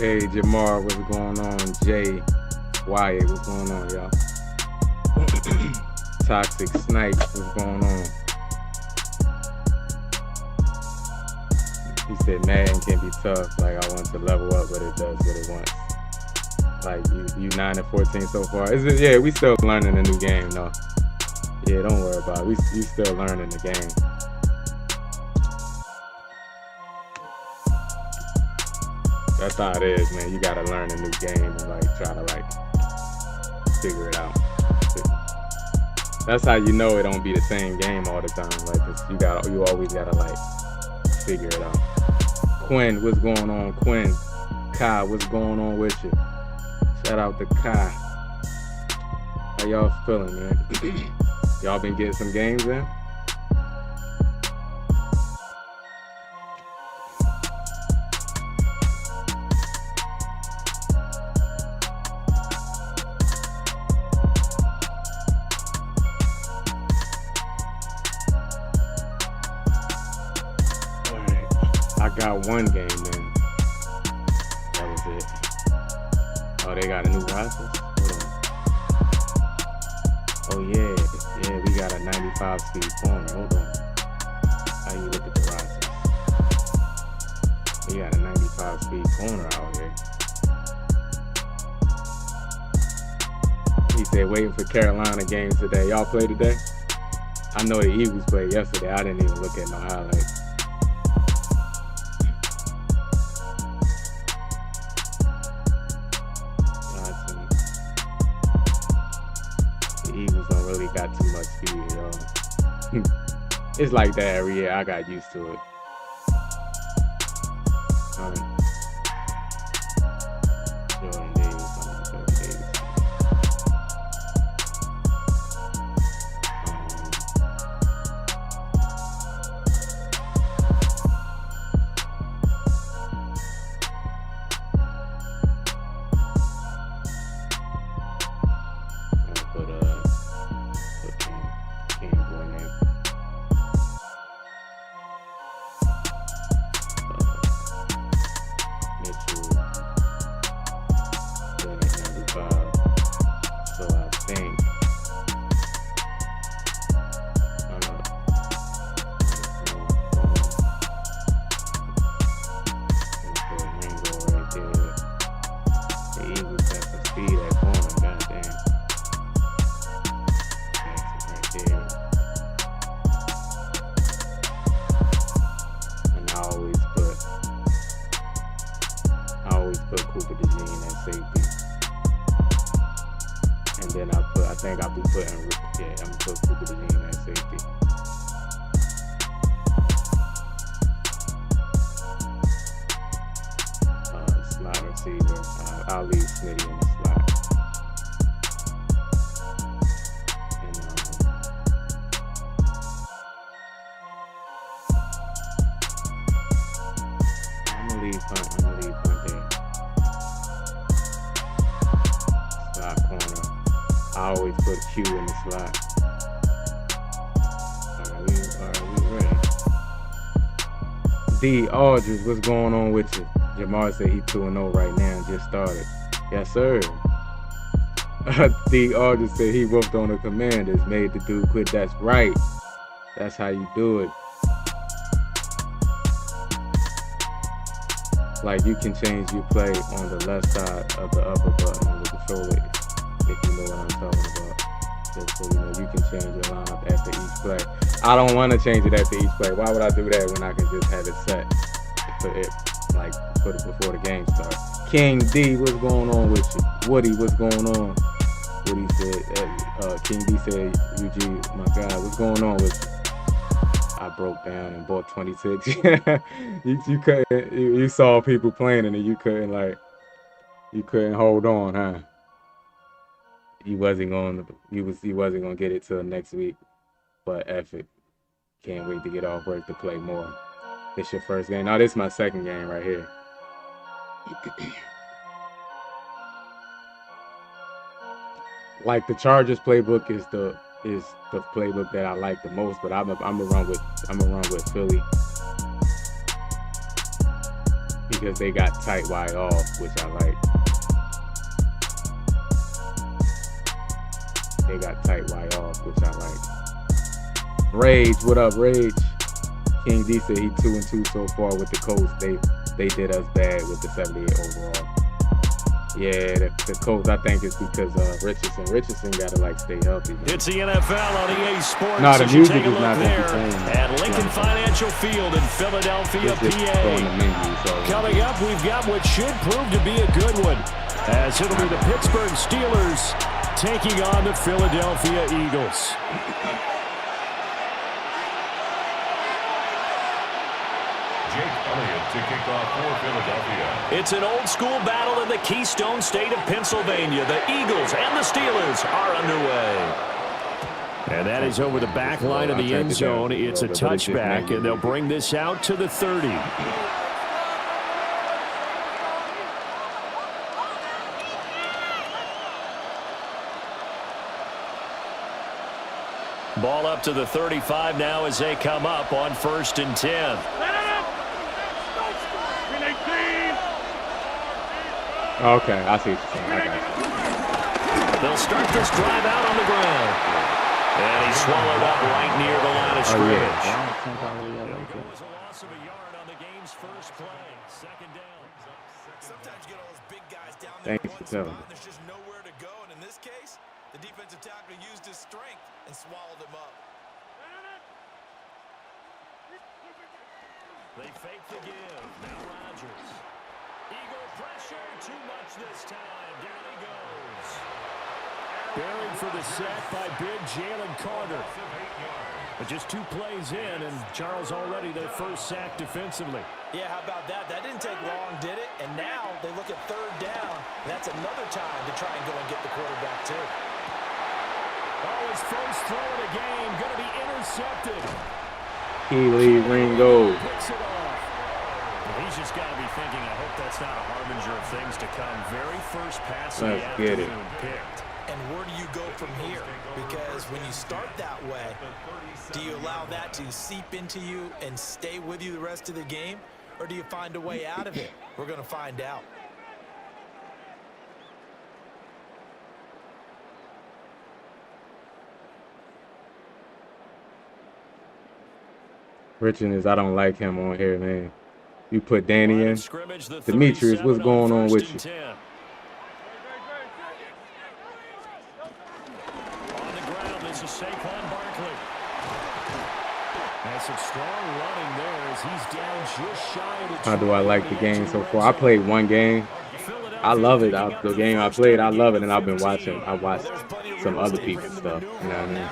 Hey, Jamar, what's going on? Jay, Wyatt, what's going on, y'all? Toxic Snipe, what's going on? He said Madden can be tough. Like, I want to level up, but it does what it wants. Like, you 9 and 14 so far. Yeah, we still learning a new game, though. Yeah, don't worry about it. We still learning the game. That's how it is, man. You gotta learn a new game and like try to like figure it out. That's how you know it don't be the same game all the time. Like you always gotta like figure it out. Quinn, what's going on? Quinn, Kai, what's going on with you? Shout out to Kai. How y'all feeling, man? Y'all been getting some games in? I got one game in. That was it. Oh, they got a new roster? Hold on. Oh yeah, we got a 95 speed corner. Hold on. How you look at the roster? We got a 95 speed corner out here. He said waiting for Carolina games today. Y'all play today? I know the Eagles played yesterday. I didn't even look at no highlights. Eagles don't really got too much speed at all. It's like that every year. I got used to it. Jordan Davis, Jordan Davis. So I think right there. The Eagles got some speed at corner, goddamn. That's right there. And I always put Cooper DeJean at safety. And then I think I'll be putting, I'm gonna put Cooper DeJean at safety. Slot receiver, I'll leave Smitty in the slot. And I'm gonna leave Hunt there. Slot corner. I always put Q in the slot. Alright, we ready. D. Aldridge, what's going on with you? Jamar said he 2-0 right now, just started. Yes, sir. D. Aldridge said he whooped on the Commanders, made the dude quit. That's right. That's how you do it. Like you can change your play on the left side of the upper button on the controller. If you know what I'm talking about. Just so you know, you can change your lineup after each play. I don't want to change it after each play. Why would I do that when I can just have it set for it, like put it before the game starts? King D, what's going on with you? Woody, what's going on? Woody said, King D said, UG, my God, what's going on with you? I broke down and bought 26. you couldn't, you saw people playing and you couldn't hold on, huh? He wasn't gonna get it till next week, but F it. Can't wait to get off work to play more. This your first game? No, this is my second game right here. Like the Chargers playbook is the playbook that I like the most, but I'm gonna run with Philly because they got tight wide off, which I like. They got tight wide off, which I like. Rage, what up, Rage? King D said he 2-2 so far with the Colts. They did us bad with the 78 overall. Yeah, the Colts, I think it's because Richardson got to like stay healthy. Man. It's the NFL on EA Sports. No, the music is there not going to be changed. At Lincoln Financial Field in Philadelphia, PA. Menu, so. Coming up, we've got what should prove to be a good one, as it'll be the Pittsburgh Steelers taking on the Philadelphia Eagles. To kick off for Philadelphia. It's an old-school battle in the Keystone State of Pennsylvania. The Eagles and the Steelers are underway. And that is over the back line of the end zone. It's a touchback, and they'll bring this out to the 30. Ball up to the 35 now as they come up on 1st and 10. Okay, I see what you're saying. I got you. They'll start this drive out on the ground. And he swallowed up right near the line of scrimmage. It was a loss of a yard on the game's first play. 2nd down. Sometimes you get all those big guys down Thanks there for telling me. there's just nowhere to go. And in this case, the defensive tackle used his strength and swallowed him up. They fake the give. Now Rodgers. Eagle pressure, too much this time. Down he goes. Buried for the sack by big Jalen Carter. But just 2 plays in, and Charles already their first sack defensively. Yeah, how about that? That didn't take long, did it? And now they look at 3rd down. That's another time to try and go and get the quarterback, too. Oh, his first throw of the game going to be intercepted. Keely Ringo. Picks it off. Well, he's just got to be thinking, I hope that's not a harbinger of things to come. Very first pass of the afternoon picked. And where do you go from here? Because when you start that way, do you allow that to seep into you and stay with you the rest of the game? Or do you find a way out of it? We're going to find out. Richard I don't like him on here, man. You put Danny in. Demetrius, what's going on with you? On the ground, this is Saquon Barkley. That's some strong running there as he's down just shy of the. How do I like the game so far? I played 1 game. I love it. The game I played, I love it, and I've been watching. I watched some other people's stuff. You know what I mean?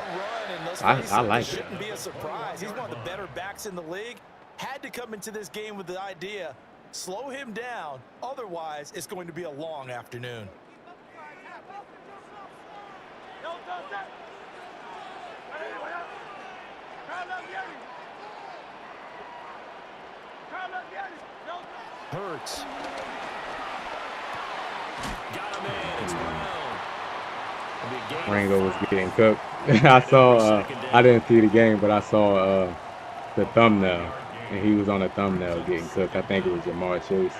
I like it. Shouldn't be a surprise. He's one of the better backs in the league. Had to come into this game with the idea, slow him down. Otherwise, it's going to be a long afternoon. Hurts. Got him in. It's Brown. Rango was getting cooked. I saw, I didn't see the game, but I saw the thumbnail, and he was on the thumbnail getting cooked. I think it was Jamar Chase.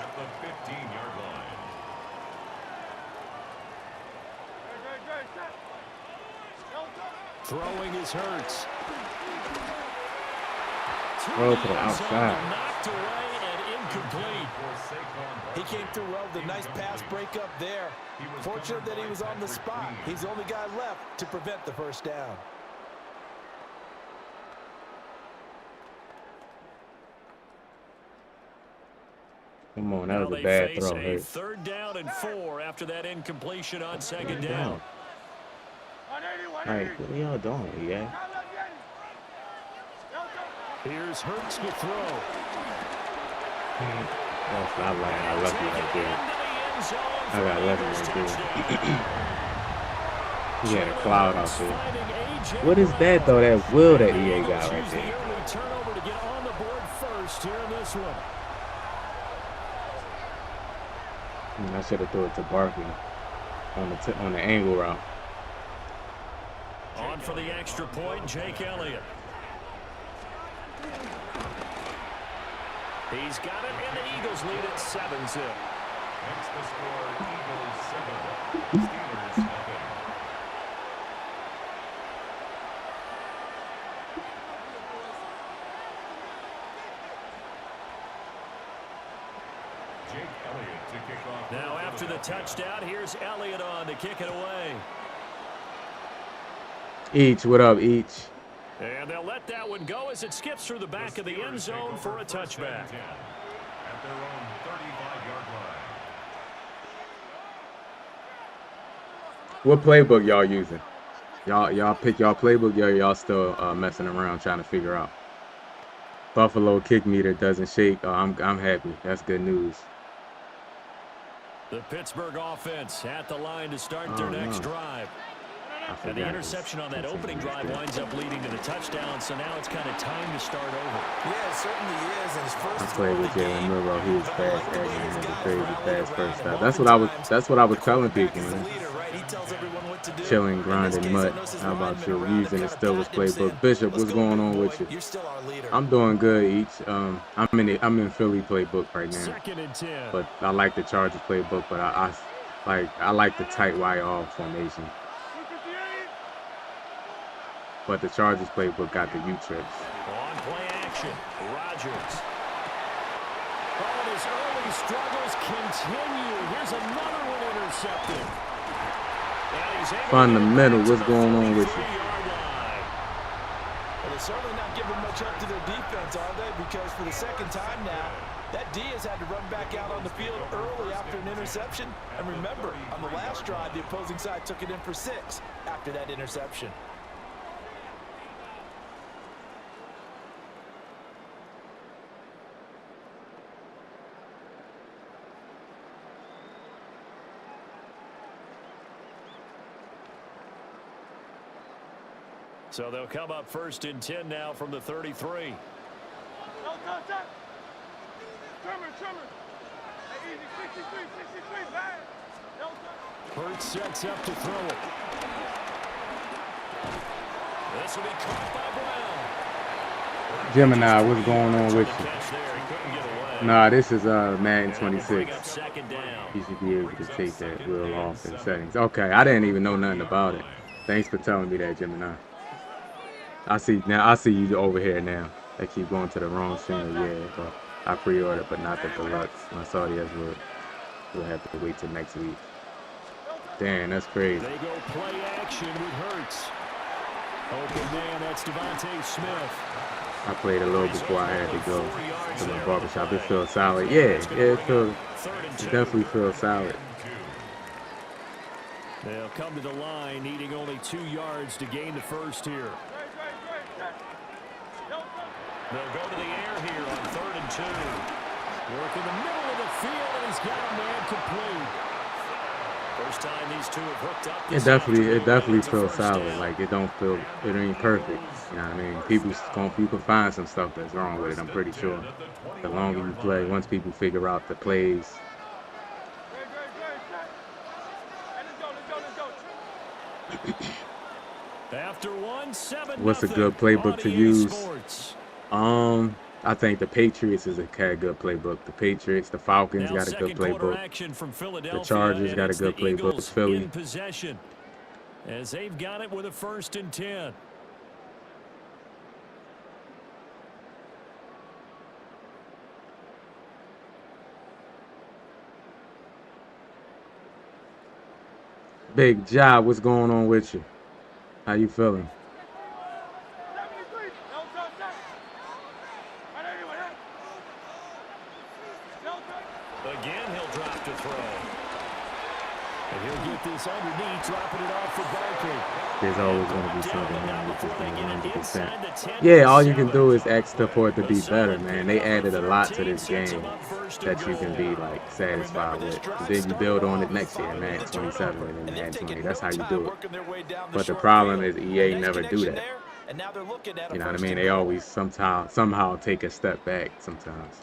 Throwing his Hurts. Throw to the outside. Knocked away and incomplete. He came through well with a nice pass breakup there. Fortunate that he was on the spot. He's the only guy left to prevent the first down. Come on, that was a bad throw. Hey. 3rd down and 4 after that incompletion on 2nd down. Hey, what are y'all doing, yeah? Here's Hurts to throw. That's not like I love you right there. I got lucky right there. He had a cloud out there. What is that though? That will that EA got right there. Turnover to get on the board first here in this one. I should have thrown it to Barkley on the angle route. On for the extra point, Jake Elliott. He's got it, and the Eagles lead at 7-zip. Makes the score Eagles 7, Steelers nothing. Jake Elliott to kick off. Now after the touchdown, here's Elliott on to kick it away. Each, what up, each? And they'll let that one go as it skips through the back of the end zone for a touchback. At their own 35-yard line. What playbook y'all using? Y'all pick y'all playbook, y'all still messing around trying to figure out. Buffalo kick meter doesn't shake. Oh, I'm happy. That's good news. The Pittsburgh offense at the line to start their next drive. And the interception on that opening drive winds up leading to the touchdown, so now it's kind of time to start over. Yeah, it certainly is. And his first I played with Jalen Milrow. He was fast, and he had a crazy fast first step. That's what I was telling people, man. Chilling, grinding, mutt. How about you? Using the Steelers playbook. Bishop, what's going on with you? You're still our leader. I'm doing good, each. I'm in Philly playbook right now. 2nd and 10. But I like the Chargers playbook, but I like the tight wide off formation. But the Chargers playbook got the U-trips. On play action, Rodgers. Oh, his early struggles continue. Here's another one intercepted. Fundamental, what's going on with you? Well, they're certainly not giving much up to their defense, are they? Because for the second time now, that D has had to run back out on the field early after an interception. And remember, on the last drive, the opposing side took it in for 6 after that interception. So they'll come up 1st and 10 now from the 33. Hurts sets up to throw it. This will be caught by Brown. Gemini, what's going on with you? Nah, this is Madden 26. You should be able to take that wheel off in settings. Okay, I didn't even know nothing about it. Thanks for telling me that, Gemini. I see you over here now. They keep going to the wrong scene. Yeah, but I pre-ordered, but not the deluxe. I saw the as well. We'll have to wait till next week. Damn, that's crazy. They go play action with Hurts. Open man, that's Devontae Smith. I played a little before I had to go to my barbershop. It feels solid. Yeah, it definitely feels solid. They'll come to the line, needing only 2 yards to gain the first here. They'll go to the air here on 3rd and 2. Work in the middle of the field, and he's got a man complete. First time these two have hooked up. It definitely feels solid. Like it ain't perfect. You know what I mean? People find some stuff that's wrong with it. I'm pretty sure. The longer you play, once people figure out the plays. After 1-7. What's a good playbook to use? I think the Patriots had a good playbook. The Patriots, the Falcons got a good playbook. The Chargers got a good playbook. Philly. Possession as they've got it with a 1st and 10. Big Job, what's going on with you? How you feeling? Again, he'll drop to throw. And he'll get this underneath, dropping it off for Barkley. There's always going to be something wrong with this thing, 100%. Yeah, all you can do is ask for it to be better, man. They added a lot to this game that you can be, like, satisfied with. And then you build on it next year, man, 27 and then Madden 20. That's how you do it. But the problem is EA never do that. You know what I mean? They always somehow take a step back sometimes.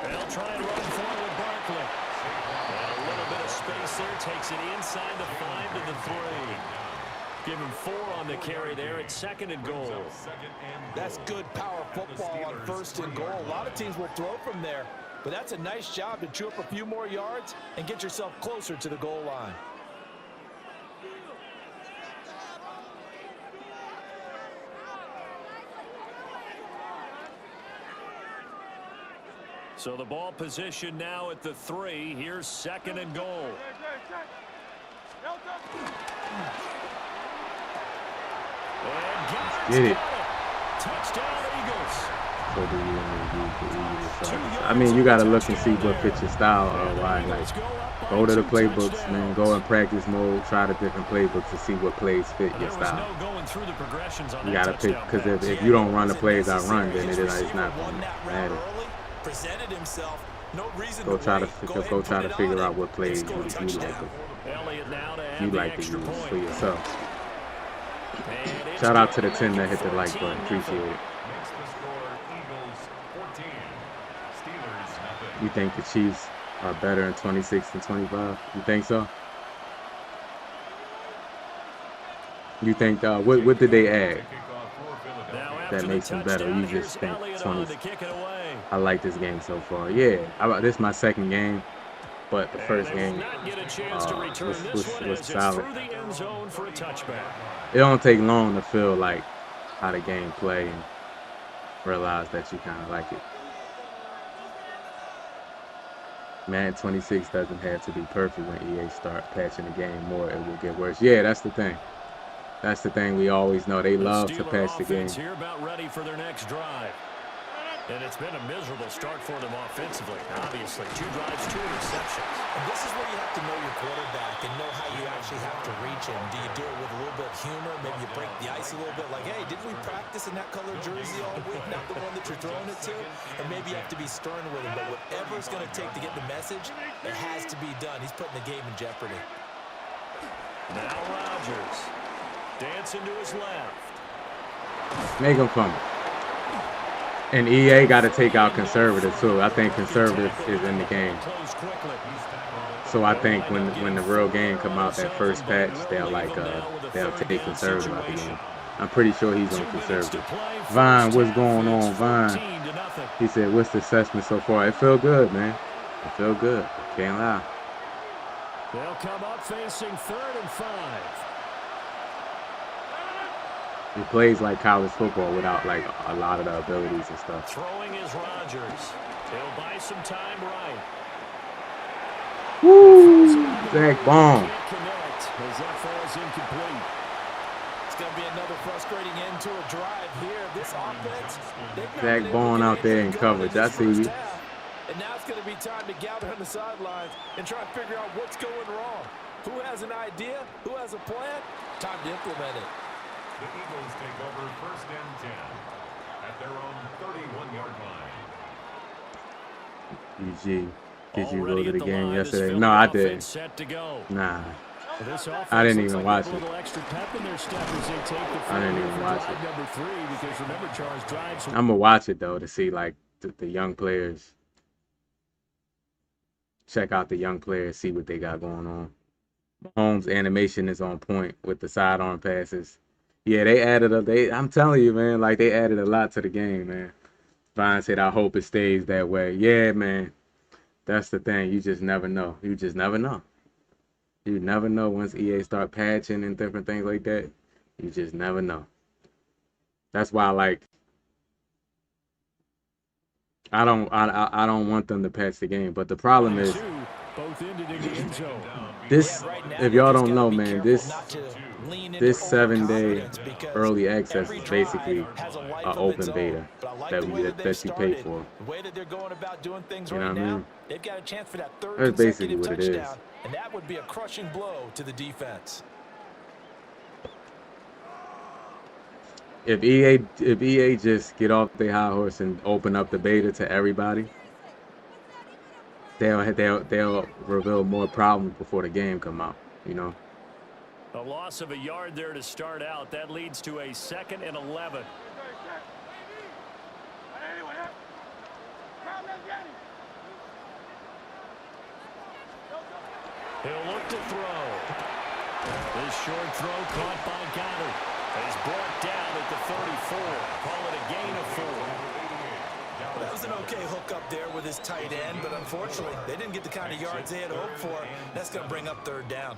They'll try and run forward Barkley. And a little bit of space there takes it inside the 5 to the 3. Give him 4 on the carry there. It's 2nd and goal. That's good power football on 1st and goal. A lot of teams will throw from there, but that's a nice job to chew up a few more yards and get yourself closer to the goal line. So the ball position now at the 3. Here's 2nd and goal. Get it. Touchdown, Eagles. So do you use the Eagles? I mean, you got to look and see what fits your style. Why? Like, go to the playbooks, man. Go in practice mode. Try the different playbooks to see what plays fit your style. You got to pick, because if you don't run the plays I run, then it's not going to matter. Go try to figure out what plays you like to use for yourself. Shout out to the 10 that hit the like button. Appreciate it. You think the Chiefs are better in 26 than 25? You think so? You think what did they add that makes them better? You just think 20? I like this game so far. Yeah, this is my 2nd game, but the first game was solid. It don't take long to feel like how the game play and realize that you kind of like it. Madden 26 doesn't have to be perfect when EA start patching the game more. It will get worse. Yeah, that's the thing. That's the thing we always know. They love to patch the game. Here about ready for their next drive. And it's been a miserable start for them offensively. Obviously, 2 drives, 2 interceptions. And this is where you have to know your quarterback and know how you actually have to reach him. Do you do it with a little bit of humor? Maybe you break the ice a little bit, like, hey, didn't we practice in that color jersey all week? Not the one that you're throwing it to? Or maybe you have to be stern with him. But whatever it's going to take to get the message, it has to be done. He's putting the game in jeopardy. Now Rodgers. Dancing to his left. Make him fun. And EA got to take out conservative too. I think conservative is in the game. So I think when the real game come out, that first patch, they'll take conservative out the game. I'm pretty sure he's on conservative. Vine, what's going on, Vine? He said, what's the assessment so far? It feel good, man. It feel good. Can't lie. They'll come up facing 3rd and 5. He plays like college football without like a lot of the abilities and stuff. Throwing is Rodgers. They'll buy some time right. Woo! Zach Bond. It's going to be another frustrating end to a drive here. This offense, Zach Bond out there in coverage. I see you. And now it's going to be time to gather on the sidelines and try and figure out what's going wrong. Who has an idea? Who has a plan? Time to implement it. The Eagles take over 1st and 10 at their own 31-yard line. EG, did you go to the game yesterday? No, I didn't. Nah. I didn't even watch it. I didn't even watch it. I'm going to watch it, though, to see, like, the young players. Check out the young players, see what they got going on. Holmes' animation is on point with the sidearm passes. Yeah, they added I'm telling you, man, like they added a lot to the game, man. Vine said, I hope it stays that way. Yeah, man. That's the thing. You just never know. You just never know. You never know once EA start patching and different things like that. You just never know. That's why, like, I don't want them to patch the game. But the problem is, this, if y'all don't know, man, this 7-day early access is basically an open beta that you pay for. You know what I mean? That's basically what it is. And that would be a crushing blow to the defense. If EA just get off their high horse and open up the beta to everybody, they'll reveal more problems before the game come out, you know. A loss of a yard there to start out. That leads to a 2nd and 11. He'll look to throw. This short throw caught by Goddard. He's brought down at the 34. Call it a gain of 4. Well, that was an okay hook up there with his tight end, but unfortunately, they didn't get the kind of yards they had hoped for. That's going to bring up 3rd down.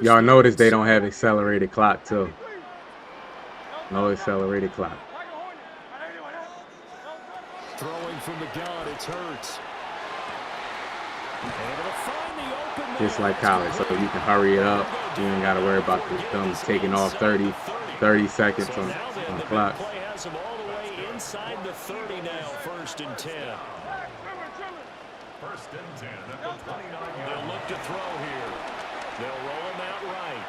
Y'all notice they don't have accelerated clock too. No accelerated clock. Throwing from the gun, it's Hurts. Just like college, so you can hurry it up. You ain't got to worry about them taking off 30 seconds on the clock. Play has them all the way inside the 30 now, 1st and 10. 1st and 10 at the 29-yard. They'll look to throw here. They'll roll him out right.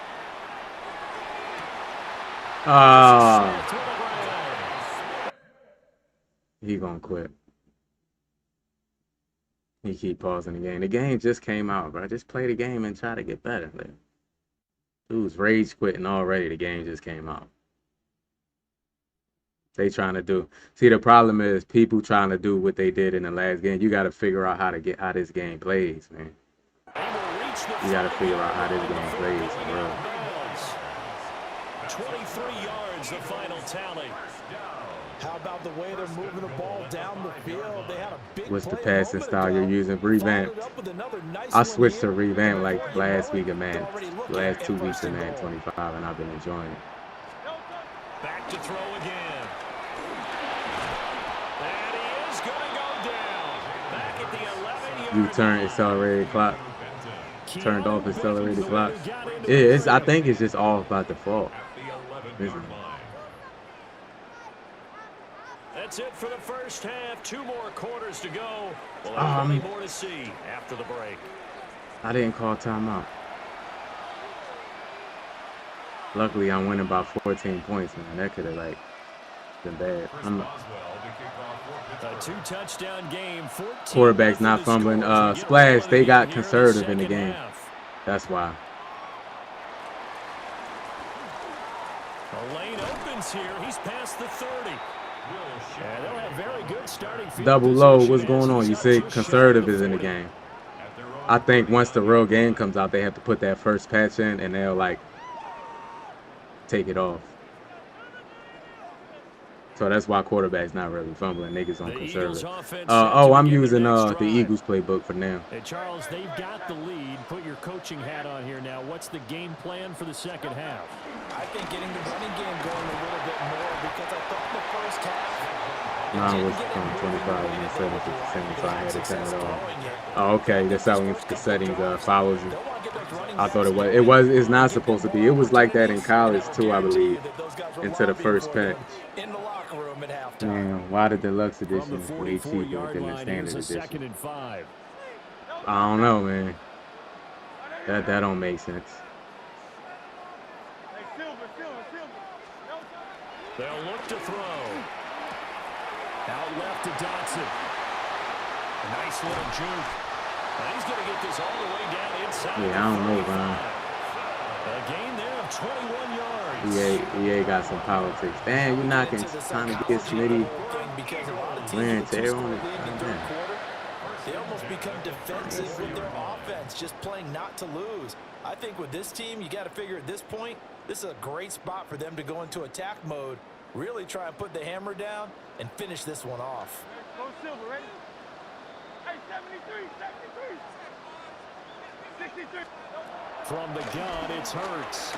He gonna quit. He keep pausing the game. The game just came out, bro. Just play the game and try to get better. Like, dude's rage quitting already. The game just came out. They trying to do. See, the problem is people trying to do what they did in the last game. You got to figure out how this game plays, man. You got to figure out how this game plays, bro. 23 yards, the final tally. How about the way they're moving the ball down the field? They had a big What's the passing style you're using? Revamp. I switched to revamp like last week of Madden. Last 2 weeks of Madden 25, and I've been enjoying it. Back to throw again. And he is going to go down. Back at the 11-yard. You turn accelerated clock. Turned off accelerated clock. I think it's just off by default. That's it for the first half. 2 more quarters to go. We'll have plenty more to see after the break. I didn't call timeout. Luckily, I'm winning by 14 points, man. That could have been bad. A 2-touchdown game. Quarterback's not fumbling. Splash. They got conservative in the game. That's why. The lane opens here. He's past the 30. Yeah, they'll have very good starting field Double low. What's going on? You see, conservative is in the game. I think once the real game comes out, they have to put that first patch in, and they'll take it off. So that's why quarterback's not really fumbling. Niggas on conservative. I'm using the Eagles playbook for now. Hey, Charles, they've got the lead. Put your coaching hat on here now. What's the game plan for the second half? I think getting the running game going a little bit more because I thought the first half. Mine was from 25 and 7 so I had to turn it off. Oh, okay. That's how the settings follows you. I thought it was. It's not supposed to be. It was like that in college too, I believe, into the first patch. Man, why the deluxe edition is way cheaper than the standard edition? I don't know, man. That don't make sense. They'll look to throw. Out left to Dotson. A nice little juke. And he's going to get this all the way down inside. Yeah, I don't know, Brian. A gain there of 21 yards. EA got some politics. Damn, you're knocking, trying to get Smitty. Wear and tear on it. They almost become defensive with their offense, just playing not to lose. I think with this team, you got to figure at this point, this is a great spot for them to go into attack mode, really try and put the hammer down and finish this one off. Go Silver, ready? Hey, 73, 63. From the gun, it's Hurts.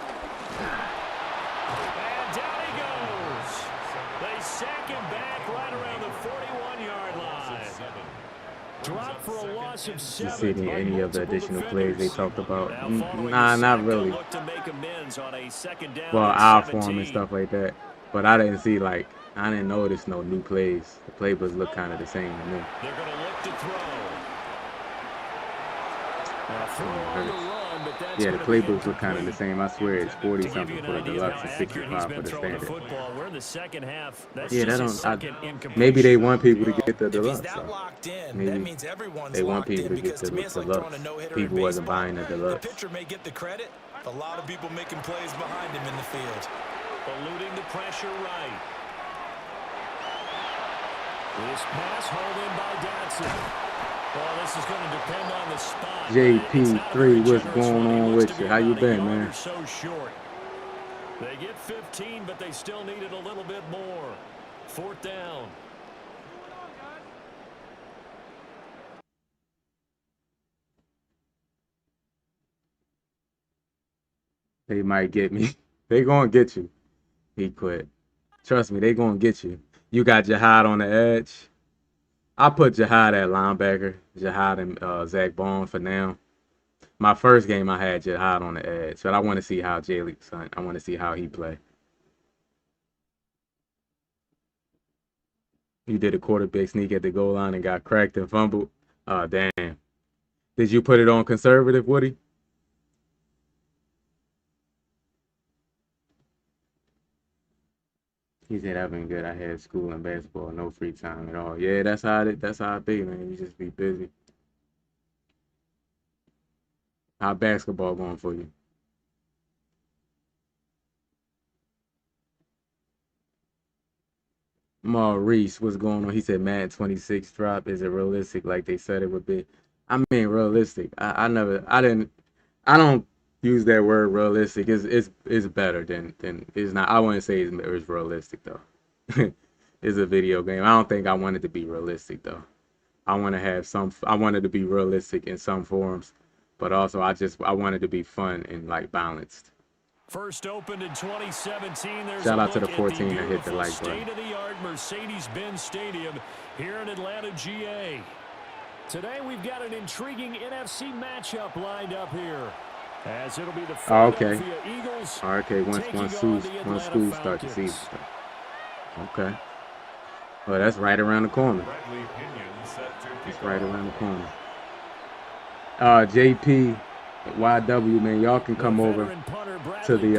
And down he goes. They sack him back right around the 41-yard line. Drop for a loss of 7. You see any of the additional plays they talked about? Nah, not really. Well, our form and stuff like that. But I didn't see, I didn't notice no new plays. The playbooks look kind of the same to me. They're going to look to throw. Yeah, the playbooks look kind of the same. I swear it's 40-something for the deluxe and 65 for the standard. We're in the second half. Yeah, that don't. Maybe they want people to get the deluxe. Maybe they want people to get the deluxe. People wasn't buying the deluxe. The pitcher may get the credit. A lot of people making plays behind him in the field. Eluding the pressure right. This pass hauled in by Dotson. Well, this is going to depend on the spot. JP3, what's going on with you? How you been, man? So short. They get 15, but they still needed a little bit more. 4th down. They might get me. They gonna get you. He quit. Trust me, they gonna get you. You got Jihad on the edge. I put Jihad at linebacker. Jihad and Zach Bond for now. My first game, I had Jihad on the edge, but I want to see how I want to see how he play. You did a quarterback sneak at the goal line and got cracked and fumbled. Oh, damn. Did you put it on conservative, Woody? He said, I've been good. I had school and basketball, no free time at all. Yeah, that's how it be, man. You just be busy. How basketball going for you? Maurice, what's going on? He said Madden 26 drop. Is it realistic like they said it would be? I mean, realistic. I don't use that word realistic. It's better than it's not. I wouldn't say it's realistic though. It's a video game. I don't think I want it to be realistic though. I want it to be realistic in some forms, but also I want it to be fun and like balanced. First opened in 2017. Shout out to the 14 that hit the like button. State-of-the-art Mercedes-Benz Stadium here in Atlanta, GA. Today we've got an intriguing NFC matchup lined up here. As it'll be the Philadelphia Eagles. Okay, once schools start the season. Okay. Well, that's right around the corner. It's right around the corner. JP, YW, man, y'all can come over to the.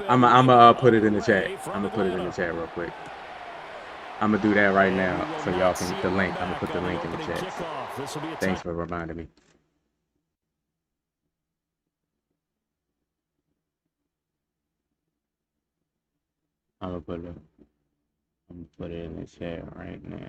I'ma put it in the chat. I'm gonna put it in the chat real quick. I'm gonna do that right now, so y'all can the link. I'm gonna put the link in the chat. Thanks for reminding me. I'm gonna put it in the chat right now.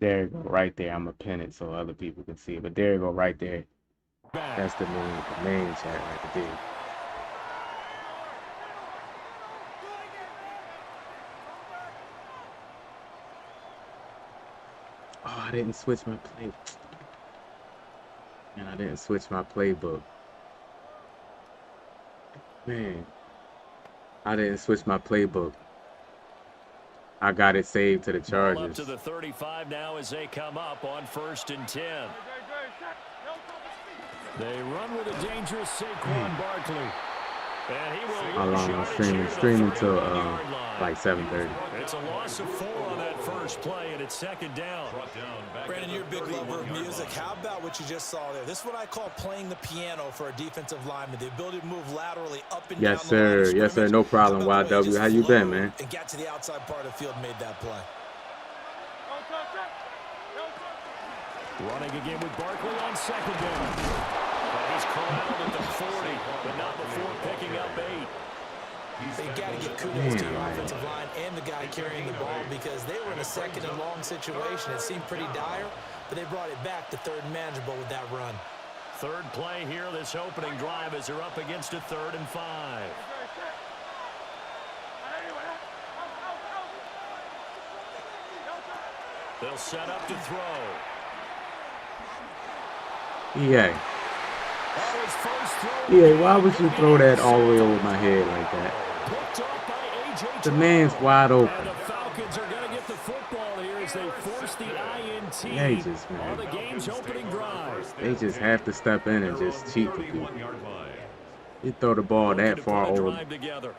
There you go, right there. I'm gonna pin it so other people can see it. But there you go, right there. That's the main chat right there. Oh, I didn't switch my play. Man, I didn't switch my playbook. Man, I didn't switch my playbook. I got it saved to the Chargers. Up to the 35 now as they come up on 1st and 10. They run with a dangerous Saquon Barkley. And he will How long I'm streaming till like 7:30. It's a loss of 4 on that first play, and it's 2nd down. Brandon, you're a big lover of music. How about what you just saw there? This is what I call playing the piano for a defensive lineman. The ability to move laterally up and down. Yes, sir. Yes, sir. No problem. YW, how you been, man? And got to the outside part of the field and made that play. Running again with Barkley on 2nd down. He's corralled at the 40, but not before picking up 8. They got to give kudos to your offensive line and the guy carrying the ball because they were in a 2nd and long situation. It seemed pretty dire, but they brought it back to 3rd and manageable with that run. 3rd play here, this opening drive as they're up against a 3rd and 5. They'll set up to throw. EA, why would you throw that all the way over my head like that? The man's wide open. And the Falcons are going to get the football They just, on man, the game's opening drive. they just have to step in and just cheat for people. 31-yard line. You throw the ball Looking that to far put a over. drive together.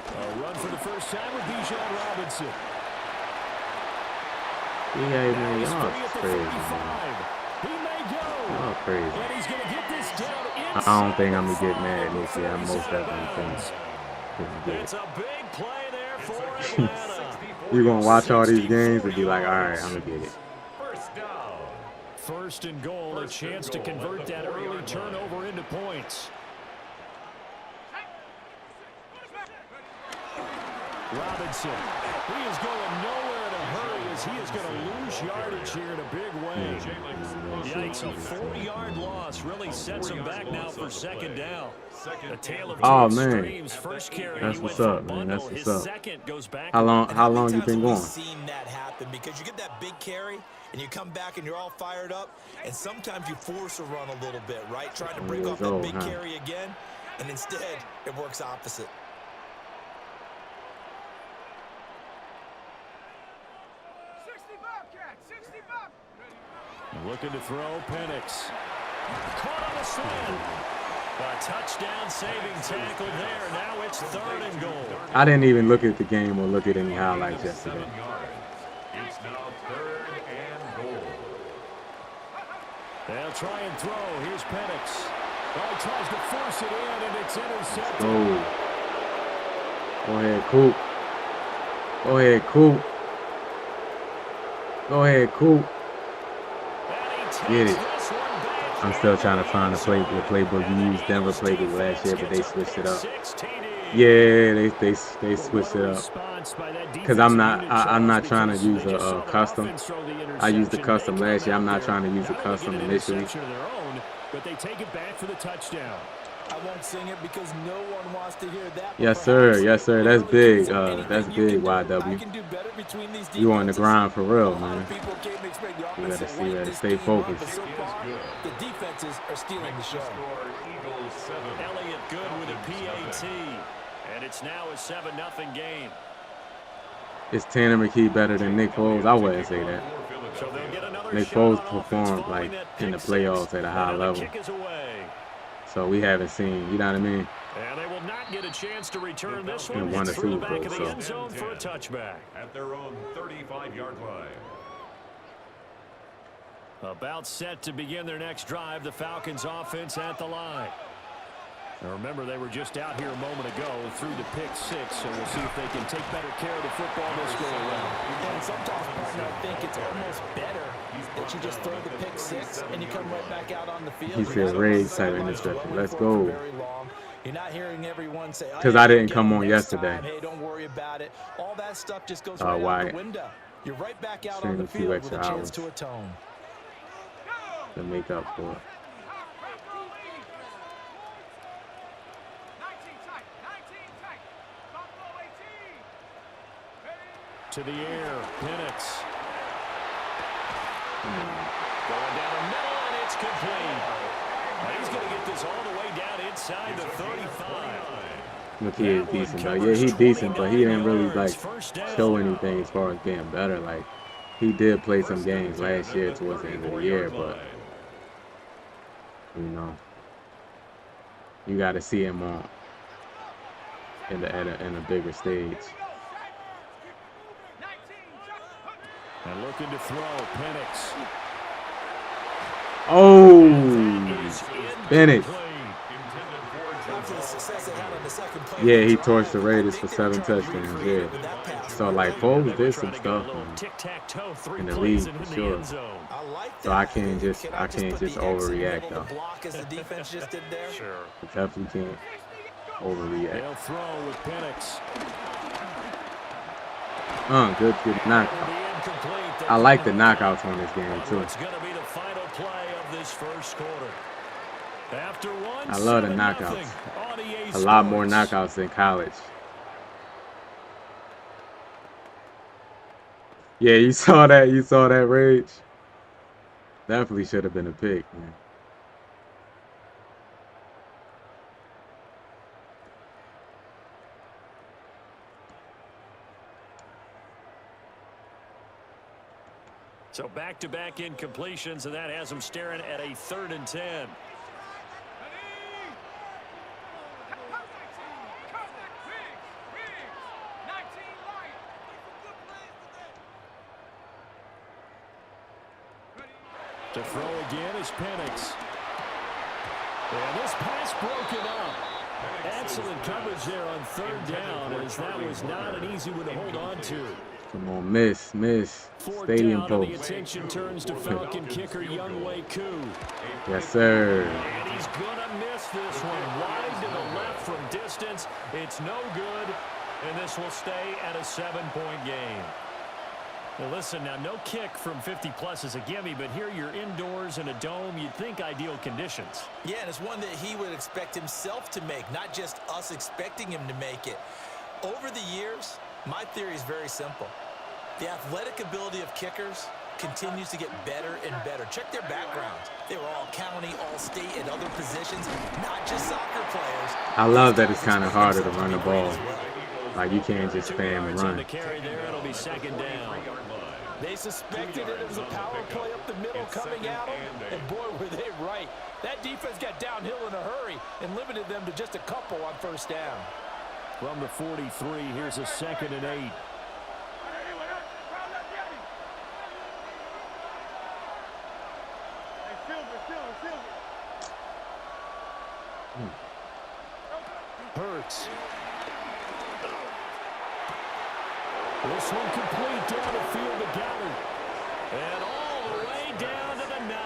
A run for the first time with Bijan Robinson. Yeah, man, He's y'all free at the crazy, 45. man. He may go. Y'all crazy. And he's going to get this down I inside don't think I'm the gonna get mad 5 this year. I'm before most he's out of definitely bounds. gonna get It's it. a big play there for Atlanta. You gonna watch all these games and be like, all right, I'm gonna get it. First down. First and goal, a chance to convert that early turnover into points. Robinson, he is going nowhere in a hurry as he is going to lose yardage here in a big way. Yikes, a 40-yard loss really sets him back now for second down. A tale of two Oh, man. extremes. First carry, That's he what's went for a up, man. bundle. That's what's His up. second goes back. How long you times been have we going? seen that happen? Because you get that big carry and you come back and you're all fired up, and sometimes you force a run a little bit, right? Trying to break years off that old, big huh? carry again, and instead it works opposite. Looking to throw, Penix. Caught on the slant. A touchdown saving tackle there. Now it's 3rd and goal. I didn't even look at the game or look at any highlights yesterday. 7 yards. It's now 3rd and goal. They'll try and throw. Here's Penix. Oh, he tries to force it in, and it's intercepted. Go ahead, Coop. Go ahead, Coop. Go ahead, Coop. Get it. I'm still trying to find the playbook. You used Denver playbook last year, but they switched it up. Yeah, they switched it up. Because I'm not trying to use a custom. I used the custom last year. I'm not trying to use a custom initially. But they take it back for the touchdown. I won't sing it because no one wants to hear that. Yes, sir. Yes, sir. That's big. That's big, YW. You on the grind for real, man. You gotta see that. Stay focused. The defenses are stealing the show. Eagles 7. Elliott good with a PAT. And it's now a 7-0 game. Is Tanner McKee better than Nick Foles? I wouldn't say that. So they'll get another Nick shot Foles on offense performed following like that in the pick playoffs six. at a high And the level. kick is away. So we haven't seen, you know what I mean? And they will not get a chance to return this one. And one It's or through the two back of goals, the so. end zone for a touchback. At their own 35-yard line. About set to begin their next drive, the Falcons offense at the line. Now remember, they were just out here a moment ago through the pick six, so we'll see if they can take better care of the football this go around. And sometimes, partner, I think it's almost better that you just throw the pick six and you come right back out on the field. He said Ray type interception. Let's go. You're not hearing everyone say, Because I didn't come on yesterday. Hey, don't worry about it. All that stuff just goes Oh, right out why? the window. You're right back out Spend on the a few field with a extra chance hours. to atone. To make up for it. 19 tight. Buffalo 18. To the air, Penix. Going down the middle, and it's complete. He's going to get this all the way down inside the 35. McKee is decent, though. Yeah, he decent, but he didn't really, like, show anything as far as getting better. Like, he did play some games last year towards the end of the year, but, you know, you got to see him on in a bigger stage. And looking to throw, Penix. Oh, Bennett. Yeah, he torched the Raiders for 7 touchdowns. Yeah. So, like, Foles did some stuff in the league for sure. So I can't just overreact though. Sure. I definitely can't overreact. They'll throw with Penix. Good knockout. I like the knockouts on this game too. It's going to be the final play of this first quarter. After one, I love the 7-0 knockouts. on EA A lot more Sports. knockouts than college. Yeah, you saw that. You saw that rage. Definitely should have been a pick, man. So back-to-back incompletions, and that has them staring at a 3rd and 10. To throw again is Penix. And this pass broken up. Excellent coverage there on 3rd down, as that was not an easy one to hold on to. Come on, miss. 4th Stadium down, and the post. attention turns to Falcon kicker Younghoe Koo. Yes, sir. And he's going to miss this one wide to the left from distance. It's no good, and this will stay at a 7-point game. Well, listen, now no kick from 50-plus is a gimme, but here you're indoors in a dome. You'd think ideal conditions. Yeah, and it's one that he would expect himself to make, not just us expecting him to make it. Over the years, my theory is very simple. The athletic ability of kickers continues to get better and better. Check their backgrounds. They were all county, all state, and other positions, not just soccer players. I love that it's kind of harder to run the ball. Like, you can't just spam and run. The carry there, it'll be 2nd down. They suspected it was a power play up the middle coming at them, and boy, were they right. That defense got downhill in a hurry and limited them to just a couple on 1st down. From the 43, here's a 2nd and 8. Hurts. This one complete down the field to Goddard. And all the way down to the 9.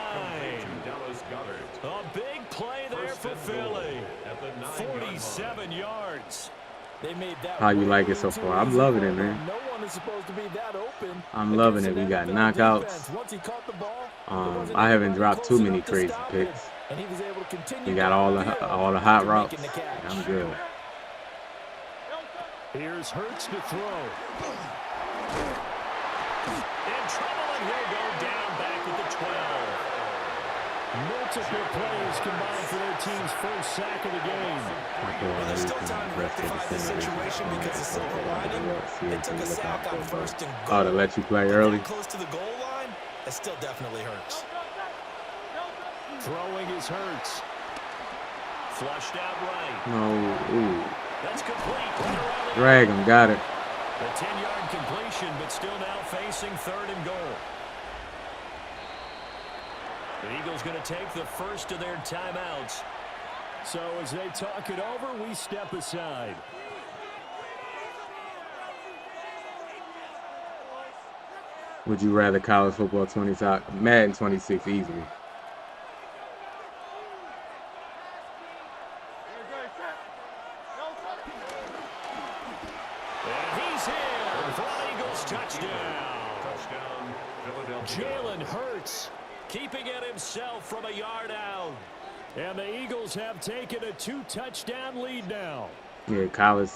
A big play there for Philly. 47 yards. They made that. How you like it so far? I'm loving it, man. No one is supposed to be that open. I'm loving it. We got knockouts. Once he caught the ball, I haven't dropped too many crazy picks. and he was able to continue. We got all the hot routes. I'm good. Here's Hurts to throw. In trouble, and he'll go down back at the 12. Multiple players combined for their team's first sack of the game. Well, there's still time to rectify the situation because the silver lining, they took a sack on 1st and goal. Oh, to let you play early? Close to the goal line, that still definitely hurts. Throwing is Hurts. Flushed out right. No. Ooh. That's complete. Drag him. Got it. A 10-yard completion, but still now facing 3rd and goal. The Eagles going to take the first of their timeouts. So as they talk it over, we step aside. Would you rather college football 20 Madden 26 easily? And he's in for an Eagles touchdown. Jalen Hurts keeping it himself from a yard out. And the Eagles have taken a 2-touchdown lead now. Yeah, college,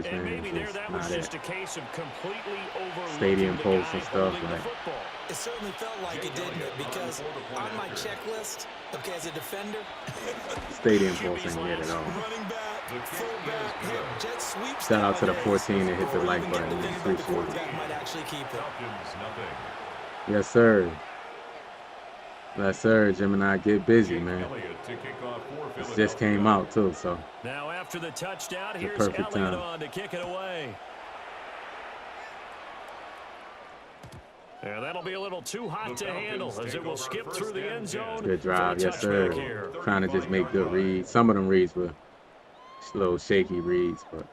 And man. maybe there that was not just it. a case of completely overlooking Stadium the posts guy and stuff, holding the like. football. It certainly felt like it, didn't it? Because on my checklist, okay, as a defender, Stadium posts ain't hit at all. running back, fullback, hit jet sweeps. Shout out to the nowadays 14 that hit the before like you even button. get to think Appreciate the it. quarterback might actually keep it. Yes, sir. Yes, sir. Jim and I get busy, man. This just came out, too, so. Now after the touchdown, The here's perfect Elliott time. on to kick it away. And that'll be a little too hot to handle as it will skip through the end zone. Good drive, for a yes, sir. touchback here. Trying to just make good reads. Some of them reads were little shaky reads, but.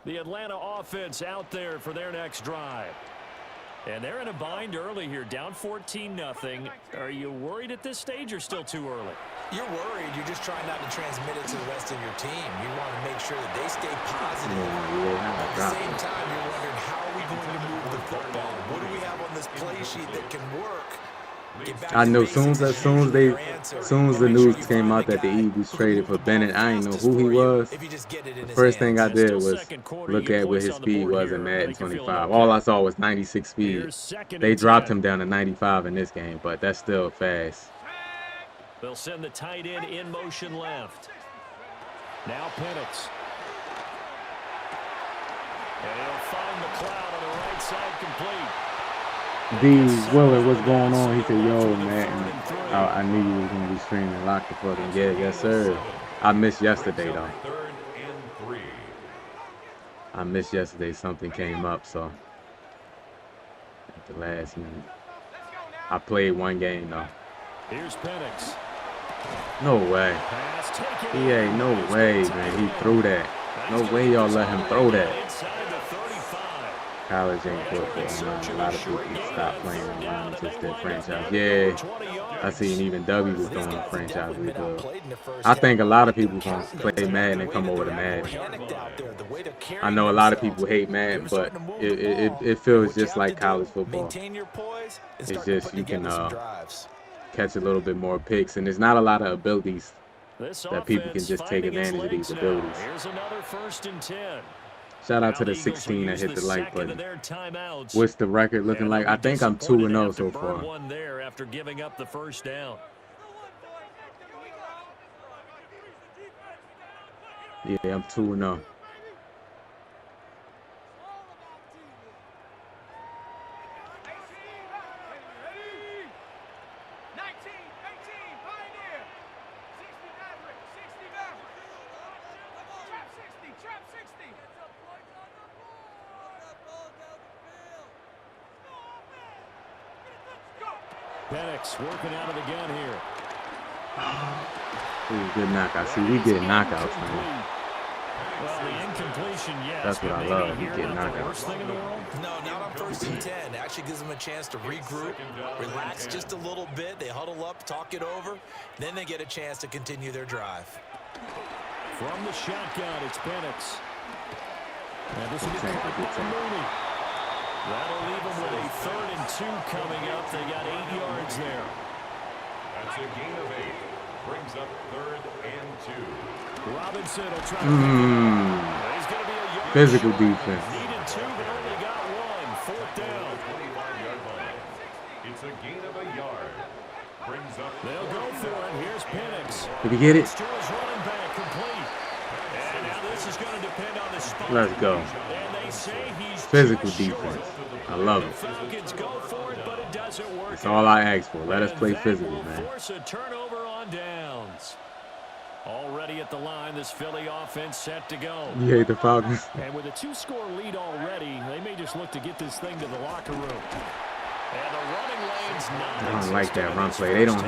The Atlanta offense out there for their next drive. And they're in a bind early here, down 14-0. Are you worried at this stage or still too early? You're worried. You're just trying not to transmit it to the rest of your team. You want to make sure that they stay positive. At the same time, you're wondering, how are we going to move the football? What do we have on this play sheet that can work? I know soon as the news came out that the Eagles traded for Bennett, I didn't know who he was. The first thing I did was look at what his speed was in Madden 25. All I saw was 96 speed. They dropped him down to 95 in this game, but that's still fast. They'll send the tight end in motion left. Now Penix. McLeod on the right side, complete. D. Willard, what's going on? He said, yo, man, I knew you was going to be streaming. Lock the fucking yeah, yes, sir. I missed yesterday, though. I missed yesterday. Something came up, so at the last minute. I played one game, though. Here's Penix. No way. He ain't no way, man. He threw that. No way y'all let him throw that. College ain't football, man. A lot of people stop playing online. It's just their franchise. Yeah, I seen even W was doing a franchise rebuild. I think a lot of people gonna play Madden and come over to Madden. I know a lot of people hate Madden, but it feels just like college football. It's just you can catch a little bit more picks, and there's not a lot of abilities that people can just take advantage of these abilities. Here's another 1st and 10. Shout out to the 16 that hit the like button. What's the record looking like? I think I'm 2-0 so far. One there after giving up the first down. Yeah, I'm 2-0. Penix working out of the gun here. Ooh, good knockout. See, we get knockouts, man. Well, the incompletion, yes. That's what I love. We get knockouts. Worst thing in the world? No, not on 1st and 10. It actually gives them a chance to regroup, relax just a little bit. They huddle up, talk it over. Then they get a chance to continue their drive. From the shotgun, it's Penix. And this will be caught by Mooney. That'll leave them with a 3rd and 2 coming up. They got 8 yards there. That's a gain of 8. Brings up 3rd and 2. Robinson will try to he's going to be a yard Physical short. defense. Needed 2, but only got 1. 4th down. 25-yard line. It's a gain of a yard. Brings up. They'll go for it. Here's Penix. Did he get it? To his running back, complete. And now this is going to depend on the spot. Let's go. And they say he's Physical just short. defense. I love it. Falcons go for it, but it doesn't work. That's all I ask for. Let us play That physical, will man. force a turnover on downs. Already at the line, this Philly offense set to go. You hate the Falcons? And with a 2-score lead already, they may just look to get this thing to the locker room. And the running lane's not. I don't like that run play. They don't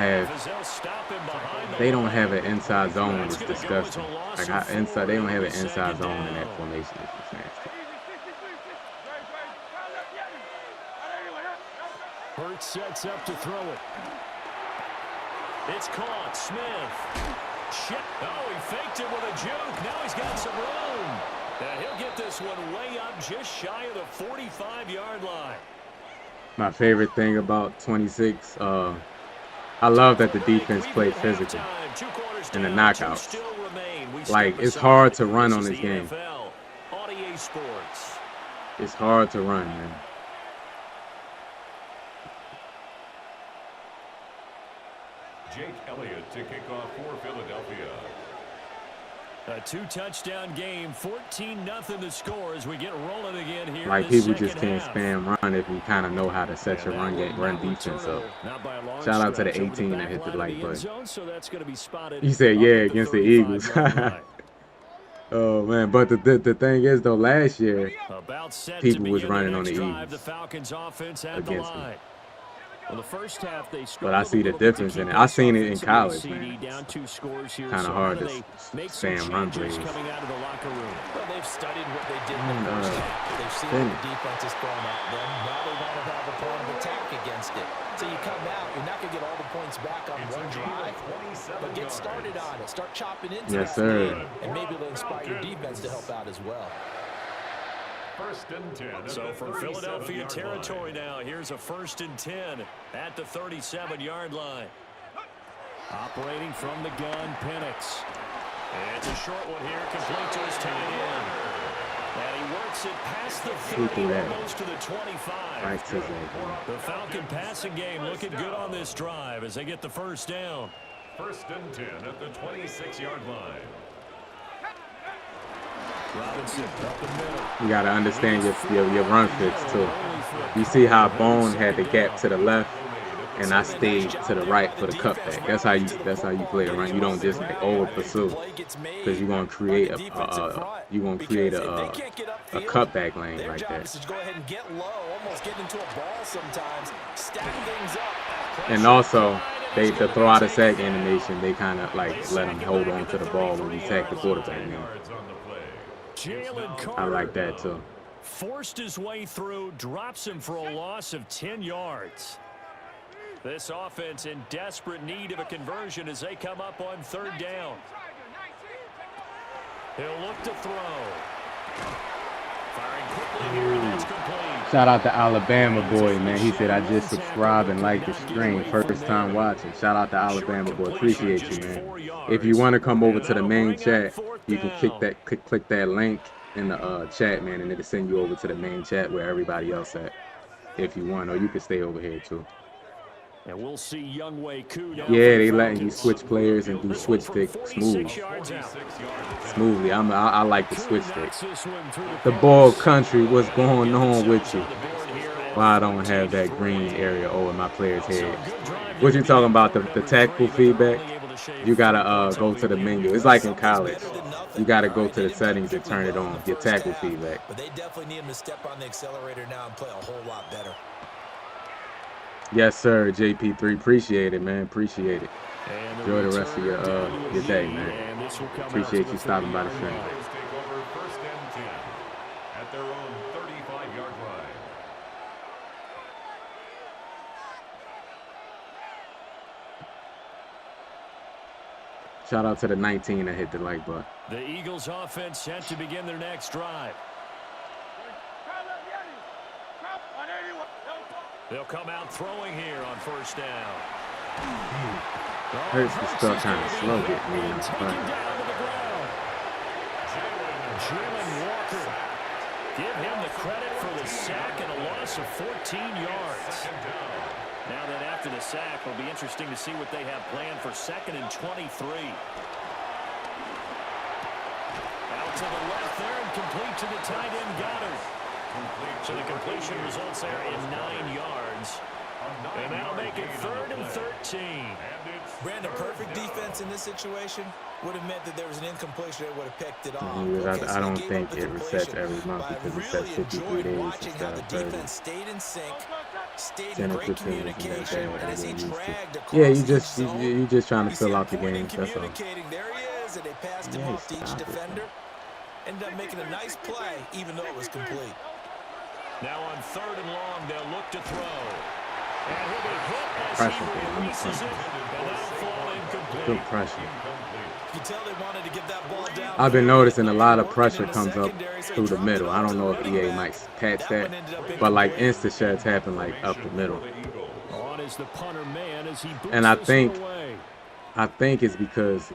have an inside zone. It's disgusting. Like inside, they don't have an inside zone in that formation. It's just nasty. Hurts sets up to throw it. It's caught. Smith. Shit. Oh, he faked it with a juke. Now he's got some room. And he'll get this one way up just shy of the 45-yard line. My favorite thing about 26, I love that the defense played physical in the knockouts. Like, it's hard to run on this game. It's hard to run, man. Jake Elliott to kick off for Philadelphia. A 2-touchdown game, 14-0 the score as we get rolling again here. Like, people just can't spam run if you kind of know how to set your run defense up. Shout out to the 18 that hit the like button. You said, yeah, against the Eagles. Oh, man. But the thing is, though, last year, people was running on the Eagles against me. Well, the first half they but I see the difference in it. I seen it in college, man. Kind of hard to spam run plays. Well, they've studied what they did in the first half. They've seen what the defense is throwing at them. Now they want to have a plan of attack against it. So you come out, you're not going to get all the points back on one drive, but get started on it. Start chopping into it. Yes, sir. And maybe it'll inspire your defense to help out as well. 1st and 10. So from Philadelphia territory now, here's a 1st and 10 at the 37-yard line. Operating from the gun, Penix. It's a short one here, complete to his tight end. And he works it past the 30, almost to the 25. Right to that. The Falcon passing game looking good on this drive as they get the first down. 1st and 10 at the 26-yard line. Robinson up the middle. You got to understand your run fits too. You see how Bone had the gap to the left, and I stayed to the right for the cutback. That's how you play the run. You don't just like over pursue, because you're gonna create a cutback lane like that. Go ahead and get low, almost get into a ball sometimes, stack things up. And also, the throw out of sack animation, they kind of like let them hold on to the ball when you sack the quarterback. Man. I like that too. Forced his way through, drops him for a loss of 10 yards. This offense in desperate need of a conversion as they come up on 3rd down. He'll look to throw. Firing quickly here, and that's complete. Shout out to Alabama boy, man. He said, I just subscribed and liked the stream. First time watching. Shout out to Alabama boy. Appreciate you, man. If you want to come over to the main chat, you can click that link in the chat, man, and it'll send you over to the main chat where everybody else at, if you want, or you can stay over here too. And we'll see Young Wei Koo. Yeah, they letting you switch players and do switch stick smoothly. I like the switch stick. The ball country, what's going on with you? Why I don't have that green area over my player's head? What you talking about? The tactical feedback? You gotta go to the menu. It's like in college. You gotta go to the settings and turn it on. Your tackle feedback. But they definitely need him to step on the accelerator now and play a whole lot better. Yes, sir, JP3. Appreciate it, man. Appreciate it. Enjoy the rest of your day, man. Appreciate you stopping by the stream. Shout out to the 19 that hit the like button. The Eagles offense set to begin their next drive. They'll come out throwing here on 1st down. Hurts is still kind of slow getting me. Jalen Walker. Give him the credit for the sack and a loss of 14 yards. Now then, after the sack, it'll be interesting to see what they have planned for 2nd and 23. Out to the left there and complete to the tight end Goddard. So the completion results there in 9 yards. And that'll make it 3rd and 13. Brandon, perfect defense in this situation would have meant that there was an incompletion that would have picked it off. I don't think it resets every month because it sets 53 days watching how the defense stayed in sync, stayed in 10 or great 15 communication, and as he dragged across yeah, you just trying to fill out the games. That's all. There he is, and they passed him off to each defender. Ended up making a nice play, even though it was complete. Now on 3rd and long, they'll look to throw. And he'll be hit as he releases it, and that'll fall incomplete. Good pressure. You can tell they wanted to get that ball down. I've been noticing a lot of pressure comes up through the middle. I don't know if EA might catch that, but like insta shots happen like up the middle. And I think it's because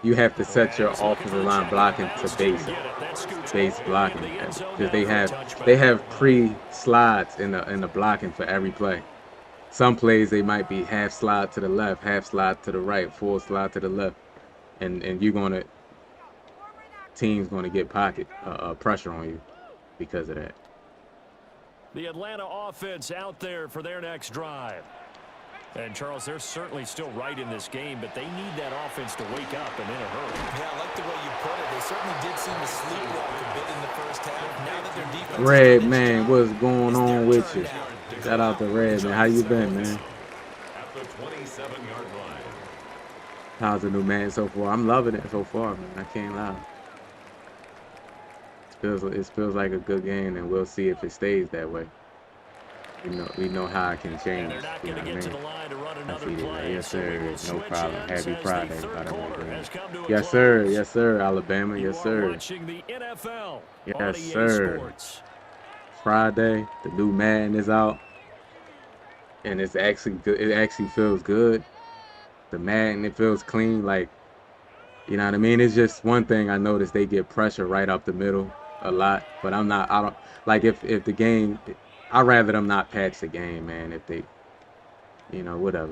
you have to set your offensive line blocking to base blocking, because they have pre-slides in the blocking for every play. Some plays they might be half slide to the left, half slide to the right, full slide to the left, and team's gonna get pocket pressure on you because of that. The Atlanta offense out there for their next drive. And, Charles, they're certainly still right in this game, but they need that offense to wake up and in a hurry. Yeah, I like the way you put it. They certainly did seem to sleepwalk a bit in the first half. Now that their defense... Red, man, what's going on with you? Shout out to Red, man. How you been, man? At the 27-yard line. How's the new man so far? I'm loving it so far, man. I can't lie. It feels like a good game, and we'll see if it stays that way. We know how I can change. You know what I mean? I see that. Yes, sir. No problem. Happy Friday. Yes, sir. Yes, sir. Alabama. Yes, sir. Yes, sir. Friday. The new Madden is out, and it's actually good. It actually feels good. The Madden, it feels clean. Like, you know what I mean? It's just one thing I noticed. They get pressure right up the middle a lot, but I don't like if the game. I'd rather them not patch the game, man, if they, whatever.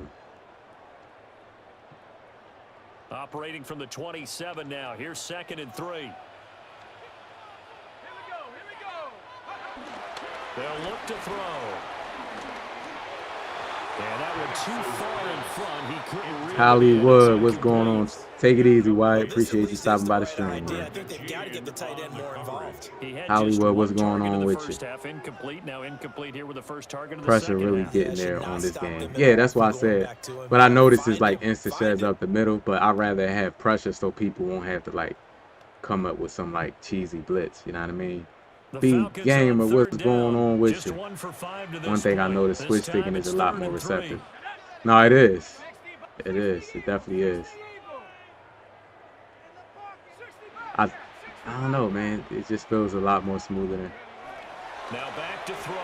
Operating from the 27 now. Here's 2nd and 3. They'll look to throw. And that went too far in front. He couldn't really Hollywood, what's going on? Take it easy, Wyatt. Appreciate you stopping by the stream, I man. think they've got to get the tight end more involved. Hollywood, what's going on with you? Incomplete. Now incomplete here with the first target of the Pressure second really half. getting there on this game. Yeah, that's why I said. But I noticed it's like instant shares up the middle, but I'd rather have pressure so people won't have to like come up with some like cheesy blitz. You know what I mean? Big gamer, what's going on with you? One thing I noticed, switch sticking is a lot more receptive. No, it is. It is. It definitely is. I don't know, man. It just feels a lot more smoother than. Now back to throw.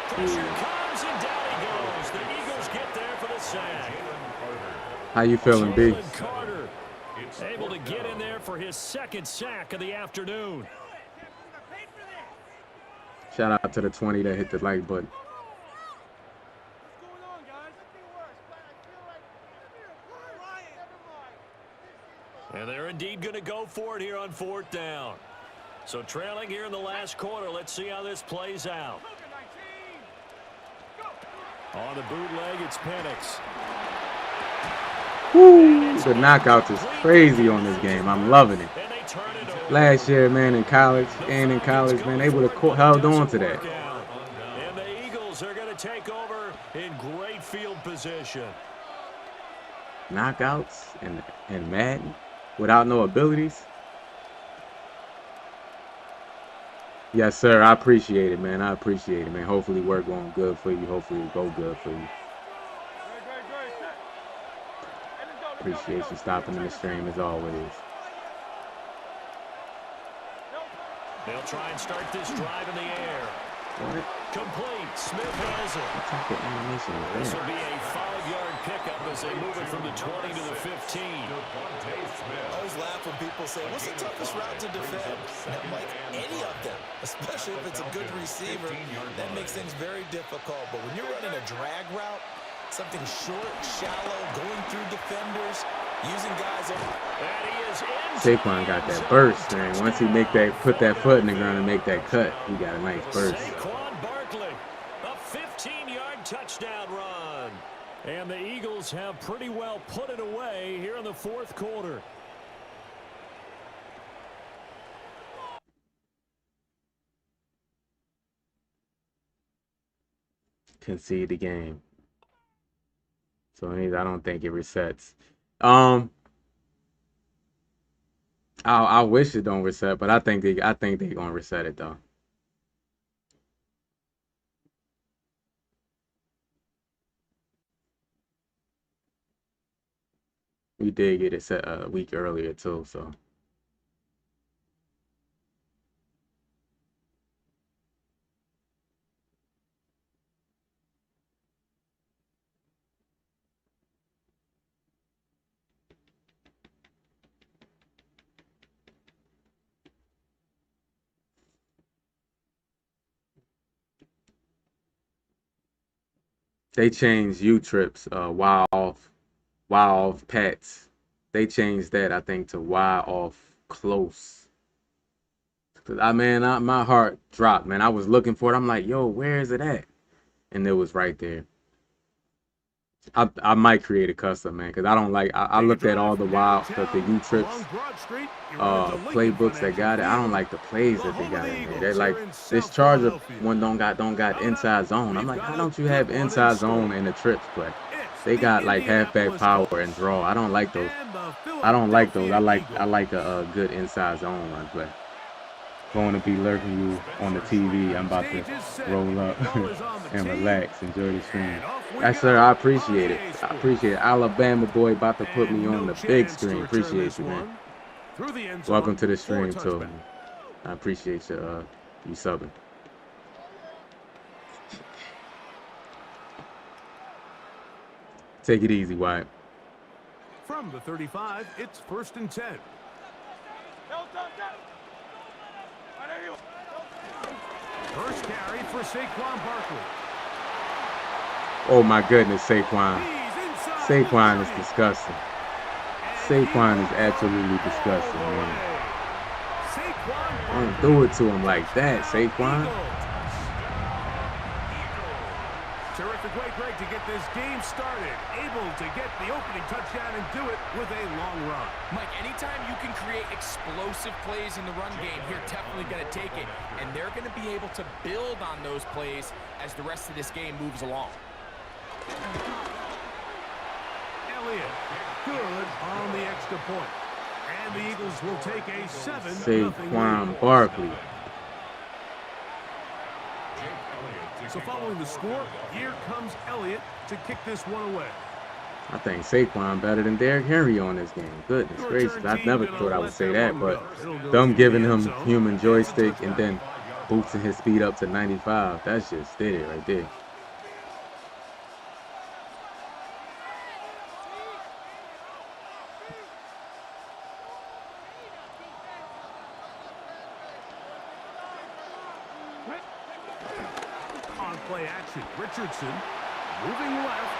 Pressure comes and down he goes. The Eagles get there for the sack. How you feeling, B? Carter able to get in there for his second sack of the afternoon. Shout out to the 20 that hit the like button. And they're indeed going to go for it here on fourth down. So trailing here in the last quarter. Let's see how this plays out. On the bootleg, it's Penix. Woo! The knockouts is crazy on this game. I'm loving it. Last year, man, in college and in college, man, they would have held on to that. And the Eagles are going to take over in great field position. Knockouts and Madden without no abilities. Yes, sir. I appreciate it, man. I appreciate it, man. Hopefully we're going good for you. Hopefully it go good for you. Appreciate you stopping in the stream as always. They'll try and start this drive in the air. What? Complete. Smith has it. What type of animation is This will that? be a 5-yard pickup as they move it from the 20 to the 15. I always laugh when people say, what's the toughest route to defend? And I'm like, any of them, especially if it's a good receiver. That makes things very difficult. But when you're running a drag route, something short, shallow, going through defenders, using guys over. And he is in. Saquon got that burst, man. Once he put that foot in the ground and make that cut, he got a nice burst. Saquon Barkley, a 15-yard touchdown run. And the Eagles have pretty well put it away here in the fourth quarter. Concede the game. So I don't think it resets. I wish it don't reset, but I think they're gonna reset it though. We did get it set a week earlier too, so. They changed U-trips, while off pats. They changed that, I think, to while off close. Cause my heart dropped, man. I was looking for it. I'm like, yo, where is it at? And it was right there. I might create a custom, man, because I don't like. I looked at all the the U-trips playbooks that got it. I don't like the plays that they got in there. They're like, this Charger one don't got inside zone. I'm like, how don't you have inside zone in the trips play? They got like halfback power and draw. I don't like those. I like a good inside zone run play. Going to be lurking you on the TV. I'm about to roll up and relax, enjoy the stream. Yes, sir. I appreciate it. I appreciate it. Alabama boy about to put me on the big screen. Appreciate you, man. Welcome to the stream too. Man. I appreciate you subbing. Take it easy, Wyatt. From the 35, it's 1st and 10. First carry for Saquon Barkley. Oh my goodness, Saquon. Saquon is disgusting. Saquon is absolutely disgusting, man. Don't do it to him like that, Saquon. perfect way, Greg, to get this game started. Able to get the opening touchdown and do it with a long run. Mike, anytime you can create explosive plays in the run game, you're definitely going to take it. And they're going to be able to build on those plays as the rest of this game moves along. Elliott, good on the extra point. And the Eagles will take a 7-0 Saquon Barkley. So following the score, here comes Elliott to kick this one away. I think Saquon better than Derrick Henry on this game. Goodness gracious. I never thought I would say that, but them giving him human joystick and then boosting his speed up to 95, that's just did it right there. Play action. Richardson moving left.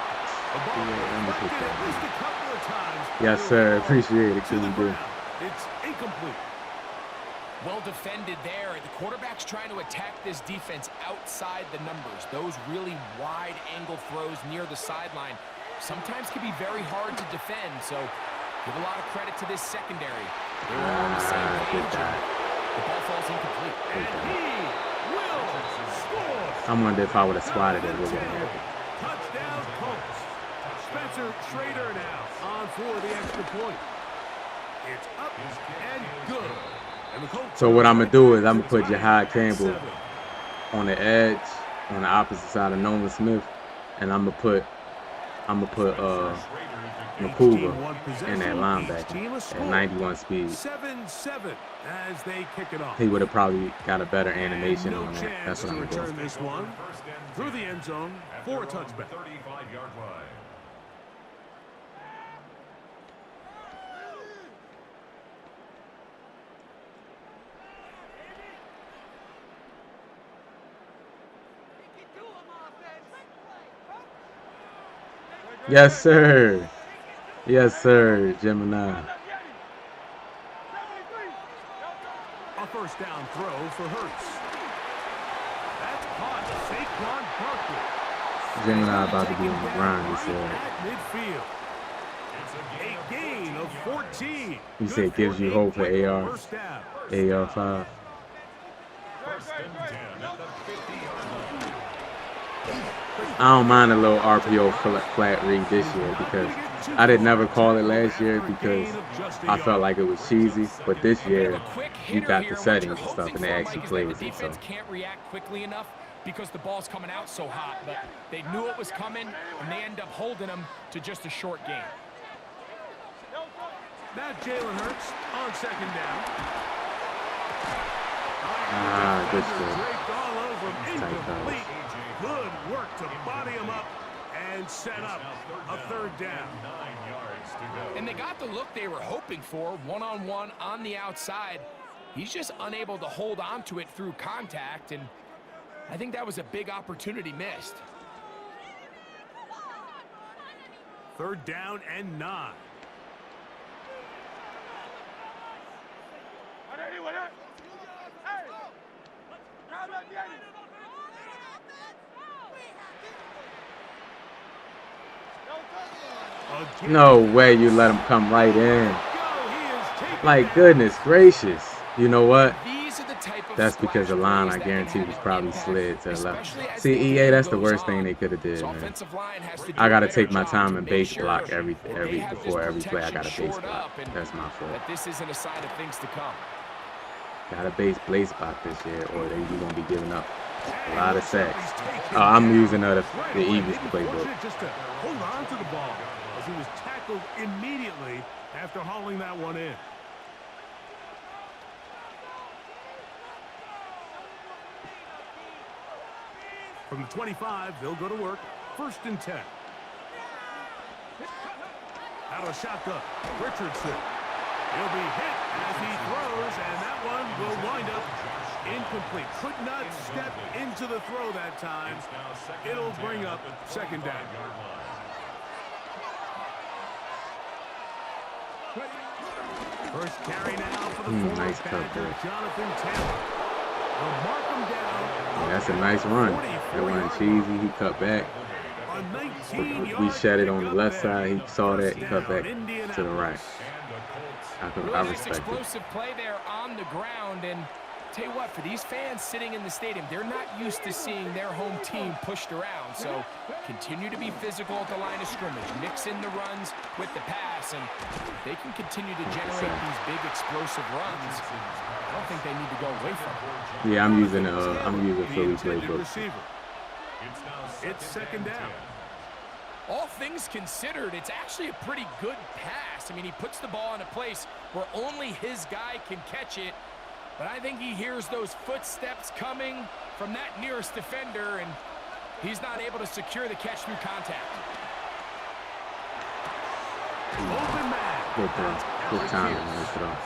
The ball deflected at least a couple of times. Yes, sir. Appreciate it. It's incomplete. Well defended there. The quarterback's trying to attack this defense outside the numbers. Those really wide angle throws near the sideline sometimes can be very hard to defend. So give a lot of credit to this secondary. They were on the same page. The ball falls incomplete. And he will score. I wonder if I would have swatted it, what would have happened. Touchdown Colts. Spencer Schrader now on for the extra point. It's up and good. And the Colts So what I'm going to do is I'm going to put Jahad Campbell on the edge, on the opposite side of Nolan Smith, and I'm going to put Makuga in that linebacker at 91 speed. 7-7 as they kick it off. He would have probably got a better animation on that. That's what I'm return doing. this one through the end zone for a touchback. 35-yard line. Yes, sir. Yes, sir, Gemini. A first down throw for Hurts. That's caught. Saquon Barkley. Gemini about to be on the grind, he said. At midfield. A gain of 14. He said gives you hope for AR. First down. AR5. First and 10 at the 50-yard line. I don't mind a little RPO flat read this year because I did never call it last year because I felt like it was cheesy. But this year, you got the settings and stuff, and they actually plays it. So defense can't react quickly enough because the ball's coming out so hot. But they knew it was coming, and they end up holding them to just a short game. Now Jalen Hurts on second down. good stuff. Draped all over him. Tight Incomplete. Good work to body him up and set up a third down. 9 yards to go. And they got the look they were hoping for, one-on-one on the outside. He's just unable to hold on to it through contact, and I think that was a big opportunity missed. Third down and 9. No way you let him come right in. Like, goodness gracious. You know what? That's because the line, I guarantee, was probably slid to the left. See, EA, that's the worst thing they could have did, man. I got to take my time and base block before every play. I got to base block. That's my fault. This isn't a sign of things to come. Got to base block this year, or you won't be giving up a lot of sacks. I'm using the Eagles playbook. Just to hold on to the ball as he was tackled immediately after hauling that one in. From the 25, they'll go to work. First and 10. Out of shotgun, Richardson. He'll be hit as he throws, and that one will wind up incomplete. Could not step into the throw that time. It'll bring up second down. First carry now for the Nice cut there. Jonathan Taylor. They'll mark him down. Yeah, that's a nice run. That wasn't cheesy. He cut back. A 19-yard We shed it on the pickup left there. side. He saw that. He First cut back down, to the right. Indianapolis. I Really nice respect it. explosive play there on the ground. And tell you what, for these fans sitting in the stadium, they're not used to seeing their home team pushed around. So continue to be physical at the line of scrimmage. Mix in the runs with the pass. And if they can continue to generate these big explosive runs, I don't think they need to go away from it. Yeah, I'm using Philly The intended playbook. receiver. It's second down. All things considered, it's actually a pretty good pass. I mean, he puts the ball in a place where only his guy can catch it. But I think he hears those footsteps coming from that nearest defender, and he's not able to secure the catch through contact. Open man. Good time to mess it up.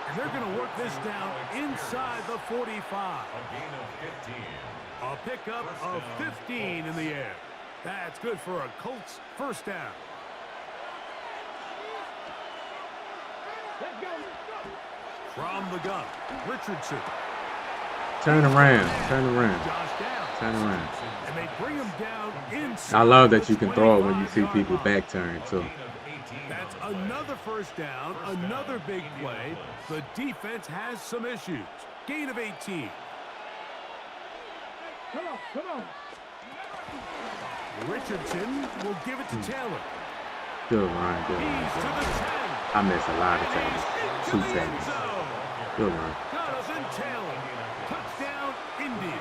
And they're going to work this down inside the 45. A gain of 15. A pickup of 15 in the air. That's good for a Colts first down. Let's go. From the gun, Richardson. Turn around. Turn around. Josh down. Turn around. And they bring him down inside. I love that you can throw it when you 25 see people line. back turn too. That's another first down, another big play. The defense has some issues. Gain of 18. Come on, come on. Richardson will give it to Taylor. Good run. Good He's to run. the 10. I missed a lot of And tackles. he's Two into the end tackles. zone. Good run. Jonathan Taylor. Touchdown, Indy.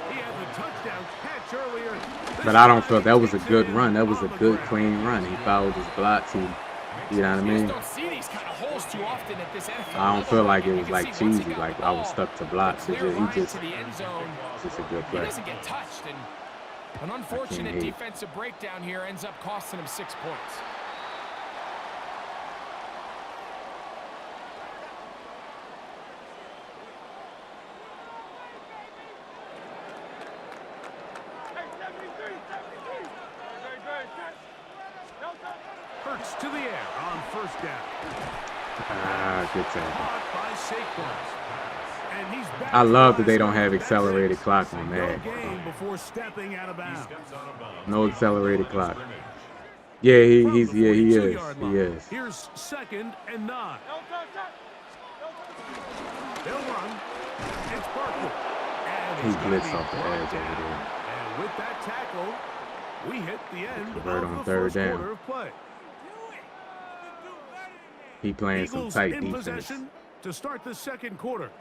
He had the touchdown catch earlier. But I don't feel that was a good run. That was a good, clean run. He followed his block too. You know what I You just mean? don't see these kind of holes too often at this NFL I don't level. feel like it You was can like see once he cheesy, got like the I was ball, stuck to blocks. the He clear line just to the end zone. it's just a good He play. doesn't get touched, and an unfortunate hate. defensive breakdown here ends up costing him 6 points. Hey, 73, 73. Great, check. No touch. Hurts to the air on first down. Good tackle. Caught by Saquon. And he's back I to love that the they line. don't have That's accelerated it. clock on No Madden. gain before stepping out of bounds. No accelerated clock. Yeah, he is. He is. Here's second and 9. No touch, touch. No touch. They'll run. It's Barkley. And He he's gonna blitzed be off the brought edge over down. there. And with that tackle, we hit the end Convert of on the third first down. quarter of play. He playing some Eagles tight in defense. possession to start the second quarter.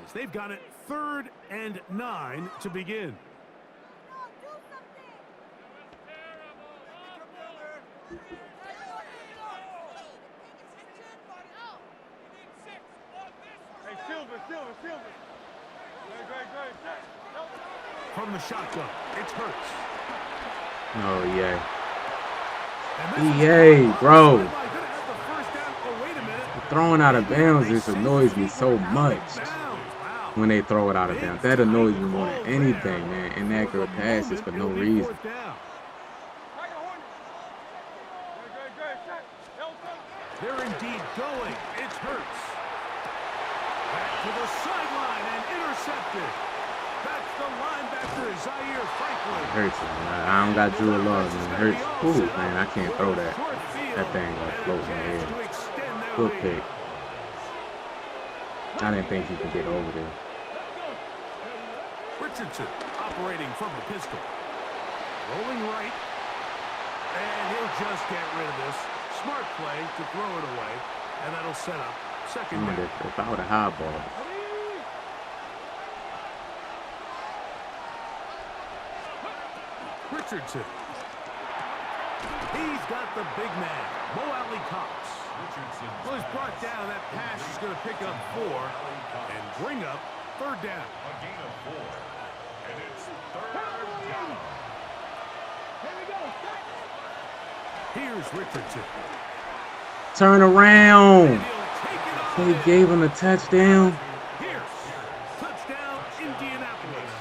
As they've got it 3rd and 9 to begin. Hey, Silver. Great, check. No touch. From the shotgun, it's Hurts. Oh yeah. And this is EA, on the bro. sideline. Gonna have the first down. Oh, wait a minute. Throwing out of bounds They just say annoys me people so out of much bounds. Wow. when they throw it out of bounds. That annoys me more than Big anything, call man. there. Inaccurate For the passes for moment, no it'll be reason. 4th down. Tiger Hornet. Great, check. No touch. They're indeed going. It's Hurts. Back to the sideline and intercepted. That's the linebacker, Zaire Franklin. Hurts, man. I don't got Drew Love, man. Hurts. Ooh, man, I can't throw that. That thing got float in the air. Good pick. I didn't think he could get over there. Richardson operating from the pistol. Rolling right. And he'll just get rid of this. Smart play to throw it away. And that'll set up second down. If I would have high ball, Richardson. He's got the big man, Mo Alley Cox. Well, he's brought down. That pass is going to pick up 4 and bring up 3rd down. A gain of 4. And it's 3rd down. Here we go. Check. Here's Richardson. turn around. And he'll take it off. They gave him a touchdown. Here's touchdown, Indianapolis.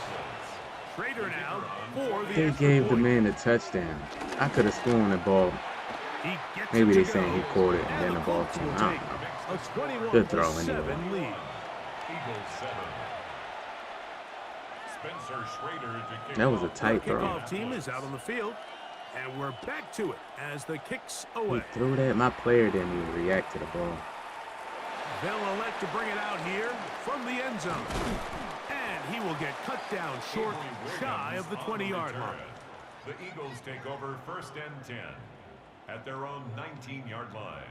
Schrader now for the They extra gave the point. man a touchdown. I could have sworn the ball. He gets Maybe it they to saying go. he caught it and And then the ball Colts came will out. take a Good throw 21-7 anyway. lead. Eagles 7. Spencer Schrader to kick That was a off. tight Our throw. kickoff team is out on the field. And we're back to it as the kick's He away. threw that. My player didn't even react to the ball. They'll elect to bring it out here from the end zone. And he will get cut down short, shy of the 20-yard line. The Eagles take over 1st and 10 at their own 19-yard line.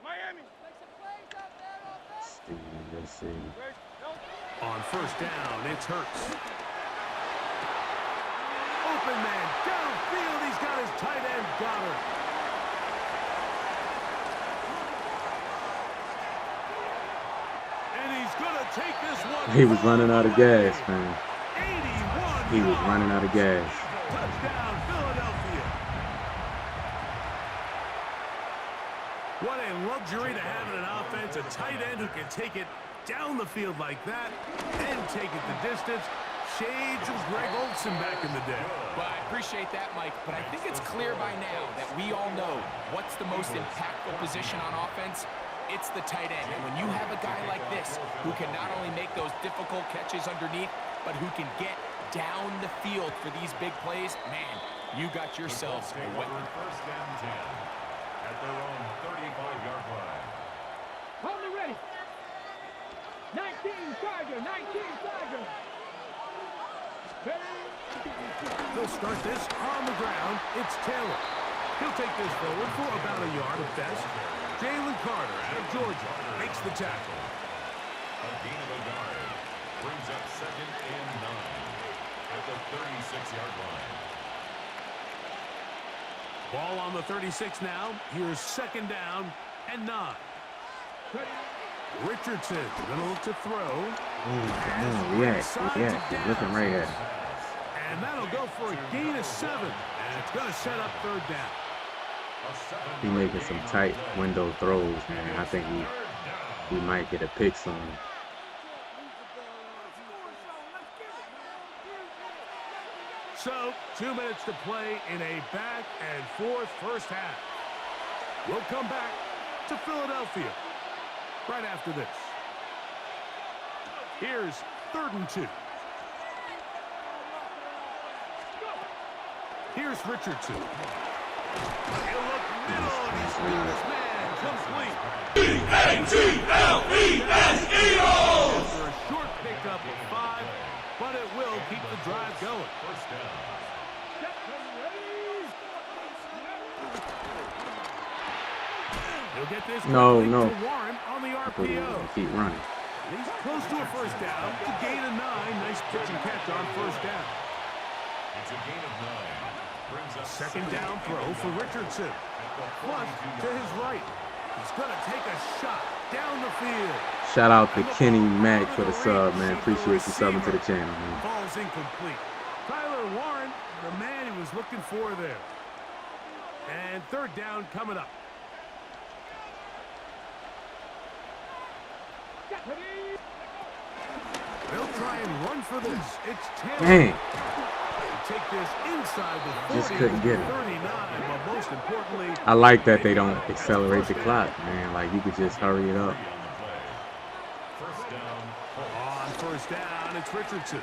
Miami. Let's see. On 1st down, it's Hurts. Open man, downfield. He's got his tight end, Goddard. And he's going to take this one. He was running out of gas, man. 81 He was running out of gas. Touchdown, Philadelphia. What a luxury to have in an offense, a tight end who can take it down the field like that and take it the distance. Shades of Greg Olsen back in the day. Well, I appreciate that, Mike, but I think it's clear by now that we all know what's the most impactful position on offense. It's the tight end. And when you have a guy like this who can not only make those difficult catches underneath, but who can get down the field for these big plays, man, you got yourselves a weapon. 1st and 10 at their own 35-yard line. Hold me ready. 19 Tiger, 19 Tiger. They'll start this on the ground. It's Taylor. He'll take this forward for about a yard at best. Jalen Carter out of Georgia makes the tackle. A gain of a yard brings up 2nd and 9 at the 36-yard line. Ball on the 36 now. Here's 2nd down and 9. Richardson gonna look to throw. React. He's looking right at him. And that'll go for a gain of 7. And it's gonna set up 3rd down. He making some tight window throws, man. I think he might get a pick soon. So, 2 minutes to play in a back and forth first half. We'll come back to Philadelphia right after this. Here's 3rd and 2. Here's Richardson. He'll look middle, and he's got his man complete. E-A-T-L-E-S-E-O! After a short pickup of 5, but it will keep the drive going. 1st down. He'll get this No. to Warren on the RPO. Keep running. He's close to a 1st down. It's a gain of 9. Nice pitch and catch on 1st down. It's a gain of 9. Brings up 2nd down throw for Richardson. Plus, to his right. He's going to take a shot down the field. Shout out to Kenny Mack for the sub, man. Appreciate you subbing to the channel, man. Ball's incomplete. Tyler Warren, the man he was looking for there. And 3rd down coming up. They'll try and run for this. It's Taylor. Dang. Take this inside the 40, Just couldn't get it. 39, but most importantly, I like that they don't accelerate the clock, man. Like, you could just hurry it up. on 1st down, it's Richardson.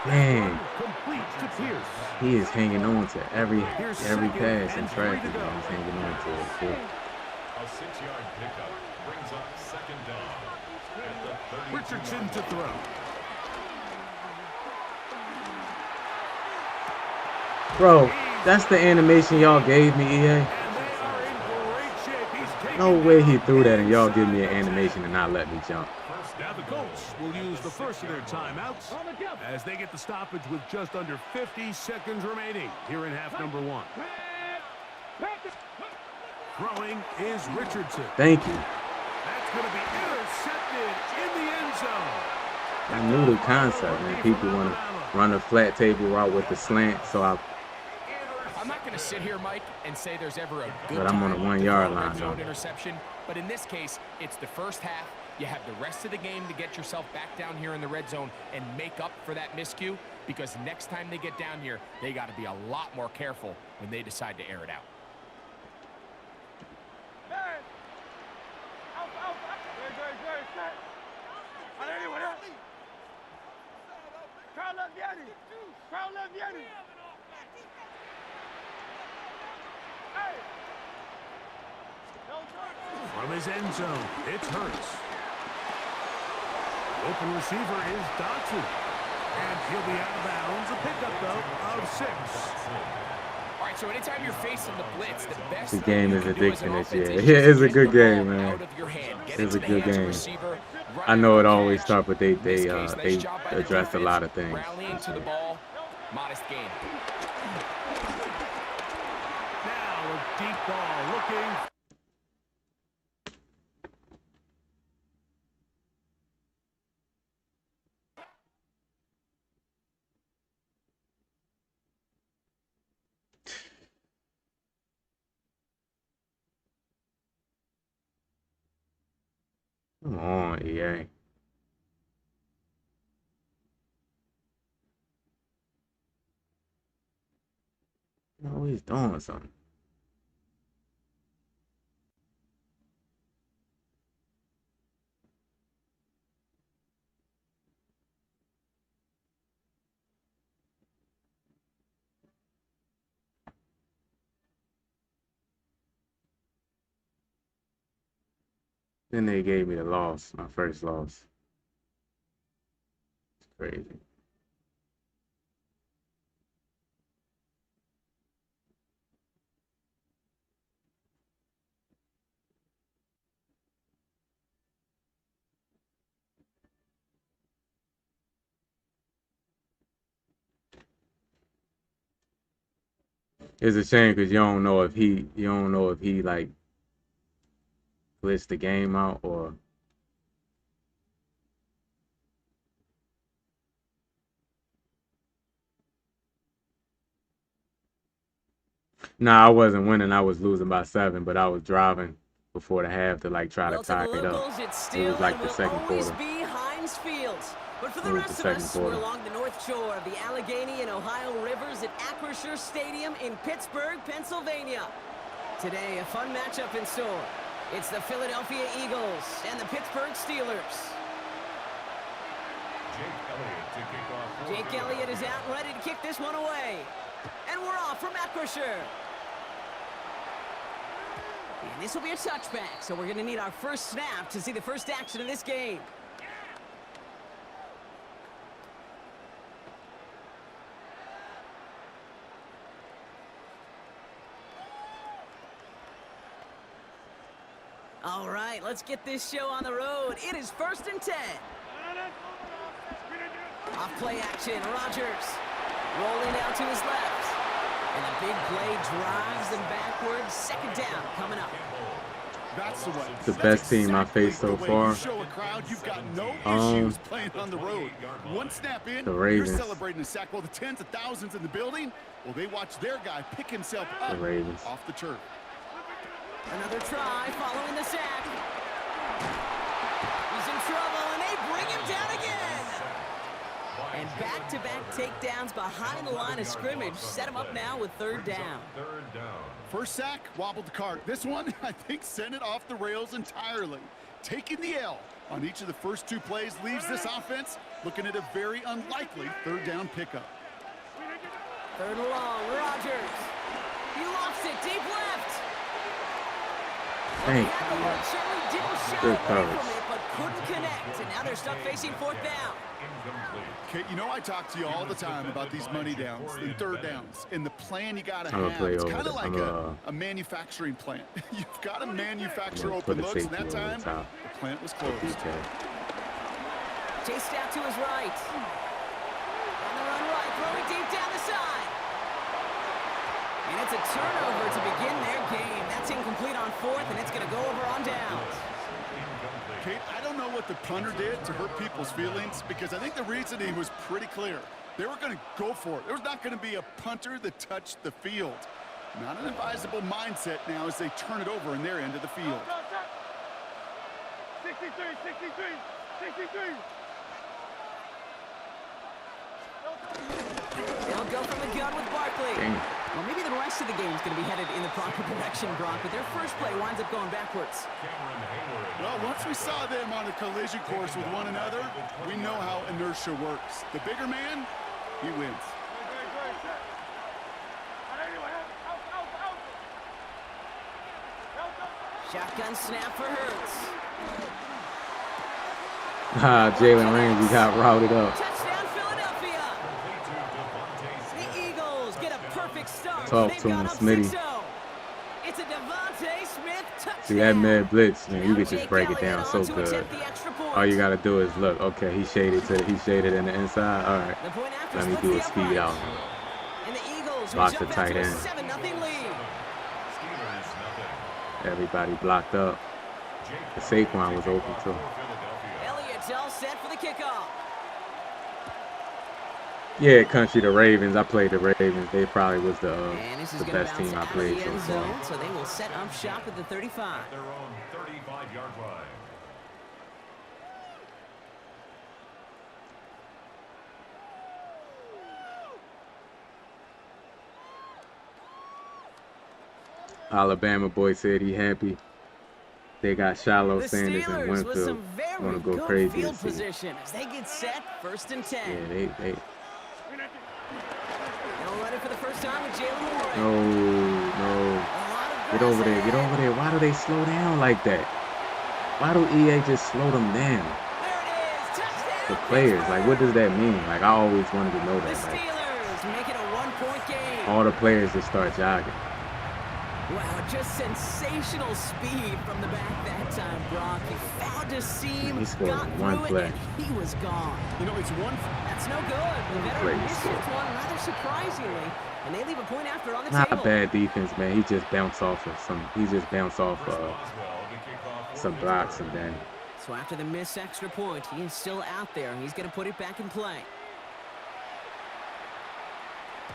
Man, Complete to Pierce. he is hanging on to every pass in traffic. He's hanging on to it. Too. A 6-yard pickup brings up 2nd down at the 32. Richardson to throw. Bro, that's the animation y'all gave me, EA. And they are in great shape. He's taking No way he threw that and y'all give me an animation and not let me jump. Now the Colts will use the first of their timeouts as they get the stoppage with just under 50 seconds remaining here in half number 1. Throwing is Richardson. Thank you. That's going to be intercepted in the end zone. I knew the concept, man. People want to run a flat table route with the slant, so I'm not going to sit here, Mike, and say there's ever a good But I'm on the time 1 to yard throw a red line, zone though. interception. But in this case, it's the first half. You have the rest of the game to get yourself back down here in the red zone and make up for that miscue, because next time they get down here, they got to be a lot more careful when they decide to air it out. Crowd love Yeti. Crowd love Yeti. Hey. From his end zone, it's Hurts. The open receiver is Dotson. And he'll be out of bounds. A pickup, though, of 6. All right, so anytime you're facing the blitz, the best The game is thing you can do as an addicting this offense year. is Yeah, just it's a get good the ball game, man. out of your hand. Get It's it a to the good hands of the game. receiver, run I know it after always catch. tough, but they In this case, nice job by the addressed a defense, lot of things. rallying to the ball, modest gain. Now a deep ball looking. Come on, EA. Always doing something. Then they gave me the loss, my first loss. It's crazy. It's a shame because you don't know if he like glitched the game out or nah, I wasn't winning. I was losing by 7, but I was driving before the half to like try to tie it up. It was like the second quarter. Be Heinz Field. But for the It was rest the of us, second we're quarter. along the north shore of the Allegheny and Ohio rivers at Acrisure Stadium in Pittsburgh, Pennsylvania. Today, a fun matchup in store. It's the Philadelphia Eagles and the Pittsburgh Steelers. Jake Elliott is out and ready to kick this one away. And we're off from Acrisure. And this will be a touchback, so we're going to need our first snap to see the first action of this game. All right, let's get this show on the road. It is 1st and 10. Off play action, Rodgers rolling out to his left. And the big play drives them backwards. 2nd down coming up. That's the way. The best team I faced so far. You show a crowd you've got no issues playing on the road. One snap in, The you're Ravens. celebrating a sack. Well, the tens of thousands in the building, well, they watch their guy pick himself up The Ravens. off the turf. Another try following the sack. He's in trouble, and they bring him down again. And back-to-back takedowns behind the line of scrimmage set him up now with 3rd down. First sack, wobbled the cart. This one, I think, sent it off the rails entirely. Taking the L on each of the first 2 plays leaves this offense looking at a very unlikely 3rd down pickup. 3rd and long, Rodgers. He lost it deep left. Dang. Certainly didn't shy Good away coverage. from it, but couldn't connect. And now they're stuck facing 4th down. Kate, you know I talk to you all the time about these money downs and 3rd downs and the plan you got to I'm gonna have. play It's over kind of the- like I'm a manufacturing plant. You've got to manufacture I'm gonna open put a looks, and safety that over the time, top. the plant was closed. DK. Chased out to his right. On the run right, throwing deep down the side. And it's a turnover to begin their game. That's incomplete on 4th, and it's going to go over on downs. Kate, I don't know what the punter did to hurt people's feelings because I think the reasoning was pretty clear. They were going to go for it. There was not going to be a punter that touched the field. Not an advisable mindset now as they turn it over in their end of the field. 63, 63, 63. They'll go from the gun with Barkley. Dang. Well, maybe the rest of the game's going to be headed in the proper direction, Brock, but their first play winds up going backwards. Well, once we saw them on a collision course with one another, we know how inertia works. The bigger man, he wins. Shotgun snap for Hurts. Jalen Ramsey got routed up. Touchdown, Philadelphia. The Eagles get a perfect start. Talk They've to him, gone up Smitty. 6-0. It's a Devontae Smith touchdown. See that mid blitz, man, you Now could just Jake break it Elliott down on so to good. attempt the extra point. All you gotta do is look. Okay, he shaded in the inside. All right, The point after let me splits do the a speed upright. out. And the Eagles Block will the jump tight out to a end. 7-0 lead. Everybody blocked up. The Saquon was open too. Elliott's all set for the kickoff. Yeah, country, the Ravens. I played the Ravens. They probably was the And this is going to best bounce team I out of played the so end far. zone, so they will set up shop at the 35. Their own 35-yard line. Alabama boy said he happy. They got Shallow, The Sanders, and Steelers with Winfield. some very Want to go good crazy field this season. position as they get set, 1st and 10. Yeah, they. They'll run it for the first time with Jalen Warren. No. A lot of Get over grass there. Get ahead. over there. Why do they slow down like that? Why do EA just slow them down? There it is. Touchdown. The players, like, what does that mean? Like, I always wanted to know The that. Like, Steelers make it a 1-point game. all the players just start jogging. Wow, just sensational speed from the back that time, Brock. He found a seam, He scored got one through play. it, and he was gone. You know, it's one. That's no good. The play veteran he misses scored. one rather surprisingly, and they leave a point after on the Not table. bad defense, man. He just bounced off of some. He just bounced off some blocks and then So after the missed extra point, he is still out there. He's going to put it back in play.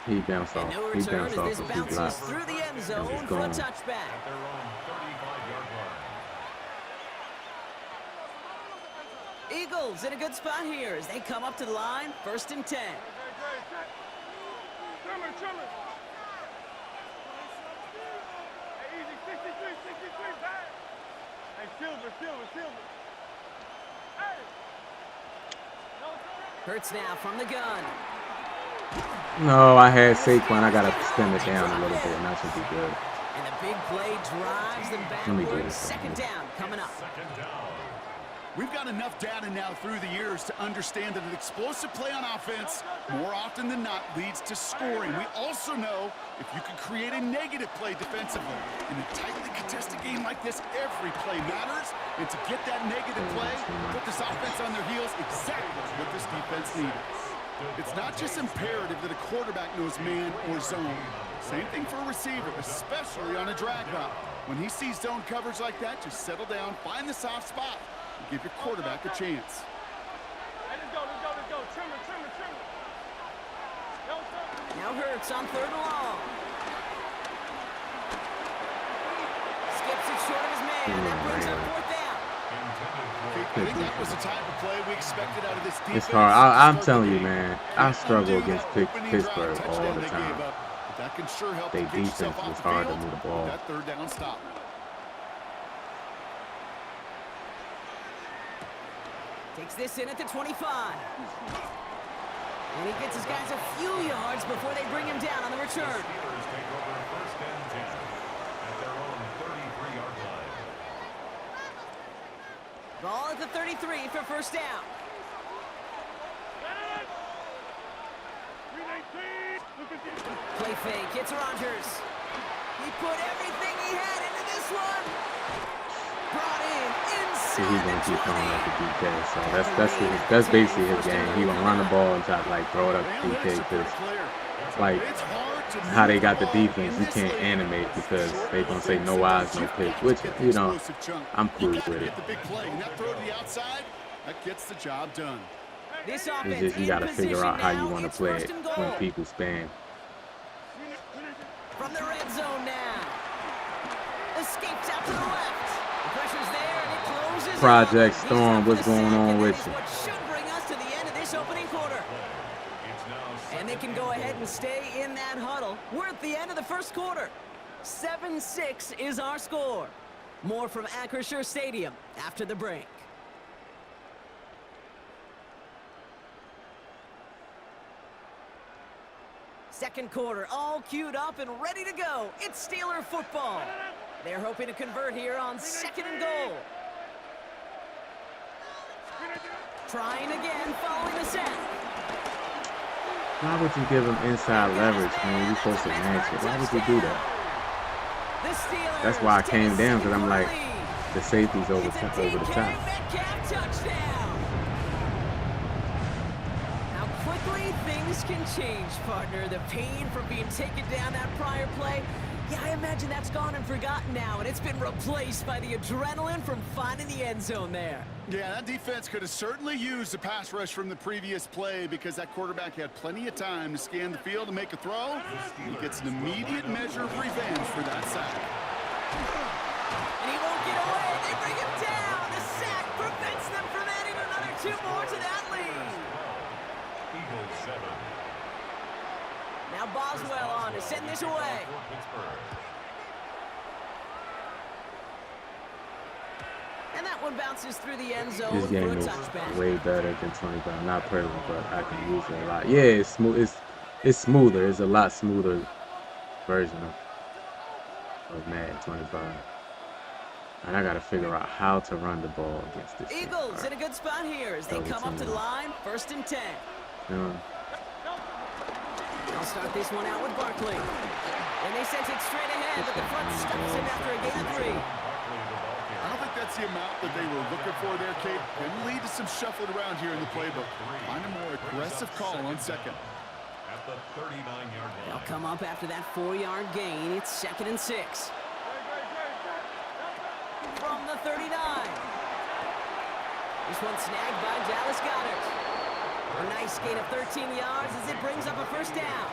he bounced And off. no He return bounced as off this of two bounces blocks. through the end he's zone for a gone. touchback. Their own 35-yard line. Eagles in a good spot here as they come up to the line, 1st and 10. Trimmer. Hey, easy, 63, back. Hey, Silver. Hey. Hurts now from the gun. No, I had Saquon. I gotta stem it down a little bit, and that should be good. And the big play drives them Let me do backwards. this. 2nd down coming up. Second down. We've got enough data now through the years to understand that an explosive play on offense more often than not leads to scoring. We also know if you can create a negative play defensively. In a tightly contested game like this, every play matters. And to get that negative play, put this offense on their heels, exactly what this defense needed. It's not just imperative that a quarterback knows man or zone. Same thing for a receiver, especially on a drag route. When he sees zone coverage like that, just settle down, find the soft spot, and give your quarterback a chance. Hey, let's go. Trimmer. Now Hurts on 3rd and long. Skips it short of his man. That brings up 4th down. I think that was the type of play we expected out of this defense. It's hard. I'm telling you, man. I struggle against Pittsburgh all the time. That can sure help Their to get yourself defense off was the hard to field move the with ball. that 3rd down stop. Takes this in at the 25. And he gets his guys a few yards before they bring him down on the return. Steelers take over 1st and 10 at their own 33-yard line. Ball at the 33 for 1st down. Play fake, it's Rodgers. He put everything he had into this one. Brought in See, inside he's gonna the keep 20. throwing up the DK. So that's basically his game. He gonna run the ball and try to like throw it up the DK because like how they got the defense, you can't animate because they gonna say no eyes, no pitch, which I'm cool with it. The big play, and that throw to the outside, that gets the job done. This It's offense just you in gotta figure position out how now. you want to It's play 1st it and when goal. people spam. From the red zone now. Escapes out to the left. The pressure's there and it closes. Project in on him. Storm, He's up what's for the going sack, on and with that is you? what should bring us to the end of this opening quarter. It's now And they can go ahead and stay in that huddle. We're at the end of the first quarter. 7-6 is our score. More from Acrisure Stadium after the break. Second quarter, all queued up and ready to go. It's Steeler football. They're hoping to convert here on 2nd and goal. Trying again following the sack. Why would you give him inside leverage, man? You're supposed to match it. Why would you do that? That's why I came down, because I'm like, the safety's over the top. How quickly things can change, partner. The pain from being taken down that prior play, yeah, I imagine that's gone and forgotten now, and it's been replaced by the adrenaline from finding the end zone there. Yeah, that defense could have certainly used the pass rush from the previous play because that quarterback had plenty of time to scan the field and make a throw. He gets an immediate measure of revenge for that sack. And he won't get away. They bring him down. The sack prevents them from adding another 2 more to that lead. Eagles 7. Now Boswell on to send this away. And that one bounces through the end zone This game for a is touchback. way better than 25. Not perfect, but I can use it a lot. Yeah, it's smooth. It's smoother. It's a lot smoother version of Madden 25. And I got to figure out how to run the ball against this team. Eagles in a good spot here as they come up to the line. 1st and 10. They'll start this one out with Barkley. And they sent it straight ahead, but the front stops him after a gain of 3. I don't think that's the amount that they were looking for there, Kate. Can lead to some shuffling around here in the playbook. Find a more aggressive call on 2nd. At the 39-yard line. They'll come up after that 4-yard gain. It's 2nd and 6. From the 39. This one snagged by Dallas Goedert. A nice gain of 13 yards as it brings up a 1st down.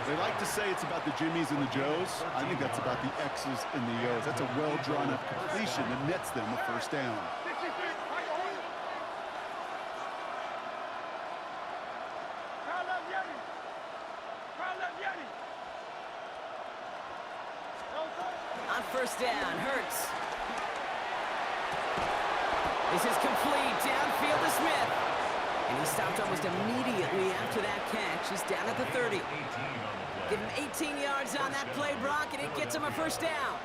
They like to say it's about the Jimmies and the Joes. I think that's about the X's and the O's. That's a well-drawn-up completion that nets them the 1st down. On 1st down, Hurts. This is complete. Downfield to Smith. And he stopped almost immediately after that catch. He's down at the 30. Give him 18 yards on that play, Brock, and it gets him a 1st down.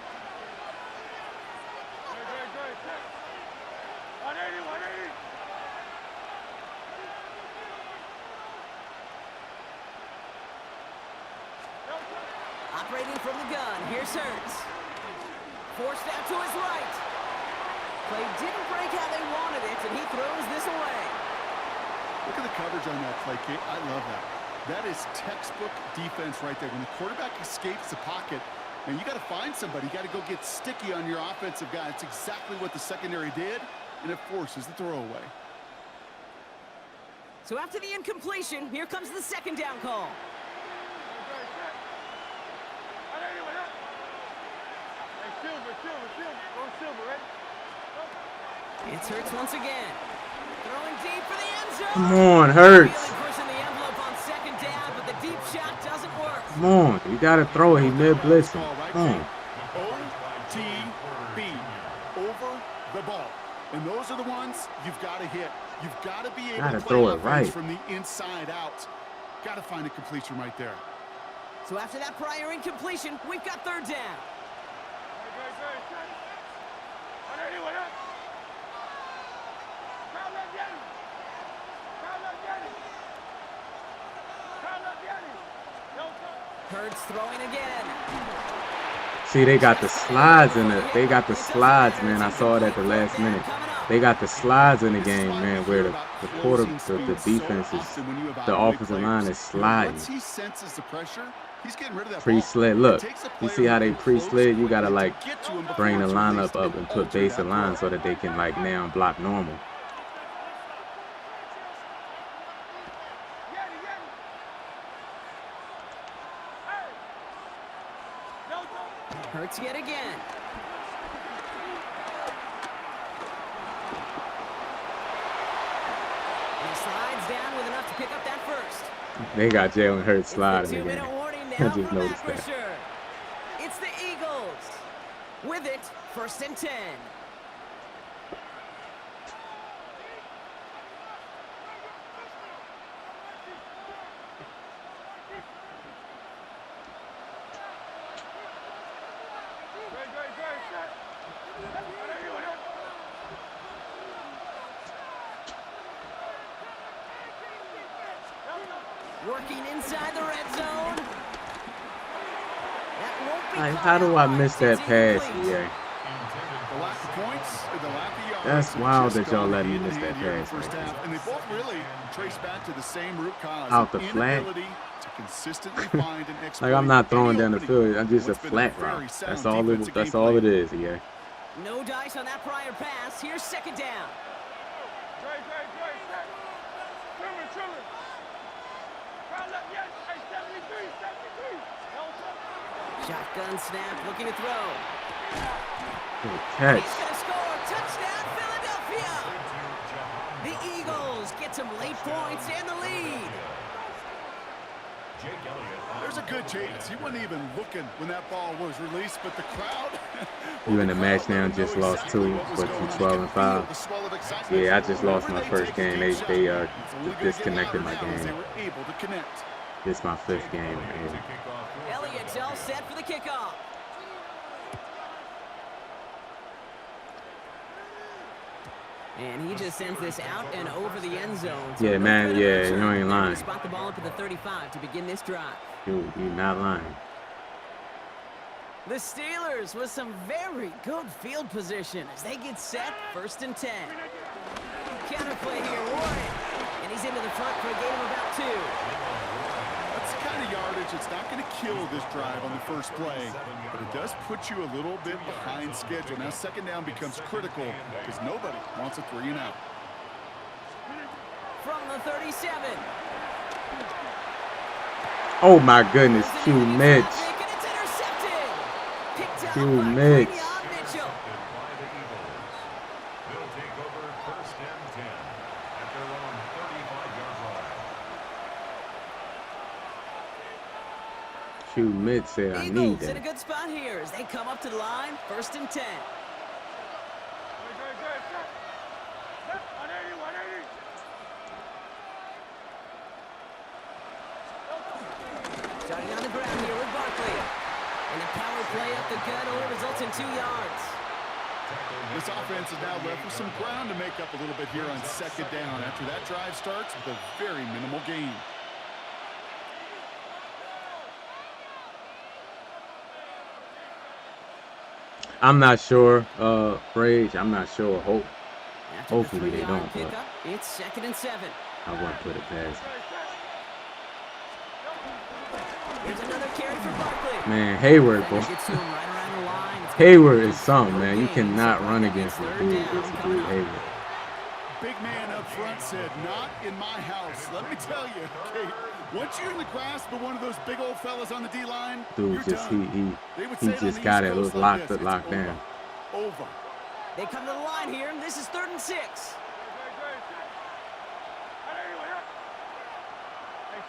180. Operating from the gun, here's Hurts. Forced out to his right. Play didn't break how they wanted it, and he throws this away. Look at the coverage on that play, Kate. I love that. That is textbook defense right there. When the quarterback escapes the pocket, and you got to find somebody. You got to go get sticky on your offensive guy. It's exactly what the secondary did, and it forces the throwaway. So after the incompletion, here comes the 2nd down call. It's Hurts once again. Throwing deep for the end zone. Come on, Hurts. Really pushing the envelope on 2nd down, but the deep shot doesn't work. Come on. You got to throw it. He mid-blitzing. Come on. OTB. Over the ball. And those are the ones you've got to hit. You've got to be able to throw play it right from the inside out. Got to find a completion right there. So after that prior incompletion, we've got 3rd down. Hurts throwing again. See, they got the slides in it. They got the slides, man. I saw it at the last minute. They got the slides in the game, man, where the defense is, the offensive line is sliding. Once he senses the pressure, he's getting rid of that Pre-slid. Look, you see how they pre-slid? You got to, like, bring the lineup up and put basic line so that they can, like, now block normal. Hurts yet again. And he slides down with enough to pick up that 1st. They got Jalen Hurts It's sliding the again. 2-minute warning I now just from Matt noticed that. Fisher. It's the Eagles. With it, 1st and 10. Working inside the red zone. That won't be Like, caught how do I outright. miss that It's pass, incomplete. EA? The lack of points, the lack of yards. That's have wild just that y'all gone let me hand in miss that hand here in the pass first like half, that. and they both really trace back to the same root cause. Out an the flat? inability to consistently find and exploit Like, I'm not any throwing down the opening. field. I'm just a What's been flat very route. sound That's all defensive it. That's game all play. it is, EA. No dice on that prior pass. Here's 2nd down. Shotgun snap, looking to throw. Good catch. He's going to score. Touchdown, Philadelphia. The Eagles get some late points and the lead. There's a good chance. He wasn't even looking when that ball was released, but the crowd... You in the match now, just lost 2, but you 12 and 5. Yeah, I just lost my first game. They disconnected my game. This is my 5th game. Man. Elliott's all set for the kickoff. And he just sends this out and over the end zone. So Yeah, no man, threat of yeah, return. you ain't They're lying. gonna spot the ball up at the 35 to begin this drive. You're not lying. The Steelers with some very good field position as they get set, 1st and 10. Counterplay here, Warren. And he's into the front for a gain of about 2. That's the kind of yardage that's not going to kill this drive on the first play, but it does put you a little bit behind schedule. Now 2nd down becomes critical because nobody wants a 3 and out. From the 37. Oh my goodness, Q Mitch. And it's intercepted. Picked up Q by Mitch. Quinion Mitchell. By the Eagles. They'll take over 1st and 10 at their own 35-yard line. Q Mitch said I need Eagles in a that. good spot here as they come up to the line, 1st and 10. Starting on the ground here with Barkley. And a power play up the gut only results in 2 yards. This offense is now left with some ground to make up a little bit here on 2nd down after that drive starts with a very minimal gain. I'm not sure, Rage. I'm not sure. After Hopefully the they 3-yard don't, but pickup, it's 2nd and 7. I won't put it past. Here's another carry for Barkley. Man, Hayward, boy. Gets to him right around the line. It's Hayward gonna be is something, a man. You game, cannot so run that against means a 3rd dude. down It's a coming dude, up. Hayward. Big man up front said, not in my house. Let me tell you, okay, once you're in the grasp of one of those big old fellas on the D-line, Dude, you're just done. They would he say it on just the got East it Coast like locked this, it's down. Over. They come to the line here, and this is 3rd and 6. Hey,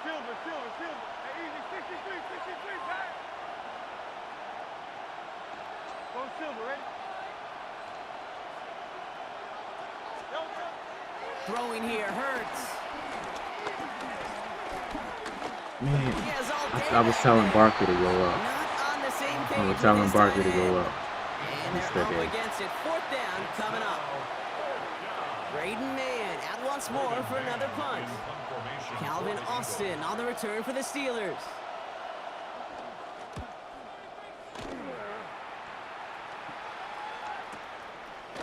Silver. Hey, easy, 63, guys. Go Silver, ready? Throwing here hurts. Man, He has all day I was back telling there. Barkley to go up. Not on the same page. I was with telling his Barkley to tight go end. up. And He's they're still up there. against it. 4th down coming up. Braden Mann out once more for another punt. Calvin Austin on the return for the Steelers.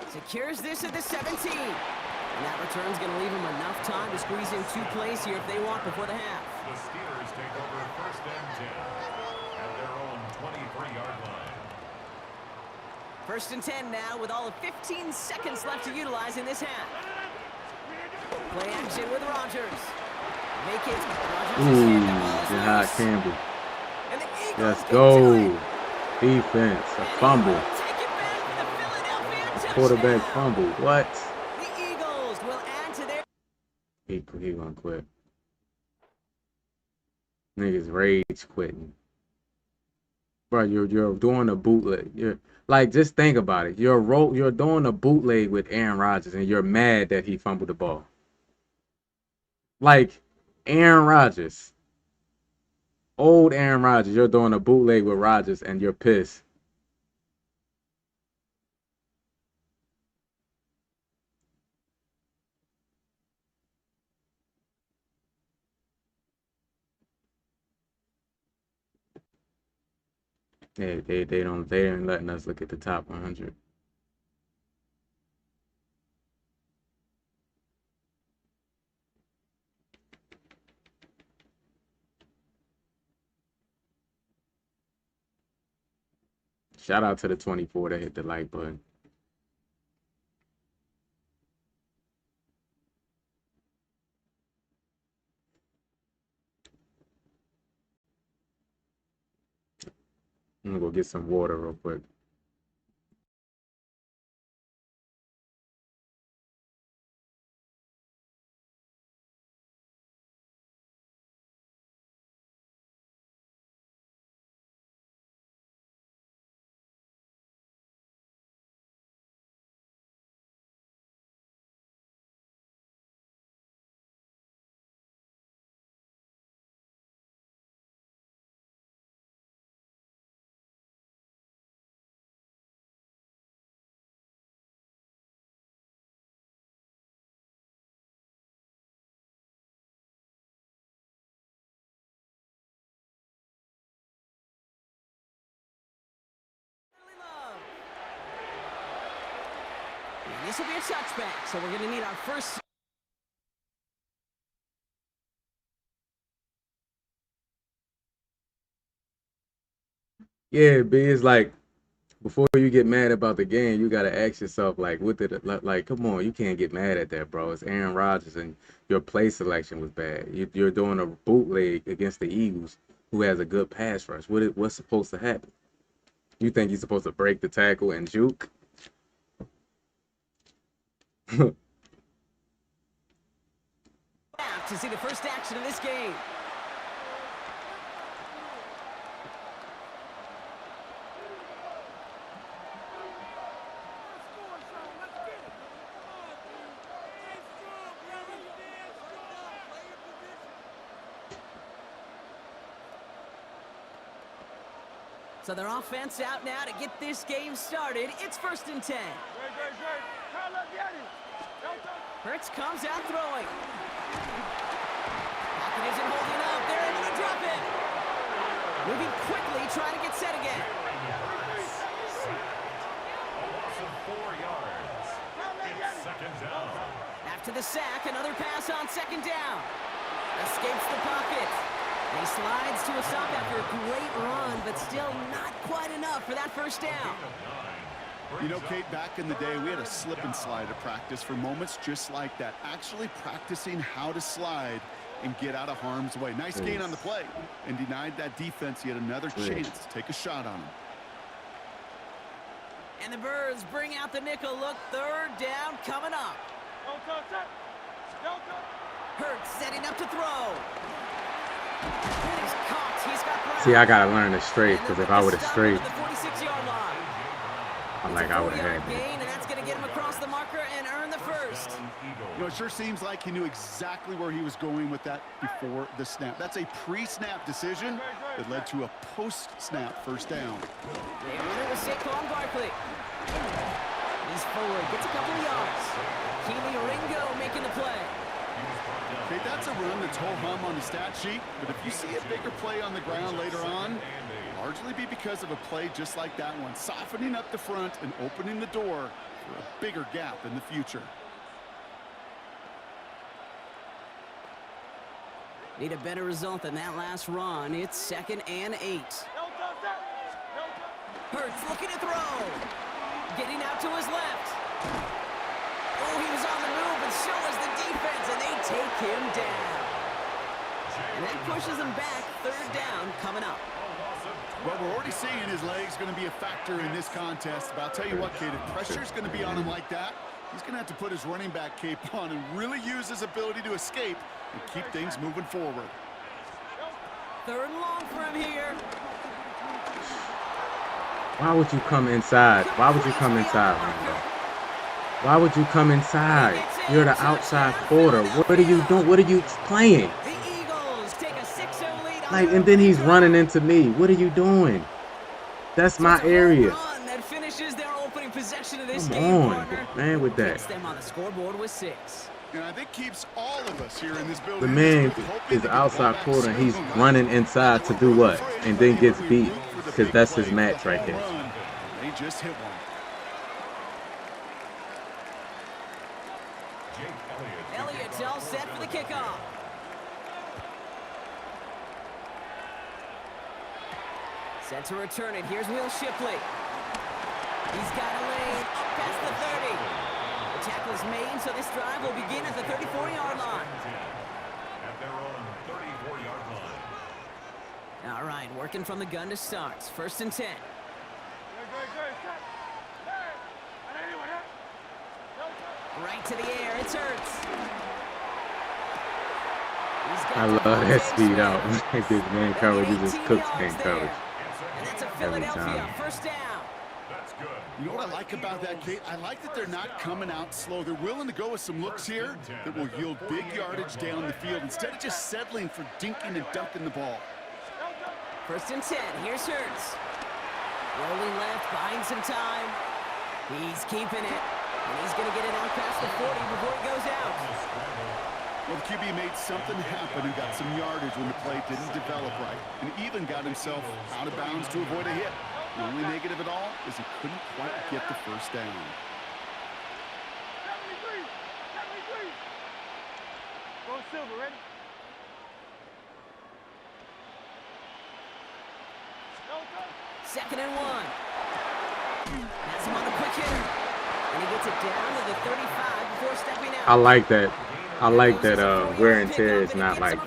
Secures this at the 17. And that return's going to leave him enough time to squeeze in 2 plays here if they want before the half. The Steelers take over 1st and 10 at their own 23-yard line. 1st and 10 now with all of 15 seconds left to utilize in this half. Play action with Rodgers. Make it. Rodgers is hit. The ball is Jahad loose. Campbell. And the Eagles Let's can go. do it. Defense, a And he fumble. will take it back for the Philadelphia touchdown. Quarterback fumble. What? The Eagles will add to their... He gonna quit. Niggas rage quitting. Bro, you're doing a bootleg. You're like, just think about it. You're doing a bootleg with Aaron Rodgers, and you're mad that he fumbled the ball. Like Aaron Rodgers, old Aaron Rodgers, you're doing a bootleg with Rodgers, and you're pissed. They ain't letting us look at the top 100. Shout out to the 24 that hit the like button. I'm gonna go get some water real quick. This will be a touchback, so we're going to need our first. Yeah, B, it's like before you get mad about the game, you gotta ask yourself, like, what did it like? Come on, you can't get mad at that, bro. It's Aaron Rodgers, and your play selection was bad. You're doing a bootleg against the Eagles, who has a good pass rush. What's supposed to happen? You think he's supposed to break the tackle and juke? To see the first action of this game. So their offense out now to get this game started. It's 1st and 10. Hurts comes out throwing. Pocket isn't holding up. They're able to drop it. Moving quickly, trying to get set again. Loss of 4 yards. It's 2nd down. After the sack, another pass on 2nd down. Escapes the pocket. He slides to a stop after a great run, but still not quite enough for that 1st down. You know, Kate, back in the day, we had a slip and slide at practice for moments just like that. Actually practicing how to slide and get out of harm's way. Nice gain on the play, and denied that defense yet another chance to take a shot on him. And the Birds bring out the nickel look. 3rd down coming up. Hurts setting up to throw. See, I gotta learn to straight, because if I would have straight, I would have had gain, and that's going to get him across the marker and earn the 1st. You know, it sure seems like he knew exactly where he was going with that before the snap. That's a pre-snap decision that led to a post-snap 1st down. The runner was Saquon Barkley. He's forward, gets a couple of yards. Keely Ringo making the play. Okay, that's a run that's ho-hum on the stat sheet, but if you see a bigger play on the ground later on, largely be because of a play just like that one, softening up the front and opening the door for a bigger gap in the future. Need a better result than that last run. It's 2nd and 8. Hurts looking to throw. Getting out to his left. Oh, he was on the move, and so was the defense, and they take him down. And that pushes him back. 3rd down coming up. Well, we're already seeing his legs going to be a factor in this contest. But I'll tell you what, Kate, if pressure's going to be on him like that, he's going to have to put his running back cape on and really use his ability to escape and keep things moving forward. Third and long for him here. Why would you come inside? Why would you come inside, Rambo? Why would you come inside? You're the outside quarter. What are you doing? What are you playing? The Eagles take a 6-0 lead. Like, and then he's running into me. What are you doing? That's my area. That finishes their opening possession of this Come game, on, partner. man, with that. Gets them on the scoreboard with 6. And I think keeps all of us here in this building. The man is the outside quarter, and he's running inside to do what? And then gets beat, because that's his match right there. They just hit one. Elliott's all set for the kickoff. Set to return it. Here's Will Shipley. He's got a lane up past the 30. The tackle is made, so this drive will begin at the 34-yard line. At their own 34-yard line. All right, working from the gun to start. 1st and 10. Right to the air. It's Hurts. I love that speed out. Like this man coverage is just Cook's man coverage. And that's a Every Philadelphia time. 1st down. That's good. You know what I like about that, Kate? I like that they're not coming out slow. They're willing to go with some looks here that will yield big yardage down the field instead of just settling for dinking and dunking the ball. 1st and 10. Here's Hurts. Rolling left, buying some time. He's keeping it. And he's going to get it out past the 40 before he goes out. Well, the QB made something happen and got some yardage when the play didn't develop right, and even got himself out of bounds to avoid a hit. The only negative at all is he couldn't quite get the 1st down. 73. Go Silver, ready? Second and 1. That's him on the quick hitter. And he gets it down to the 35 before stepping out. I like that. I like that wear and tear is not like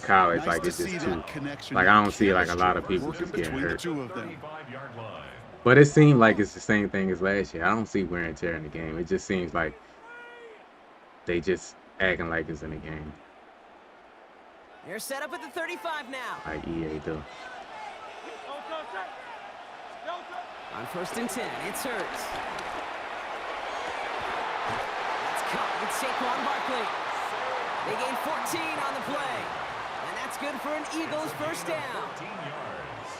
college. Nice Like to it's see just that too. connection, Like that I don't see like a chemistry lot of people working just getting between the hurt. two of them. 35-yard line. But it seemed like it's the same thing as last year. I don't see wear and tear in the game. It just seems like they just acting like it's in the game. They're set up at the 35 now. Like EA do. On 1st and 10, it's Hurts. That's caught with Saquon Barkley. They gain 14 on the play. And that's good for an Eagles 1st down. 14 yards.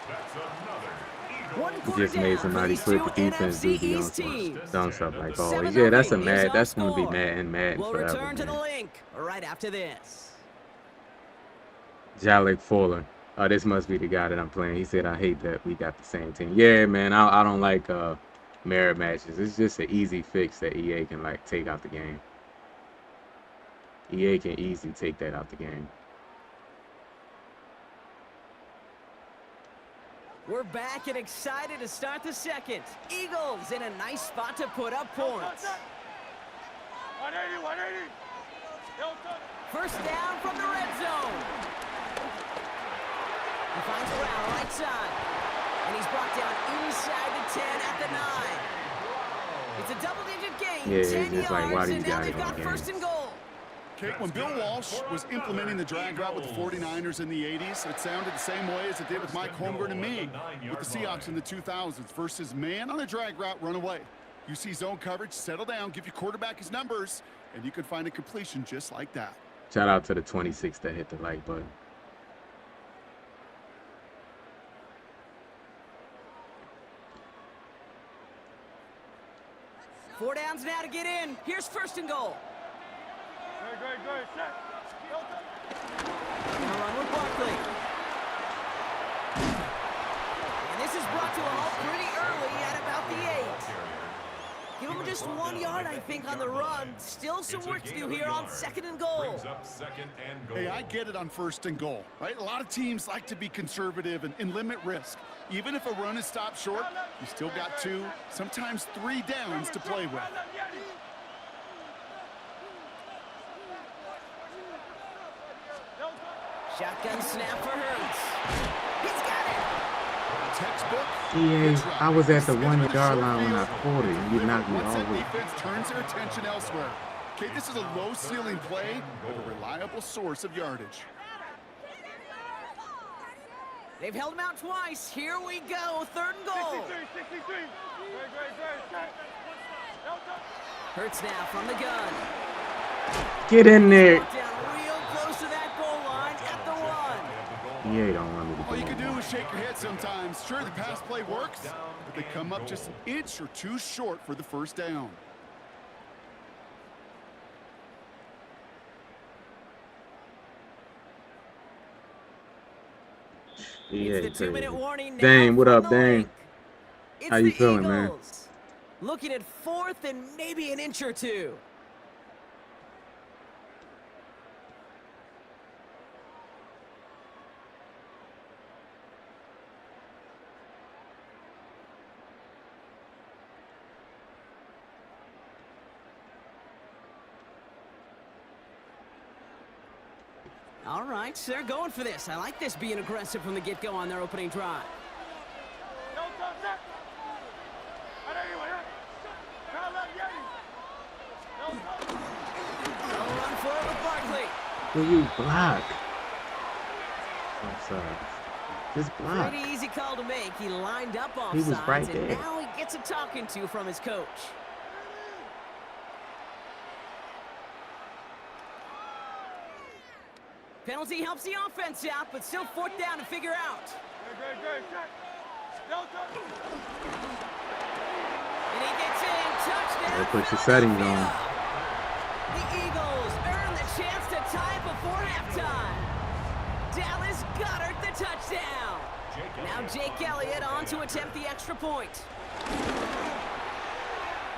That's another Eagle. One He quarter just made down somebody for flip these the two defense NFC do the East teams. dumb stuff like, oh 7-0 yeah, that's a is mad. our That's gonna be score. Madden We'll forever. return to the Man. link right after this. Jalik Fuller. Oh, this must be the guy that I'm playing. He said, I hate that we got the same team. Yeah, man, I don't like mirror matches. It's just an easy fix that EA can like take out the game. EA can easily take that out the game. We're back and excited to start the second. Eagles in a nice spot to put up points. 180. 1st down from the red zone. He finds Brown right side. And he's brought down inside the 10 at the 9. It's a double-digit gain, Yeah, it's 10 just like, why yards, do you and now got they've it on got the 1st game? and goal. Okay, when Bill Walsh was implementing the drag route with the 49ers in the 80s, it sounded the same way as it did with Mike Holmgren and me with the Seahawks in the 2000s versus man on a drag route, run away. You see zone coverage, settle down, give your quarterback his numbers, and you can find a completion just like that. Shout out to the 26 that hit the like button. Four downs now to get in. Here's 1st and goal. Good. Set. Gonna run with Barkley. And this is brought to a halt pretty early at about the 8. Give him just 1 yard, I think, on the run. Still some work to do here on 2nd and goal. Brings up 2nd and goal. Hey, I get it on 1st and goal, right? A lot of teams like to be conservative and limit risk. Even if a run is stopped short, you still got 2, sometimes 3 downs to play with. Shotgun snap for Hurts. He's got it. Textbook. EA, I was at the 1 yard line when I caught it, and you knocked me Once all that the way. defense turns their attention elsewhere. Okay, this is a low ceiling play, but a reliable source of yardage. They've held him out twice. Here we go. 3rd and goal. 63. Great. Set. Hurts now from the gun. Get in there. Brought down real close to that goal line at the 1. Yeah, don't want me to All you do can no do more. is shake your head sometimes. Sure, the pass play works, but they come up just an inch or two short for the first down. Yeah, It's the 2-minute crazy. warning now. Dame, what from up, the Dame? link. It's How you the feeling, man? Eagles. Looking at 4th and maybe an inch or two. All right, so they're going for this. I like this being aggressive from the get-go on their opening drive. They'll run for it with Barkley. Will you block? I'm sorry. Just block. Pretty easy call to make. He lined up offsides, He was right and there. now he gets a talking to from his coach. Penalty helps the offense out, but still 4th down to figure out. And he gets in. Touchdown. They put your settings on. The Eagles earn the chance to tie before halftime. Dallas Goedert the touchdown. Now Jake Elliott on to attempt the extra point.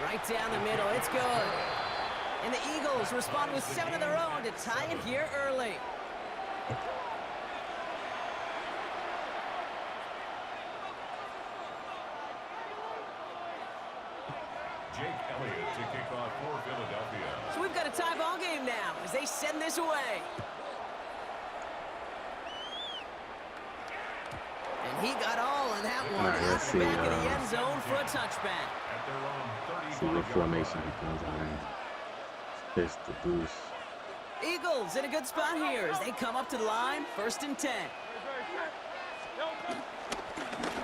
Right down the middle. It's good. And the Eagles respond with 7 of their own to tie it here early. Jake Elliott to kick off for Philadelphia. So we've got a tie ball game now as they send this away. And he got all of that one Alright, out let's the see, back of the end zone for a touchback. At their own See what 35-yard formation line. he comes out in. Fist the boost. Eagles in a good spot here as they come up to the line. 1st and 10.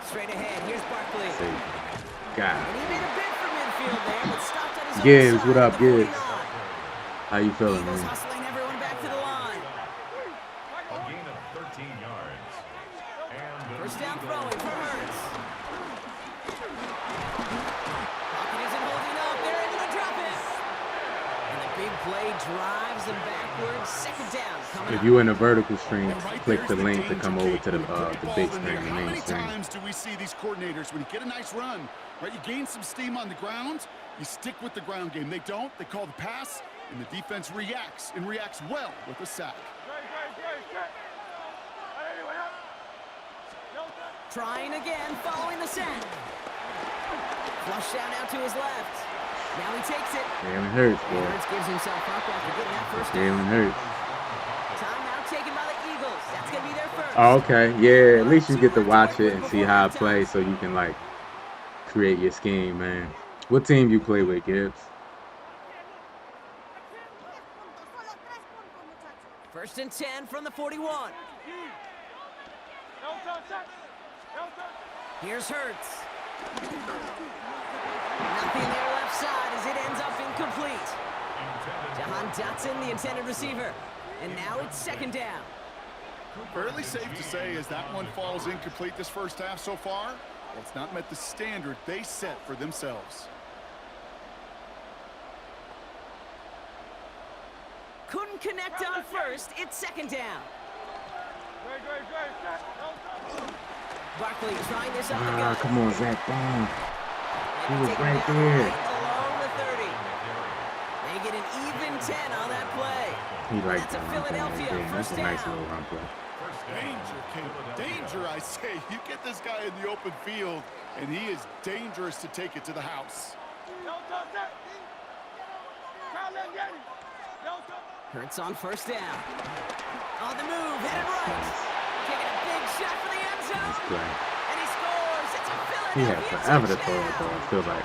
Straight ahead, here's Barkley. Safety. God. And he made a bid for midfield there, but stopped at his Gibbs, own side what up, at the Gibbs? 49. How you feeling, Eagles man? hustling everyone back to the line. A gain of 13 yards. And 1st down throwing for Hurts. Pocket isn't holding up. They're able to drop it. And the big play drives them backwards. 2nd down coming If up. you in a vertical stream, And right click there's the link to danger come over gate to the when you put big balls in screen, there. the How main many screen. times do we see these coordinators, when you get a nice run, right, you gain some steam on the ground, you stick with the ground game. They don't. They call the pass, and the defense reacts, and reacts well with a sack. Trying again, following the set. Flush down out to his left. Now he takes it. Jalen Hurts, And boy. Hurts gives himself up after getting that 1st down. Jalen Hurts. Timeout taken by the Eagles. That's going to be their first. Oh, okay. Yeah, at least you get to watch it and see how I play so you can, like, create your scheme, man. What team you play with, Gibbs? 1st and 10 from the 41. Here's Hurts. Nothing there left side as it ends up incomplete. Jahan Dotson, the intended receiver. And now it's 2nd down. Fairly safe to say as that one falls incomplete this first half so far, well, it's not met the standard they set for themselves. Couldn't connect on 1st. It's 2nd down. Barkley trying this up the Ah, gut. come on, Zach. Damn. He was Taken right down there. right along the 30. They get an even 10 on that play. He likes That's a that run play right Philadelphia there. That's first a nice down. little run play. Danger, King. Danger, I say. You get this guy in the open field, and he is dangerous to take it to the house. Hurts on 1st down. On the move, headed right. Taking a big shot for the end Nice zone. play. And he scores. It's a He had Philadelphia forever to throw it, touchdown. though. I feel like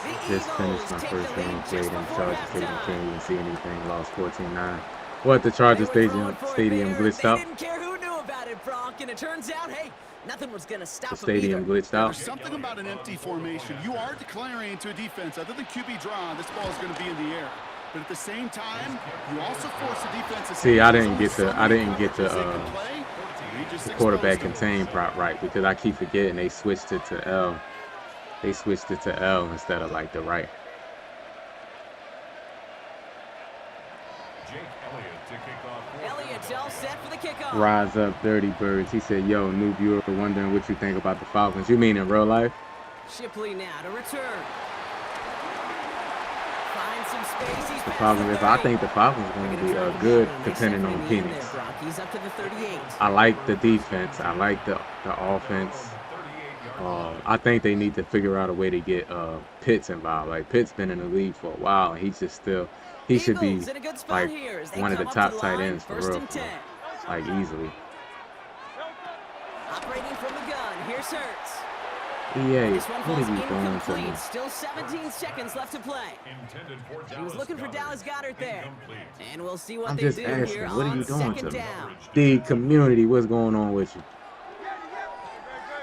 The just finished my Eagles take first the game, lead played just in before Charger Stadium, halftime. can't even see anything, lost 14-9. What, the Charger They were throwing Stadium for it Stadium there. glitched They up? didn't care who knew about it, Brock. look, and it turns out, hey, nothing was going to stop The him stadium either. glitched out. There's something about an empty formation. You are declaring to a defense, other than QB draw, this ball is going to be in the air. But at the same time, you also force the defense to See, I didn't get the the quarterback contain prop right because I keep forgetting they switched it to L. They switched it to L instead of like the right. Jake Elliott to kick off. Elliott's all set for the kickoff. Rise up, Dirty Birds. He said, "Yo, new viewer wondering what you think about the Falcons." You mean in real life? Shipley now to return. Find some space. He's The past Falcons. the I 30. think the Falcons are going to be good depending on Penix. He's up to the 38. I like the defense. I like the offense. I think they need to figure out a way to get Pitts involved. Like Pitts been in the league for a while, and he's just still. He should be Eagles in a good spot like here as they one of the come up top to the tight line, ends for first real, and 10. like easily. Operating from the gun. Here's Hurts. Yeah, This one what falls are you doing to incomplete. me? Still 17 seconds left to play. Intended for He was looking for Dallas Goedert there. Incomplete. And we'll see what I'm they just do asking, here what are on you doing to second me? down. The community, what's going on with you?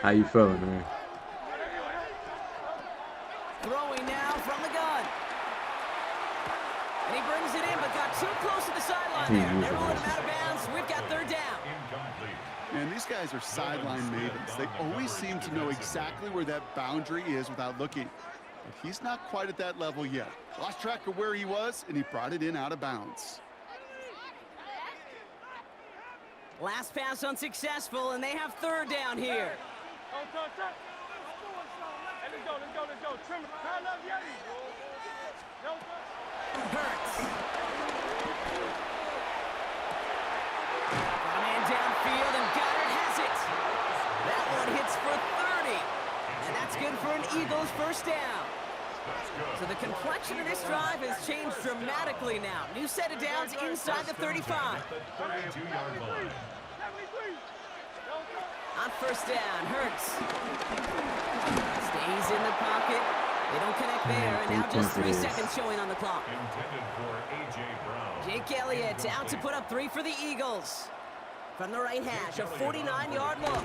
How you feeling, man? Throwing now from the gun. And he brings it in, but got too close to the sideline there. They're rolling him out of bounds. We've got third down. Incomplete. And these guys are sideline mavens. They always seem to know exactly where that boundary is without looking. But he's not quite at that level yet. Lost track of where he was, and he brought it in out of bounds. Last pass unsuccessful, and they have third down here. Let's go. Trim it. I love Yeti. Hurts. Got a man downfield, and Goddard has it. That one hits for 30. And that's good for an Eagles first down. So the complexion of this drive has changed dramatically now. New set of downs inside the 35. 32-yard line. On first down, Hurts. Stays in the pocket. They don't connect there, and now just 3 seconds showing on the clock. Intended for A.J. Brown. Jake Elliott out to put up 3 for the Eagles. From the right hash, a 49-yard look.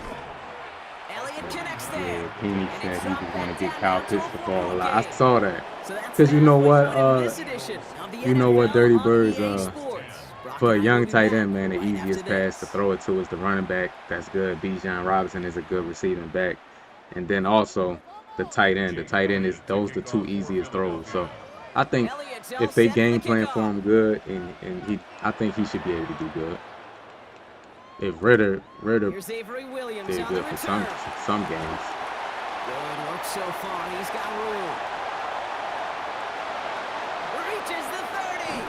Elliott connects there. Yeah, Penix And said it's he dropped just want back to get down Kyle now to a Pitts the ball a 4 lot. I game. saw that. So that's Because you the know halfway what, point of this edition of the you know what, NFL Dirty on Birds, EA Sports. Brock for a and I young will be tight back end, man, the right easiest after pass to this. throw it to is the running back. That's good. Bijan Robinson is a good receiving back. And then also the tight end. The tight end is those the 2 easiest throws. So I think Elliott's all if they set for the game plan for kickoff. him good, and I think he should be able to do good. If Ritter Here's Avery Williams did on the good for return. some games. Good work so far. He's got room. Reaches the 30.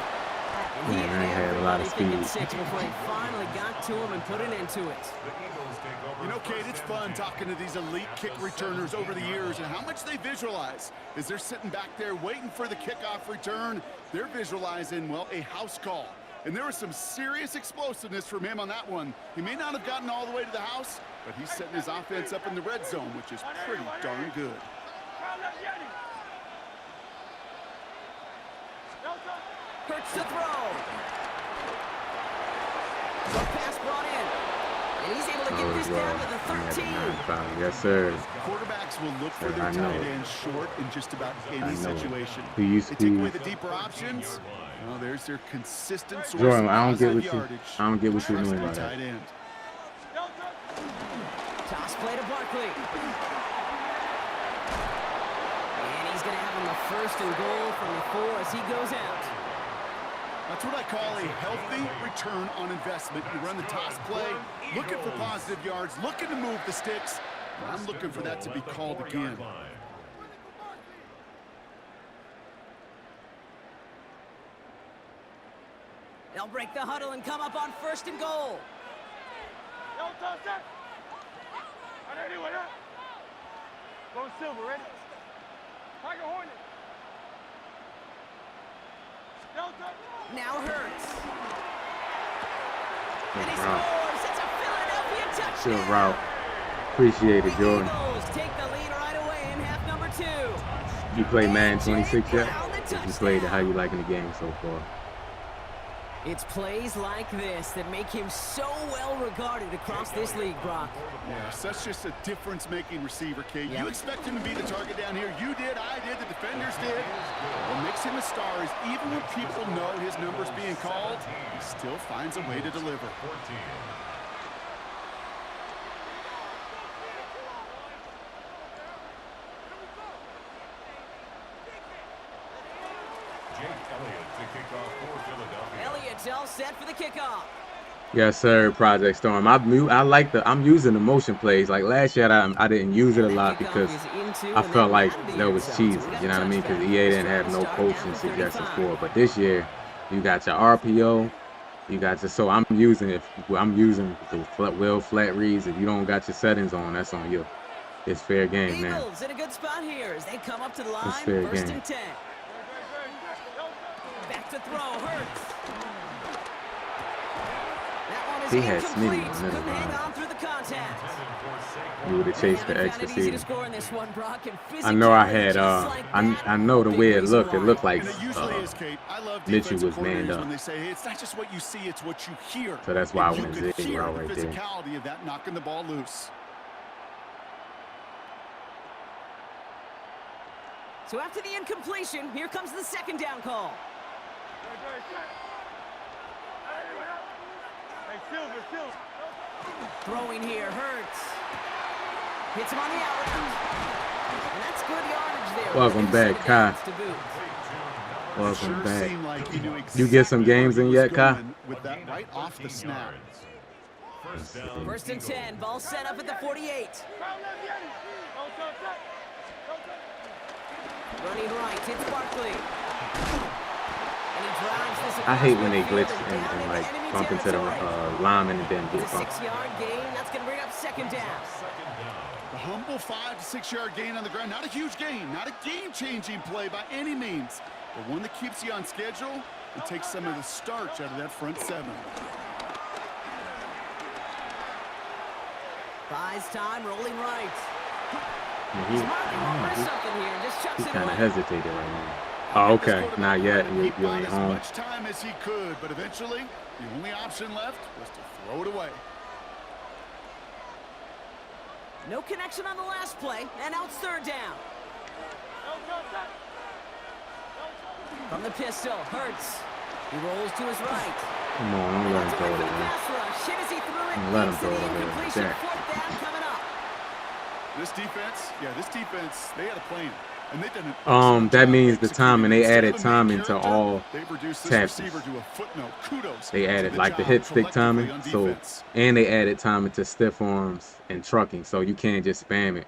And he Man, I had a lot of everybody thinking speed. 6 before he finally got to him and put an end to it. The Eagles take over. You know, Kate, it's fun talking to these elite kick returners over the years and how much they visualize. As they're sitting back there waiting for the kickoff return, they're visualizing, well, a house call. And there was some serious explosiveness from him on that one. He may not have gotten all the way to the house, but he's setting his offense up in the red zone, which is pretty darn good. Hurts to throw. Short pass brought in. And he's able to get this down to the 13. Yes, sir. Quarterbacks will look for I their know. tight end short in just about I any know. situation. Who used They to take be- away the deeper options. Well, there's their consistent source Jordan, of I don't get positive what you- yardage. I don't get what you're Trust doing the by that. tight end. Toss play to Barkley. And he's going to have him the 1st and goal from the 4 as he goes out. That's what I call a healthy return on investment. You run the toss play, looking for positive yards, looking to move the sticks. And I'm looking for that to be called again. They'll break the huddle and come up on 1st and goal. Go Silver, ready? Tiger Hornet. Delta. Now Hurts. Good And he route. scores. It's a Philadelphia touchdown. Good route. Appreciate it, The Jordan. Eagles take the lead right away in half number 2. You play Madden 26 yet? Brown, the If you played it, how touchdown. you liking the game so far? It's plays like this that make him so well regarded across this league, Brock. Yeah, such just a difference-making receiver, Kate. You expect him to be the target down here. You did, I did, the defenders did. What makes him a star is even when people know his number's being called, he still finds a way to deliver. Elliott's all set for the kickoff. Yes, sir, Project Storm. I'm using the motion plays. Like last year, I didn't use it a lot because I felt like that was cheesy. You know what I mean? Because EA didn't have no coaching suggestions for it. But this year, you got your RPO. You got your, so I'm using the wheel flat reads. If you don't got your settings on, that's on you. It's fair game, man. Eagles in a good spot here as they come up to the line. It's fair First game. and 10. Back to throw, Hurts. That one is He had incomplete. Smitty on the Couldn't hang line. on through the contact. You would have chased the Found extra it easy to season. score in this one, Brock, and I know I physicality had just like that, I know the big way it reason looked. It why. looked like And it usually is, Kate. I love Mitchell defensive was manned coordinators up. when they say, hey, it's not just what you see, it's what you hear. So that's why I And went you could zig hear route the right there. physicality of that knocking the ball loose. So after the incompletion, here comes the second down call. Hey, Silver. Throwing here, Hurts. Hits him on the outlet. And that's good yardage there. Welcome back, Kai. Welcome Sure back. seemed like he knew You get some exactly games where in he was yet, Kai? going with that right off the snap. First and 10. Ball set up at the 48. Running right, it's Barkley. And he drives this I hate when they across glitch midfield down and like enemy bump into the territory. lineman and then It's get a bumped. 6-yard gain. That's going to bring up second down. The humble 5 to 6 yard gain on the ground. Not a huge gain, not a game-changing play by any means, but one that keeps you on schedule and takes some of the starch out of that front seven. Buys time, rolling right. Yeah, He's marking over something here and just chucks he it kind of away. hesitated right now. Oh, okay. Not yet. He You bought ain't as home. much time as he could, but eventually the only option left was to throw it away. No connection on the last play, and now it's third down. From the pistol, Hurts. He rolls to his right. Come on, don't let him That's throw away it from the away. pass rush. Hit as he threw it. Don't let him Leads to throw the it away. incompletion. Jack. Fourth down coming up. This defense, they had a plan. And they've done an That excellent means job the timing. They executing. added Instead of a timing main to character, all they've reduced this tackles. receiver to a footnote. Kudos They to added the like the job hit stick collectively timing. on So defense. and they added timing to stiff arms and trucking. So you can't just spam it,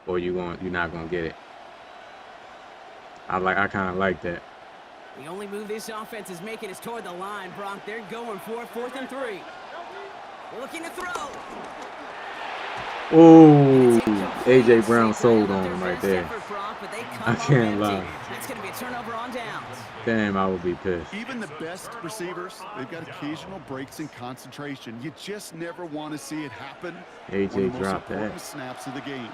or you're not gonna get it. I kind of like that. The only move this offense is making is toward the line, Brock. They're going for it, 4th and 3. Looking to throw. Oh, AJ Brown sold on him right there. I can't lie. That's going to be a turnover on downs. Damn, I would be pissed. Even the best receivers, they've got occasional breaks in concentration. You just never want to see it happen. AJ One of the most dropped that. important snaps of the game.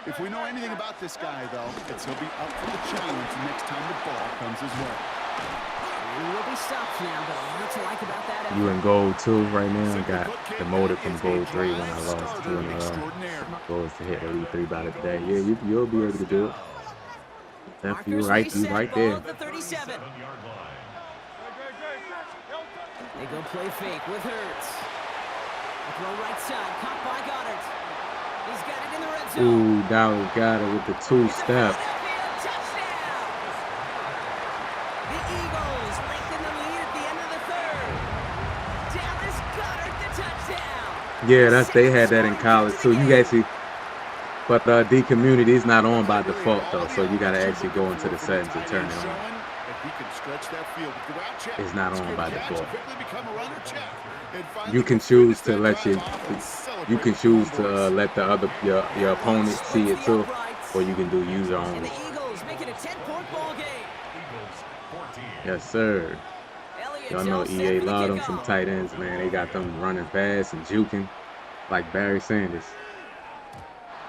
If we know anything about this guy, though, it's he'll be up for the challenge next time the ball comes his way. He will be stopped now, but a lot to like about that effort. You in gold 2 right now. Got demoted from gold 3 when I lost 2 in a row. Goals to hit Elite 3 by the day. Yeah, you'll be able to do it. That's you right there. Ball at the 37. They go play fake with Hurts. A throw right side, caught by Goddard. He's got it in the red zone. Ooh, Dallas got it with the 2-step. Touchdown! The Eagles lengthen the lead at the end of the third. Dallas Goddard the touchdown. Yeah, they had that in college too. You actually, but D community is not on by default though, so you gotta actually go into the settings and turn it on. It's not on by default. You can choose to let you can choose to let the other your opponent see it too, or you can do user And only. the Eagles make it a 10-point ball game. Yes, sir. Y'all know EA love them some tight ends, man. They got them running fast and juking like Barry Sanders.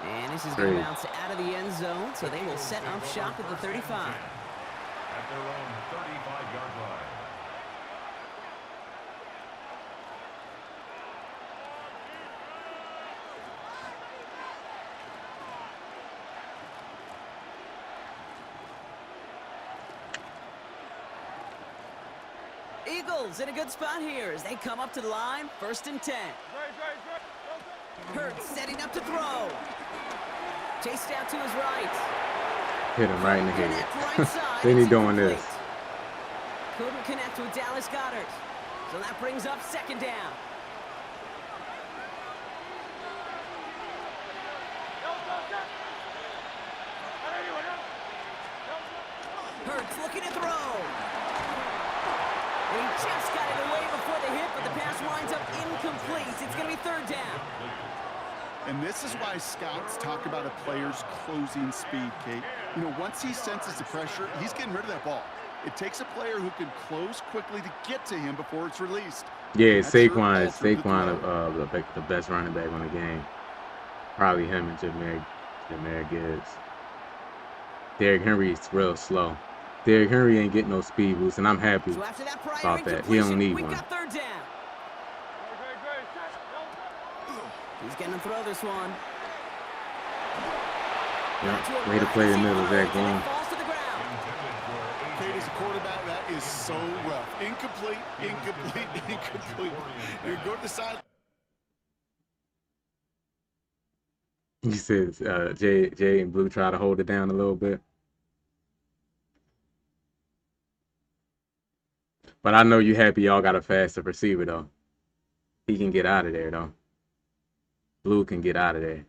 And this is going to bounce out of the end zone, so they will set up shop at the 35. At their own 35-yard line. Eagles in a good spot here as they come up to the line, 1st and 10. Hurts setting up to throw. Chased out to his right. Hit him right in the Connect head. right side. Then he It's doing incomplete. this. Couldn't connect with Dallas Goedert. So that brings up 2nd down. Hurts looking to throw. He just got it away before the hit, but the pass winds up incomplete. It's going to be 3rd down. And this is why scouts talk about a player's closing speed, Kate. You know, once he senses the pressure, he's getting rid of that ball. It takes a player who can close quickly to get to him before it's released. Yeah, That's your Saquon is altered throw. the best running back on the game. Probably him and Jahmyr Gibbs. Derrick Henry is real slow. Derrick Henry ain't getting no speed boost, and I'm happy So after that prior about that. He don't incompletion, need we've one. got 3rd down. He's going to throw this one. Yep. Way to play the middle, Zach And Bone. it falls to the ground. Kate, as a quarterback, that is so rough. Incomplete, incomplete, incomplete. You go to the side. He says Jay and Blue try to hold it down a little bit. But I know you happy y'all got a faster receiver, though. He can get out of there, though. Blue can get out of there.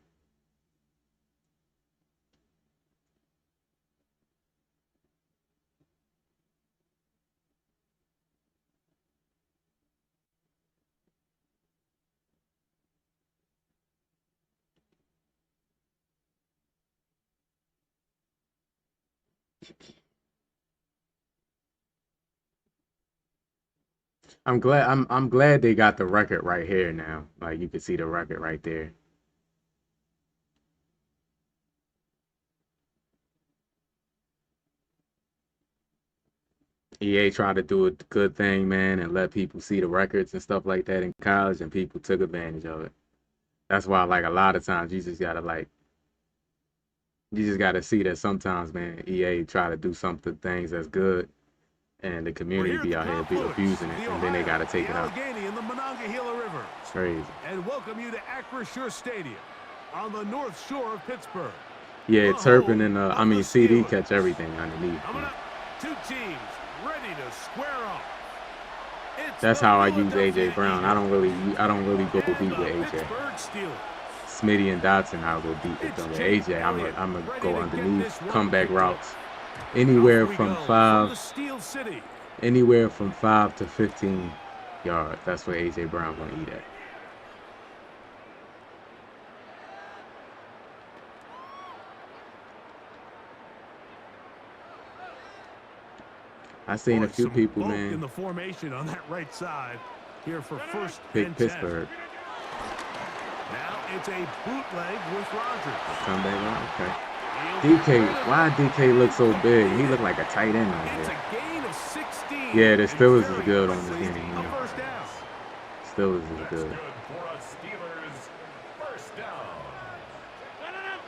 I'm glad they got the record right here now. Like you can see the record right there. EA tried to do a good thing, man, and let people see the records and stuff like that in college, and people took advantage of it. That's why, like, a lot of times you just gotta see that sometimes, man, EA try to do things that's good, and the community be out here be abusing it, and then they gotta take it out. And the Monongahela River. It's crazy. And welcome you to Acrisure Stadium on the north shore of Pittsburgh. Yeah, The Turpin home and of the CD Steelers. catch everything underneath. Coming up, 2 teams ready to square off. It's That's the how I use Philadelphia AJ Brown. I don't really go deep with AJ. Pittsburgh Steelers. Smitty and Dotson, I'll go deep with them. With AJ, I'm gonna go underneath comeback routes, anywhere from 5 to 15 yards. That's where AJ Brown gonna eat at. I seen a few people, man. In the formation on that right side here for 1st Pick and 10. Pittsburgh. Now it's a bootleg with Rodgers. Comeback route, okay. DK, why DK look so big? He look like a tight end on It's here. a gain of 16. Yeah, the Steelers Very is good on this quickly, game. a first down. Steelers is That's good. good for a Steelers first down.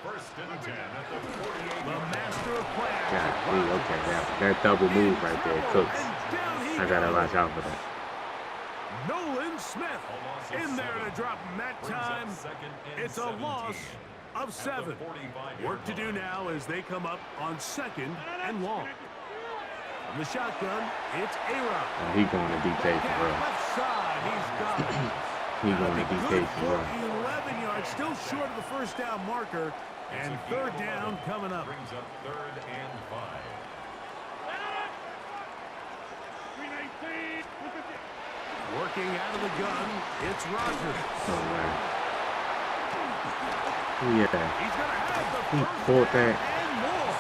1st and 10 at the 48. The master of plans. Yeah, okay, that double move right there, Cooks. I gotta watch out for that. Nolan Smith in there to drop him that time. It's a loss of 7. Work to do now as they come up on 2nd and long. From the shotgun, it's A-Rod. Oh, he going to DK for real. Left side, he's got it. He going to DK Good for for real. 11 yards, still short of the first down marker. And 3rd down coming up. Brings up 3rd and 5. Working out of the gun, it's Rodgers. Oh, man. Yeah, He's going to have the he first caught down that. and more.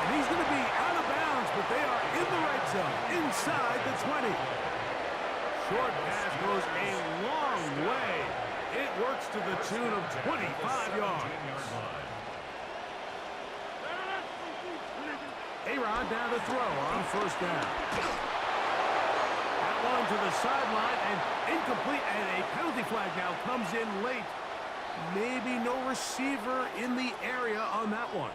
And he's going to be out of bounds, but they are in the red zone, inside the 20. Short pass goes a long way. It works to the tune of 25 yards. A-Rod down to throw on 1st down. That one to the sideline and incomplete, and a penalty flag now comes in late. Maybe no receiver in the area on that one.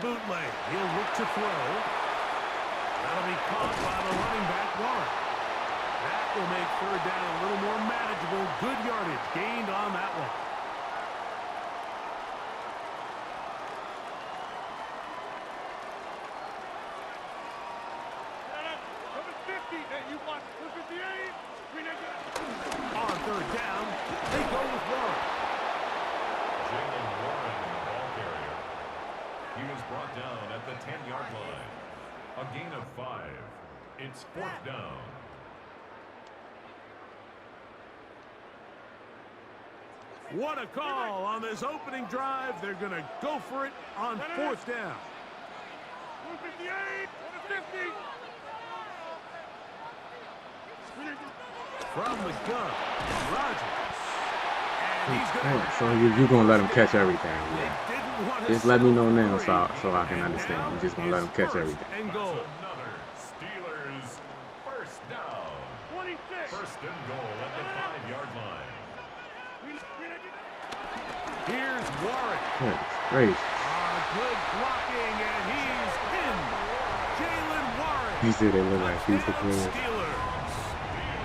bootleg. He'll look to throw. That'll be caught by the running back, Warren. That will make third down a little more manageable. Good yardage gained on that one. On third down, they go with Warren. Jalen Warren, the ball carrier. He is brought down at the 10-yard line. A gain of 5. It's 4th down. What a call on this opening drive. They're going to go for it on 4th down. 58, 50. From the gun, Rodgers. And he's going to... So you're going to let him catch everything. They Yeah. didn't want to Just let me know now celebrate. so I can understand. You're just going to let him catch everything. And goal. Another Steelers first down. 26. First and goal at the 5-yard line. Here's Warren. Goodness gracious. Good blocking, and he's in. Jalen Warren. You see they look like future Touchdown, players. Steelers.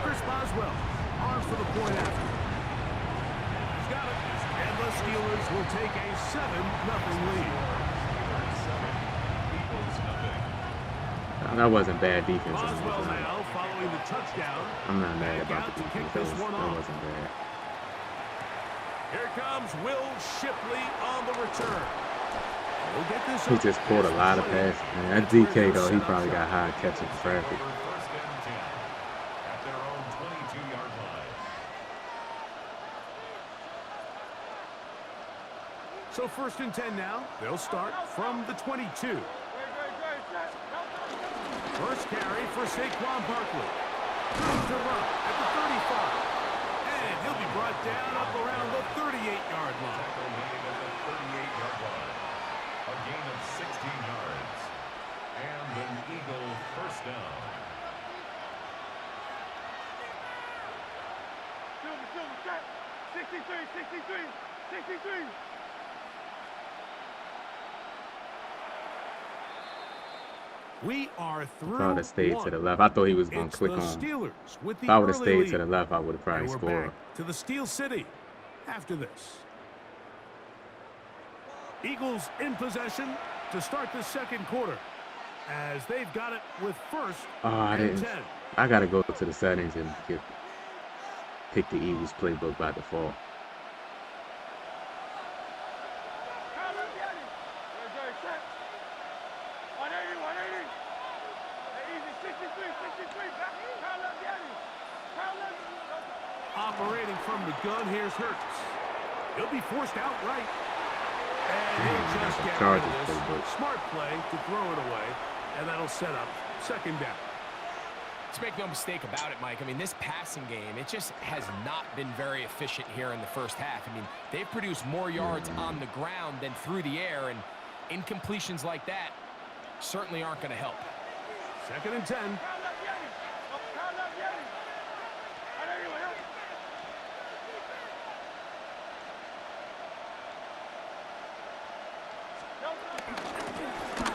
Chris Boswell arms for the point after. He's got it. And the Steelers will take a 7-0 lead. That wasn't bad defense. Boswell now following the touchdown. I'm not mad about the Back out to kick defense. this one That off. wasn't bad. Here comes Will Shipley on the return. We'll get this He up. just caught a lot of passes. Man, that DK though, he probably got high catching traffic. Over first and 10 at their own 22-yard line. So 1st and 10 now. They'll start from the 22. First carry for Saquon Barkley. Room to run at the 35. And he'll be brought down up around the 38-yard line. Tackle made at the 38-yard line. A gain of 16 yards. And an Eagle first down. Silver, check. 63. We are through. If I would have stayed to the left, I thought he was going to It's click the on. Steelers with the If I would have early stayed lead. to the left, I would have probably And we're scored. back to the Steel City after this. Eagles in possession to start the second quarter as they've got it with 1st Oh, I and didn't. 10. I got to go to the settings and pick the Eagles playbook by default. Operating from the gun, here's Hurts. He'll be forced outright. And he'll just get rid of this. Smart play to throw it away, and that'll set up 2nd down. Let's make no mistake about it, Mike. I mean, this passing game, it just has not been very efficient here in the first half. I mean, they've produced more yards on the ground than through the air, and incompletions like that certainly aren't going to help. 2nd and 10.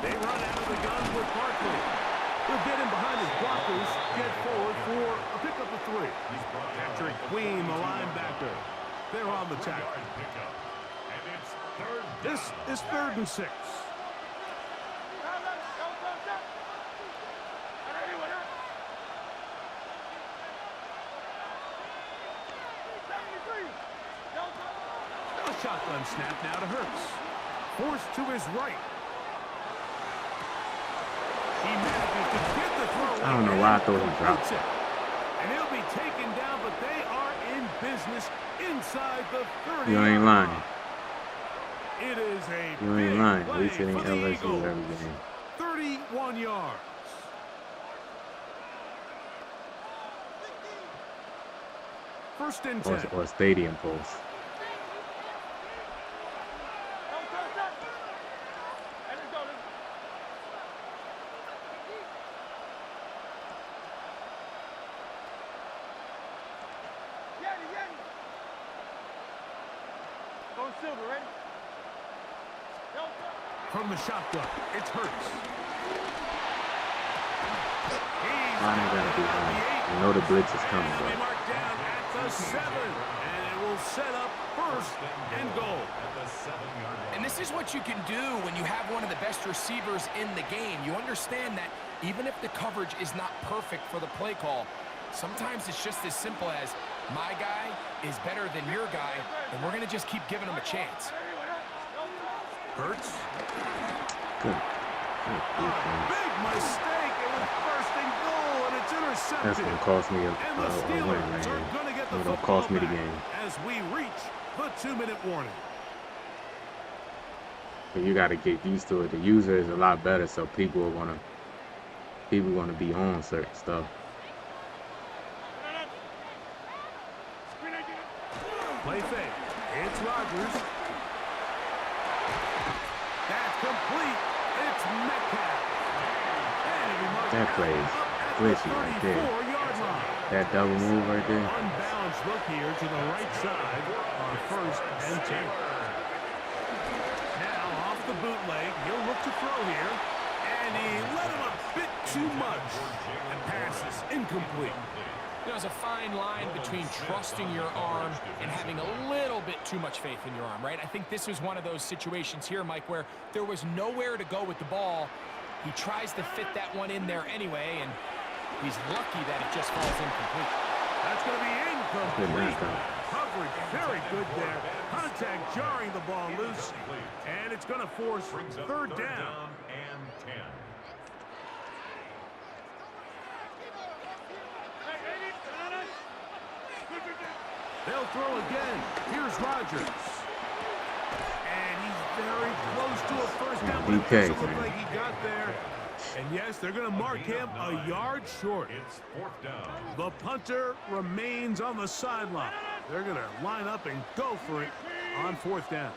They run out of the gun with Barkley. He'll get in behind his blockers, get forward for a pickup of 3. Patrick Queen, the linebacker. They're on the tackle. Pickup. And it's 3rd down. This is 3rd and 6. A shotgun snap now to Hurts. Forced to his right. He manages to get the throw. I don't know why I thought he dropped it. And he'll be taken down, but they are in business inside the 30. You ain't lying. It is a You ain't big lying. play At least it ain't for the LSU Eagles. every game. 31 yards. First and 10. Or stadium post. from the shotgun. It's Hurts. Why they gotta be high? You know the blitz is coming, He'll be bro. marked down at the 7, and it will set up first and goal. And this is what you can do when you have one of the best receivers in the game. You understand that even if the coverage is not perfect for the play call, sometimes it's just as simple as my guy is better than your guy, and we're going to just keep giving him a chance. Hurts. Good. Big mistake. It was first and goal, and it's intercepted. That's gonna cost me a And the win Steelers right are here. going to get the It's gonna football cost me the back game. as we reach the 2-minute warning. But you gotta get used to it. The user is a lot better, so people are gonna be on certain stuff. Play fake. It's Rodgers. That's complete. It's Metcalf. And it'll be marked That play is glitchy right there. 34-yard line. That double move right there. Unbalanced look here to the right side on first and 10. Now off the bootleg, he'll look to throw here. And he let him a bit too much. And passes incomplete. There's a fine line between trusting your arm and having a little bit too much faith in your arm, right? I think this was one of those situations here, Mike, where there was nowhere to go with the ball. He tries to fit that one in there anyway, and he's lucky that it just falls incomplete. That's going to be incomplete. Good knock. Coverage very good there. Contact jarring the ball loose, and it's going to force third down. And 10. They'll throw again. Here's Rodgers. And he's very close to a first down, but it doesn't look like he got there. And yes, they're going to mark him a yard short. It's 4th down. The punter remains on the sideline. They're going to line up and go for it on 4th down.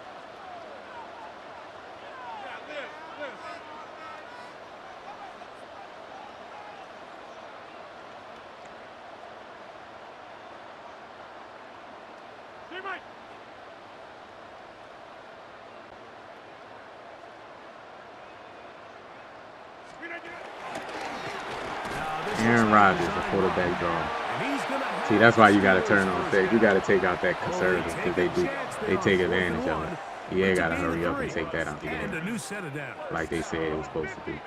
Aaron Rodgers, the quarterback draw. See, that's why you got to turn on safe. You got to take out that conservative because they take advantage of it. You got to hurry up and take that out the game, like they said it was supposed to be.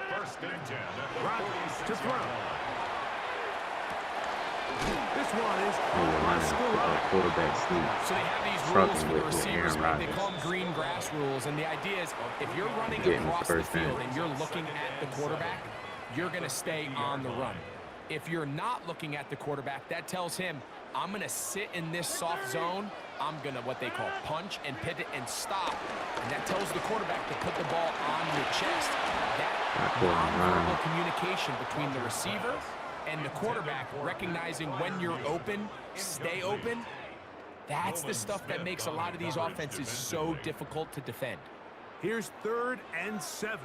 First and 10. Rodgers to throw. This one is Quarterback sneak. So they have these rules for the receivers. They call them green grass rules, and the idea is if you're running across the field and you're looking at the quarterback, you're going to stay on the run. If you're not looking at the quarterback, that tells him, I'm going to sit in this soft zone. I'm going to what they call punch and pivot and stop. And that tells the quarterback to put the ball on your chest. That nonverbal communication between the receiver and the quarterback, recognizing when you're open, stay open, that's the stuff that makes a lot of these offenses so difficult to defend. Here's 3rd and 7.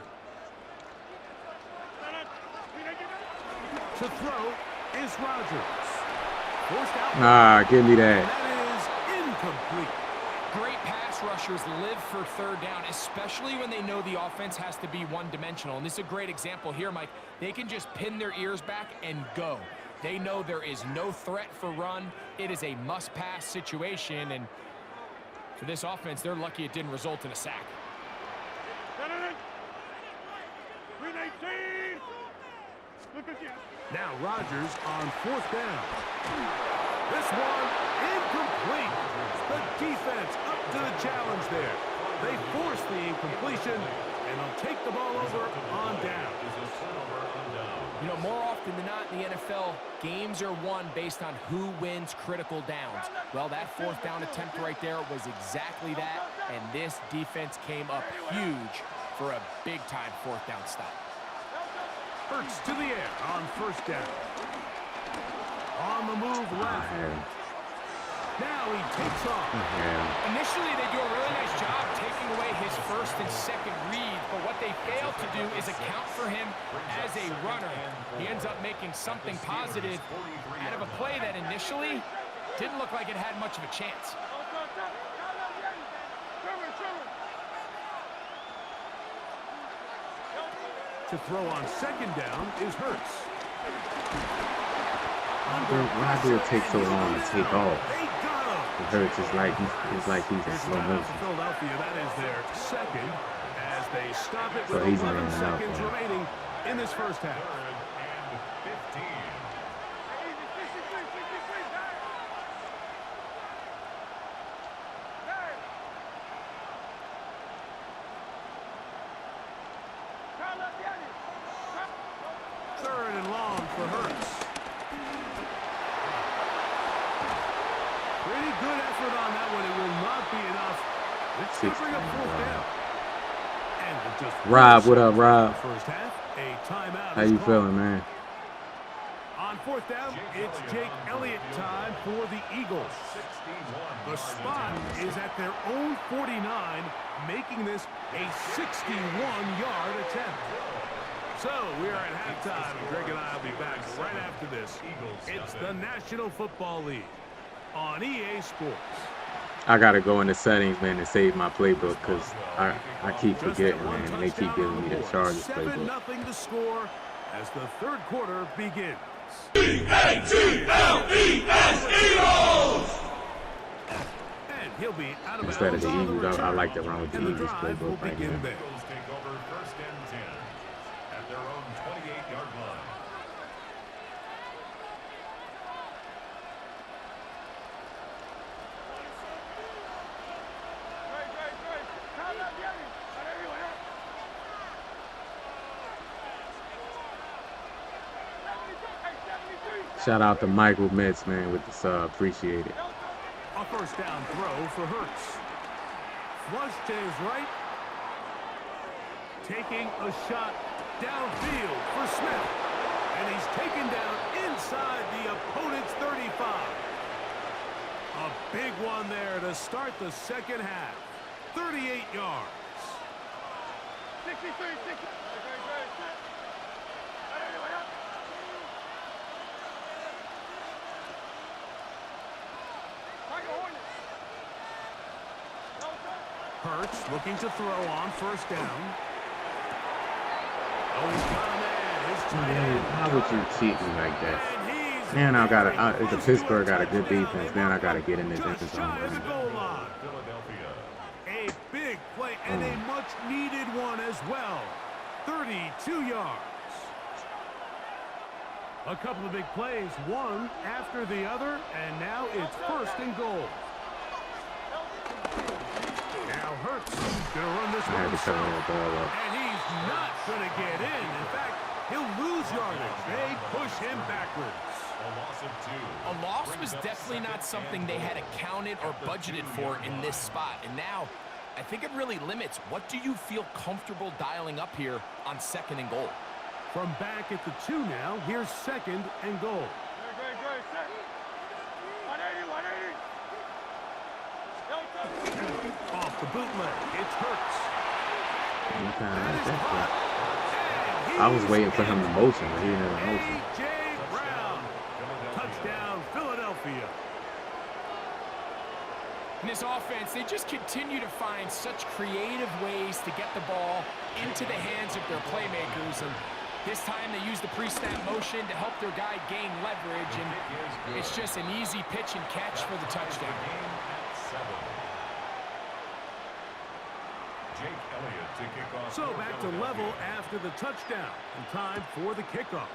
To throw is Rodgers. Forced out. Give me that. That is incomplete. Great pass rushers live for 3rd down, especially when they know the offense has to be one-dimensional. And this is a great example here, Mike. They can just pin their ears back and go. They know there is no threat for run. It is a must-pass situation, and for this offense, they're lucky it didn't result in a sack. Now Rodgers on 4th down. This one incomplete. The defense up to the challenge there. They force the incompletion, and they'll take the ball over on down. You know, more often than not in the NFL, games are won based on who wins critical downs. Well, that 4th down attempt right there was exactly that, and this defense came up huge for a big-time 4th down stop. Hurts to the air on 1st down. On the move left. Now he takes off. Initially, they do a really nice job taking away his 1st and 2nd read, but what they fail to do is account for him as a runner. He ends up making something positive out of a play that initially didn't look like it had much of a chance. to throw on second down is Hurts. Why do it take so long to take off? It hurts. It's like he's in slow motion. Philadelphia, that is their second as they stop it So with he's 11 in and out, seconds man. remaining in this first half. And 15. Third and long for Hurts. Pretty good effort on that one. It will not be enough. It's going to bring up fourth down. And with just Rob, what up, Rob? first half, a timeout How is you called. feeling, man? On fourth down, it's Jake Elliott time for the Eagles. The spot is at their own 49, making this a 61-yard attempt. So we are at halftime. Greg and I will be back right after this. It's the National Football League on EA Sports. I gotta go in the settings, man, and save my playbook because I keep forgetting, man, and they keep giving me the Chargers playbook. 7-0 to score as the third quarter begins. And he'll be out of Instead of bounds the on the Eagles, I return. like to run with the And the Eagles drive will playbook right begin now. there. Eagles take over first and 10 at their own 28-yard line. Shout out to Michael Metz, man, with the sub. Appreciate it. A first down throw for Hurts. Flush to his right. Taking a shot downfield for Smith. And he's taken down inside the opponent's 35. A big one there to start the second half. 38 yards. 63, 60. Hurts looking to throw on first down. Oh, he's got a man. His tight Man, end. how would you cheat me like that? And he's Man, I gotta. in The Pittsburgh got a good defense. Man, I gotta get in this end just zone, shy of the man. goal line. Philadelphia. A big play and a much-needed one as well. 32 yards. A couple of big plays, one after the other, and now it's first and goal. Now Hurts going to run this I had one to turn himself. that ball up. And he's not going to get in. In fact, he'll lose yardage. They push him backwards. A loss of 2. A loss was definitely not something they had accounted or budgeted for in this spot. And now, I think it really limits what do you feel comfortable dialing up here on second and goal. From back at the 2 now, here's second and goal. Great, set. 180, 180. Off the bootleg, it's Hurts. Anytime That like is that, caught. but And I was he's waiting for him in. to motion, but he never motioned. A.J. Brown. Touchdown, Philadelphia. In this offense, they just continue to find such creative ways to get the ball into the hands of their playmakers. And this time they use the pre-snap motion to help their guy gain leverage. And it's just an easy pitch and catch for the touchdown. Jake Elliott to kick off. So back to level after the touchdown. And time for the kickoff.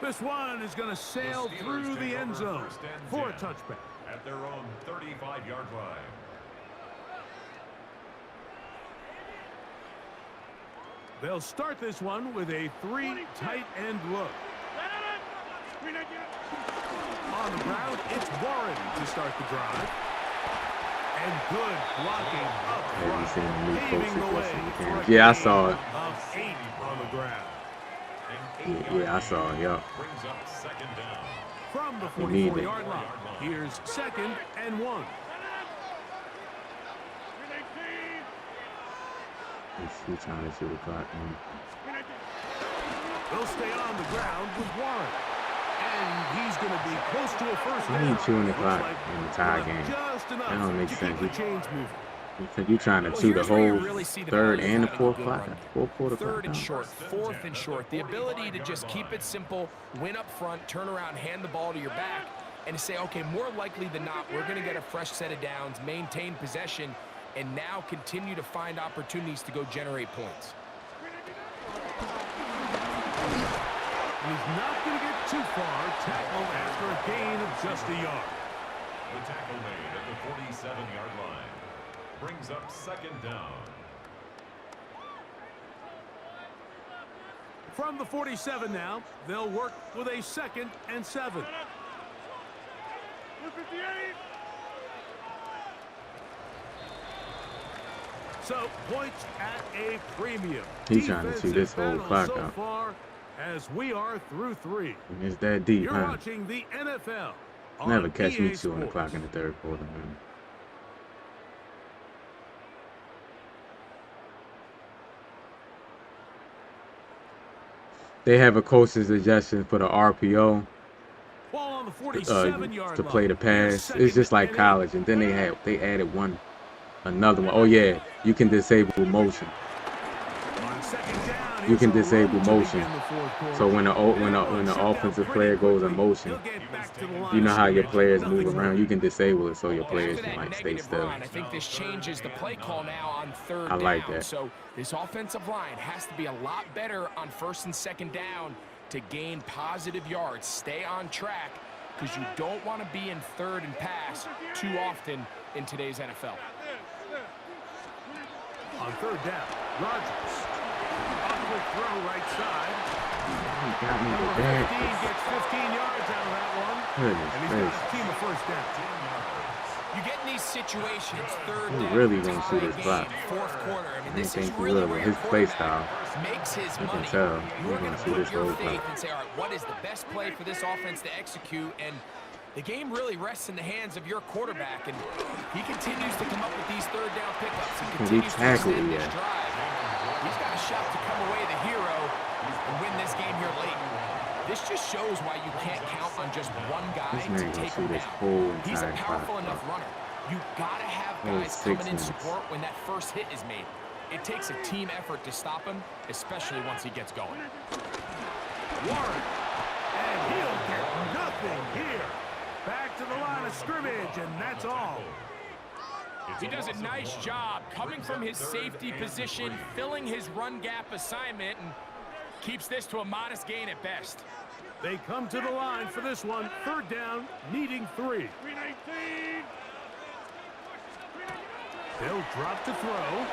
This one is going to sail through the end zone for a touchback. At their own 35-yard line. They'll start this one with a 3 tight end look. On the ground, it's Warren to start the drive. And good blocking up Have you front, seen the new paving the post way it for a Yeah, I gain saw it. of 8 on the ground. Yeah, I saw it. Yeah. Brings up second down. From the You need it. 44-yard line, here's second and 1. He's trying to shoot a clock, man. They'll stay on the ground with Warren. And he's going to be close to a first Why down. are you chewing the Looks clock like in the tie we'll have game? just enough That don't make to sense. keep the chains moving. You trying to Well, chew the here's where you whole really see the third value and the of a fourth good clock, run. fourth quarter clock Third and out. short, fourth and short. The ability to just keep it simple, win up front, turn around, hand the ball to your back, and to say, okay, more likely than not, we're going to get a fresh set of downs, maintain possession, and now continue to find opportunities to go generate points. And he's not going to get too far. Tackled after a gain of just a yard. The tackle made at the 47-yard line brings up second down. From the 47 now, they'll work with a 2nd and 7. 158. So, points at a premium. He's trying to chew this whole Defensive clock battle out. so far as we are through 3. And it's that deep, You're huh? watching the NFL. Never on catch me EA chewing the Sports. clock in the third quarter, man. They have a coach's suggestion for the RPO Ball on the 47-yard to play the line. Here's pass. It's just like 2nd and 8. college, and then they added another one. Oh yeah, you can disable motion. On 2nd down, You can here's a disable run to motion. begin the fourth quarter. So when the They'll shut down offensive pretty player goes in quickly. motion, He'll get back to the line you know of how your scrimmage. players Nothing move around. more. You can disable it so your players After can that like stay negative still. run, I think this changes the play call now on third I like down. that. So this offensive line has to be a lot better on 1st and 2nd down to gain positive yards. Stay on track because you don't want to be in 3rd and pass too often in today's NFL. On 3rd down, Rodgers. A quick throw right side. He got me Number with 15 that. gets 15 yards out of that one. Goodness And he's got gracious. his team a first down. You get in these situations, 3rd He down, really gonna tie shoot his game, clock. 4th quarter. I mean, I this think is he really will, where but your his play quarterback style, makes his you can money. tell You're he's going gonna to shoot put his your whole faith clock. and say, all right, what is the best play for this offense to execute? And the game really rests in the hands of your quarterback, and he continues to come up with these 3rd down pickups. He He continues to tackled extend it, this yeah. drive. He's got a shot to come away the hero and win this game here late. This just shows why you can't count on just one guy This to man gonna take shoot him his down. whole He's a entire powerful clock, enough bro. runner. You gotta have Whole guys 6 coming in minutes. support when that first hit is made. It takes a team effort to stop him, especially once he gets going. Warren. And he'll get nothing here. Back to the line of scrimmage, and that's all. He does a nice job coming from his safety position, filling his run gap assignment, and keeps this to a modest gain at best. They come to the line for this one. 3rd down, needing 3. 319. They'll drop to throw.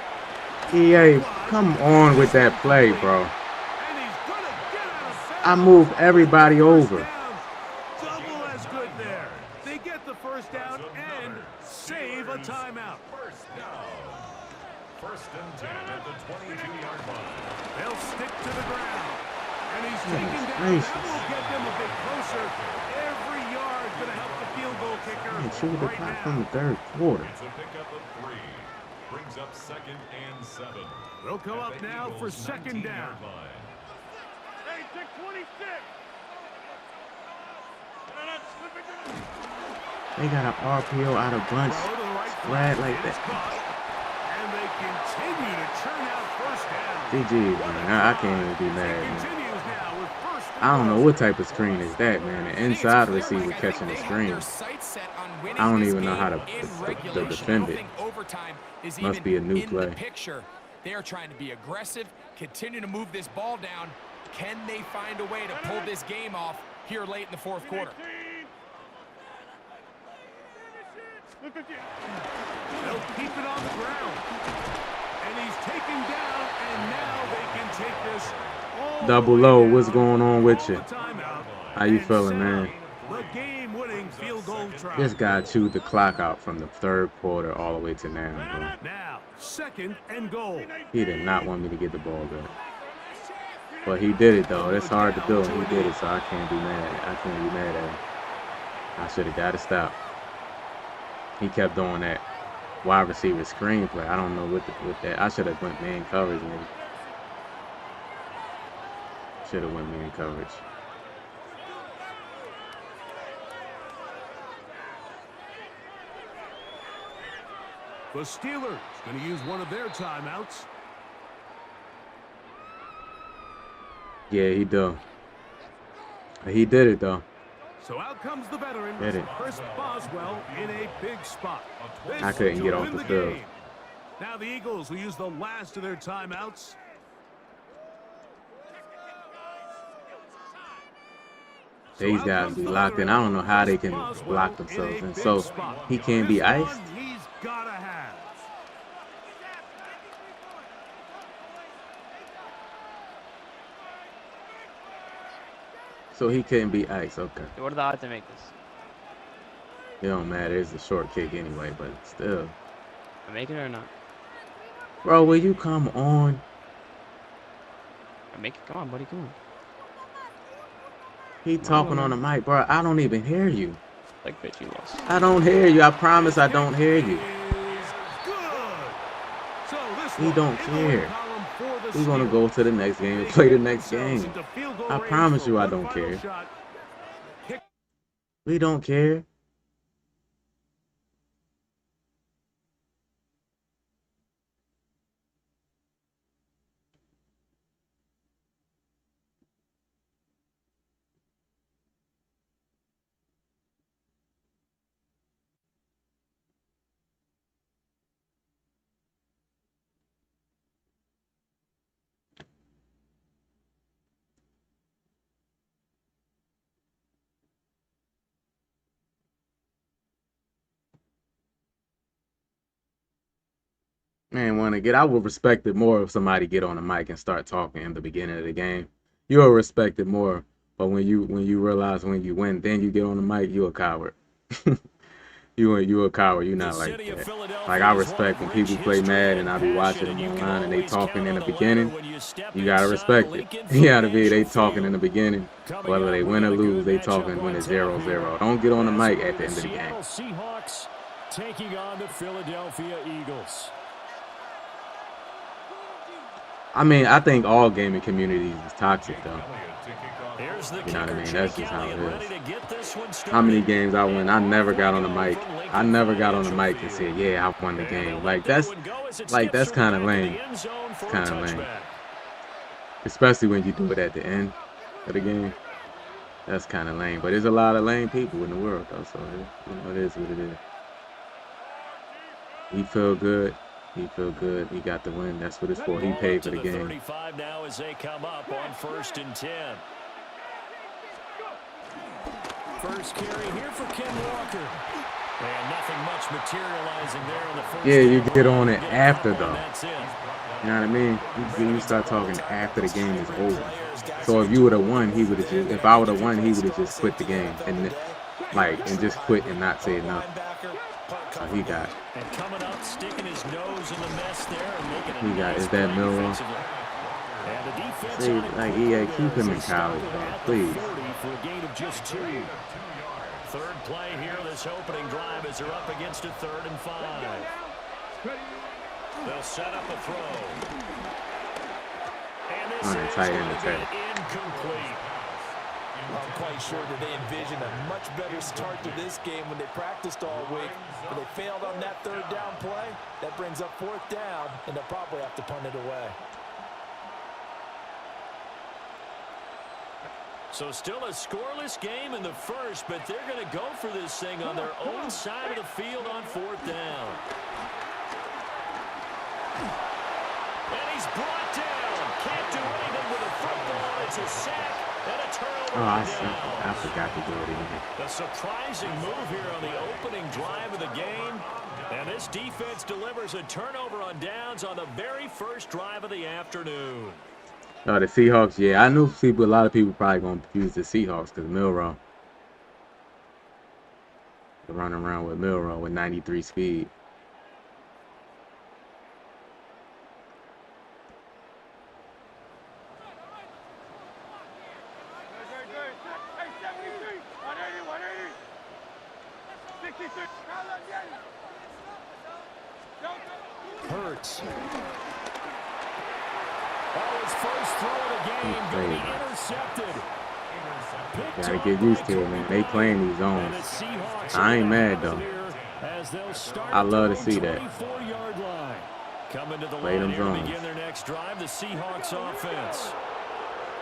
EA, come on with that play, bro. And he's gonna get out of bounds. I moved everybody over. Down. Double as good there. They get the first down and save a timeout. First down. 1st and 10 at the 22-yard line. They'll stick to the ground. And he's taken down. gracious. That will get them a bit closer. Every yard gonna help the field goal kicker Man, shoot the right clock now. from the third quarter. It's a pickup of 3. Brings up 2nd and 7. They'll come At up the now for Eagles' 2nd 19-yard down. line. Hey, check 26. They got an RPO out of bunch, Throw to the right spread flank. like It is that. caught. And they continue to churn out first down. GG, What a man. I can't even drive. be It mad, man. continues now with first and I don't know goal. what type of screen is that, man. The I think it's inside clear, receiver Mike. I catching think the they have screen. their sights set on winning I don't this even know how game to in defend regulation. I don't it. think overtime is Must even be a new in play. the picture. They are trying to be aggressive, continue to move this ball down. Can they find a way to pull this game off here late in the 4th quarter? 158. They'll keep it on the ground. And he's taken down, and now they can take this all Double the way low, down, what's going on with call you? the timeout, How you and feeling, set man? up the game-winning field goal try. This guy chewed the clock out from the third quarter all the way to now, bro. Now, 2nd and goal. He did not want me to get the ball back. But he did it, though. That's hard to do, and he did it, so I can't be mad. I can't be mad at him. I should have got to stop. He kept doing that wide receiver screenplay. I don't know what that. I should have went man coverage, maybe. Should have went man coverage. The Steelers going to use one of their timeouts. Yeah, he do. He did it though. So out comes the veteran, Did it. Chris Boswell, in a big spot. This I couldn't to get off win the field. game. Now the Eagles will use the last of their timeouts. These guys be locked in. I don't know how they can block themselves. And so he can't be iced. He's got to have. So he couldn't be iced. Okay. What are the odds to make this? It don't matter. It's a short kick anyway, but still. I make it or not? Bro, will you come on? I make it. Come on, buddy. Come on. He talking on the mic, bro. I don't even hear you. Like, bitch, you lost. I don't hear you. I promise I don't hear you. He don't care. We're going to go to the next game and play the next game. I promise you I don't care. We don't care. Man, I would respect it more if somebody get on the mic and start talking in the beginning of the game. You'll respect it more. But when you realize when you win, then you get on the mic, you a coward. you a coward. You're not like that. Like I respect when people play Madden and I be watching them online and they talking in the beginning. You gotta respect it. You gotta be they talking in the beginning. Whether they win or lose, they talking when it's 0-0. Don't get on the mic at the end of the game. Seahawks taking on the Philadelphia Eagles. I mean, I think all gaming communities is toxic, though. You know what I mean? That's just how it is. How many games I win? I never got on the mic. I never got on the mic and said, "Yeah, I won the game." Like that's kind of lame. It's kind of lame, especially when you do it at the end of the game. That's kind of lame. But there's a lot of lame people in the world, though. So it is what it is. He feel good. He feel good. He got the win. That's what it's for. He paid for the game. 35 now as they come up on 1st and 10. First carry here for Ken Walker. And nothing much materializing there in the first. Yeah, you get on it after though. You know what I mean? You start talking after the game is over. So if you would have won, he would have just. If I would have won, he would have just quit the game and just quit and not say nothing. So he got. And coming up, sticking his nose in the mess there and making He got. Is that Milrow? See, like keep him in college, man. Please. For a gain of just 2. Third play here, this opening drive as they're up against a 3rd and 5. They'll set up a throw. And this is tight end attack. Incomplete. I'm quite sure that they envisioned a much better start to this game when they practiced all week, but they failed on that 3rd down play. That brings up 4th down, and they'll probably have to punt it away. So still a scoreless game in the first, but they're going to go for this thing on their own side of the field on 4th down. And he's brought down. Can't do anything with a football. It's a sack and a turnover. Oh, I forgot to do it again. A surprising move here on the opening drive of the game. And this defense delivers a turnover on downs on the very first drive of the afternoon. Oh, the Seahawks, yeah. I knew a lot of people probably going to confuse the Seahawks because Milrow. They're running around with Milrow with 93 speed. Hey, 73, 180, 180. 63. Hurts. His first throw of the game going to be intercepted. Gotta get used to it, man. They playing these zones. I ain't mad though. as they'll start I at love their to see own that. 24-yard line. Coming to the Play line them here to drums. begin their next drive, the Seahawks offense.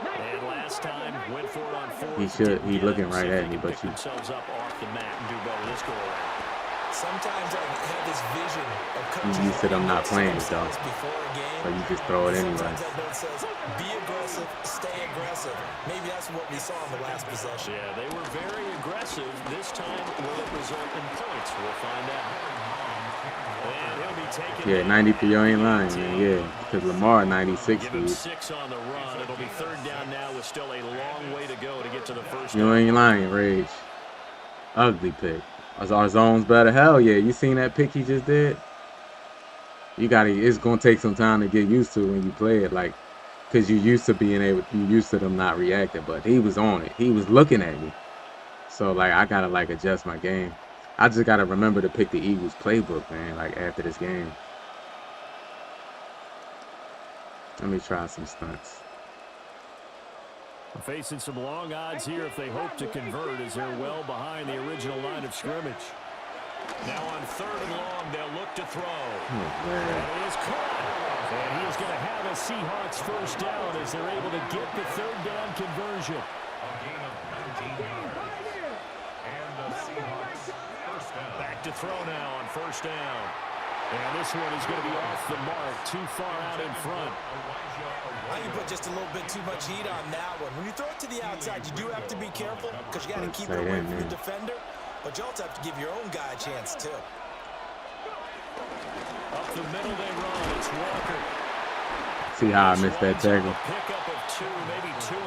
And last time, went for it on fourth. He's looking right at me, but you. Themselves up off the mat and do better this go around. Sometimes I have this vision of coaches You said I'm not playing it, though. before a game. So you just throw it anyway. Sometimes that note says, be aggressive, stay aggressive. Maybe that's what we saw in the last possession. Yeah, they were very aggressive. This time, will it result in points? We'll find out. And he'll be taken. Yeah, 93, you ain't lying, man. Yeah, because Lamar 96, Give him dude. 6 on the run. It'll be third down now with still a long way to go to get to the first You down. ain't lying, Rage. Ugly pick. Is our zones better? Hell yeah. You seen that pick he just did? It's gonna take some time to get used to when you play it, like, cause you used to them not reacting, but he was on it. He was looking at me. So like I gotta like adjust my game. I just gotta remember to pick the Eagles playbook, man, like after this game. Let me try some stunts. Facing some long odds here if they hope to convert as they're well behind the original line of scrimmage. Now on third and long, they'll look to throw. That is caught. And he is going to have a Seahawks first down as they're able to get the third down conversion. A gain of 19 yards. And the Seahawks first down. Back to throw now on first down. And this one is going to be off the mark, too far out in front. I think you put just a little bit too much heat on that one. When you throw it to the outside, you do have to be careful because you got to keep it away from the defender. But you also have to give your own guy a chance, too. Up the middle they run. It's Walker. See how I missed that tackle? Pickup of 2, maybe 2.5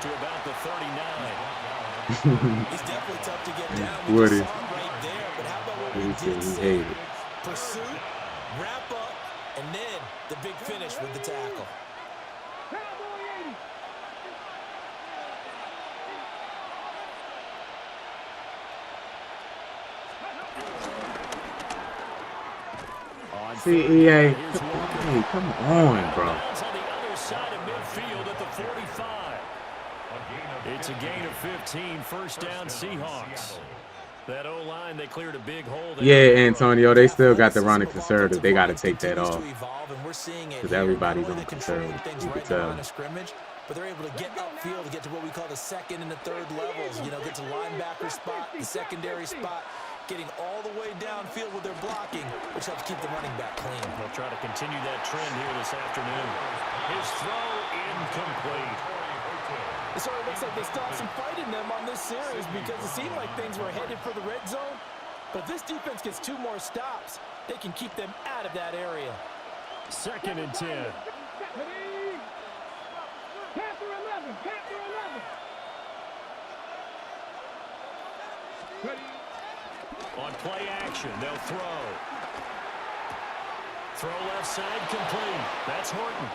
to about the 39. He's definitely tough to get down. Woody. Right there, but how about what we He did said he see? hated it. Pursuit, wrap up, and then the big finish with the tackle. See, EA, hey, come on, bro. On the other side of midfield at the 45. It's a gain of 15, first down Seahawks. That O-line, they cleared a big hole. Yeah, Antonio, they still got to run it conservative. They got to take that off. Because everybody's on conservative. You can tell. But they're able to get upfield to get to what we call the second and the third levels. You know, get to linebacker spot, the secondary spot, getting all the way downfield with their blocking, which helps keep the running back clean. They'll try to continue that trend here this afternoon. His throw incomplete. It sort of looks like they still have some fight in them on this series because it seemed like things were headed for the red zone. But this defense gets 2 more stops. They can keep them out of that area. Second and 10. On play action, they'll throw. Throw left side complete. That's Horton.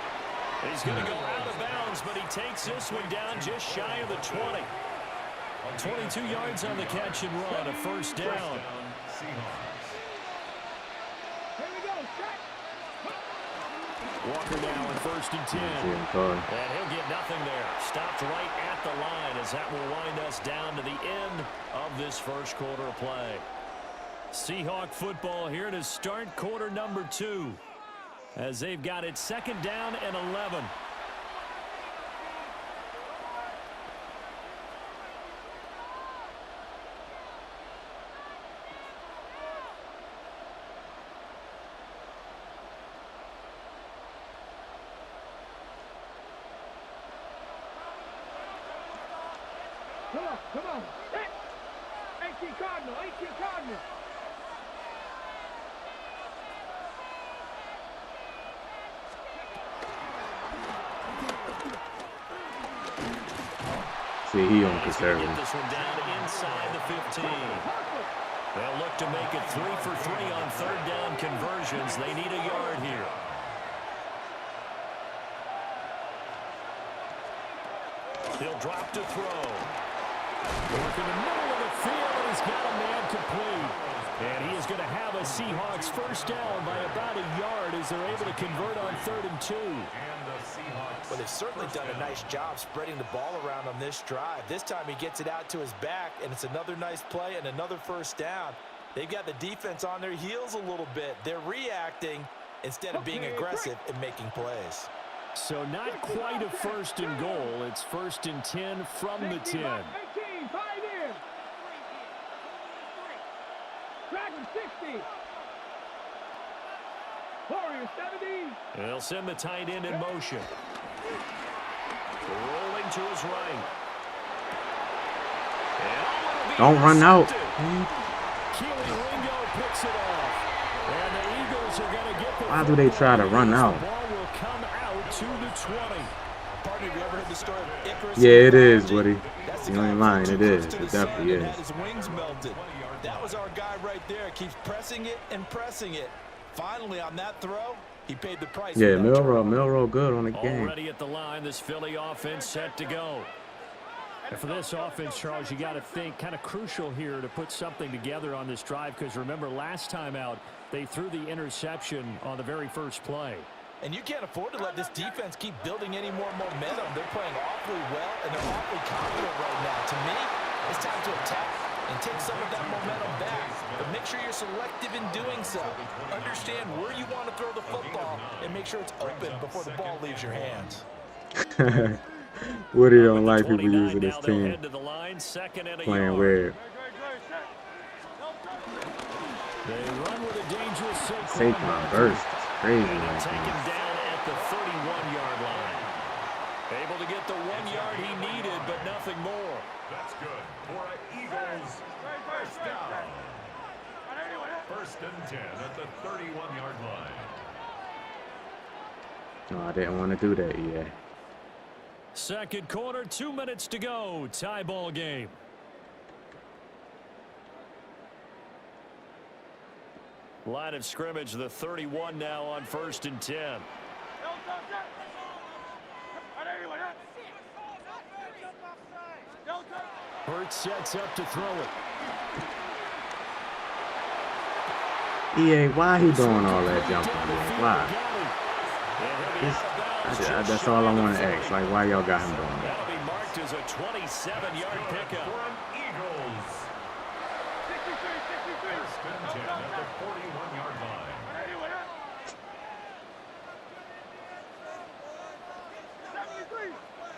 He's going to go out of bounds, but he takes this one down just shy of the 20. 22 yards on the catch and run, a first down. Walker now in first and 10. And he'll get nothing there. Stopped right at the line as that will wind us down to the end of this first quarter of play. Seahawk football here to start quarter number 2 as they've got it second down and 11. Come on. 18 Cardinal, 18 Cardinal. See, he on conservative. Get this one down inside the 15. They'll look to make it 3 for 3 on third down conversions. They need a yard here. He'll drop to throw. Work in the middle of the field, and he's got a man complete. And he is going to have a Seahawks first down by about a yard as they're able to convert on third and 2. Well, they've certainly done a nice job spreading the ball around on this drive. This time he gets it out to his back, and it's another nice play and another first down. They've got the defense on their heels a little bit. They're reacting instead of being aggressive and making plays. So not quite a 1st and goal. It's 1st and 10 from the 10. 18, 5 in. Dragon 60. Warrior 70. They'll send the tight end in motion. Rolling to his right. Don't run out. Ringo picks it off. And the Eagles are going to get the Why do they try to run out? The ball will come out to the 20. Partner, have you ever heard the story of Icarus? Yeah, it is, Woody. You ain't lying. It is. It definitely is. His wings melted. That was our guy right there. Keeps pressing it and pressing it. Finally, on that throw, he paid the price. Yeah, Milroe good on the game. Already at the line, this Philly offense set to go. And for this offense, Charles, you got to think kind of crucial here to put something together on this drive, because remember last time out, they threw the interception on the very first play. And you can't afford to let this defense keep building any more momentum. They're playing awfully well, and they're awfully confident right now. To me, it's time to attack and take some of that momentum back. But make sure you're selective in doing so. Understand where you want to throw the football and make sure it's open before the ball leaves your hands. Woody don't like people using his team playing weird. Saquon burst. It's crazy right now. Taken down at the 31-yard line. Able to get the 1 yard he needed, but nothing more. That's good for an Eagles first down. 1st and 10 at the 31-yard line. No, I didn't want to do that yet. Second quarter, 2 minutes to go. Tie ball game. Line of scrimmage, the 31 now on 1st and 10. Hurts sets up to throw it. EA, why he doing all that jumping? Why? That's all I want to ask. Like, why y'all got him doing that? That'll be marked as a 27-yard pickup. For an Eagles. 1st and 10 at the 41-yard line.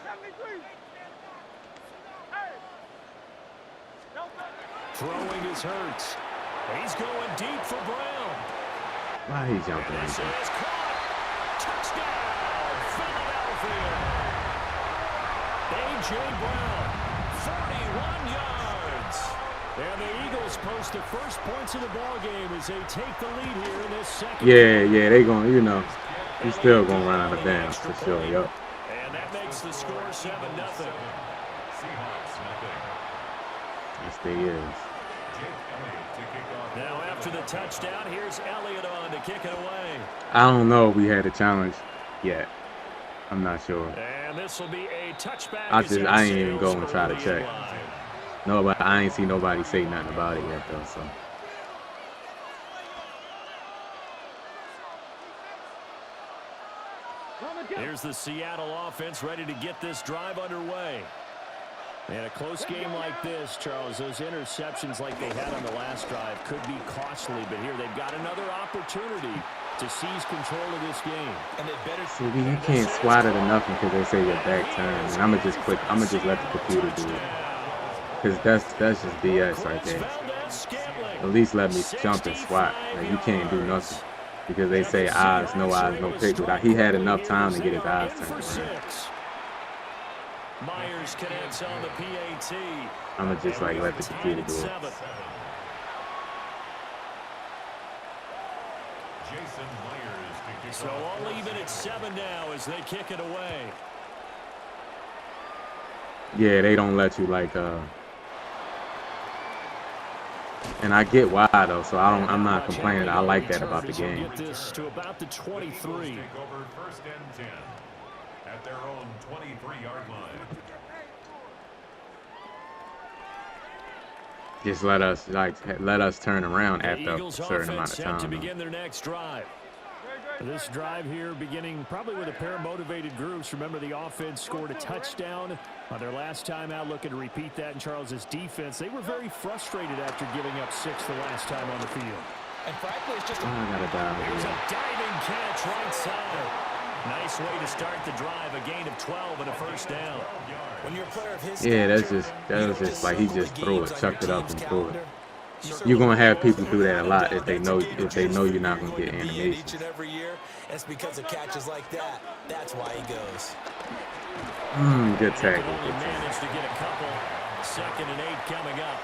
73. Throwing his Hurts. He's going deep for Brown. Why he jumping like This that? is caught. Touchdown, Philadelphia. A.J. Brown, 41 yards. And the Eagles post the first points of the ball game as they take the lead here in this second. Yeah, they going, you know, he's still going to run out of bounds for sure, yup. And that makes the score 7-0. Seahawks, nothing. Yes, they is. Now after the touchdown, here's Elliott on to kick it away. I don't know if we had a challenge yet. I'm not sure. And this will be a touchback. I ain't even go and try to check. No, but I ain't see nobody say nothing about it yet though, so. Here's the Seattle offense ready to get this drive underway. And a close game like this, Charles, those interceptions like they had on the last drive could be costly, but here they've got another opportunity to seize control of this game. And they better See, you can't swat it enough because they say your back turn. And I'm gonna just let the computer do it. Because that's just BS right there. At least let me jump and swat. Like, you can't do nothing. Because they say no pick. But he had enough time to get his eyes turned around. Myers connects on the PAT. I'm gonna just like let the computer do it. So all even at 7 now as they kick it away. Yeah, they don't let you like and I get why though, so I'm not complaining. I like that about the game. Get this to about the 23. Take over 1st and 10 at their own 23-yard line. Just let us turn around after a certain amount of time. To begin their next drive. This drive here beginning probably with a pair of motivated groups. Remember, the offense scored a touchdown on their last time out, looking to repeat that in Charles's defense. They were very frustrated after giving up 6 the last time on the field. And frankly, it's just I gotta dive. Here's a diving catch right side. Nice way to start the drive. A gain of 12 and a first down. when you're a player of his Yeah, that stature, was just like he just threw it, chucked it up and threw it. calendar. You're gonna have people do that a lot if they know you're not gonna get animation. Each and every year, it's because of catches like that. That's why he goes. Good tackle. Only managed to get a couple. 2nd and 8 coming up.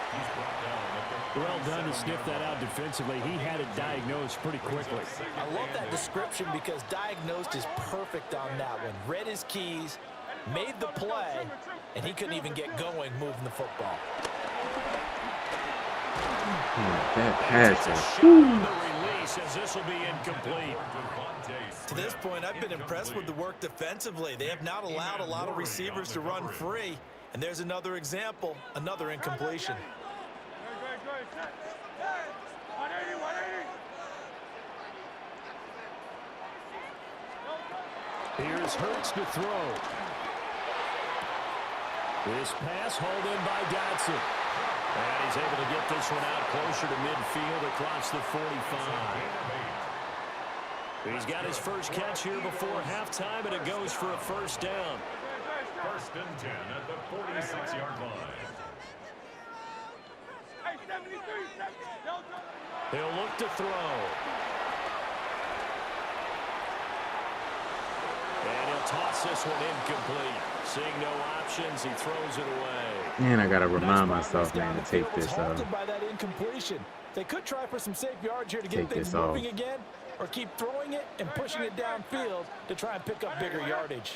Well done to sniff that out defensively. He had it diagnosed pretty quickly. I love that description because diagnosed is perfect on that one. Read his keys, made the play, and he couldn't even get going moving the football. That pass The release as this will be incomplete. To this point, I've been impressed with the work defensively. They have not allowed a lot of receivers to run free. And there's another example, another incompletion. Here's Hurts to throw. This pass hauled in by Dotson. And he's able to get this one out closer to midfield across the 45. He's got his first catch here before halftime, and it goes for a first down. 1st and 10 at the 46-yard line. He'll look to throw. And he'll toss this one incomplete. Seeing no options, he throws it away. Man, I gotta remind myself, man, to take this By that incompletion. They could try for some safe yards here to Take get things this off. moving again, or keep throwing it and pushing it downfield to try and pick up bigger yardage.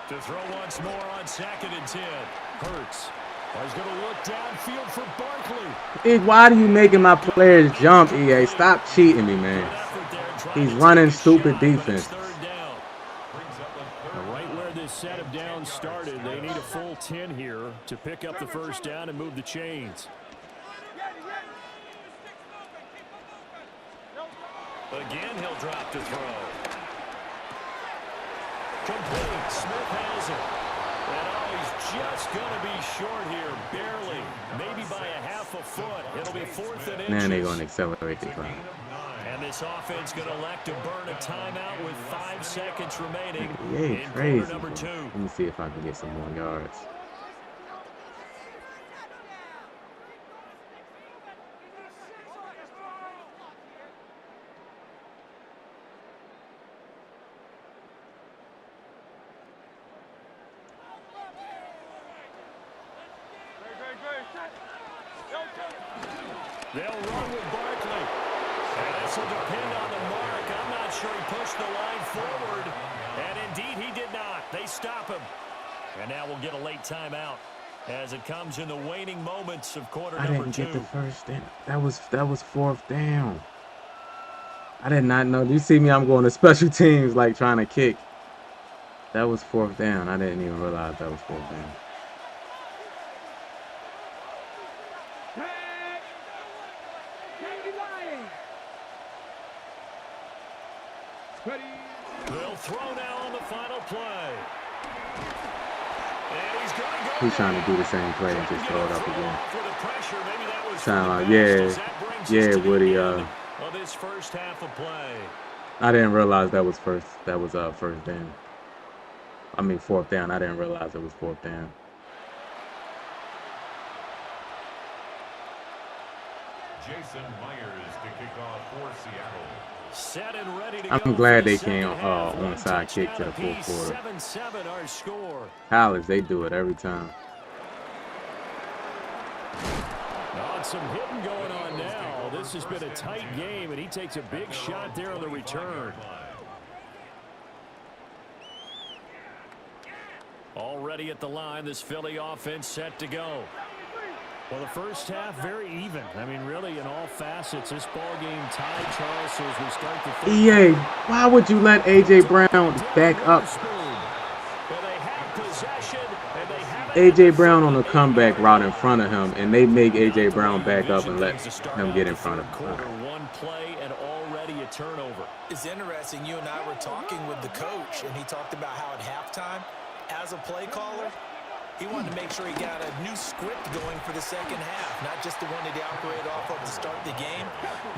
To throw once more on 2nd and 10. Hurts. He's going to look downfield for Barkley. Why are you making my players jump, EA? Stop cheating me, man. He's running stupid defense. Right where this set of downs started, they need a full 10 here to pick up the first down and move the chains. Again, he'll drop to throw. Complete. Smith has it. And he's just going to be short here, barely. Maybe by a half a foot. It'll be 4th and inches. Man, they're gonna accelerate the clock. And this offense going to elect to burn a timeout with 5 seconds remaining Yeah, in crazy. quarter number 2. Let me see if I can get some more yards. They'll run with Barkley. And this will depend on the mark. I'm not sure he pushed the line forward. And indeed, he did not. They stop him. And now we'll get a late timeout as it comes in the waning moments of quarter I number didn't 2. get the first down. That was 4th down. I did not know. You see me, I'm going to special teams like trying to kick. That was 4th down. I didn't even realize that was 4th down. They'll throw now on the final play. And he's going to go. He's trying to do the same play and just throw it up again. For the pressure, maybe that was Sound for like, the yeah, best, as that brings us yeah, to the Woody. end of this first half of play. I didn't realize that was first down. I mean 4th down. I didn't realize it was 4th down. Jason Myers to kick off for Seattle. Set and ready to I'm go glad for the they came second half. onside kick to the Touchdown fourth apiece, quarter. 7-7 our score. College, they do it every time. Oh, some hitting going on now. This has been a tight game, and he takes a big shot there on the return. Already at the line, this Philly offense set to go. Well, the first half, very even. I mean, really, in all facets, this ball game tied, Charles, so as we start the third. EA, why would you let A.J. Brown back up? Well, they have possession, and they have AJ Brown on a comeback route in front of him, and they make AJ Brown back up and let him get in front of him. One play and already a turnover. It's interesting. You and I were talking with the coach, and he talked about how at halftime, as a play caller, he wanted to make sure he got a new script going for the second half, not just the one that he operated off of to start the game.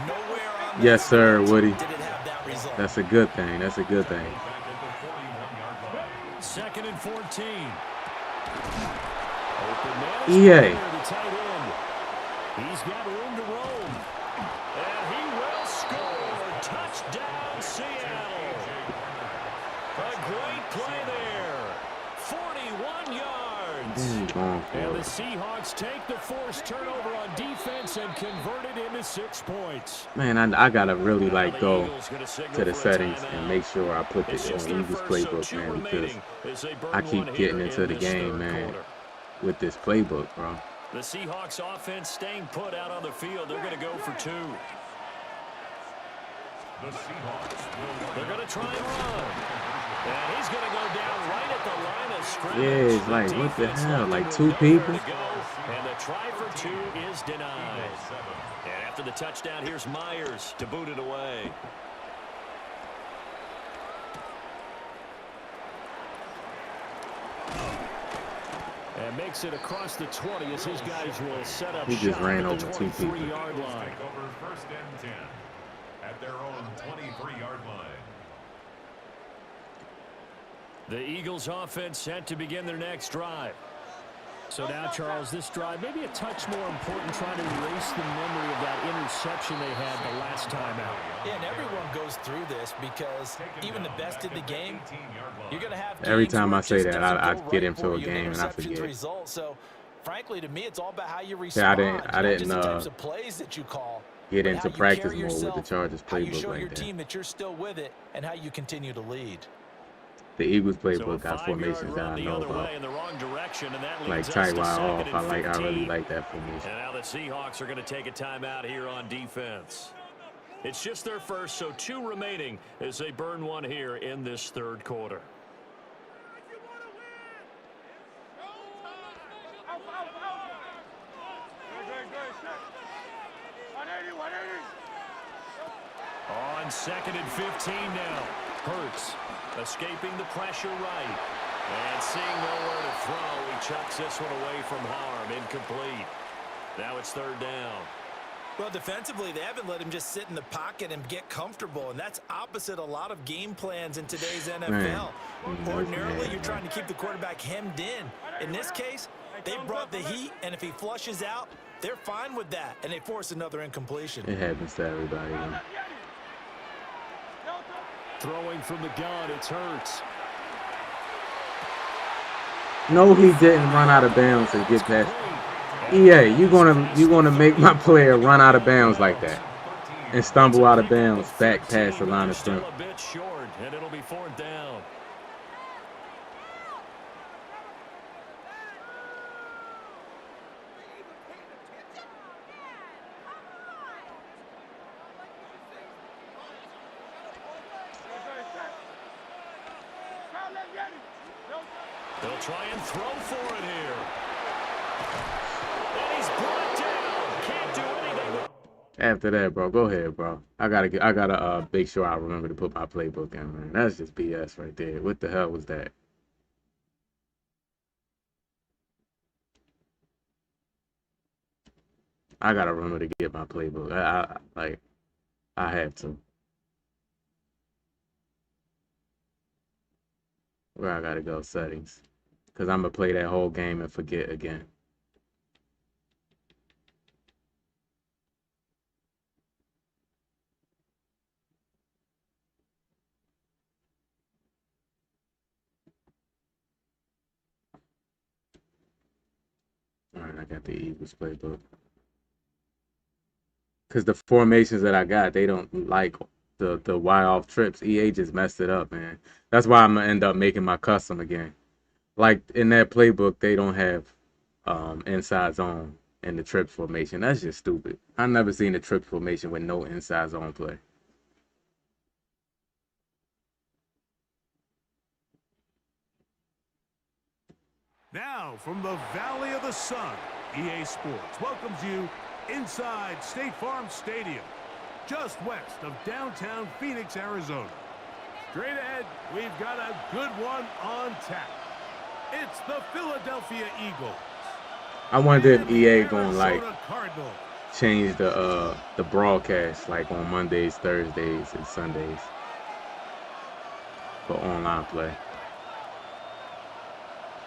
Nowhere on that Yes, sir, Woody. did it have that result. That's a good thing. That's a good thing. 2nd and 14. EA. He's got room to roam. And he will score. Touchdown, Seattle. A great play there. 41 yards. And the Seahawks take the forced turnover on defense and convert it into 6 points. Man, I gotta really like go to the settings and make sure I put this on Eagles playbook, man, because I keep getting into the game, man, with this playbook, bro. The Seahawks offense staying put out on the field. They're going to go for 2. They're going to try and run. And he's going to go down right at the line of scrimmage. Yeah, it's like, what the hell? Like 2 people? And the try for 2 is denied. And after the touchdown, here's Myers to boot it away. And makes it across the 20 as his guys will set up. He just ran over 2 people. 23-yard line. Over 1st and 10 at their own 23-yard line. The Eagles offense set to begin their next drive. So now, Charles, this drive maybe a touch more important, trying to erase the memory of that interception they had the last time out. Yeah, and everyone goes through this because even the best in the game, you're going to have every time I say that, I get into a game and I forget. Result. So, frankly, to me, it's all about how you respond. I didn't the types of plays that you call, get into practice mode with the Chargers how you playbook show like your that. team that you're still with it, and how you continue to lead. The Eagles playbook got formations that I know about. Like tight wide off. I really like that formation. And now the Seahawks are going to take a timeout here on defense. It's just their first, so 2 remaining as they burn 1 here in this 3rd quarter. On 2nd and 15 now. Hurts escaping the pressure right. And seeing nowhere to throw, he chucks this one away from harm. Incomplete. Now it's 3rd down. Well, defensively, they haven't let him just sit in the pocket and get comfortable, and that's opposite a lot of game plans in today's NFL. Ordinarily, you're trying to keep the quarterback hemmed in. In this case, they brought the heat, and if he flushes out, they're fine with that, and they force another incompletion. It happens to everybody, though. Throwing from the gun, it's Hurts. No, he didn't run out of bounds and get past. EA, you gonna make my player run out of bounds like that and stumble out of bounds back past the line of scrimmage. A bit short, and it'll be 4th down. They'll try and throw for it here. And he's brought down. Can't do anything. After that, bro, go ahead, bro. I gotta make sure I remember to put my playbook in, man. That's just BS right there. What the hell was that? I gotta remember to get my playbook. I have to. Where I gotta go, settings, because I'm gonna play that whole game and forget again. All right, I got the Eagles playbook. Because the formations that I got, they don't like the wide off trips. EA just messed it up, man. That's why I'm gonna end up making my custom again. Like in that playbook, they don't have inside zone in the trip formation. That's just stupid. I've never seen a trip formation with no inside zone play. Now, from the Valley of the Sun, EA Sports welcomes you inside State Farm Stadium, just west of downtown Phoenix, Arizona. Straight ahead, we've got a good one on tap. It's the Philadelphia Eagles. I wonder if EA gonna like Arizona Cardinals. change the broadcast like on Mondays, Thursdays, and Sundays for online play.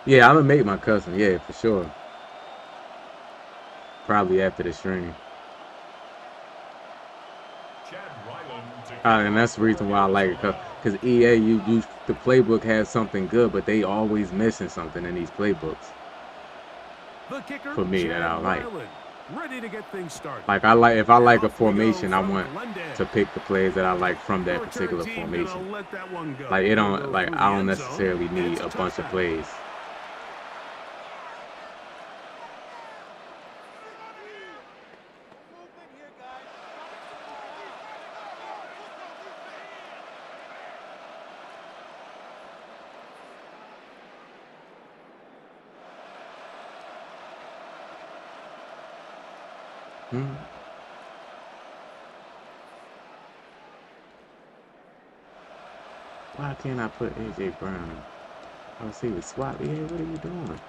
Yeah, I'm gonna make my cousin. Yeah, for sure. Probably after the stream. And that's the reason why I like it, cause EA, you the playbook has something good, but they always missing something in these playbooks. The kicker, For me, that I like. Ready to get things started. Like if I like a formation, I want to pick the plays that I like from that particular formation. Like I don't necessarily need a bunch of plays. Why can't I put AJ Brown? Oh, see the swap. Yeah, what are you doing?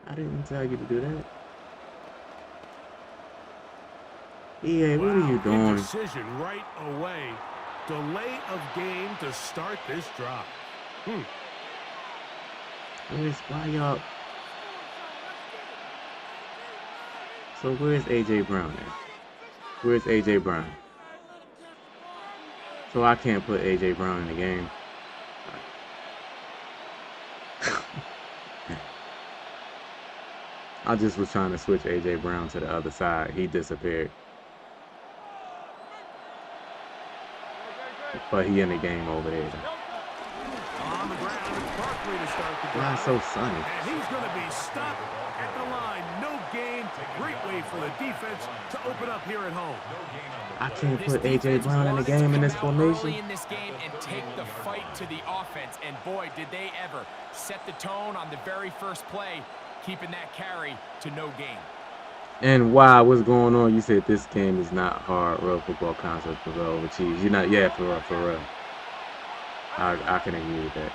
I didn't tell you to do that. EA, what are you doing? Decision right away. Delay of game to start this drive. Why y'all? So where's AJ Brown at? Where's AJ Brown? So I can't put AJ Brown in the game. I just was trying to switch AJ Brown to the other side. He disappeared. But he in the game over there. On the ground, it's Barkley to start the drive. Why it's so sunny? And he's going to be stopped at the line. No gain. Great way for the defense to open up here at home. I can't put AJ Brown in the game in this formation. In this game and take the fight to the offense, and boy, did they ever set the tone on the very first play, keeping that carry to no gain. And why? What's going on? You said this game is not hard. Real football concept for real with cheese. You're not. Yeah, for real. I can agree with that.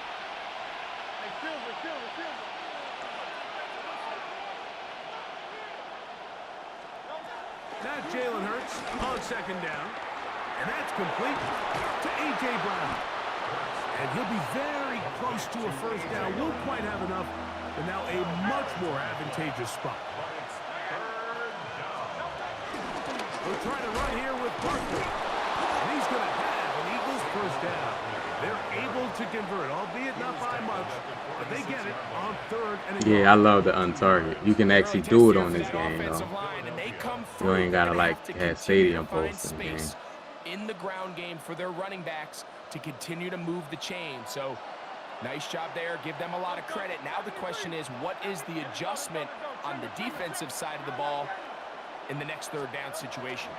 Now Jalen Hurts on second down. And that's complete to A.J. Brown. And he'll be very close to a first down. Won't quite have enough, but now a much more advantageous spot. We'll try to run here with Barkley. And he's going to have an Eagles first down. They're able to convert, albeit not by much, but they get it on third and a Yeah, I love the untarget. You can actually do it on this game, though. You ain't gotta have stadium posts in the game. In the ground game for their running backs to continue to move the chain. So nice job there. Give them a lot of credit. Now the question is, what is the adjustment on the defensive side of the ball in the next third down situation?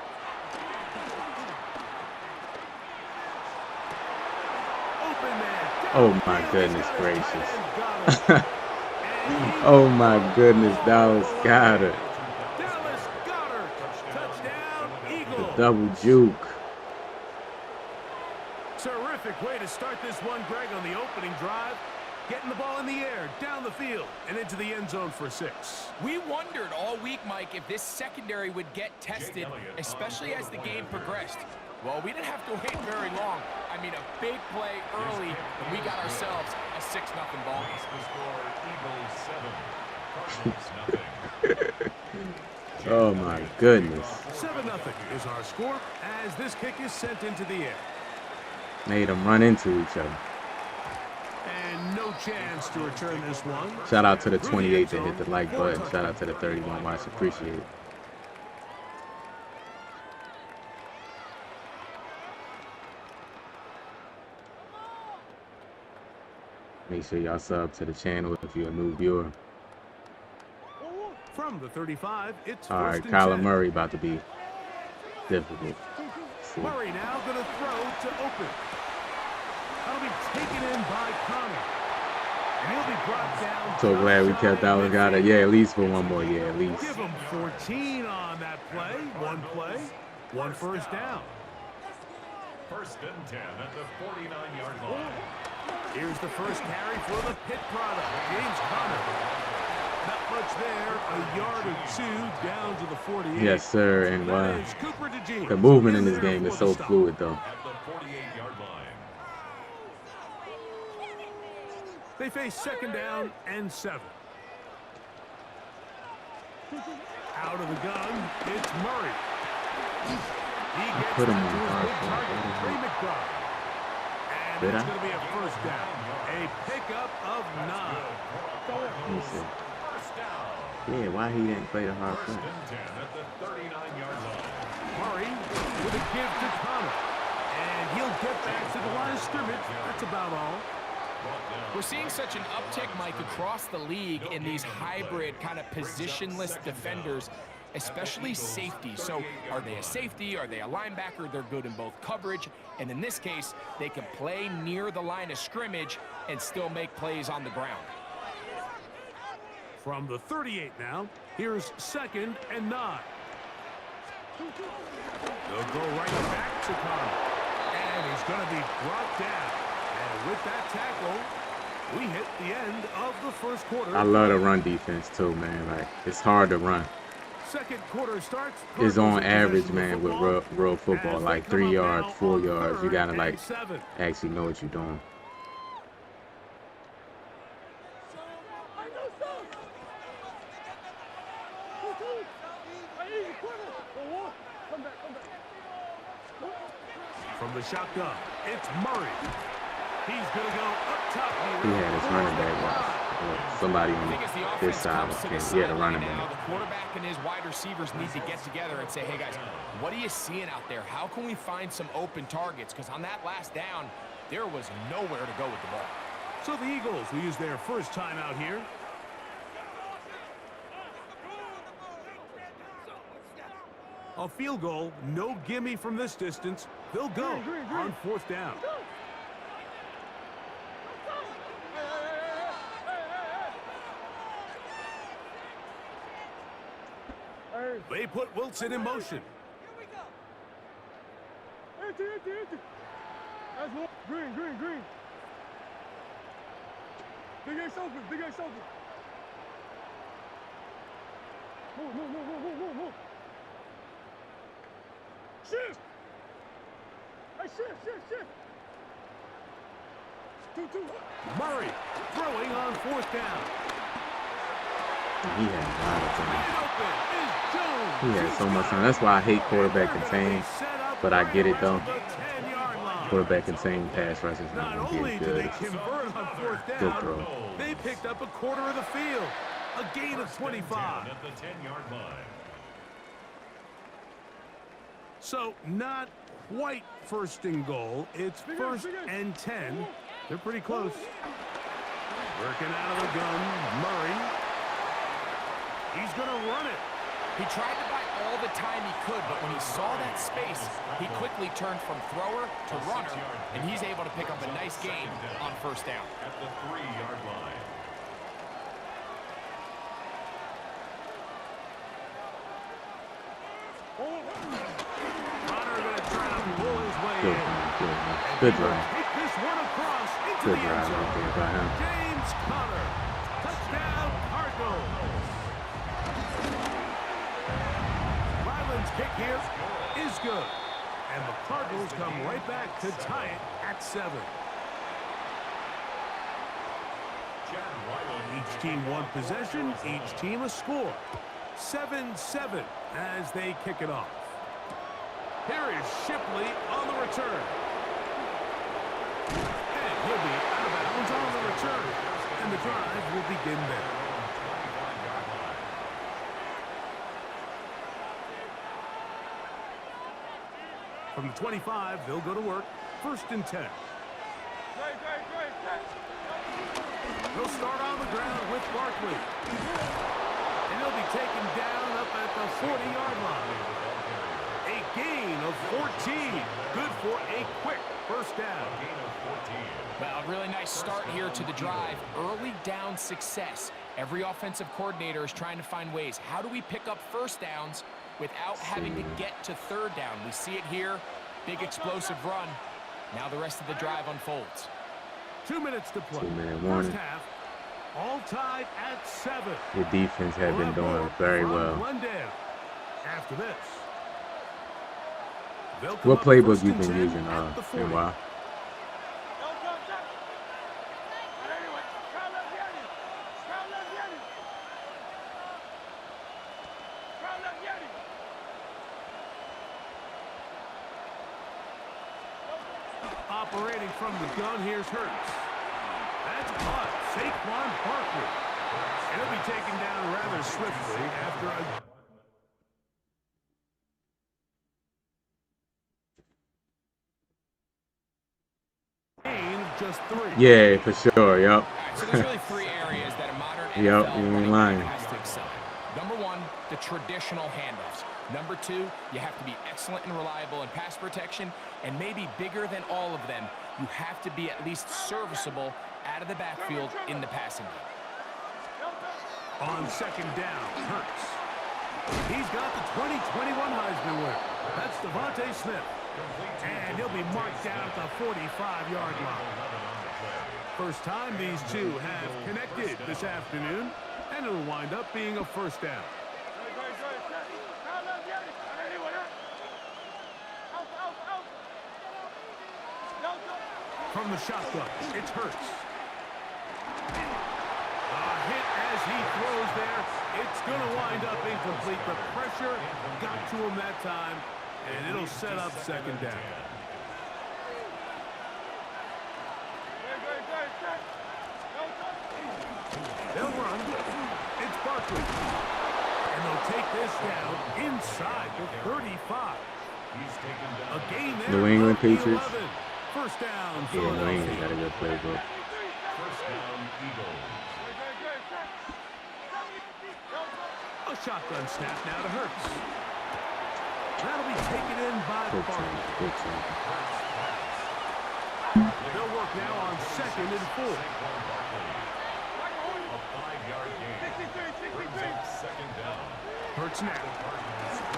Oh my goodness gracious. Oh my goodness, that was Goddard. The double juke. Terrific way to start this one, Greg, on the opening drive. Getting the ball in the air, down the field, and into the end zone for 6. We wondered all week, Mike, if this secondary would get tested, especially as the game progressed. Well, we didn't have to wait very long. I mean, a big play early, and we got ourselves a 6-0 ball. Oh my goodness. 7-0 is our score as this kick is sent into the air. Made them run into each other. And no chance to return this one. Shout out to the 28 that hit the like button. Shout out to the 31 watch. Appreciate it. Make sure y'all sub to the channel if you're a new viewer. From the 35, it's all right, Kyler Murray about to be difficult. Murray now going to throw to open. That'll be taken in by Connor. And he'll be brought down. So glad we kept that one. Got it. Yeah, at least for one more. Yeah, at least. Give him 14 on that play. One first down. First and 10 at the 49-yard line. Here's the first carry for the Pitt product, James Conner. Not much there, a yard or two down to the 48. Yes, sir. And That is Cooper to James. the movement in this game is so fluid, though. At the 48-yard line. They face second down and 7. Out of the gun, it's Murray. He gets Put him that on to the his hard big part. target, Trey McBride. And Did it's I? going to be a first down. A pickup of 9. Let me see. Yeah, why he didn't play the hard play? First and 10 at the 39-yard line. Murray with a give to Connor. And he'll get back to the line of scrimmage. That's about all. We're seeing such an uptick, Mike, across the league in these hybrid kind of positionless defenders, especially safety. So are they a safety? Are they a linebacker? They're good in both coverage. And in this case, they can play near the line of scrimmage and still make plays on the ground. From the 38 now, here's second and 9. They'll go right back to Connor. And he's going to be brought down. And with that tackle, we hit the end of the first quarter. I love the run defense, too, man. Like, it's hard to run. Second quarter starts. It's on average, man, with real football. Like 3 yards, 4 yards. You got to, like, actually know what you're doing. From the shotgun, it's Murray. He's going to go up top here. He had his running back watch. Somebody on this side. He had a running back. The quarterback and his wide receivers need to get together and say, hey, guys, what are you seeing out there? How can we find some open targets? Because on that last down, there was nowhere to go with the ball. So the Eagles will use their first time out here. A field goal, no gimme from this distance. They'll go on fourth down. They put Wilson in motion. That's one. Green. Big Ace open. Move. Shift. Hey, shift. 2. Murray throwing on fourth down. He had a lot of time. He had so much time. That's why I hate quarterback contain. But I get it, though. Quarterback contain pass rush is not going to be as good. Good throw. They picked up a quarter of the field. A gain of 25. At the 10-yard line. So not quite first and goal. It's first and 10. They're pretty close. Working out of the gun, Murray. He's going to run it. He tried to buy all the time he could, but when he saw that space, he quickly turned from thrower to runner, and he's able to pick up a nice gain on first down. At the 3-yard line. Runner going to try to pull his way in. Good drive. Take this one across into Good the end drive zone. right there by him. James Conner. Touchdown, Cardinals. Ryland's kick here is good. And the Cardinals come right back to tie it at 7. Each team one possession, each team a score. 7-7 as they kick it off. Here is Shipley on the return. And he'll be out of bounds on the return. And the drive will begin there. From the 25, they'll go to work. First and 10. He'll start on the ground with Barkley. And he'll be taken down up at the 40-yard line. A gain of 14. Good for a quick first down. Gain of 14. Well, a really nice start here to the drive. Early down success. Every offensive coordinator is trying to find ways. How do we pick up first downs without having to get to third down? We see it here. Big explosive run. Now the rest of the drive unfolds. 2 minutes to play. 2-minute First warning. half, all tied at 7. The defense had been doing very well. Glendale. After this. What playbook you been using, and why? Operating from the gun, here's Hurts. That's caught. Saquon Barkley. And he'll be taken down rather swiftly after a... gain of just 3. Yeah, for sure, yep. So there's really 3 areas that a modern NFL Yep, you ain't lying. has to excel in. Number 1, the traditional handoffs. Number 2, you have to be excellent and reliable in pass protection, and maybe bigger than all of them, you have to be at least serviceable out of the backfield in the passing game. On second down, Hurts. He's got the 2021 Heisman winner. That's Devontae Smith. And he'll be marked down at the 45-yard line. First time these two have connected this afternoon, and it'll wind up being a first down. From the shotgun, it's Hurts. A hit as he throws there. It's going to wind up incomplete. The pressure got to him that time, and it'll set up second down. They'll run. It's Barkley. And they'll take this down inside the 35. A gain there. New England of Patriots. 11. First down, Yeah, New England Philadelphia. got a good playbook. First down, Eagles. A shotgun snap now to Hurts. That'll be taken in by Good Barkley. team, good team. They'll work now on second and 4. A 5-yard gain. Brings up second down. Hurts now.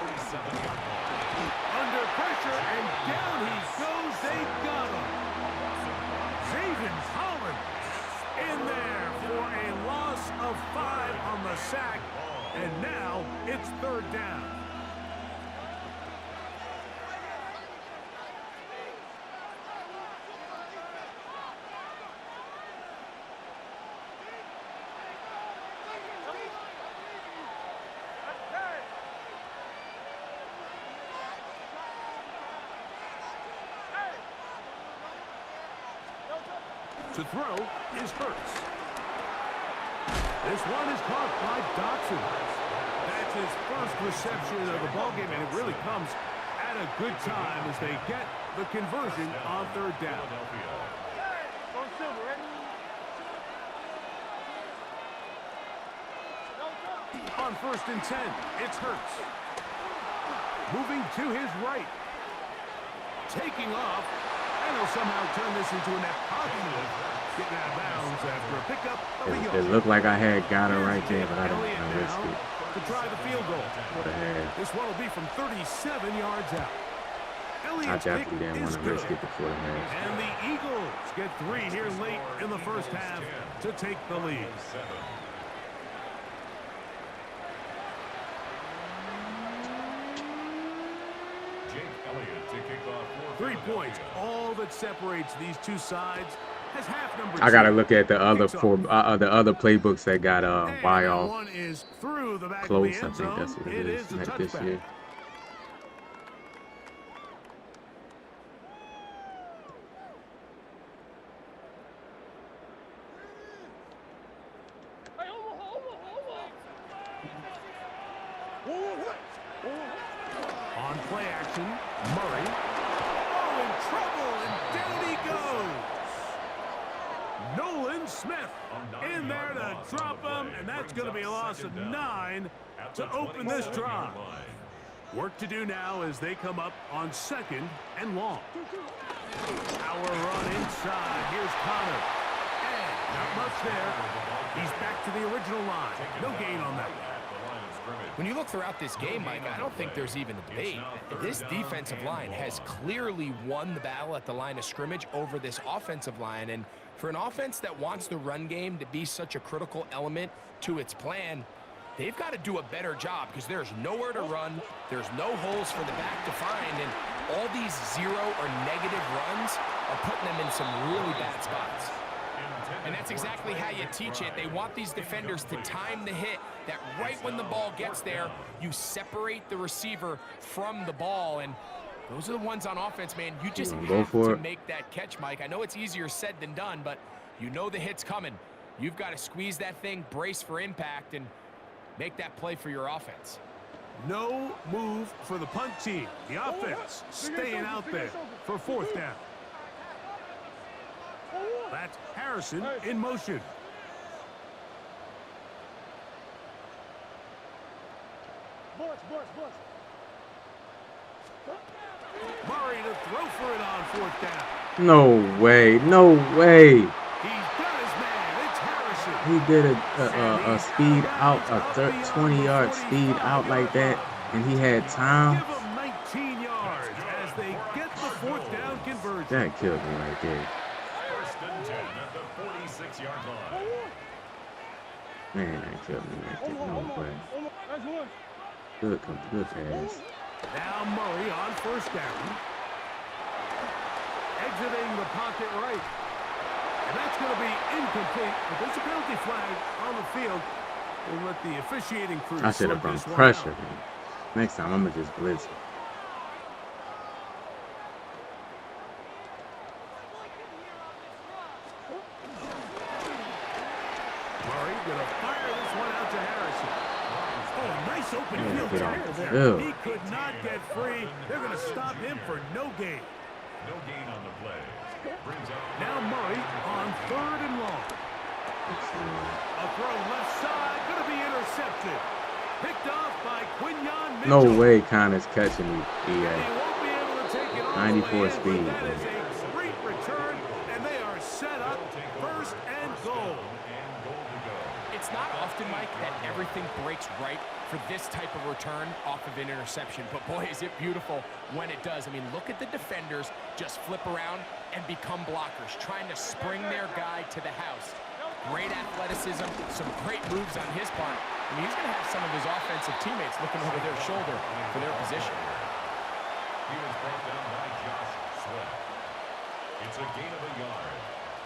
47-yard line. Under pressure, and down he goes. They got him. Zayvon Collins in there for a loss of 5 on the sack. And now it's third down. To throw is Hurts. This one is caught by Dotson. That's his first reception of the ballgame, and it really comes at a good time as they get the conversion on third down. On first and 10, it's Hurts. Moving to his right. Taking off, and he'll somehow turn this into a net positive. Getting out of bounds after a pickup of a It looked like I had got her right there, but I didn't risk it. To try the field goal. What a head. This one will be from 37 yards out. I Elliott's definitely kick didn't want is to good. risk it before the match. And the Eagles get 3 here late in the first half to take the lead. Jake Elliott to kick off 3 points. All that separates these two sides has half number I gotta 2. look at the other Kicks the other playbooks that got And Y that off one is through the back close. of the I end think zone. that's what It it is is a like this touchback. year. On play action, Murray. Oh, in trouble, and down he goes. Nolan Smith in there to drop him, and that's going to be a loss of 9 to open this drive. Work to do now as they come up on second and long. Our run inside. side. Here's Connor. And not much there. He's back to the original line. No gain on that one. When you look throughout this game, Mike, I don't think there's even a debate. This defensive line has clearly won the battle at the line of scrimmage over this offensive line. And for an offense that wants the run game to be such a critical element to its plan, they've got to do a better job because there's nowhere to run. There's no holes for the back to find. And all these zero or negative runs are putting them in some really bad spots. And that's exactly how you teach it. They want these defenders to time the hit, that right when the ball gets there, you separate the receiver from the ball. And those are the ones on offense, man. You just have to make that catch, Mike. I know it's easier said than done, but you know the hit's coming. You've got to squeeze that thing, brace for impact, and make that play for your offense. No move for the punt team. The offense staying out there for 4th down. That's Harrison in motion. Murray to throw for it on 4th down. No way. No way. He's got his man. It's Harrison. He did a speed out, a 20-yard speed out like that, and he had time. Give him 19 yards as they get the 4th down conversion. That killed me right there. 1st and 10 at the 46-yard line. Man, that killed me right there. No way. Good pass. Now Murray on 1st down. Exiting the pocket right. And that's going to be incomplete. But there's a penalty flag on the field. We'll let the officiating crew. I should have brought pressure, man. Next time, I'm going to just blitz it. Murray going to fire this one out to Harrison. Oh, nice open field tackle there. Ew. He could not get free. They're going to stop him for no gain. No gain on the play. Brings up Now Murray on 3rd and long. A throw left side, going to be intercepted. Picked off by Quinyon Mitchell. No way Connor's catching me, He EA. won't be able to take it all 94 the way in, speed, but that bro. is a great return, and they are set up 1st and goal. It's not often, Mike, that everything breaks right for this type of return off of an interception. But, boy, is it beautiful when it does. I mean, look at the defenders just flip around and become blockers, trying to spring their guy to the house. Great athleticism, some great moves on his part. I mean, he's going to have some of his offensive teammates looking over their shoulder for their position. He was brought down by Josh Sweat. It's a gain of a yard.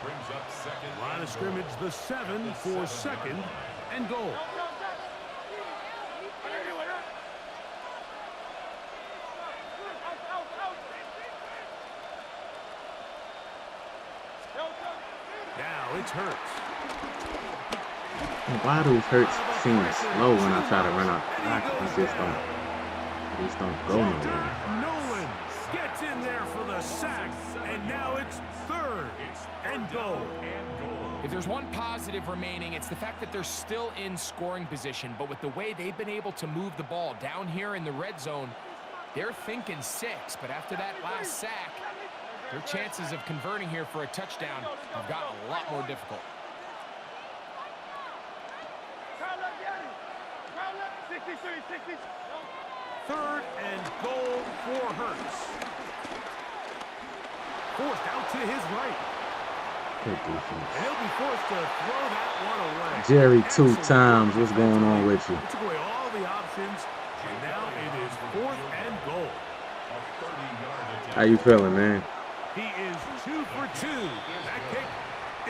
Brings up 2nd. Line of scrimmage, the 7 for 2nd and goal. Now it's Hurts. Why do Hurts seem slow when I try to run out the pocket? He just don't go nowhere. Nolan gets in there for the sack, and now it's 3rd and goal. If there's one positive remaining, it's the fact that they're still in scoring position. But with the way they've been able to move the ball down here in the red zone, they're thinking 6. But after that last sack, their chances of converting here for a touchdown have gotten a lot more difficult. 3rd and goal for Hurts. Forced out to his right. Good defense. And he'll be forced to throw that one away. Jerry, 2 times. What's going on with you? Took away all the options, and now it is 4th and goal. How you feeling, man? He is 2 for 2. That kick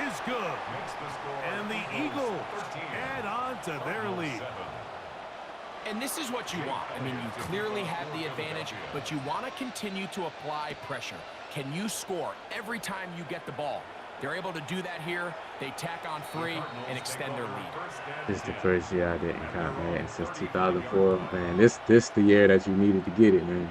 is good. And the Eagles add on to their lead. And this is what you want. I mean, you clearly have the advantage, but you want to continue to apply pressure. Can you score every time you get the ball? They're able to do that here. They tack on 3 and extend their lead. This is the first year I didn't count Madden since 2004. Man, this the year that you needed to get it, man.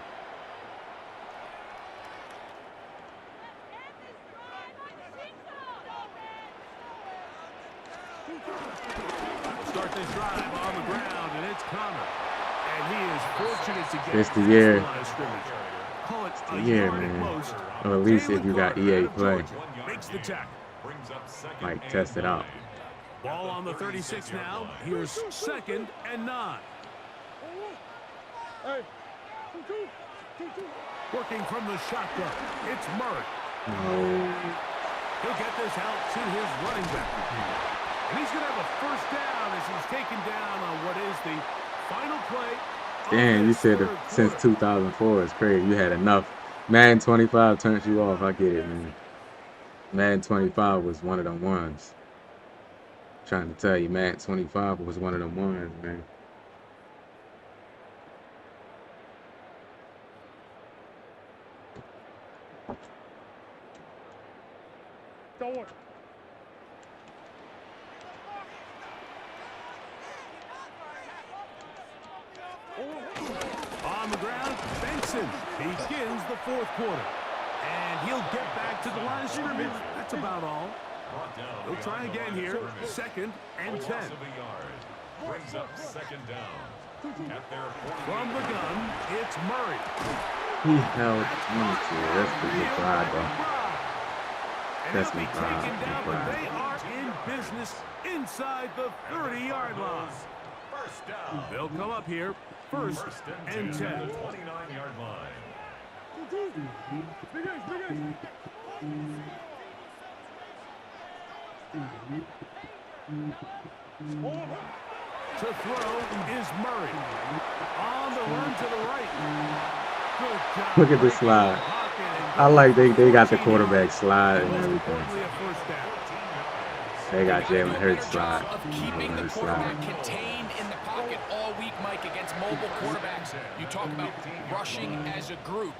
Start this drive on the ground, and it's Connor. And he is fortunate to get It's the year. Call it The year, man. Or at least if you got EA Play. Makes makes the tackle. Brings up second Like, and test it out. 9. Ball on the 36 now. Here's 2nd and 9. Working from the shotgun, it's Murray. No. He'll get this out to his running back. And he's going to have a first down as he's taken down on what is the final play. Damn, you said since 2004 is crazy. You had enough. Madden 25 turns you off. I get it, man. Madden 25 was one of them ones. Trying to tell you, Madden 25 was one of them ones, man. Don't worry. On the ground, Benson begins the 4th quarter. And he'll get back to the line of scrimmage. That's about all. He'll try again here. 2nd and 10. Brings up 2nd down. At their From the gun, it's Murray. He held into it. That's the good ride, though. And That's he'll be my taken pride. down, but they are in business inside the 30-yard line. First down. They'll come up here. 1st and 10. 29-yard line. To throw is Murray. On the run to the right. Good job. Look at the slide. I like they got the quarterback slide and everything. They got Jalen Hurts slide. Of keeping the quarterback contained in the pocket all week, Mike, against mobile quarterbacks. You talk about rushing as a group.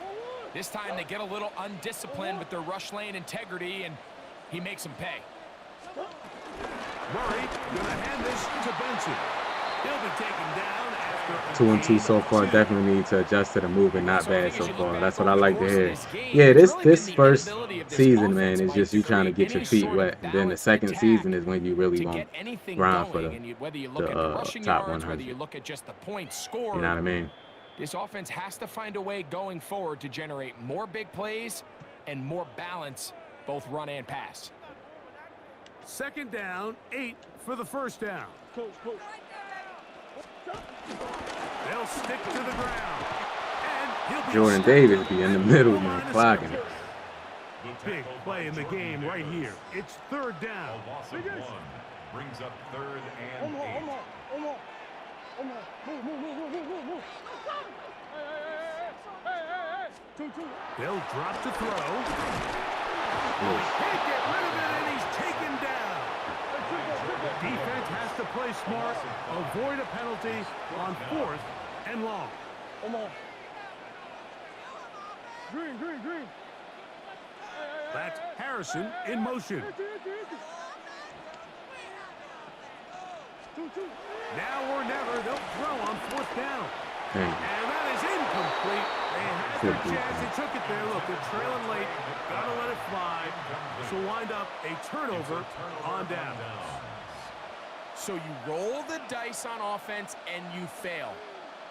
This time they get a little undisciplined with their rush lane integrity, and he makes them pay. Murray going to hand this to Benson. He'll be taken down after 2 and 2 so far. Definitely need to adjust to the movement. Not bad so far. That's what I like to hear. Yeah, this first season, man, is just you trying to get your feet wet. And then the second season is when you really want to grind for the top 100. You know what I mean? This offense has to find a way going forward to generate more big plays and more balance, both run and pass. 2nd down, 8 for the first down. They'll stick to the ground. And he'll be Jordan Davis be in the middle, man, clocking it. Big play in the game right here. It's 3rd down. A loss of 1 brings up 3rd and 8. They'll drop to throw. Can't get rid of it, and he's taken down. Defense has to play smart, avoid a penalty on 4th and long. Green. That's Harrison in motion. Now or never, they'll throw on 4th down. And that is incomplete. They had their chance. They took it there. Look, they're trailing late. Got to let it fly. This will wind up a turnover on down. So you roll the dice on offense and you fail.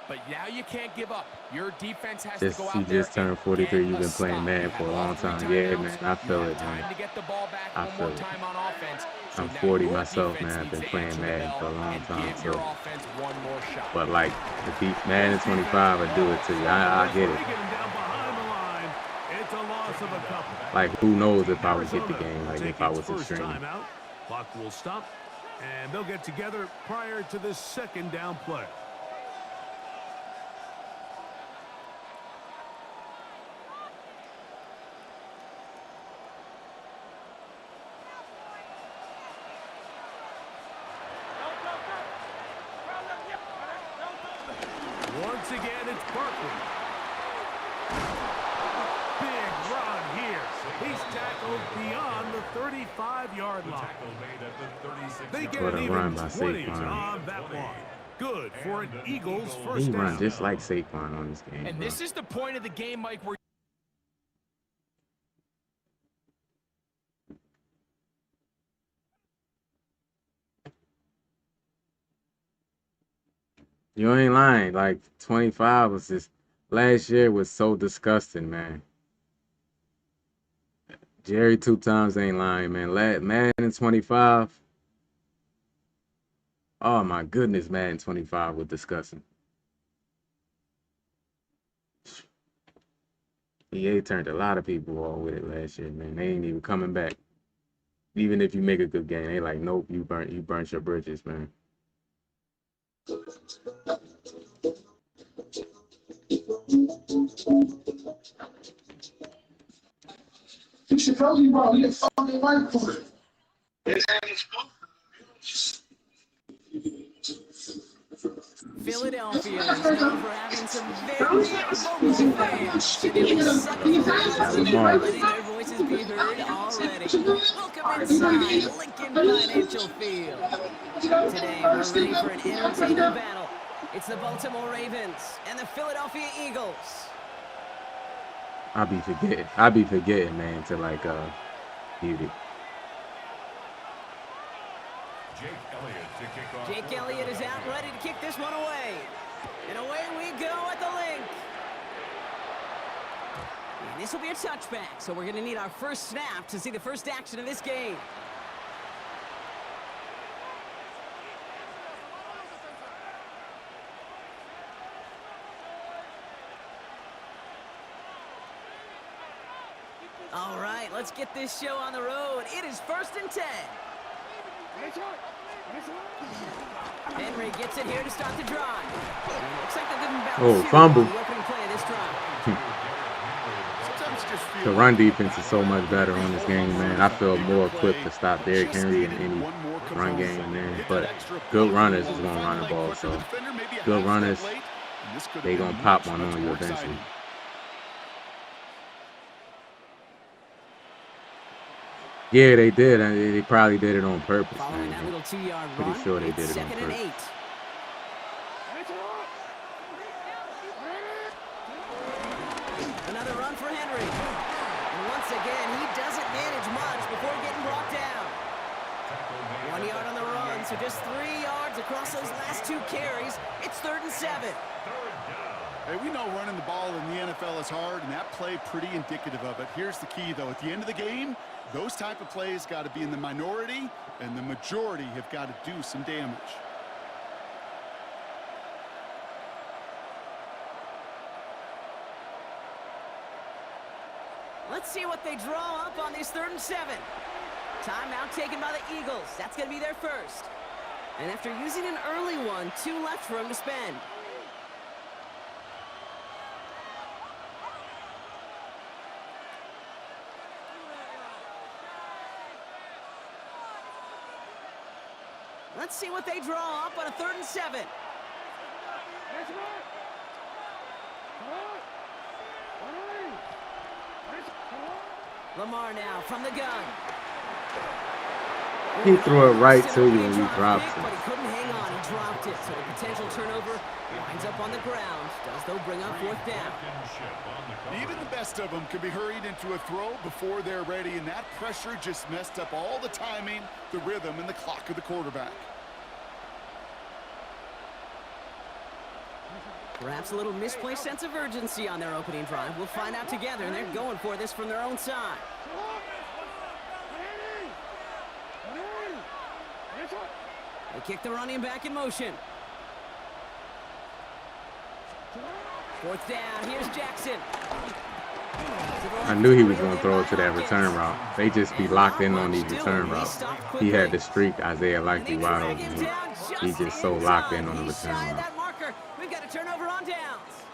But now you can't give up. Your defense has to go out there. You just turned 43. You've been playing Madden for a long time. Yeah, man, I feel it, man. Time to get the ball back I one feel more it. time on offense. I'm 40 myself, man. I've been playing Madden for a long time, so. But like the Madden 25 will do it to you. I get it. Like who knows if I would get the game, like if I was a stream. Clock will stop, and they'll get together prior to this 2nd down play. Once again, it's Barkley. Big run here. He's tackled beyond the 35-yard line. They get an even 20 on that one. Good for an Eagles first He down. run just like Saquon on this game. And bro. this is the point of the game, Mike, where You ain't lying. Like 25 was just last year was so disgusting, man. Jerry 2 times ain't lying, man. Madden 25. Oh my goodness, Madden 25 was disgusting. EA turned a lot of people off with it last year, man. They ain't even coming back. Even if you make a good game, they like, nope, you burnt your bridges, man. You should know you bro. You fucking right for it. Philadelphia is known for having some very vocal fans. Nearly 7,000 of them are letting their voices be heard already. Welcome inside Lincoln Financial Field. Today, we're ready for an entertaining battle. It's the Baltimore Ravens and the Philadelphia Eagles. I be forgetting, man, to like mute it. Jake Elliott is out ready to kick this one away. And away we go at the link. And this will be a touchback, so we're going to need our first snap to see the first action of this game. All right, let's get this show on the road. It is 1st and 10. Henry gets it here to start the drive. Looks like they'll give him about fumble. the opening play of this drive. The run defense is so much better on this game, man. I feel more equipped to stop Derrick Henry in any run game, man. But good runners is going to run the ball, so good runners, they going to pop one on you eventually. Yeah, they did. They probably did it on purpose, man. Pretty sure they did it on purpose. Another run for Henry. And once again, he doesn't manage much before getting brought down. 1 yard on the run, so just 3 yards across those last 2 carries. It's 3rd and 7. Hey, we know running the ball in the NFL is hard, and that play pretty indicative of it. Here's the key, though. At the end of the game, those type of plays got to be in the minority, and the majority have got to do some damage. Let's see what they draw up on this 3rd and 7. Timeout taken by the Eagles. That's going to be their first. And after using an early one, 2 left for him to spend. Let's see what they draw up on a 3rd and 7. Lamar now from the gun. He threw it right to you and you dropped it. But he couldn't hang on. He dropped it. So the potential turnover winds up on the ground. Does, though, bring up 4th down. Even the best of them can be hurried into a throw before they're ready, and that pressure just messed up all the timing, the rhythm, and the clock of the quarterback. Perhaps a little misplaced sense of urgency on their opening drive. We'll find out together, and they're going for this from their own side. They kick the running back in motion. 4th down. Here's Jackson. I knew he was going to throw it to that return route. They just be locked in on these return routes. He had the streak Isaiah Likely wide open. He just so locked in on the return route. We've got a turnover on downs.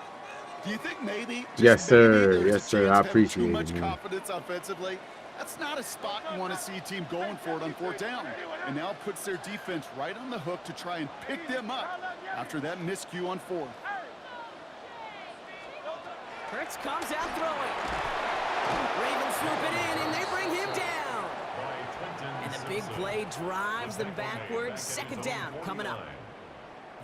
Do you think maybe? Yes, sir. Yes, sir. I appreciate too much it, man. confidence offensively. That's not a spot you want to see a team going for it on 4th down. And now puts their defense right on the hook to try and pick them up after that miscue on 4th. Hurts comes out throwing. Ravens swoop it in, and they bring him down. And the big play drives them backwards. 2nd down coming up.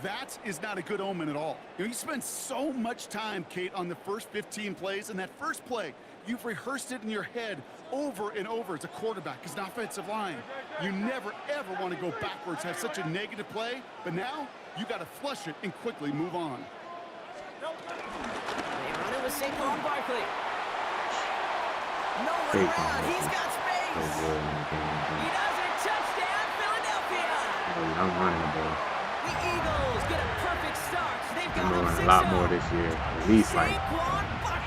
That is not a good omen at all. You know, you spend so much time, Kate, on the first 15 plays, and that first play, you've rehearsed it in your head over and over as a quarterback, as an offensive line. You never, ever want to go backwards, have such a negative play, but now you got to flush it and quickly move on. They run it with Saquon Barkley. No one around. He's got space. He does it. Touchdown, Philadelphia. I'm running the ball. The Eagles get a perfect start. They've I'm got gonna up run a lot more 6-0. this year. At least like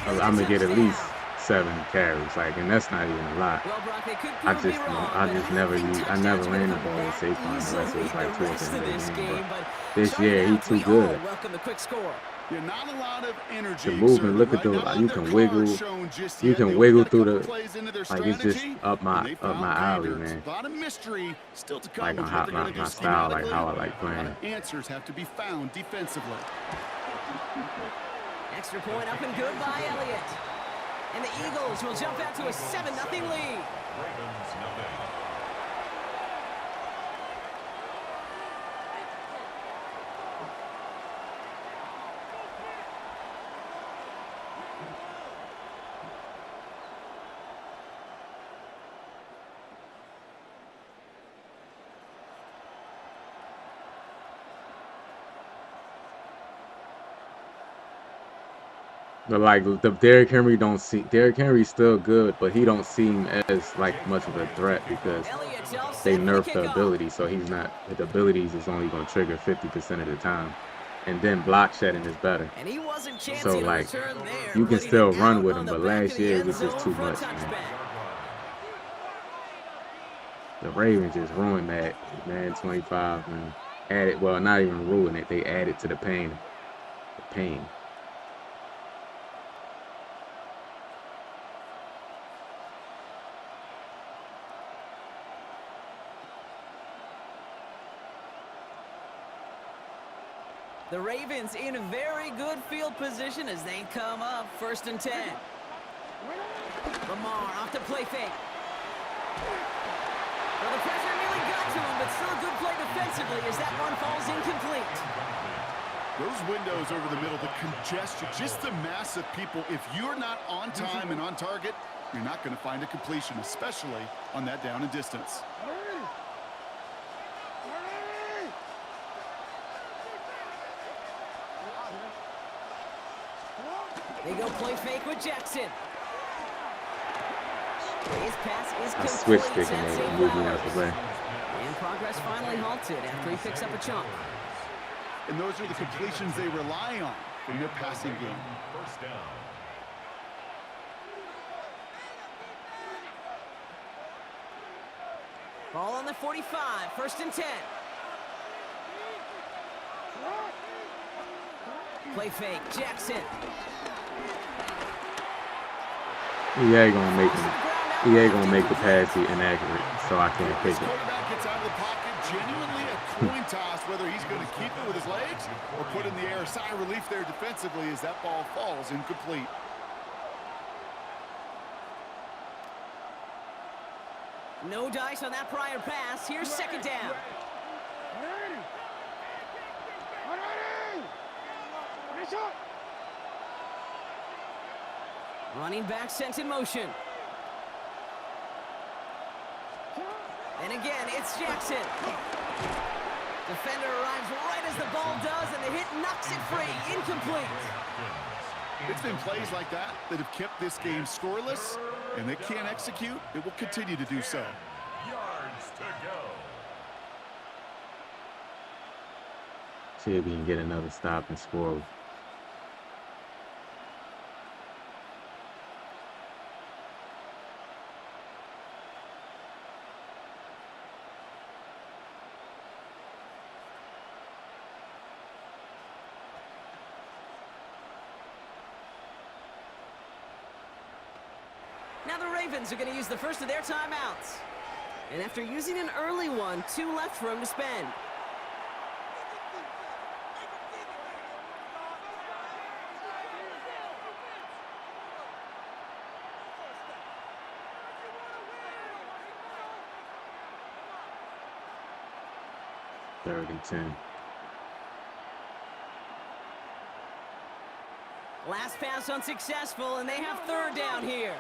I'm gonna get at least 7 carries. Like, and that's not even a lot. Well, Brock, they could I prove me just wrong, I but just I never don't think use I never touchdowns are ran the gonna ball with come Saquon unless it was easily like the towards rest the of end of this the game. game, But but this starting year he out, too we good. all welcome the quick score. Yeah, not a lot of energy. The movement, look at exerted, the right? Not you on can their wiggle, card shown just you yet. They can only wiggle got a through couple the plays into their like it's just strategy, up my and they found alley, patterns. man. A lot of mystery still to come Like with on what they're my going to do style, like schematically. how I like A lot playing. of answers have to be found defensively. Extra point up and good by Elliott. And the Eagles will jump out to a 7-0 lead. Ravens nothing. But like the Derrick Henry's still good, but he don't seem as like much of a threat because Elliott all they set for the nerfed the kickoff. ability, so he's not the abilities is only gonna trigger 50% of the time. And then block shedding is better. And he wasn't So chancing a like return there, you can putting still it run out with on him, the but back of last the year it end was just zone too for a much, man. touchback. The Ravens just ruined that, man. 25, man. Added, well, not even ruin it. They added to the pain. The pain. The Ravens in a very good field position as they come up 1st and 10. Lamar off to play fake. Well, the pressure nearly got to him, but still a good play defensively as that one falls incomplete. Those windows over the middle, the congestion, just the mass of people. If you're not on time and on target, you're not going to find a completion, especially on that down and distance. They go play fake with Jackson. His pass is I complete. switched it and That's they Zay moved me out Flowers. the way. And progress finally halted after he picks up a chunk. And those are the completions they rely on in their passing game. First down. Ball on the 45, 1st and 10. Play fake, Jackson. He ain't gonna make the pass inaccurate, so I can't pick This it. quarterback gets out of the pocket, genuinely a coin toss, whether he's going to keep it with his legs or put in the air. Sigh of relief there defensively as that ball falls incomplete. No dice on that prior pass. Here's 2nd down. Running back sent in motion. And again, it's Jackson. Defender arrives right as the ball does, and the hit knocks it free. Incomplete. It's been plays like that that have kept this game scoreless, and they can't execute. It will continue to do so. Yards to go. See if we can get another stop and score. Now the Ravens are going to use the first of their timeouts. And after using an early one, 2 left for him to spend. Third and 10. Last pass unsuccessful, and they have 3rd down here.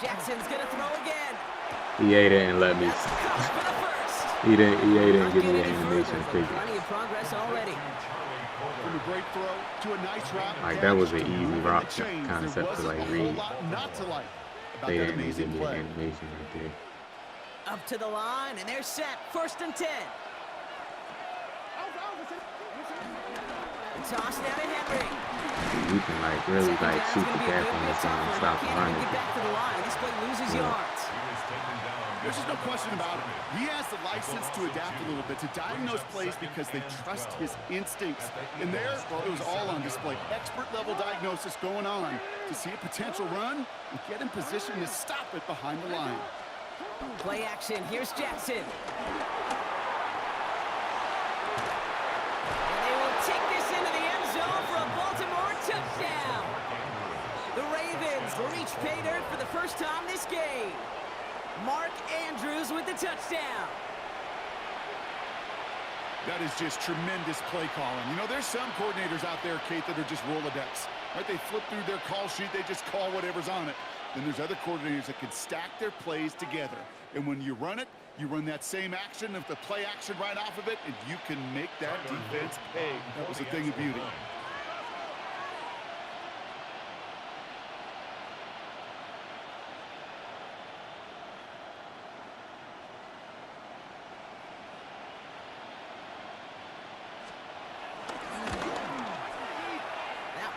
Jackson's gonna throw again. EA didn't let me. That's caught for the first. EA didn't Not give me get the any animation further, but pick it. plenty of progress already. From a great throw to a nice route. Like, that was an easy Moving the route chains. concept There to, wasn't like, a whole read. lot not to like about They that didn't amazing give me play. an animation right there. Up to the line, and they're set. 1st and 10. Toss down to Henry. You can, like, really, like, shoot the gap on this thing and stop Can't running. even get back to the line. This play loses yards. There's just no question about it. He has the license to adapt a little bit, to diagnose plays because they trust his instincts. And there, well, it was all on display. Expert level diagnosis going on to see a potential run and get in position to stop it behind the line. Play action. Here's Jackson. And they will take this into the end zone for a Baltimore touchdown. The Ravens reach pay dirt for the first time this game. Mark Andrews with the touchdown. That is just tremendous play calling. You know, there's some coordinators out there, Kate, that are just Rolodex. Right? They flip through their call sheet. They just call whatever's on it. Then there's other coordinators that can stack their plays together. And when you run it, you run that same action of the play action right off of it, and you can make that defense pay. That was a thing of beauty.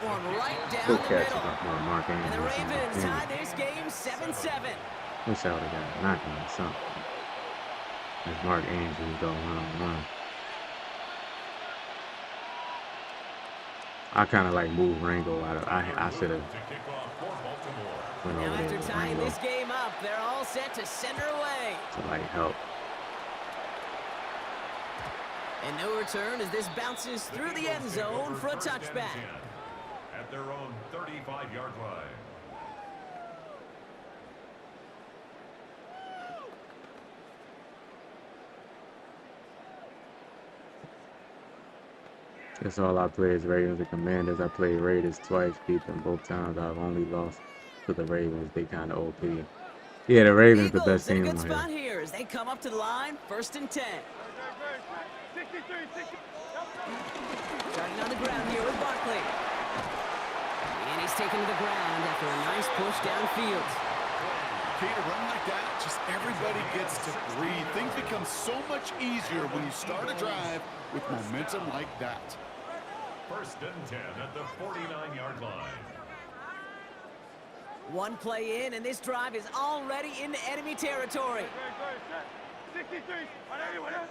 One right down Good the catch middle. about Mark And the Andrews. Ravens tie this game 7-7. Wish I would have got a knock on something. As Mark Andrews go run. I kind of like move Rango out of. I should have went Now over there after with tying Rango this game up, they're all set to send her away. to like help. And no return as this bounces through the end zone for a touchback. At their own 35-yard line. That's all I play is Ravens and Commanders. I played Raiders twice, beat them both times. I've only lost to the Ravens. They kind of OP. Yeah, the Ravens the best team in a on good spot here. here as they come up to the line, 1st and 10. 63. Starting on the ground here with Barkley. And he's taken to the ground after a nice push downfield. Kate, a run like that, just everybody gets to breathe. Things become so much easier when you start a drive with momentum like that. 1st and 10 at the 49-yard line. One play in, and this drive is already into enemy territory. 63. On everyone else.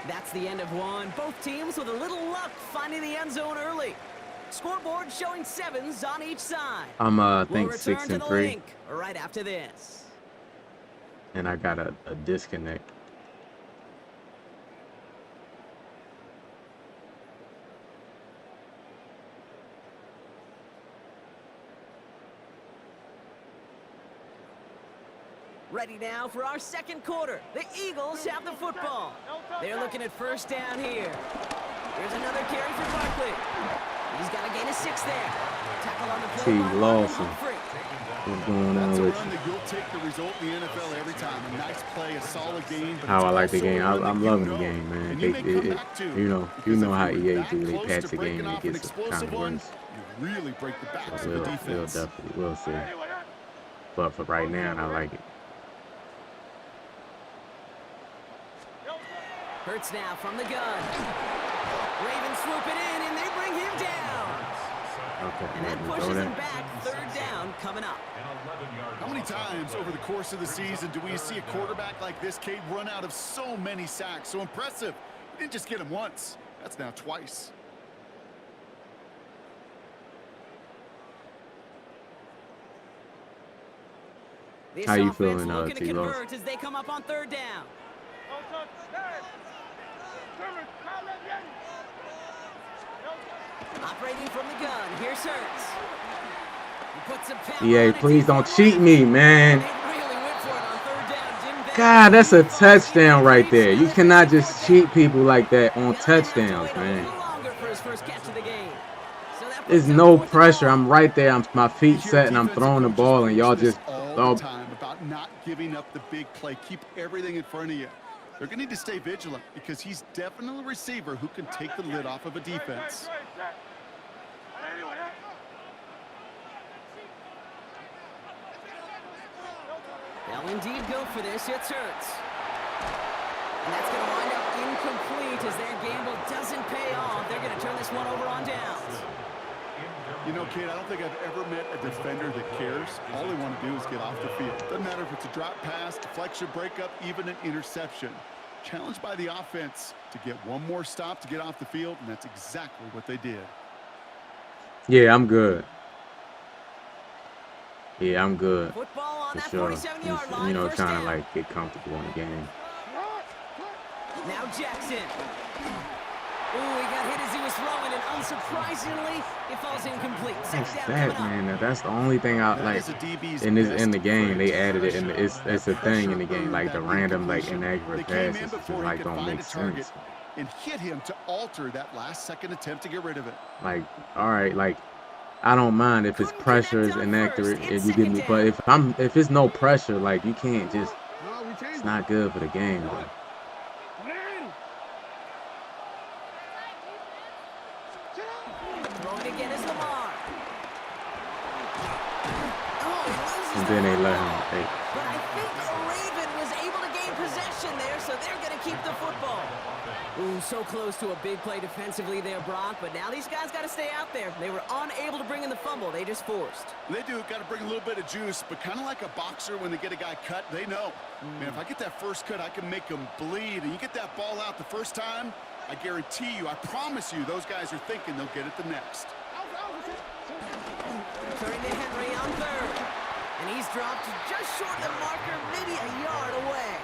That's the end of one. Both teams with a little luck finding the end zone early. Scoreboard showing 7s on each side. I'm We'll think return 6 to and the 3, link right after this. and I got a disconnect. Ready now for our second quarter. The Eagles have the football. They're looking at 1st down here. Here's another carry for Barkley. He's got a gain of 6 there. Tackle on the play by Lawson. Humphrey. What's going That's on a with run you? that you'll take the result in the NFL every time. A nice play, a solid game. But How it's I like the also a game. run that I'm you loving the know, game, man. and They, you may come back to, you because know if how you're EA that do. They close patch to the breaking game. It off an gets kind explosive of one, worse. you really break the backs of We'll the defense. definitely, we'll see. But for right now, I like it. Hurts now from the gun. Ravens swoop it in, and they bring him down. Okay, And that let me go pushes there. him back. 3rd down coming up. How many times over the course of the season do we see a quarterback like this, Cade, run out of so many sacks? So impressive. He didn't just get him once. That's now twice. This How you offense feeling, looking to T-Ross? convert as they come up on 3rd down. Operating from the gun. Here's Hurts. He puts a pound EA, on it, please deep don't for cheat right. me, man. They really went for it on 3rd down, didn't they? God, that's a touchdown right there. You Now cannot they're just cheat people like that on Gonna have to touchdowns, wait a man. little longer for his first catch of the game. So that There's puts up no 4th and pressure. long. I'm right there. My feet You hear set and I'm defensive throwing the coaches ball, and preach y'all this just all oh, the time about not giving up the big play. Keep everything in front of you. They're going to need to stay vigilant because he's definitely a receiver who can take the lid off of a defense. They'll indeed go for this. It's Hurts. And that's going to wind up incomplete as their gamble doesn't pay off. They're going to turn this one over on downs. You know, Kate, I don't think I've ever met a defender that cares. All they want to do is get off the field. Doesn't matter if it's a drop pass, deflection, breakup, even an interception. Challenged by the offense to get one more stop to get off the field, and that's exactly what they did. Yeah, I'm good. Yeah, I'm good. Football on For that sure. 47-yard line. You know, First trying down. to like get comfortable in the game. Now Jackson. Ooh, he got hit as he was throwing, and unsurprisingly, it falls incomplete. That's Second down that, coming up. man. That's the only thing I That like is a DB's in best the game. friend. They added it, and it's a thing in the Pressure game, like the earned random, that like incompletion. inaccurate They came in passes, just before he like could don't find make a target sense. and hit him to alter that last second attempt to get rid of it. Like, all right, like I don't mind if it's Couldn't pressure is connect on inaccurate first. and It's you give second me, but down. if it's no pressure, like you can't just. It's not good for the game, bro. Throwing again is Lamar. Oh, he loses And the then they let football. him. Hey, But I think a Raven was able to gain possession there, so they're going to keep the football. Ooh, so close to a big play defensively there, Brock, but now these guys got to stay out there. They were unable to bring in the fumble. They just forced. They do got to bring a little bit of juice, but kind of like a boxer when they get a guy cut, they know. Man, if I get that first cut, I can make him bleed. And you get that ball out the first time, I guarantee you, I promise you, those guys are thinking they'll get it the next. Turning to Henry on third. And he's dropped just short of the marker, maybe a yard away.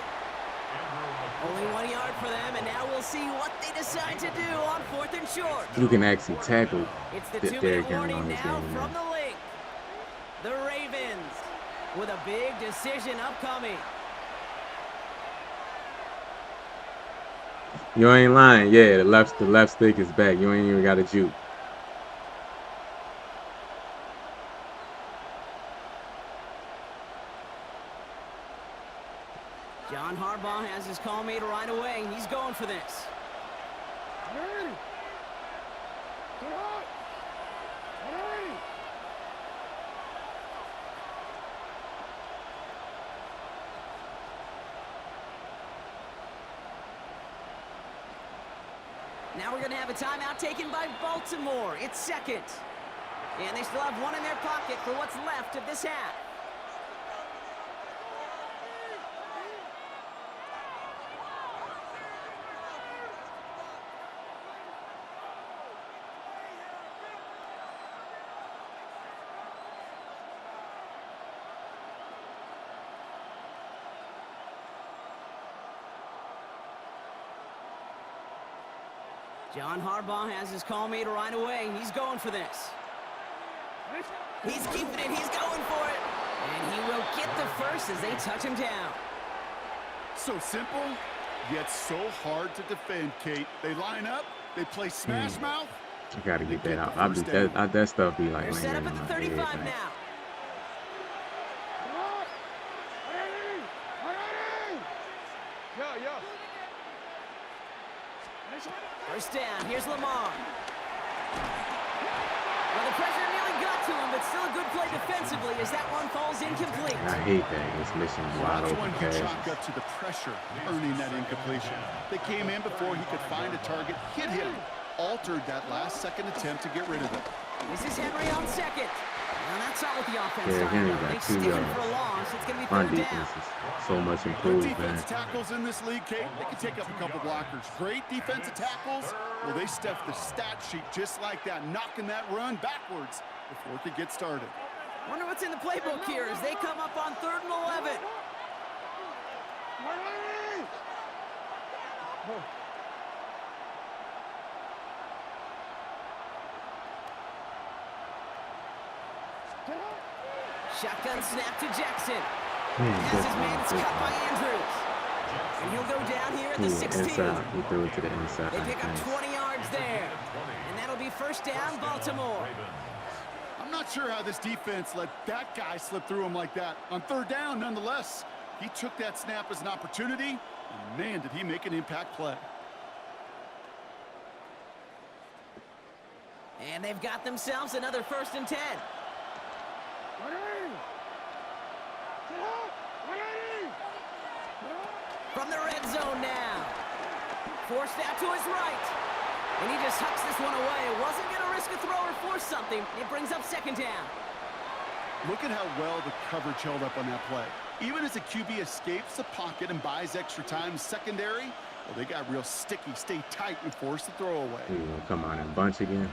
Only 1 yard for them, and now we'll see what they decide to do on 4th and short. you can actually tackle It's the Derrick 2-minute Henry warning on this now game, from man. the link. The Ravens with a big decision upcoming. You ain't lying. Yeah, the left stick is back. You ain't even got a juke. John Harbaugh has his call made right away. He's going for this. Now we're going to have a timeout taken by Baltimore. It's second. And they still have one in their pocket for what's left of this half. John Harbaugh has his call made right away. He's going for this. He's keeping it. He's going for it. And he will get the first as they touch him down. So simple, yet so hard to defend, Kate. They line up, they play smash mouth. You gotta get that out. That stuff be like They're set up lingering at the in my 35 head, man. now. First down. Here's Lamar. Well, the pressure nearly got to him, but still a good play defensively as that one falls incomplete. I hate that. It's missing wide That's open one he chalked passes. up to the pressure, earning that incompletion. They came in before he could find a target, hit him, altered that last second attempt to get rid of it. This is Henry on second. Well, that's not what the offense Yeah, thought. Henry They got 2 stick him yards. for a loss. It's going to be Run third down. defense is so much Good improved, man. defense tackles in this league, Kate. They can take up a couple blockers. Great defensive tackles. Well, they stuffed the stat sheet just like that, knocking that run backwards before it could get started. Wonder what's in the playbook here as they come up on 3rd and 11. Shotgun snap to Jackson. Has his man, it's cut by Andrews. And he'll go down here at the 16. Inside. He threw it to the inside. They pick up 20 yards there. And that'll be first down, Baltimore. I'm not sure how this defense let that guy slip through him like that. On 3rd down, nonetheless, he took that snap as an opportunity, And man, did he make an impact play. And they've got themselves another 1st and 10. From the red zone now. Forced out to his right. And he just hucks this one away. Wasn't going to risk a throw or force something. It brings up 2nd down. Look at how well the coverage held up on that play. Even as the QB escapes the pocket and buys extra time secondary, well, they got real sticky. Stay tight and force the throw away. He's going to come out and bunch again.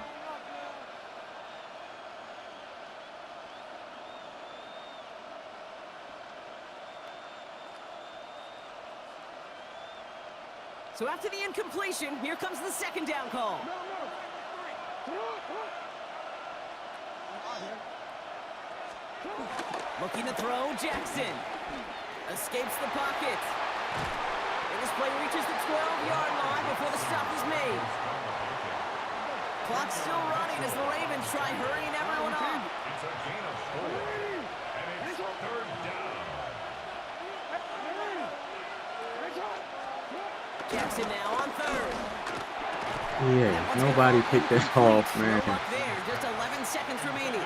So after the incompletion, here comes the 2nd down call. Looking to throw, Jackson. Escapes the pocket. And this play reaches the 12-yard line before the stop is made. Clock's still running as the Ravens try hurrying everyone up. It's a gain of 4. And it's 3rd down. Jackson now on 3rd. Yeah, nobody picked that off, man. There, just 11 seconds remaining.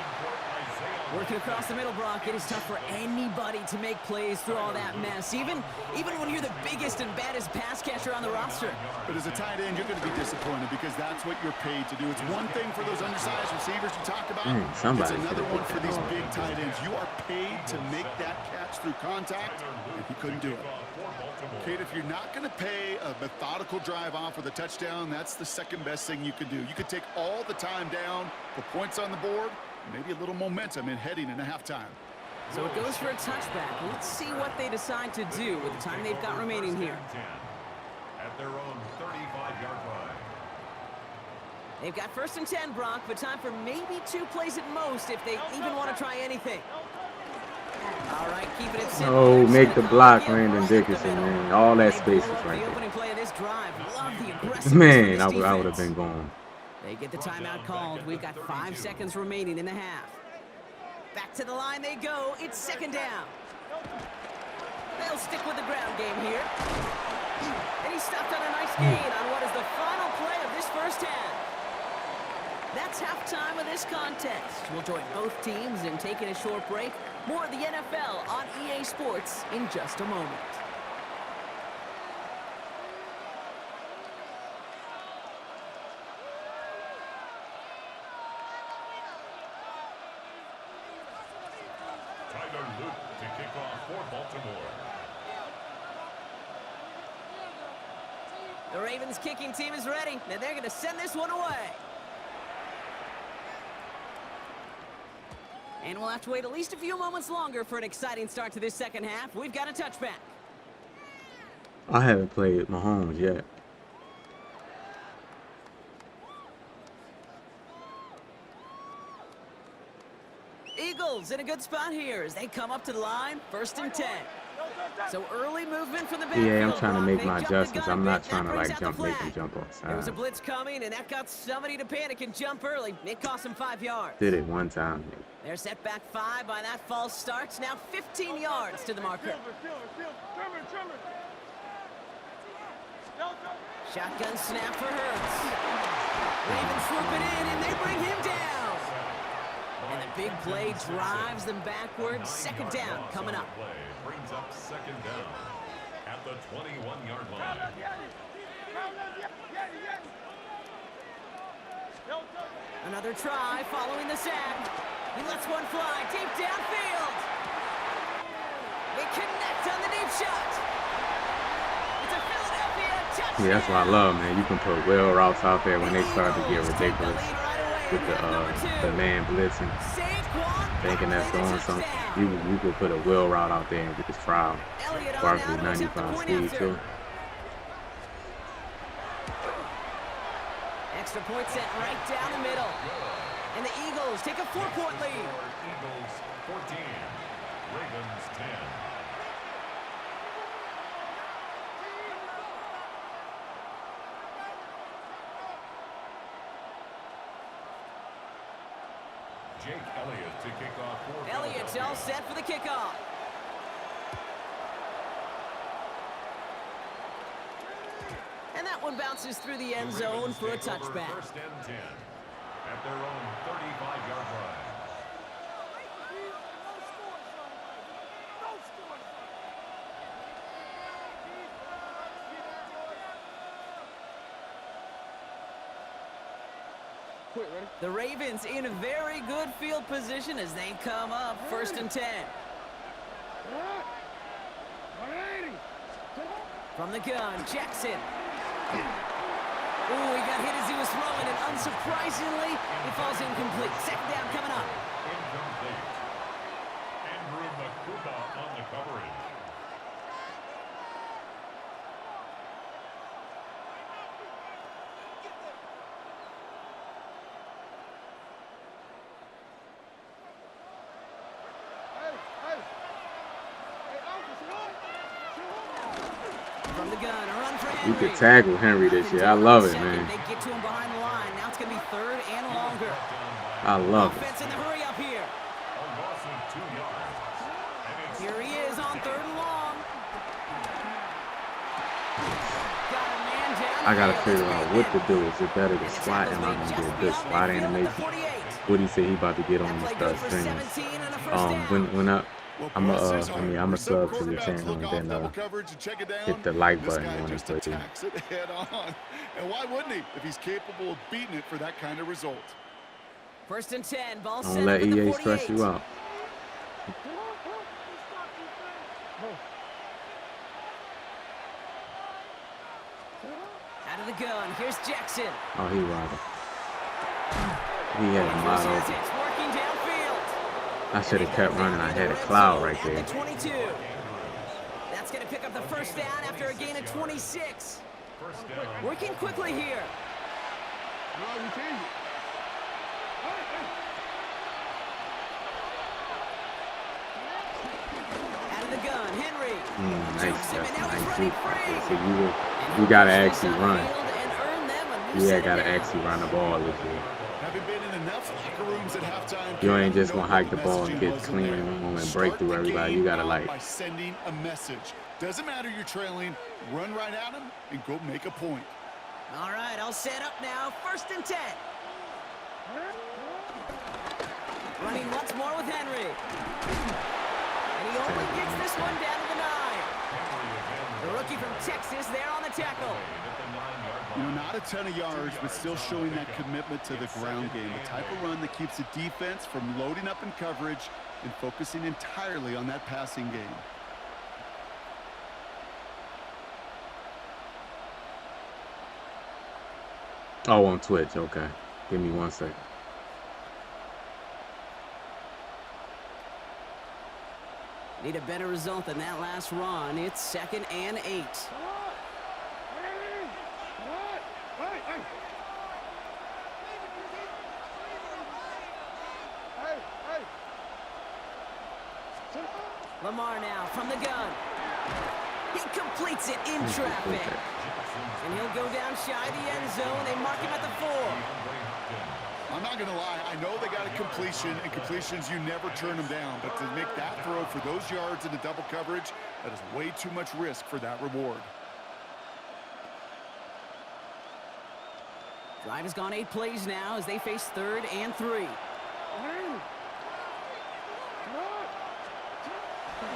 Working across the middle, Brock, it is tough for anybody to make plays through all that mess, even when you're the biggest and baddest pass catcher on the roster. But as a tight end, you're going to be disappointed because that's what you're paid to do. It's one thing for those undersized receivers you talk about. It's another one for these big tight ends. You are paid to make that catch through contact, and he couldn't do it. Kate, if you're not going to pay a methodical drive off with a touchdown, that's the 2nd best thing you can do. You could take all the time down, put points on the board, maybe a little momentum in heading into halftime. So it goes for a touchback. Let's see what they decide to do with the time they've got remaining here. At their own 35-yard line. They've got 1st and 10, Brock, but time for maybe 2 plays at most if they even want to try anything. All right, keeping it simple. Oh, make the block, Landon Dickerson, man. All that space is right the there. opening play of this drive. Love the aggressiveness Man, from this I would have defense. been gone. They get the timeout called. We've got 5 seconds remaining in the half. Back to the line they go. It's 2nd down. They'll stick with the ground game here. And he stopped on a nice gain on what is the final play of this 1st half. That's halftime of this contest. We'll join both teams in taking a short break. More of the NFL on EA Sports in just a moment. Tyler Luke to kick off for Baltimore. The Ravens kicking team is ready. Now they're going to send this one away. And we'll have to wait at least a few moments longer for an exciting start to this 2nd half. We've got a touchback. I haven't played Mahomes yet. Eagles in a good spot here as they come up to the line. 1st and 10. So early movement from the backfield. Yeah, I'm trying to make They my jumped the adjustments. gun I'm a not bit. trying That to brings like out the make them flag. jump There was a offside. blitz coming, and that got somebody to panic and jump early. It cost him 5 yards. Did it one time. They're set back 5 by that false start. Now 15 yards to the marker. Shotgun snap for Hurts. Ravens swoop it in, and they bring him down. And the big play drives them backwards. 2nd down coming up. Play brings up 2nd down at the 21-yard line. Another try following the sack. He lets one fly deep downfield. They connect on the deep shot. It's a Philadelphia touchdown. Yeah, that's what I love, man. You can put wheel routes out there when they start to get ridiculous with the man blitzing, thinking that's doing something. You could put a wheel route out there and just foul. Barkley 95 speed too. Extra point set right down the middle. And the Eagles take a 4-point lead. Eagles 14, Ravens 10. Jake Elliott to kick off for Elliott's all set for the kickoff. that one bounces through the end zone for a touchback. First and 10 at their own 35-yard line. The Ravens in a very good field position as they come up first and 10. From the gun, Jackson. Ooh, he got hit as he was throwing, and unsurprisingly, he falls incomplete. Second down coming up. Incomplete. Andrew Makuba on the coverage. From the gun, a run for Henry. You could tackle Henry this year. I love it, man. They get to him behind the line. Now it's going to be third and longer. I love it. Offense in the hurry up here. A loss of 2 yards. And it's Here he is on third and long. Got a man down. I gotta figure out what to do. Is it better to slot? Am I gonna get a good slot animation? What he said he about to get on the start streaming. I'm a sub to the channel and then hit the like button when it's played. Head on. And why wouldn't he if he's capable of beating it for that kind of result? First and 10, ball Don't set let up at the EA 48. stress you out. Out of the gun, here's Jackson. Oh, he riding. He had a model. It's working downfield. I should have kept running. I had a cloud right there. At the 22. That's going to pick up the first down after a gain of 26. Working quickly here. Out of the gun, Henry. Nice, nice juke. Okay, so you gotta actually run. Yeah, gotta actually run the ball this year. Having been in enough locker rooms at halftime, You ain't just gonna hike the ball and get clean and break through everybody. You gotta like by sending a message. Doesn't matter you're trailing, run right at him and go make a point. All right, I'll set up now. First and 10. Running once more with Henry. And he only gets this one down to the 9. The rookie from Texas there on the tackle. You know, not a ton of yards, but still showing that commitment to the ground game. The type of run that keeps the defense from loading up in coverage and focusing entirely on that passing game. Oh, on Twitch. Okay. Give me 1 second. Need a better result than that last run. It's 2nd and 8. Lamar now from the gun. He completes it in traffic. And he'll go down shy of the end zone. They mark him at the 4. I'm not going to lie. I know they got a completion, and completions, you never turn them down. But to make that throw for those yards in the double coverage, that is way too much risk for that reward. Drive has gone 8 plays now as they face 3rd and 3.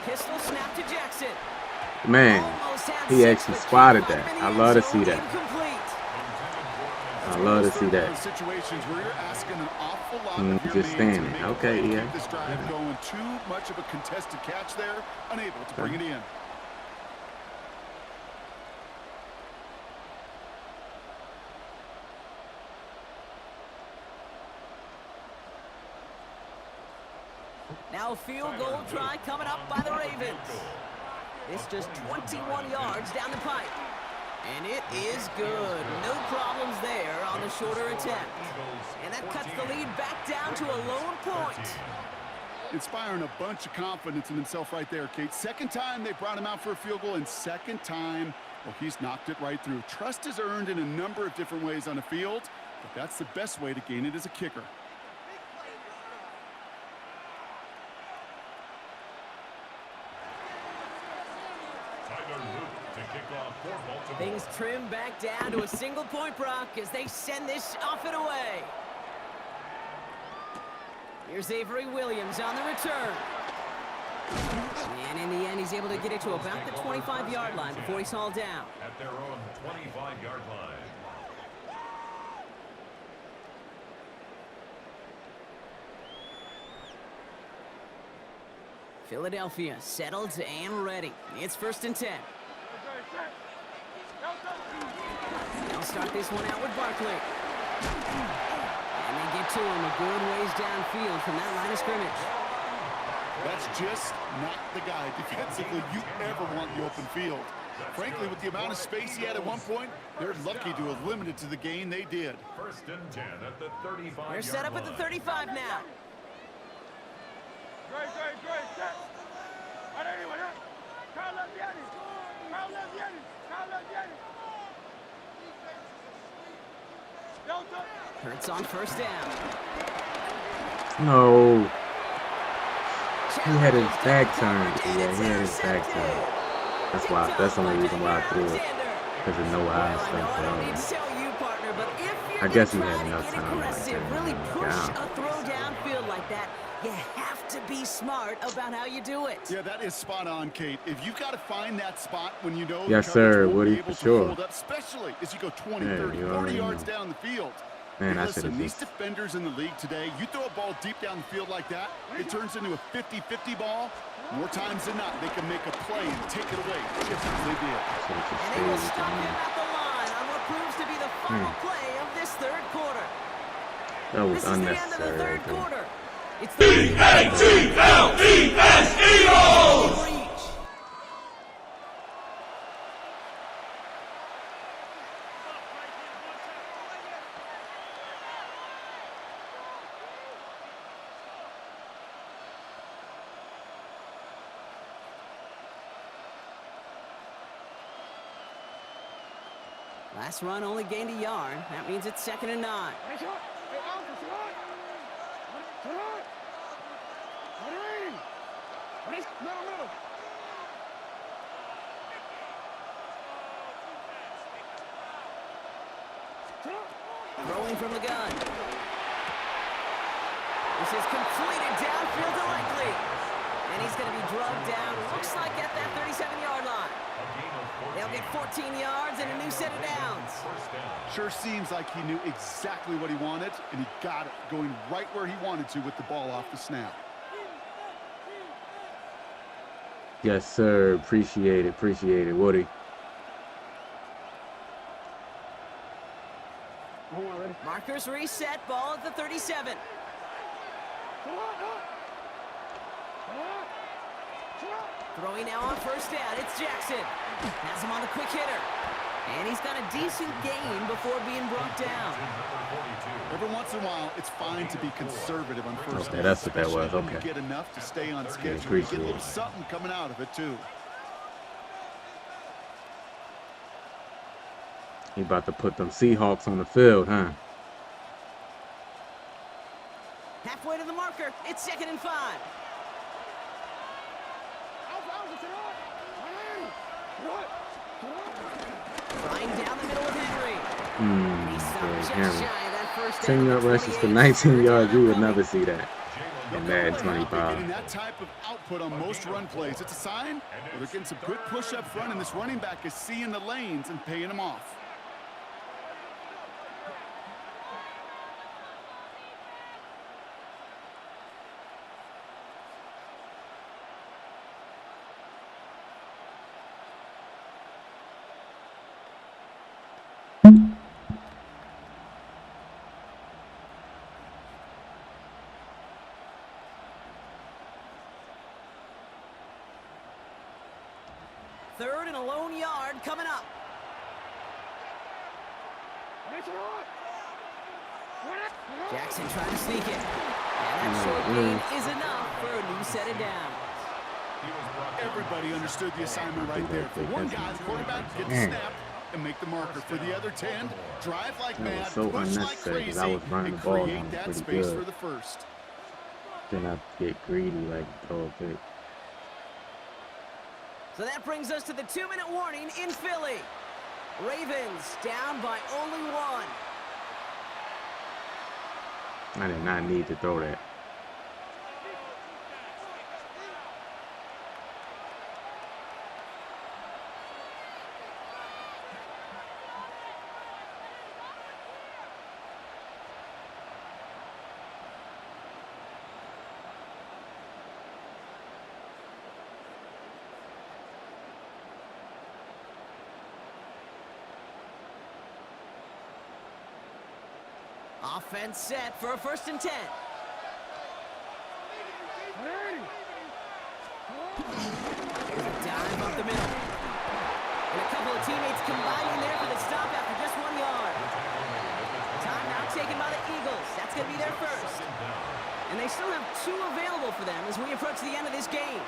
Pistol snap to Jackson. Man, he actually spotted that. I love to see that. I love to see that. Situations where you're asking an awful lot of your Just standing. man to Okay, keep yeah. this drive going. Too much of a contested catch there, unable to bring it in. Now a field goal try coming up by the Ravens. It's just 21 yards down the pipe. And it is good. No problems there on the shorter attempt. And that cuts the lead back down to a lone point. Inspiring a bunch of confidence in himself right there, Kate. Second time they brought him out for a field goal, and second time, well, he's knocked it right through. Trust is earned in a number of different ways on the field, but that's the best way to gain it as a kicker. Kickoff for Baltimore. Things trim back down to a single point, Brock, as they send this off and away. Here's Avery Williams on the return. And in the end, he's able to get it to about the 25-yard line before he's hauled down. At their own 25-yard line. Philadelphia settled and ready. It's 1st and 10. They'll start this one out with Barkley. And they get to him a good ways downfield from that line of scrimmage. That's just not the guy defensively you ever want in the open field. Frankly, with the amount of space he had at one point, they're lucky to have limited to the gain they did. 1st and 10 at the 35-yard line. They're set up at the 35 now. Great, set. Ahora arriba, ya. Carlos Giannis. Hurts on 1st down. No. He had his back turned. Yeah, he had his back turned. That's the only reason why I threw it. Because of no eyes stuff. I guess he had enough time. Really push a throw downfield like that. You have to be smart about how you do it. Yeah, that is spot on, Kate. If you've got to find that spot when you know yes, sir, Woody, for sure. Up, especially as you go 20, 30, 40 yards down the field. Man, hey, listen, these defenders in the league today, you throw a ball deep down the field like that, it turns into a 50-50 ball. More times than not, they can make a play and take it away, just as they did. And they will stop him at the line on what proves to be the final play of this 3rd quarter. That was this unnecessary. Is the end of the 3rd quarter. It's D-A-T-L, defense, Eagles! Last run only gained a yard. That means it's 2nd and 9. Throwing from the gun. This is completed downfield to Likely. And he's going to be drugged down, looks like at that 37-yard line. They'll get 14 yards and a new set of downs. Sure seems like he knew exactly what he wanted, and he got it, going right where he wanted to with the ball off the snap. Yes, sir. Appreciate it, Woody. Markers reset, ball at the 37. Throwing now on 1st down, it's Jackson. Has him on the quick hitter. And he's got a decent gain before being brought down. Every once in a while, it's fine to be conservative on 1st down. That's what that was, okay. You get enough to stay on schedule. You get a little something coming out of it, too. He about to put them Seahawks on the field, huh? Halfway to the marker, it's 2nd and 5. Flying down the middle of Henry. He's just shy of that 1st down. 10-yard rushes for 19 yards. You would never see that in Madden 25. Getting that type of output on most run plays, it's a sign where they're getting some good push up front, and this running back is seeing the lanes and paying them off. Third and a lone yard coming up. Jackson trying to sneak it. And that short gain is enough for a new set of downs. Everybody understood the assignment right there. For one guy, the quarterback, get the snap and make the marker. For the other 10, drive like mad, so push like crazy, I was running and the ball create that space for the first. Then I get greedy like throw a pick. So that brings us to the 2-minute warning in Philly. Ravens down by only 1. I did not need to throw that. Offense set for a 1st and 10. Here's a dive up the middle. And a couple of teammates combining there for the stop after just 1 yard. Timeout taken by the Eagles. That's going to be their first. And they still have 2 available for them as we approach the end of this game.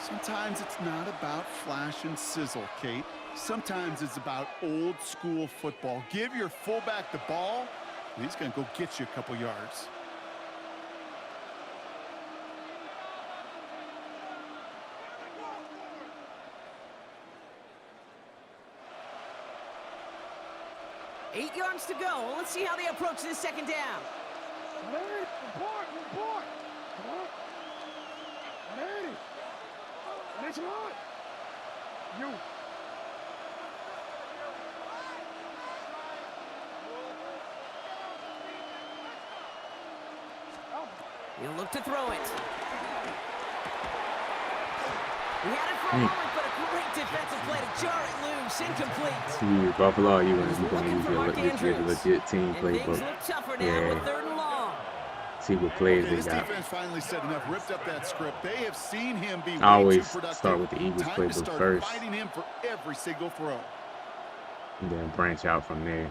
Sometimes it's not about flash and sizzle, Kate. Sometimes it's about old school football. Give your fullback the ball, and he's going to go get you a couple yards. Eight yards to go. Let's see how they approach this 2nd down. He'll look to throw it. He had it for a moment, but a great defensive play to jar it loose. Incomplete. Buffalo, you're gonna use your legit team Things playbook. look tougher now with 3rd and long. See what plays they This got. defense finally said enough, ripped up that script. They have seen him be I way always too productive. start with the Eagles Time to playbook start first. fighting him for every single throw. And then branch out from there.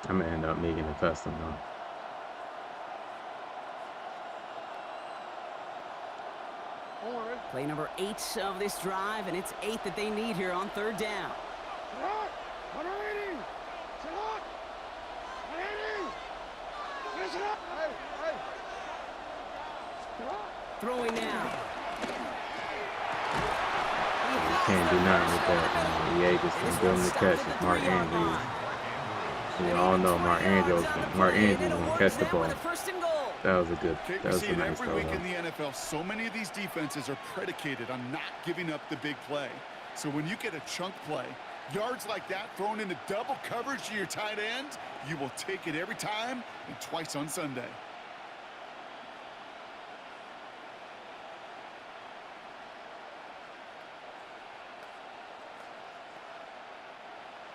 I'm gonna end up making a custom though. Play number 8 of this drive, and it's 8 that they need here on 3rd down. Throwing now. You can't do nothing with that. The Eagles can give him the catch with Mark Andrews. We all know Mark Andrews gonna catch the ball. That was a good. Kate, That we was see a it nice every throw. week in the NFL. So many of these defenses are predicated on not giving up the big play. So when you get a chunk play, yards like that thrown into double coverage to your tight end, you will take it every time and twice on Sunday.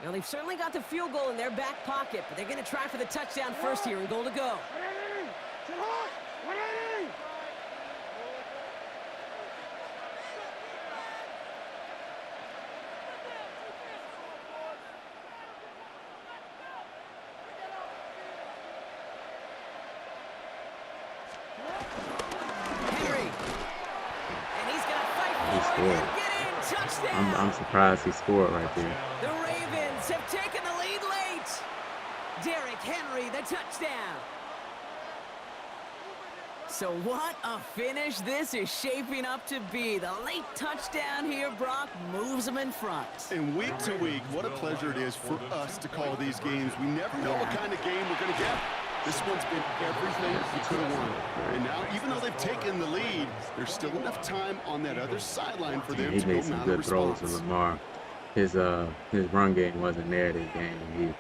Well, they've certainly got the field goal in their back pocket, but they're going to try for the touchdown first here and goal to go. Henry. And he's going to fight forward and get in. Touchdown. I'm surprised he scored right there. The Ravens have taken the lead late. Derrick Henry, the touchdown. So what a finish this is shaping up to be. The late touchdown here, Brock, moves them in front. And week to week, what a pleasure it is for us to call these games. We never know what kind of game we're going to get. This one's been everything you could have won. And now, even though they've taken the lead, there's still enough time on that other sideline for them He to made go some mount a good throws to response. Lamar. His run game wasn't there this game.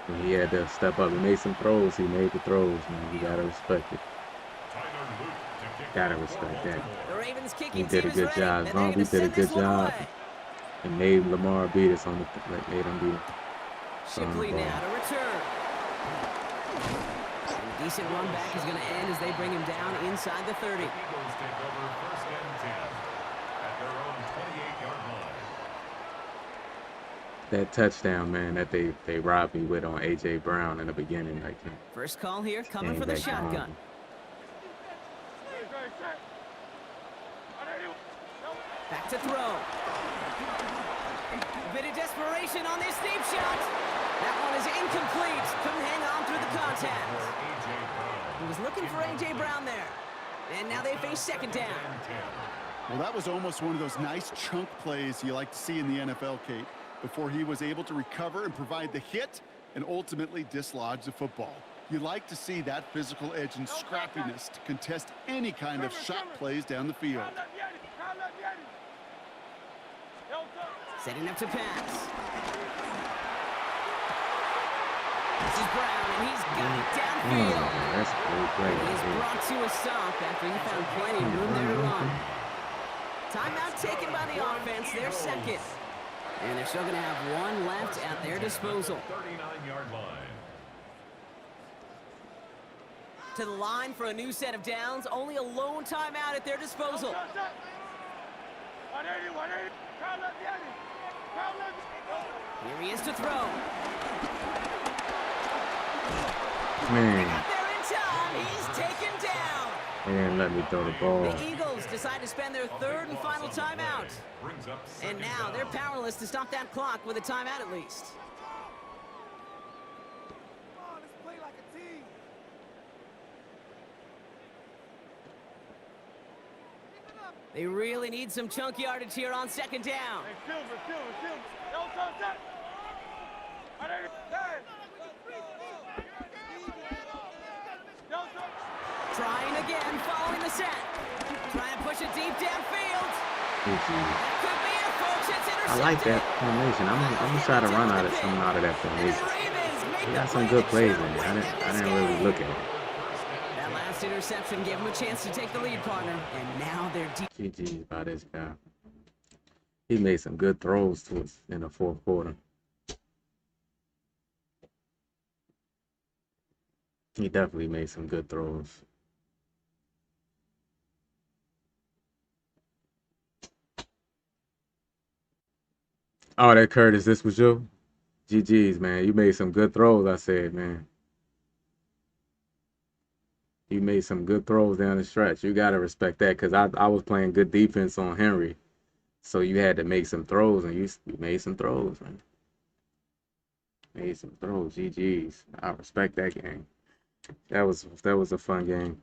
When he had to step up and make some throws, he made the throws, man. You gotta respect it. Gotta respect that. The Ravens He kicking did a team is good ready, job. and As they're long as he gonna did a send good this one job away. and made Lamar beat us on the made him beat him. Shipley now to return. A decent run back is going to end as they bring him down inside the 30. Eagles take over 1st and 10 at their own 28-yard line. That touchdown, man, that they robbed me with on A.J. Brown in the beginning, like First call here, coming came for the back shotgun. home. Back to throw. A bit of desperation on this deep shot. That one is incomplete. Couldn't hang on through the contact. He was looking for A.J. Brown there. And now they face second down. Well, that was almost one of those nice chunk plays you like to see in the NFL, Kate, before he was able to recover and provide the hit and ultimately dislodge the football. You like to see that physical edge and scrappiness to contest any kind of shot plays down the field. Setting up to pass. This is Brown, and he's got it downfield. That's a great play. He is brought to a stop after he found plenty of room there to run. Timeout taken by the offense, their second. And they're still going to have one left at their disposal. 39-yard line. To the line for a new set of downs, only a lone timeout at their disposal. Here he is to throw. Man. Got there in time. He's taken down. And let me throw the ball. The Eagles decide to spend their third and final timeout. And now they're powerless to stop that clock with a timeout at least. They really need some chunk yardage here on second down. Trying again, following the set. Trying to push it deep downfield. That could be it, folks. It's intercepted. I like that formation. I'm gonna try to run out of something out of that formation. He got some good plays in it. I didn't really look at it. That last interception gave him a chance to take the lead, partner. And now they're deep. GG's by this guy. He made some good throws to us in the fourth quarter. He definitely made some good throws. Oh, that Curtis, this was you? GG's, man. You made some good throws, I said, man. You made some good throws down the stretch. You got to respect that because I was playing good defense on Henry. So you had to make some throws, and you made some throws, man. Made some throws. GG's. I respect that game. That was a fun game.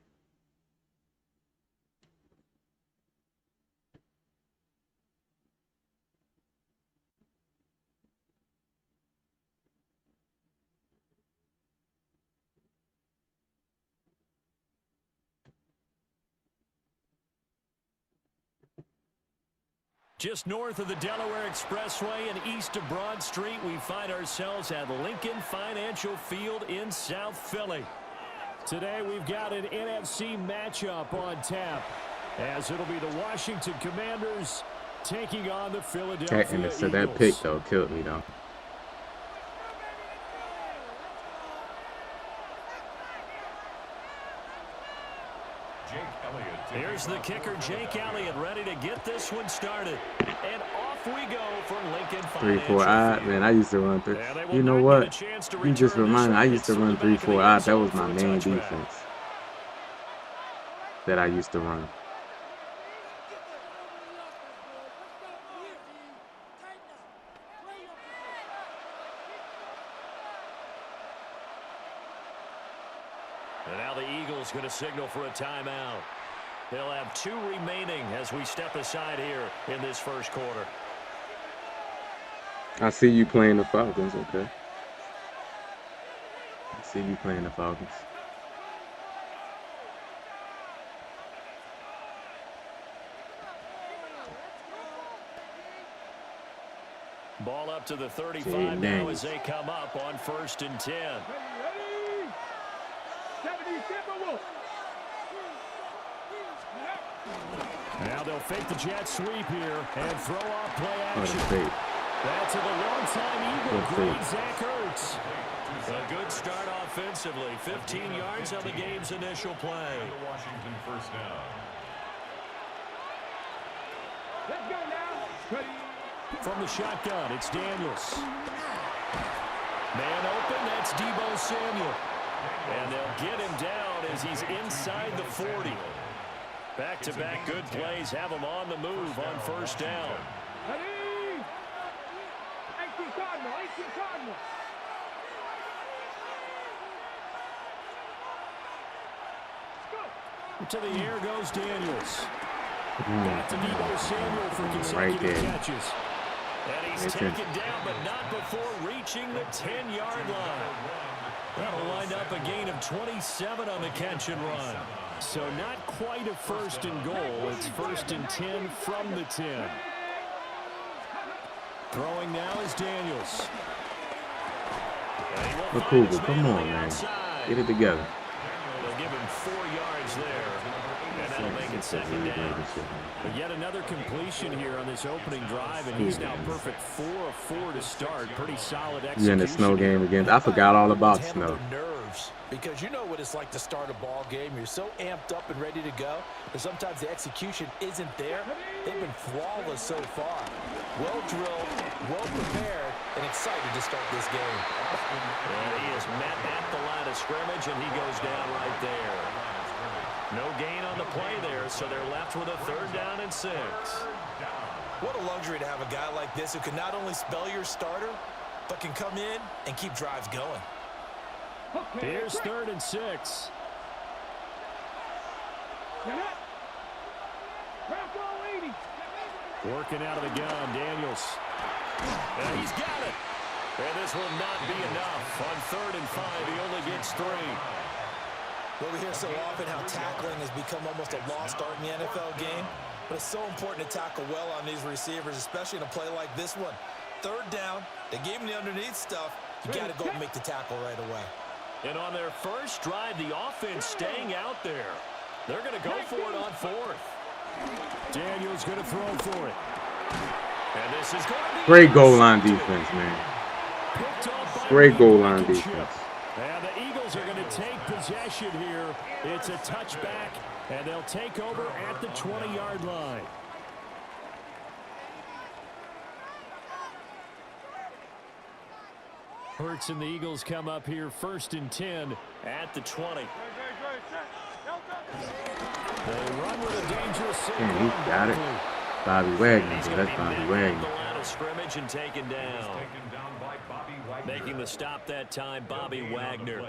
Just north of the Delaware Expressway and east of Broad Street, we find ourselves at Lincoln Financial Field in South Philly. Today we've got an NFC matchup on tap, as it'll be the Washington Commanders taking on the Philadelphia Eagles. So that pick, though, killed me, though. Here's the kicker, Jake Elliott, ready to get this one started. And off we go from Lincoln Financial 3-4 odd, man. I used to run through. You know what? You just reminded me. I used to run 3-4 odd. That was my main defense that I used to run. And now the Eagles going to signal for a timeout. They'll have 2 remaining as we step aside here in this first quarter. I see you playing the Falcons, okay. I see you playing the Falcons. Ball up to the 35 now as they come up on 1st and 10. Now they'll fake the jet sweep here and throw off play action. Back to the long-time Eagle, great Zach Ertz. A good start offensively. 15 yards on the game's initial play. The Washington first down. Let's go now. From the shotgun, it's Daniels. Man open, that's Deebo Samuel. And they'll get him down as he's inside the 40. Back-to-back good plays have him on the move on 1st down. To the air goes Daniels. Back to Deebo Samuel for consecutive catches. And he's taken down, but not before reaching the 10-yard line. That'll wind up a gain of 27 on the catch and run. So not quite a 1st and goal. It's 1st and 10 from the 10. Throwing now is Daniels. Cougar, come on, man. Get it together. They'll give him 4 yards there. And that'll make it 2nd down. But yet another completion here on this opening drive, and he's now perfect 4 of 4 to start. Pretty solid execution. You're in the snow game again. I forgot all about snow. Because you know what it's like to start a ball game. You're so amped up and ready to go, but sometimes the execution isn't there. They've been flawless so far. Well drilled, well prepared, and excited to start this game. And he is met at the line of scrimmage, and he goes down right there. No gain on the play there, so they're left with a 3rd down and 6. What a luxury to have a guy like this who can not only spell your starter, but can come in and keep drives going. Here's 3rd and 6. Working out of the gun, Daniels. And he's got it. And this will not be enough. On 3rd and 5, he only gets 3. Well, we hear so often how tackling has become almost a lost art in the NFL game, but it's so important to tackle well on these receivers, especially in a play like this one. 3rd down, they gave him the underneath stuff. You got to go and make the tackle right away. And on their first drive, the offense staying out there. They're going to go for it on 4th. Daniels going to throw for it. And this is going to be great goal line defense, man. Great goal line defense. And the Eagles are going to take possession here. It's a touchback, and they'll take over at the 20-yard line. Hurts and the Eagles come up here 1st and 10 at the 20. They run with a dangerous Man, he got it. Bobby Wagner. So that's Bobby Wagner. The line of scrimmage and taken down. Making the stop that time, Bobby Wagner.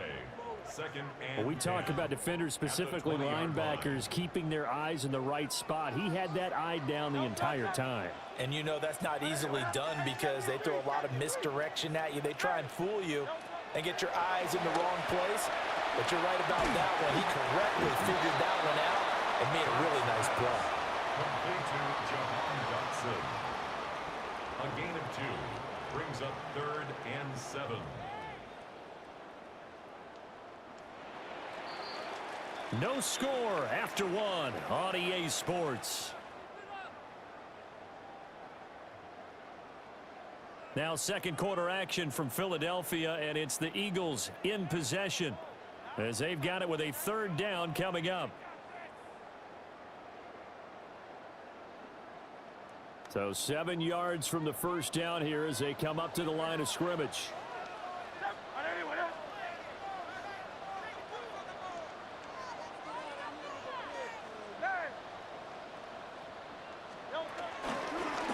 When we talk about defenders, specifically linebackers, keeping their eyes in the right spot, he had that eye down the entire time. And you know that's not easily done because they throw a lot of misdirection at you. They try and fool you and get your eyes in the wrong place. But you're right about that one. He correctly figured that one out and made a really nice play. Complete to Jahan Dotson. A gain of 2 brings up 3rd and 7. No score after 1 on EA Sports. Now 2nd quarter action from Philadelphia, and it's the Eagles in possession as they've got it with a 3rd down coming up. So 7 yards from the first down here as they come up to the line of scrimmage.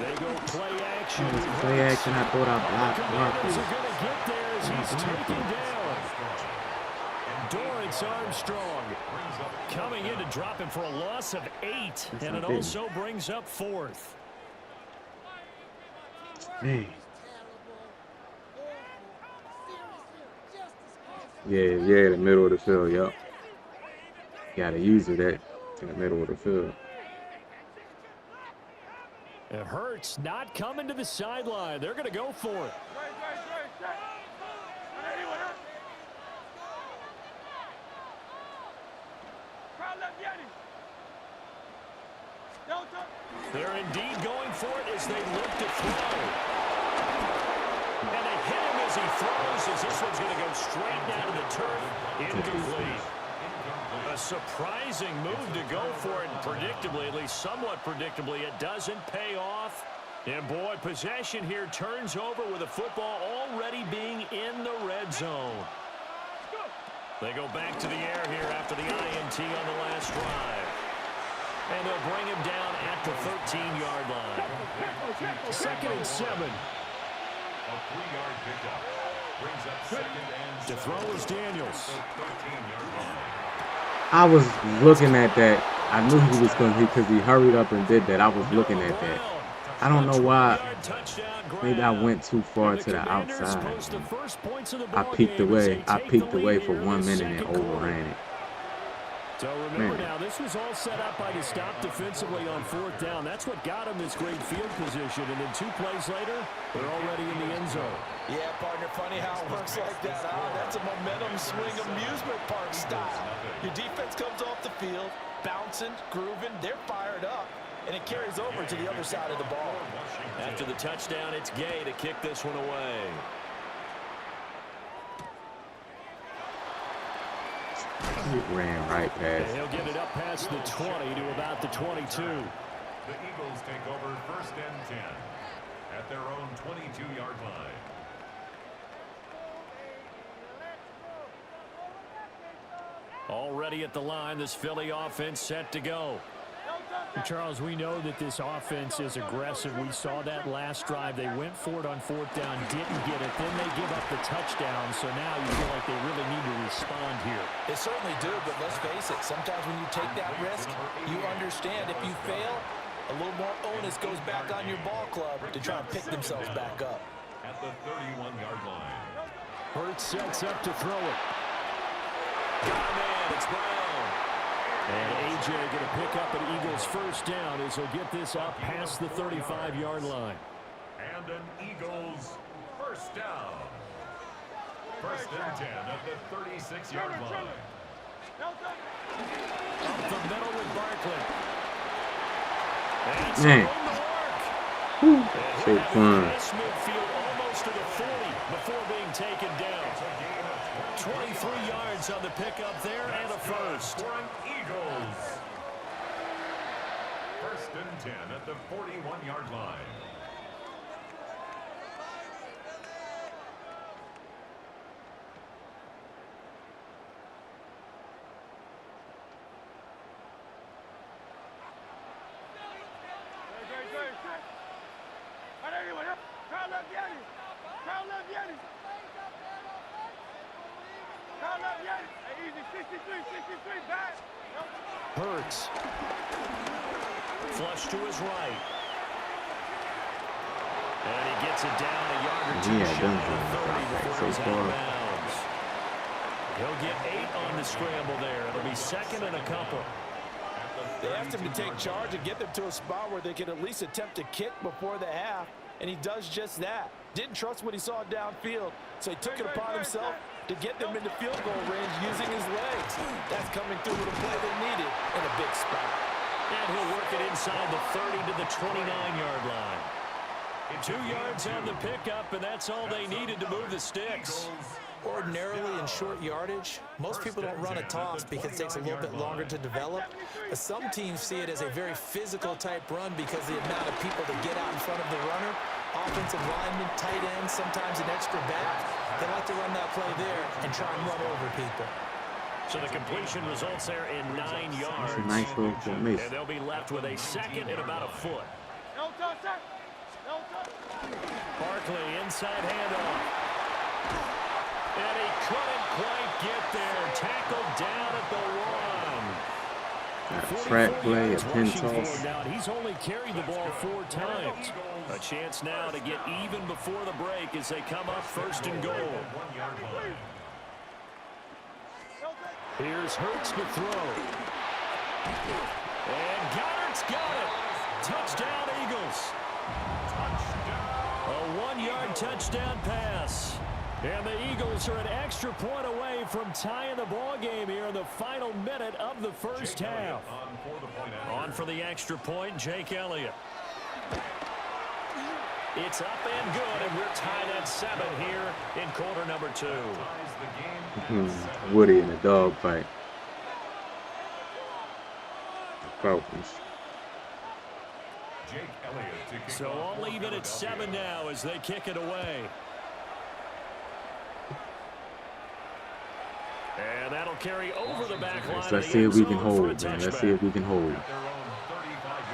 They go play action. Play action. I thought I blocked Is going to get there as he's taken down. Dorrance Armstrong coming in to drop him for a loss of 8, and it also brings up 4th. Hey. Yeah, the middle of the field, yup. Gotta use it in the middle of the field. It hurts not coming to the sideline. They're going to go for it. They're indeed going for it as they look to throw. And they hit him as he throws, as this one's going to go straight down to the turf. Incomplete. A surprising move to go for it, and predictably, at least somewhat predictably, it doesn't pay off. And boy, possession here turns over with the football already being in the red zone. They go back to the air here after the INT on the last drive. And they'll bring him down at the 13-yard line. 2nd and 7. A 3-yard pickup brings up 2nd and 7. To throw is Daniels. 13-yard line. I was looking at that. I knew he was going to, because he hurried up and did that. I was looking at that. I don't know why. Maybe I went too far to the outside. I peeked away. I peeked away for 1 minute and overran it. So remember now, this was all set up by the stop defensively on 4th down. That's what got him this great field position. And then 2 plays later, they're already in the end zone. Yeah, partner, funny how it works like that, huh? That's a momentum swing amusement park style. Your defense comes off the field, bouncing, grooving, they're fired up, and it carries over to the other side of the ball. After the touchdown, it's Gay to kick this one away. He ran right past. And he'll get it up past the 20 to about the 22. The Eagles take over 1st and 10 at their own 22-yard line. Already at the line, this Philly offense set to go. Charles, we know that this offense is aggressive. We saw that last drive. They went for it on 4th down, didn't get it. Then they give up the touchdown. So now you feel like they really need to respond here. They certainly do, but let's face it. Sometimes when you take that risk, you understand if you fail, a little more onus goes back on your ball club to try and pick themselves back up. At the 31-yard line. Hurts sets up to throw it. Got him in. It's Brown. And A.J. going to pick up an Eagles 1st down as he'll get this up past the 35-yard line. And an Eagles 1st down. 1st and 10 at the 36-yard line. Up the middle with Barkley. And it's Man. going to work. So fun. Midfield almost to the 40 before being taken down. 23 yards on the pickup there and a first. For an Eagles. 1st and 10 at the 41-yard line. Hurts. Flush to his right. And he gets it down a yard or 2 Yeah, shy of 30 before he's so out of far. bounds. He'll get 8 on the scramble there. It'll be 2nd and a couple. They asked him to take charge and get them to a spot where they could at least attempt to kick before the half, and he does just that. Didn't trust what he saw downfield, so he took it upon himself to get them into field goal range using his legs. That's coming through with a play they needed in a big spot. And he'll work it inside the 30 to the 29-yard line. 2 yards on the pickup, and that's all they needed to move the sticks. Ordinarily in short yardage, most people don't run a toss because it takes a little bit longer to develop. But some teams see it as a very physical type run because the amount of people that get out in front of the runner, offensive linemen, tight ends, sometimes an extra back. They like to run that play there and try and run over people. So the completion results there in 9 yards. That's a nice little miss. And they'll be left with a 2nd and about a foot. Barkley inside handoff. And he couldn't quite get there. Tackled down at the 1. Track play, a pin toss. Now, he's only carried the ball 4 times. A chance now to get even before the break as they come up 1st and goal. Here's Hurts to throw. And Goddard's got it. Touchdown, Eagles. A 1-yard touchdown pass. And the Eagles are an extra point away from tying the ball game here in the final minute of the 1st half. On for the extra point, Jake Elliott. It's up and good, and we're tied at 7 here in quarter number 2. Woody in a dog fight. Falcons. So all even at 7 now as they kick it away. And that'll carry over the back line. Let's see if we can hold, man. Let's see if we can hold.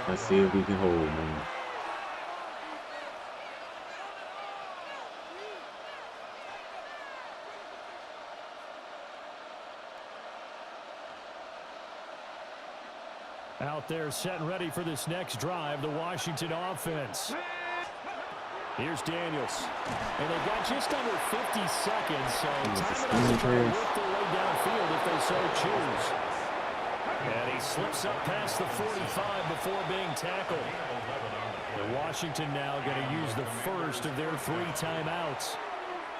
Let's see if we can hold, man. Out there set and ready for this next drive, the Washington offense. Here's Daniels. And they've got just under 50 seconds, so time enough to try to work their way downfield if they so choose. And he slips up past the 45 before being tackled. And Washington now going to use the first of their 3 timeouts,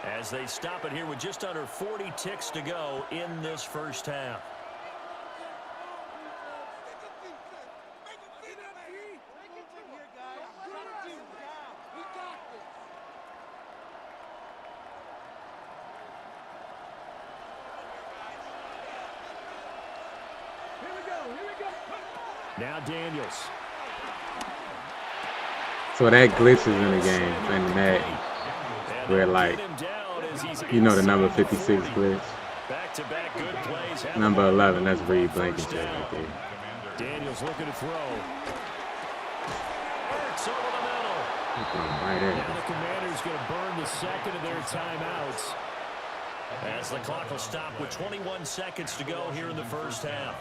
as they stop it here with just under 40 ticks to go in this first half. Now Daniels. So that glitches in the game, and that where, like, you know, the number 56 glitch. Number 11, that's Reed Blankenship right there. Daniels looking to throw. Right there. Now the Commanders going to burn the second of their timeouts, as the clock will stop with 21 seconds to go here in the first half.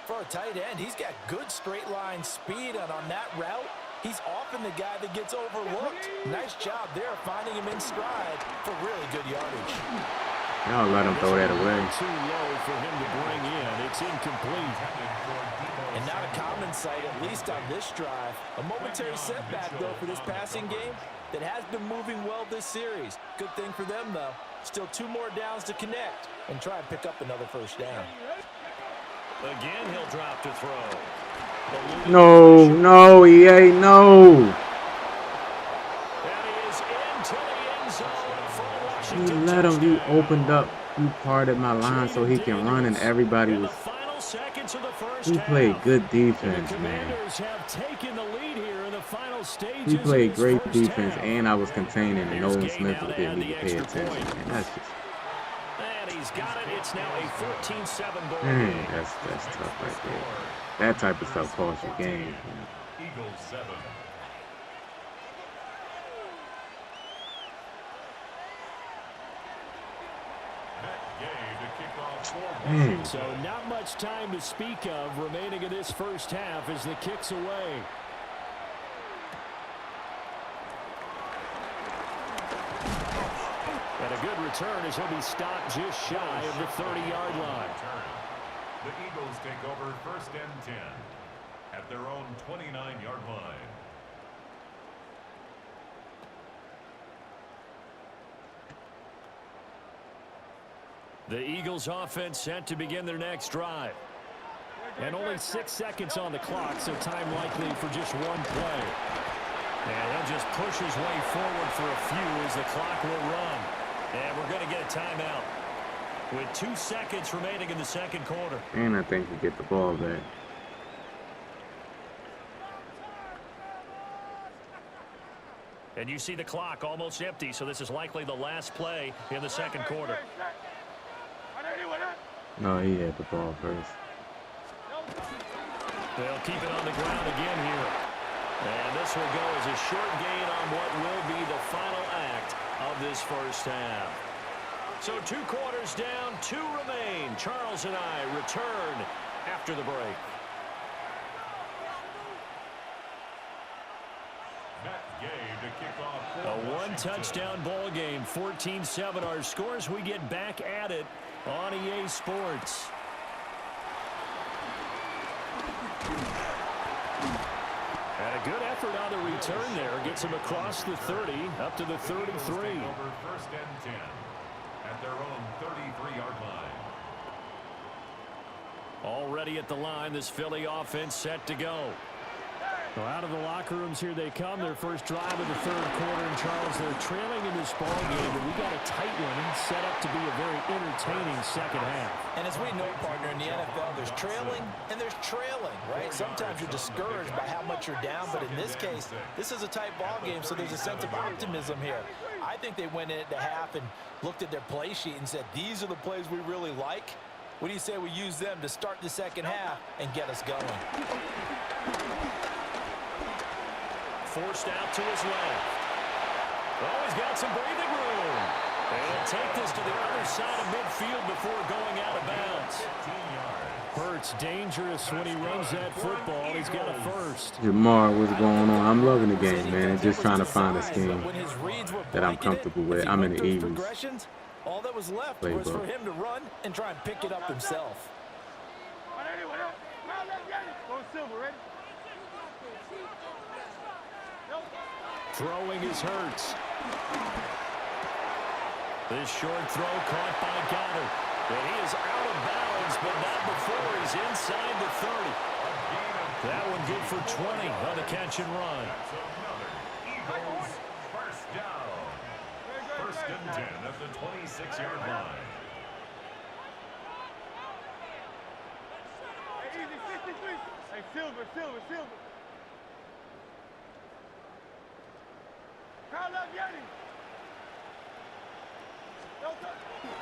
For a tight end, he's got good straight line speed, and on that route, he's often the guy that gets overlooked. Nice job there finding him in stride for really good yardage. Y'all let him throw that away. Too low for him to bring in. It's incomplete. And not a common sight, at least on this drive. A momentary setback, though, for this passing game that has been moving well this series. Good thing for them, though. Still 2 more downs to connect and try and pick up another first down. Again, he'll drop to throw. No, no, EA, no. You let him. You opened up. You parted my line so he can run, and everybody was. He played good defense, man. He played great defense, and I was containing, and Nolan Smith didn't even pay attention. Man, that's just. He's got it. It's now a 14-7 ball Man, game. that's tough right there. That type of stuff costs you games. Eagles 7. So not much time to speak of remaining in this first half as the kick's away. And a good return as he'll be stopped just shy of the 30-yard line. The Eagles take over 1st and 10 at their own 29-yard line. The Eagles offense set to begin their next drive. And only 6 seconds on the clock, so time likely for just one play. And he'll just push his way forward for a few as the clock will run. And we're going to get a timeout with 2 seconds remaining in the second quarter. And I think we get the ball back. And you see the clock almost empty, so this is likely the last play in the second quarter. No, he had the ball first. They'll keep it on the ground again here. And this will go as a short gain on what will be the final act of this first half. So 2 quarters down, 2 remain. Charles and I return after the break. A 1-touchdown ball game, 14-7 our scores. We get back at it on EA Sports. And a good effort on the return there. Gets him across the 30, up to the 33. Over 1st and 10 at their own 33-yard line. Already at the line, this Philly offense set to go. Well, out of the locker rooms here they come. Their first drive of the third quarter. And Charles, they're trailing in this ball game, but we got a tight one and set up to be a very entertaining second half. And as we know, partner, in the NFL, there's trailing and there's trailing, right? Sometimes you're discouraged by how much you're down, but in this case, this is a tight ball game, so there's a sense of optimism here. I think they went into half and looked at their play sheet and said, these are the plays we really like. What do you say we use them to start the second half and get us going? Forced out to his left. Oh, he's got some breathing room. And he'll take this to the other side of midfield before going out of bounds. It's dangerous when he runs that football. He's got a first. Jamar, what's going on? I'm loving the game, man. Just trying to find a scheme that I'm comfortable with. I'm in the Eagles. All that was left playbook. was for him to run and try and pick it up himself. Throwing is Hurts. This short throw caught by Goddard. And he is out of bounds, but not before he's inside the 30. That one good for 20 on the catch and run. Eagles first down. First and 10 at the 26-yard line. Hey, Silver.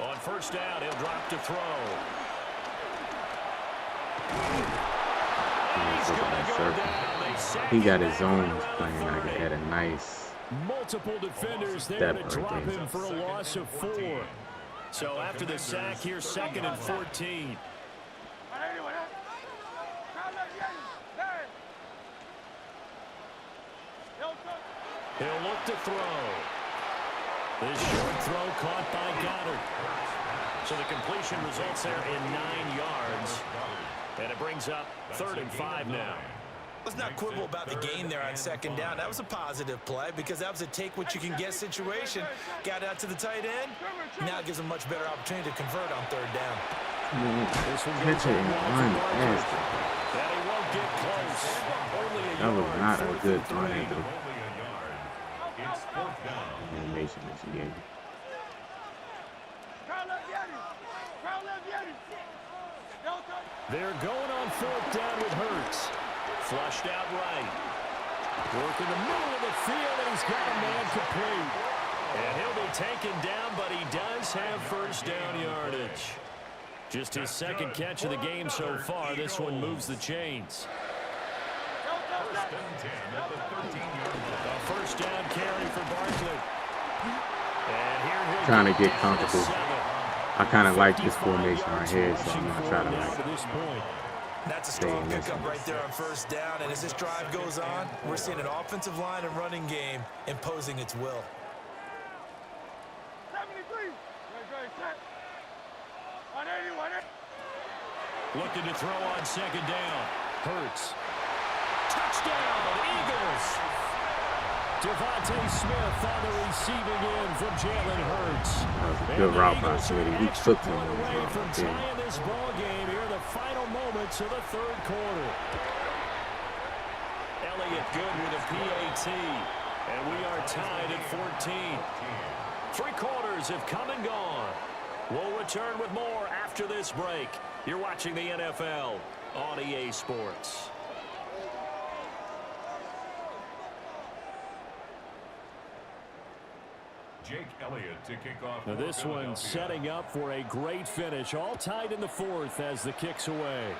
On first down, he'll drop to throw. He got his zones playing like he had a nice multiple defenders there step to right drop there. him for a loss of 4. So after the sack, here's 2nd and 14. He'll look to throw. This short throw caught by Goddard. So the completion results there in 9 yards. And it brings up 3rd and 5 now. Let's not quibble about the gain there on 2nd down. That was a positive play because that was a take-what-you-can-get situation. Got out to the tight end. Now it gives him a much better opportunity to convert on 3rd down. This one goes in wide for Barkley. And he won't get close. Only a That was yard not a 4th good and 3. run. It's 4th down. Animation that she gave me. They're going on 4th down with Hurts. Flushed out right. Working the middle of the field, and he's got a man complete. And he'll be taken down, but he does have first down yardage. Just his 2nd catch of the game so far. This one moves the chains. First and 10 at the 13-yard line. A first down carry for Barkley. And here he'll Trying to get down to comfortable. 7. I kind of like this formation right here, so I'm gonna try to Now like to this point. That's a strong pickup right there on first down. And as this drive goes on, we're seeing an offensive line and running game imposing its will. 73. Looking to throw on 2nd down. Hurts. Touchdown, Eagles. Devontae Smith on the receiving end from Jalen Hurts. That was a good route by Smitty. He took him. Away from tying this ball game here in the final moments of the 3rd quarter. Elliott good with a PAT. And we are tied at 14. 3 quarters have come and gone. We'll return with more after this break. You're watching the NFL on EA Sports. Jake Elliott to kick off. Now this one setting up for a great finish. All tied in the 4th as the kick's away.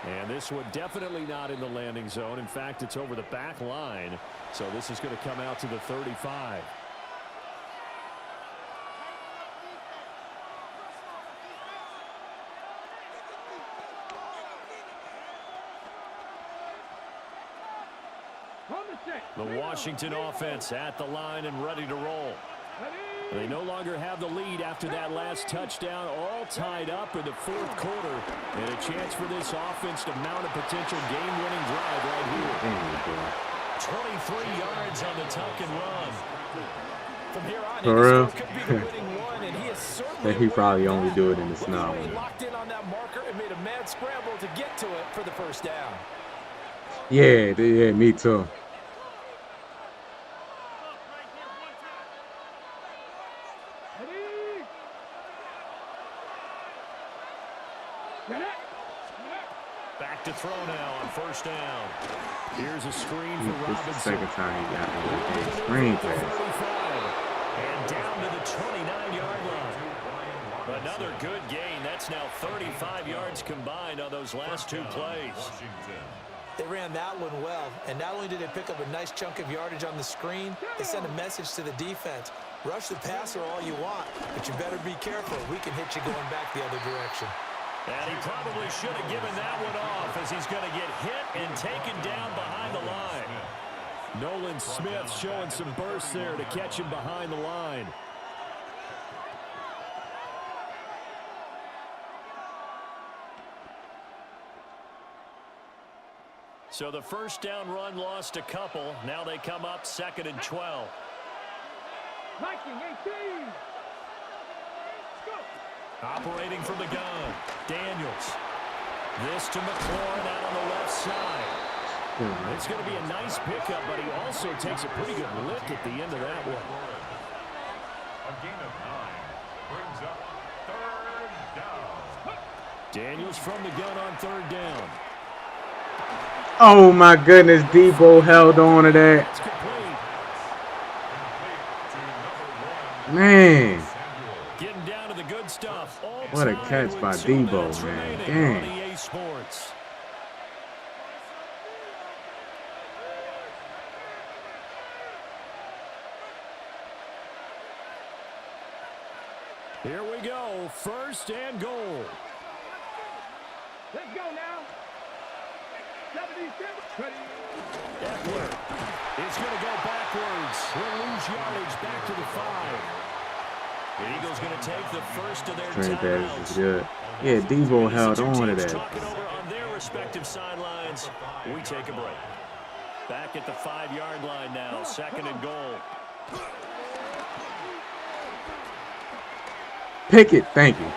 And this one definitely not in the landing zone. In fact, it's over the back line. So this is going to come out to the 35. The Washington offense at the line and ready to roll. They no longer have the lead after that last touchdown, all tied up in the 4th quarter. And a chance for this offense to mount a potential game-winning drive right here. 23 yards on the tuck and run. From here on, for real? could be the winning one, and he is certainly He probably only do it in the snow. He locked in on that marker and made a mad scramble to get to it for the first down. Yeah, me too. Back to throw now on first down. Here's a screen for Robinson. This is the 2nd time he got a screen pass. And down to the 29-yard line. Another good gain. That's now 35 yards combined on those last 2 plays. They ran that one well, and not only did they pick up a nice chunk of yardage on the screen, they sent a message to the defense. Rush the passer all you want, but you better be careful. We can hit you going back the other direction. And he probably should have given that one off as he's going to get hit and taken down behind the line. Nolan Smith showing some burst there to catch him behind the line. So the first down run lost a couple. Now they come up 2nd and 12. Operating from the gun, Daniels. This to McLaurin out on the left side. It's going to be a nice pickup, but he also takes a pretty good lift at the end of that one. A gain of 9 brings up 3rd down. Daniels from the gun on 3rd down. Oh my goodness, Debo held on to that. Man. Getting down to the good stuff. What a catch by Debo, man. Dang. Here we go. 1st and goal. Let's go now. Eckler is going to go backwards. He'll lose yardage back to the 5. The Eagles going to take the first of their timeouts. Is good. Yeah, Debo held on to that. Talking over on their respective sidelines. We take a break. Back at the 5-yard line now. 2nd and goal. Pickett, thank you. Oh,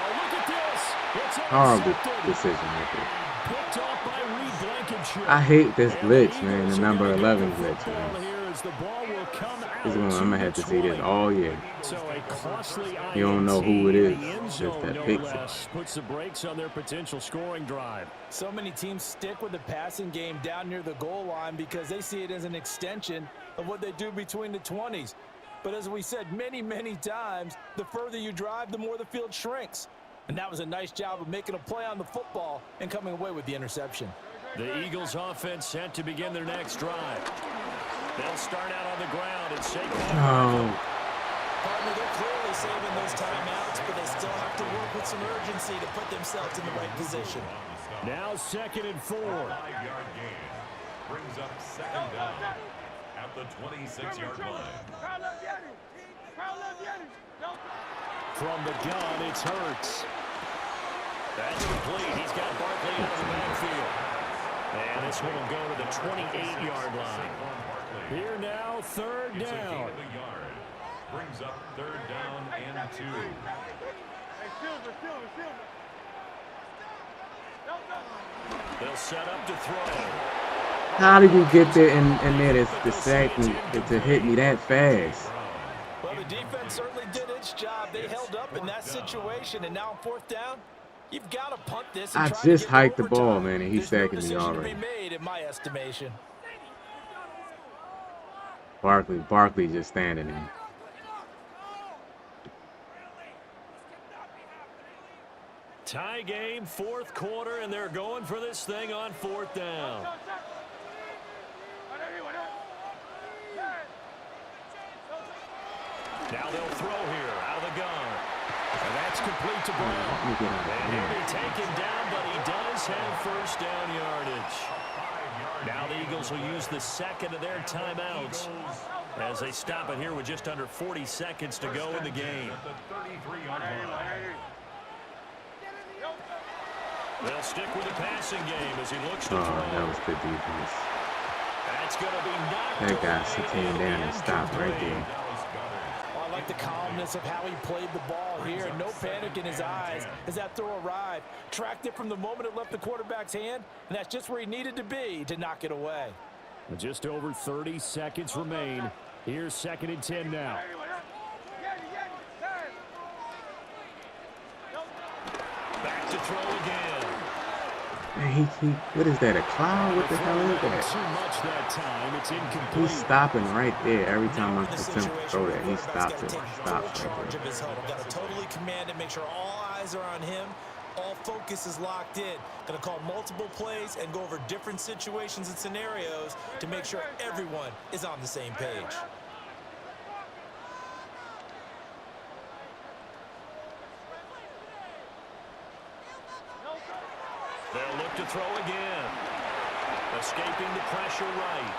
look at this. It's Horrible decision right there. picked off by Reed Blankenship. I hate this glitch, man. The number 11 glitch, man. I'm gonna have to see this all year. You don't know who it is. Just that picks it. Puts the brakes on their potential scoring drive. So many teams stick with the passing game down near the goal line because they see it as an extension of what they do between the 20s. But as we said many, many times, the further you drive, the more the field shrinks. And that was a nice job of making a play on the football and coming away with the interception. The Eagles offense set to begin their next drive. They'll start out on the ground and shake that. Oh. Partner, they're clearly saving those timeouts, but they still have to work with some urgency to put themselves in the right position. Now 2nd and 4. 5-yard gain brings up 2nd down at the 26-yard line. From the gun, it's Hurts. That's complete. He's got Barkley out of the backfield. And this one will go to the 28-yard line. Here now, 3rd down. Brings up 3rd down and 2. They'll set up to throw. How did you get there and there to sack me, to hit me that fast? Well, the defense certainly did its job. They held up in that situation, and now on 4th down, you've got to punt this. I just hiked the ball, man, and he's sacking me already. To be made, in my estimation. Barkley just standing there. Tie game, 4th quarter, and they're going for this thing on 4th down. Now they'll throw here out of the gun. And that's complete to Brown. And he'll be taken down, but he does have 1st down yardage. Now the Eagles will use the 2nd of their timeouts as they stop it here with just under 40 seconds to go in the game. They'll stick with the passing game as he looks to throw. That was good defense. That's going to be knocked. That guy came down and stopped right there. I like the calmness of how he played the ball here. No panic in his eyes as that throw arrived. Tracked it from the moment it left the quarterback's hand, and that's just where he needed to be to knock it away. Just over 30 seconds remain. Here's 2nd and 10 now. Back to throw again. Man, what is that, a cloud? What the hell is that? Too much that time. It's incomplete. He's stopping right there. Every time I attempt to throw that, he stops it. Stops right there. Got to totally command it, make sure all eyes are on him. All focus is locked in. Going to call multiple plays and go over different situations and scenarios to make sure everyone is on the same page. They'll look to throw again. Escaping the pressure right.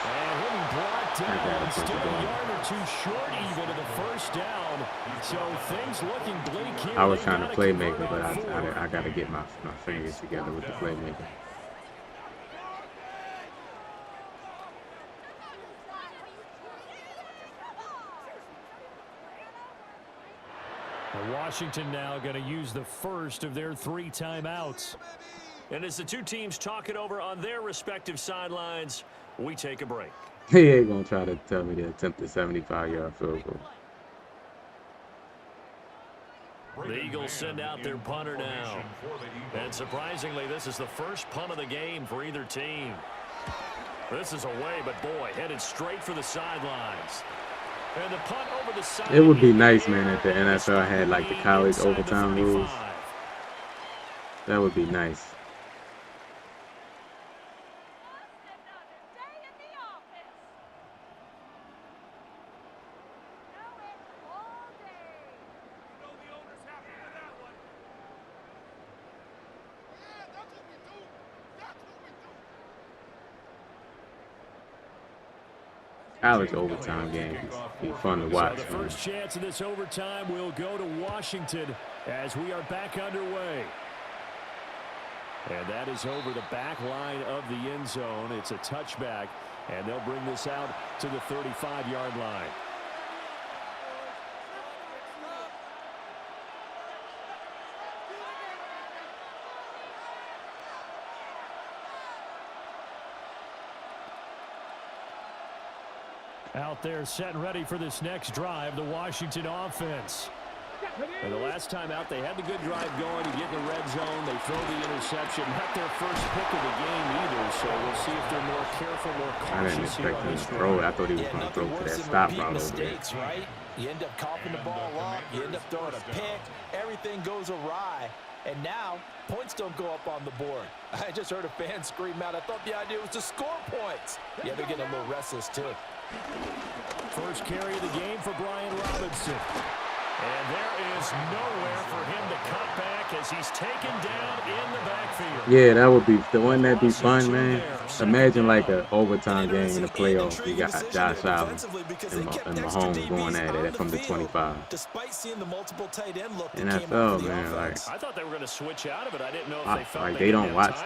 And he'll be brought down. Still a yard or two short even of the first down. So things looking bleak here. I was trying to playmaker, but I got to get my fingers together with the playmaker. Washington now going to use the first of their 3 timeouts. And as the two teams talk it over on their respective sidelines, we take a break. He ain't going to try to tell me to attempt a 75-yard field goal. The Eagles send out their punter now. And surprisingly, this is the first punt of the game for either team. This is away, but boy, headed straight for the sidelines. And the punt over the side. It would be nice, man, if the NFL had like the college overtime rules. That would be nice. College overtime games be fun to watch. So the first chance of this overtime will go to Washington as we are back underway. And that is over the back line of the end zone. It's a touchback, and they'll bring this out to the 35-yard line. Out there set and ready for this next drive, the Washington offense. And the last time out, they had the good drive going to get in the red zone. They throw the interception. Not their first pick of the game either, so we'll see if they're more careful, more cautious. I didn't expect him to throw. I thought he was going to throw to that stop route over there. Right? You end up coughing the ball up. You end up throwing a pick. Everything goes awry. And now, points don't go up on the board. I just heard a fan scream out. I thought the idea was to score points. Yeah, they're getting a little restless, too. First carry of the game for Brian Robinson. And there is nowhere for him to cut back as he's taken down in the backfield. Yeah, that would be the one that'd be fun, man. Imagine like an overtime game in the playoffs. You got Josh Allen and Mahomes going at it from the 25. Despite seeing the multiple tight end look, NFL, man, like I thought they were going to switch out of it. I didn't know if they felt like they don't watch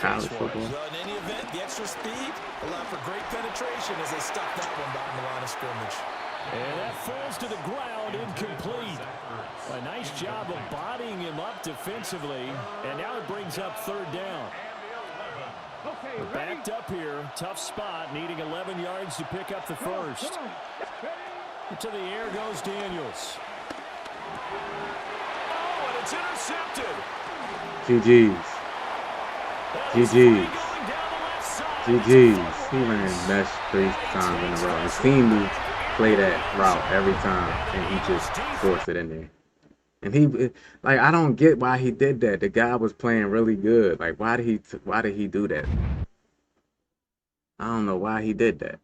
college football. Well, in any event, the extra speed allowed for great penetration as they stuffed that one behind the line of scrimmage. And that falls to the ground, incomplete. A nice job of bodying him up defensively, and now it brings up third down. We're backed up here, tough spot, needing 11 yards to pick up the first. To the air goes Daniels. Oh, and it's intercepted. GG's. GG's. GG's. He ran mesh 3 times in a row. His team moved. Play that route every time, and he just forced it in there. And he, like, I don't get why he did that. The guy was playing really good. Like, why did he do that? I don't know why he did that.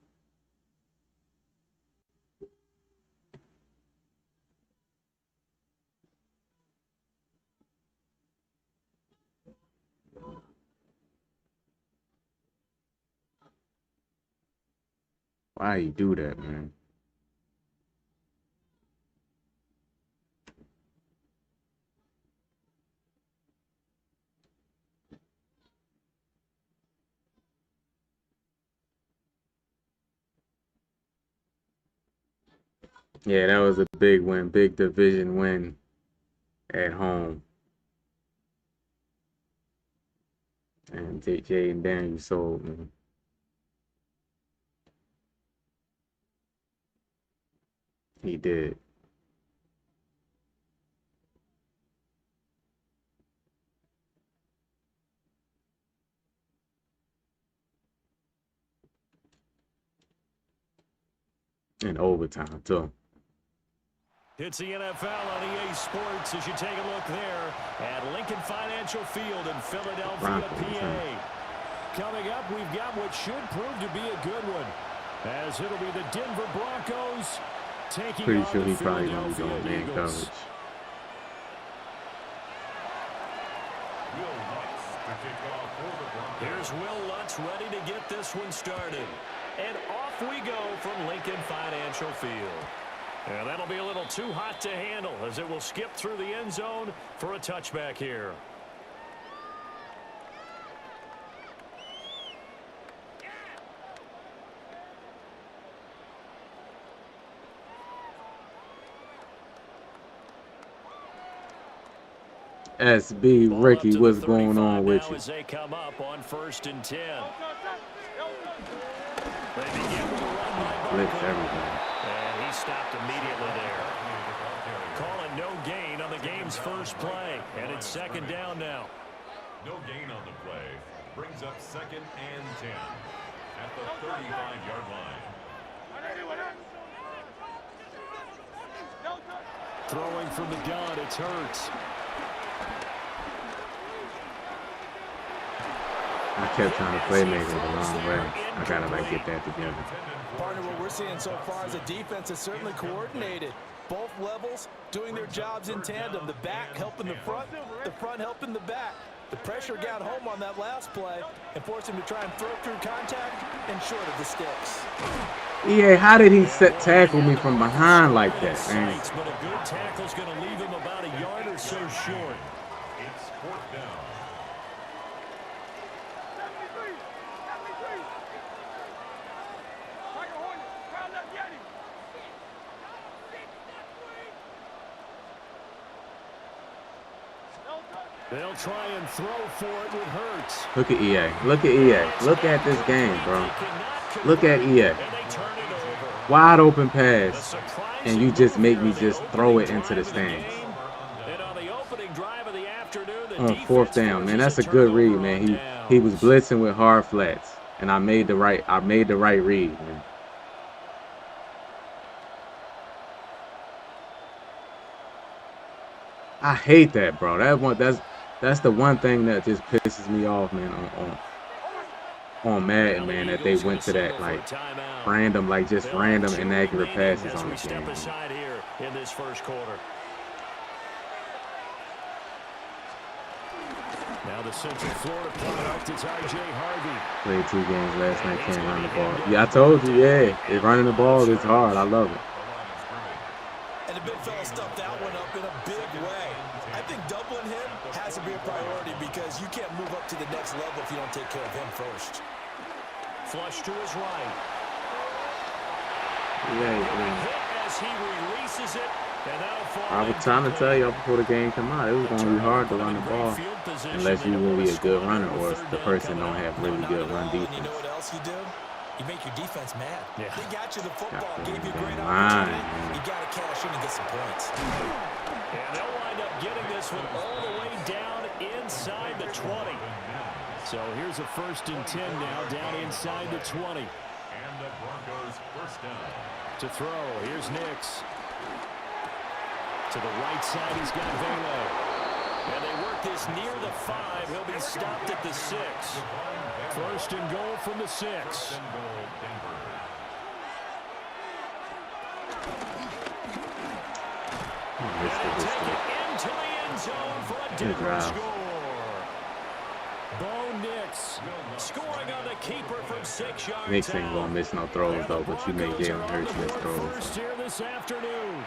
Why he do that, man? Yeah, that was a big win, big division win at home. And Jay and Daniel sold, man. He did. In overtime, too. It's the NFL on EA Sports as you take a look there at Lincoln Financial Field in Philadelphia, PA. Coming up, we've got what should prove to be a good one, as it'll be the Denver Broncos taking on the Philadelphia Eagles. Here's Will Lutz ready to get this one started. And off we go from Lincoln Financial Field. And that'll be a little too hot to handle as it will skip through the end zone for a touchback here. SB Ricky, what's going on with you? As they come up on 1st and 10. Blitz everything. And he stopped immediately there. Calling no gain on the game's first play. And it's 2nd down now. No gain on the play. Brings up 2nd and 10 at the 35-yard line. Throwing from the gun, it's Hurts. I kept trying to play make it the long way. I gotta like get that together. Partner, what we're seeing so far is a defense that's certainly coordinated. Both levels doing their jobs in tandem. The back helping the front helping the back. The pressure got home on that last play and forced him to try and throw through contact and short of the sticks. Yeah, how did he tackle me from behind like that, man? But a good tackle's going to leave him about a yard or so short. It's 4th down. They'll try and throw for it with Hurts. Look at EA. Look at EA. Look at this game, bro. Look at EA. Wide open pass. And you just make me just throw it into the stands. On 4th down, man. That's a good read, man. He was blitzing with hard flats. And I made the right read, man. I hate that, bro. That's the one thing that just pisses me off, man, on Madden, man, that they went to that like random inaccurate passes on the game. Here in this first quarter. Now the Central Florida product is R.J. Harvey. Played 2 games last night, can't run the ball. Yeah, I told you, yeah. Running the ball is hard. I love it. And the big fella stuffed that one up in a big way. I think doubling him has to be a priority because you can't move up to the next level if you don't take care of him first. Flush to his right. Yeah. As he releases it, and that'll fall. I was trying to tell y'all before the game come out, it was going to be hard to run the ball unless you will be a good runner or the person don't have really good run defense. You know what else you do? You make your defense mad. Yeah. They got you the football, gave you a great line, opportunity. You got to cash in and get some points. And they'll wind up getting this one all the way down inside the 20. So here's a 1st and 10 now, down inside the 20. And the Broncos 1st down. To throw, here's Nix. To the right side, he's got Vela. And they work this near the 5. He'll be stopped at the 6. 1st and goal from the 6. 1st and goal, Denver. Into the end zone for a Denver score. Bo Nix scoring on the keeper from 6 yards. Nix ain't gonna miss no throws though, but you make Jalen Hurts miss throws. First here this afternoon.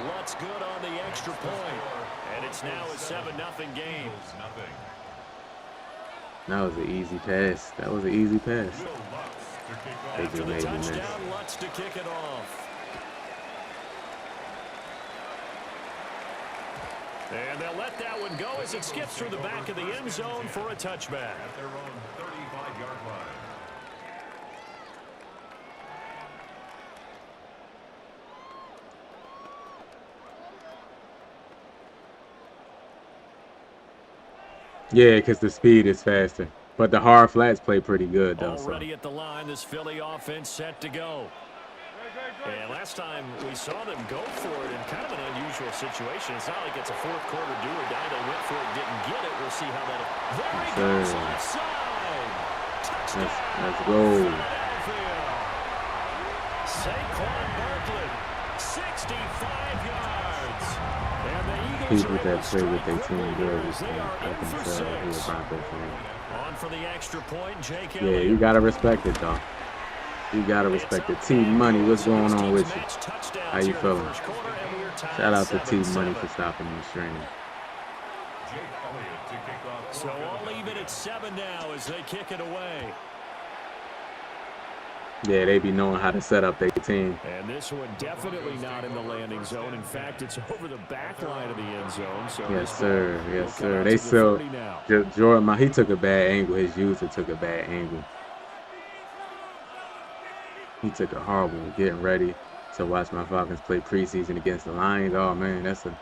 Lutz good on the extra point, and it's now a 7-0 game. That was an easy pass. That was an easy pass. They just made me miss. Lutz to kick it off. And they'll let that one go as it skips through the back of the end zone for a touchback. At their own 35-yard line. Yeah, because the speed is faster. But the hard flats play pretty good, though. Already at the line, this Philly offense set to go. And last time we saw them go for it in kind of an unusual situation. It's not like it's a fourth quarter do or die. They went for it, didn't get it. We'll see how that. There he goes left side. Touchdown. Let's go. Saquon Barkley, 65 yards. And the Eagles people that play with their team jerseys, man. I can tell he's a Broncos fan. On for the extra point, Jake Yeah, Elliott. you gotta respect it, though. You gotta respect it. T Money, what's going on with you? How you feeling? Shout out to T Money for stopping the stream. So I'll leave it at 7 now as they kick it away. Yeah, they be knowing how to set up their team. And this one definitely not in the landing zone. In fact, it's over the back line of the end zone. So Yes, sir. Yes, sir. They still, Jordan, he took a bad angle. His user took a bad angle. He took a horrible getting ready to watch my Falcons play preseason against the Lions. Oh, man, that's a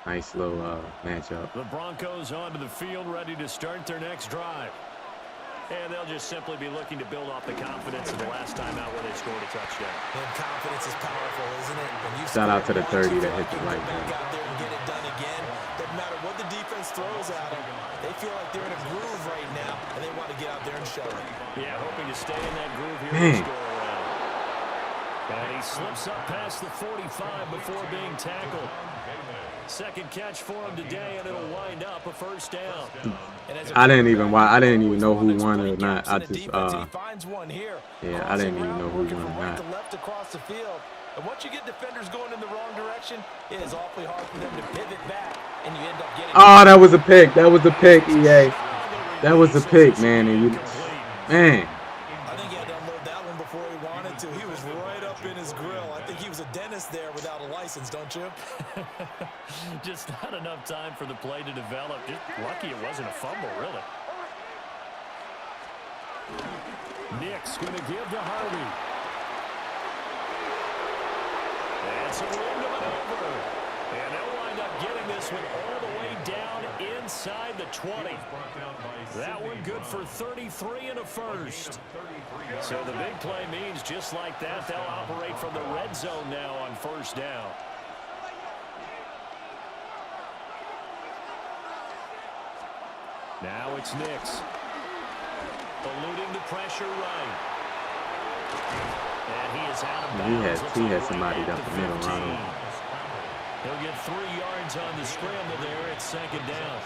nice little matchup. The Broncos onto the field, ready to start their next drive. And they'll just simply be looking to build off the confidence of the last time out where they scored a touchdown. And confidence is powerful, isn't it? When you Shout out to the 30 that hit the light. Back out there and get it done again. Doesn't matter what the defense throws at them. They feel like they're in a groove right now, and they want to get out there and show it. Yeah, hoping to stay in that groove here and score around. And he slips up past the 45 before being tackled. Second catch for him today, and it'll wind up a first down. I didn't even know who won or not. I just yeah, I didn't even know who won or not. Left across the field. And once you get defenders going in the wrong direction, it is awfully hard for them to pivot back, and you end up getting. Oh, that was a pick. That was a pick, EA. That was a pick, man. And you, man. I think he had to unload that one before he wanted to. He was right up in his grill. I think he was a dentist there without a license, don't you? Just not enough time for the play to develop. Just lucky it wasn't a fumble, really. Nick's going to give to Harvey. And some room to maneuver. And they'll wind up getting this one all the way down inside the 20. That one good for 33 and a first. So the big play means just like that, they'll operate from the red zone now on first down. Now it's Nix. Eluding the pressure right. And he is out of bounds. He had somebody up the middle on him. He'll get 3 yards on the scramble there at second down.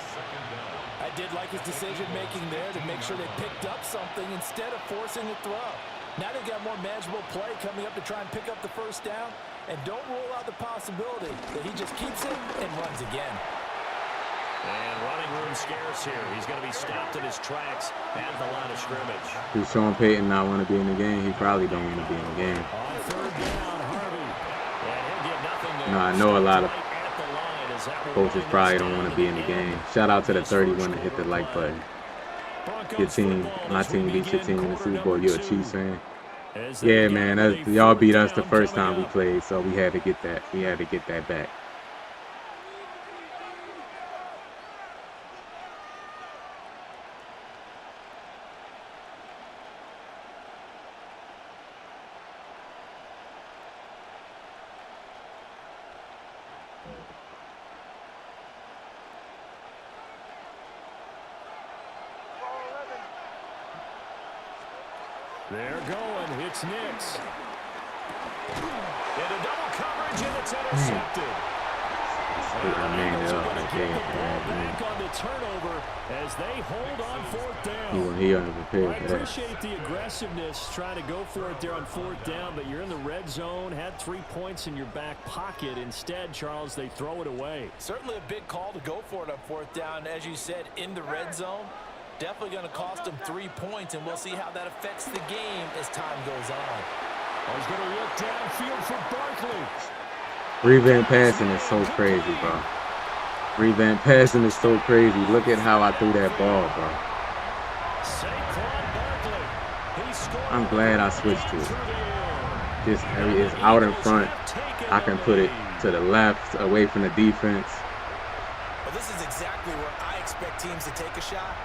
I did like his decision-making there to make sure they picked up something instead of forcing a throw. Now they've got more manageable play coming up to try and pick up the first down. And don't rule out the possibility that he just keeps it and runs again. And running room scarce here. He's going to be stopped in his tracks at the line of scrimmage. Does Sean Payton not want to be in the game? He probably don't want to be in the game. On third down, Harvey. And he'll get nothing there. No, I know a lot of coaches probably don't want to be in the game. Shout out to the 31 that hit the like button. Your team, my team beat your team in the Super Bowl. You're a Chiefs fan. Yeah, man, y'all beat us the first time we played, so we had to get that. We had to get that back. They're going. It's Nix. Into double coverage, and it's intercepted. Back on the turnover as they hold on fourth down. He underprepared I for that. appreciate the aggressiveness trying to go for it there on fourth down, but you're in the red zone, had 3 points in your back pocket. Instead, Charles, they throw it away. Certainly a big call to go for it on fourth down. As you said, in the red zone. Definitely going to cost them 3 points, and we'll see how that affects the game as time goes on. He's going to look downfield for Barkley. Revamp passing is so crazy, bro. Revamp passing is so crazy. Look at how I threw that ball, bro. I'm glad I switched to it. This area is out in front. I can put it to the left, away from the defense. Well, this is exactly where I expect teams to take a shot.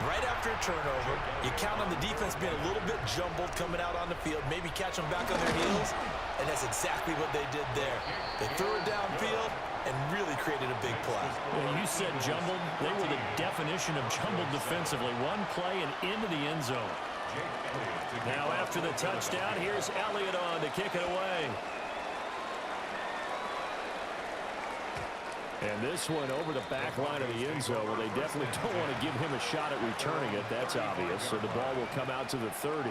Right after a turnover, you count on the defense being a little bit jumbled coming out on the field, maybe catch them back on their heels, and that's exactly what they did there. They threw it downfield and really created a big play. Well, you said jumbled. They were the definition of jumbled defensively. One play and into the end zone. Now after the touchdown, here's Elliott on to kick it away. And this one over the back line of the end zone. Well, they definitely don't want to give him a shot at returning it. That's obvious. So the ball will come out to the 30.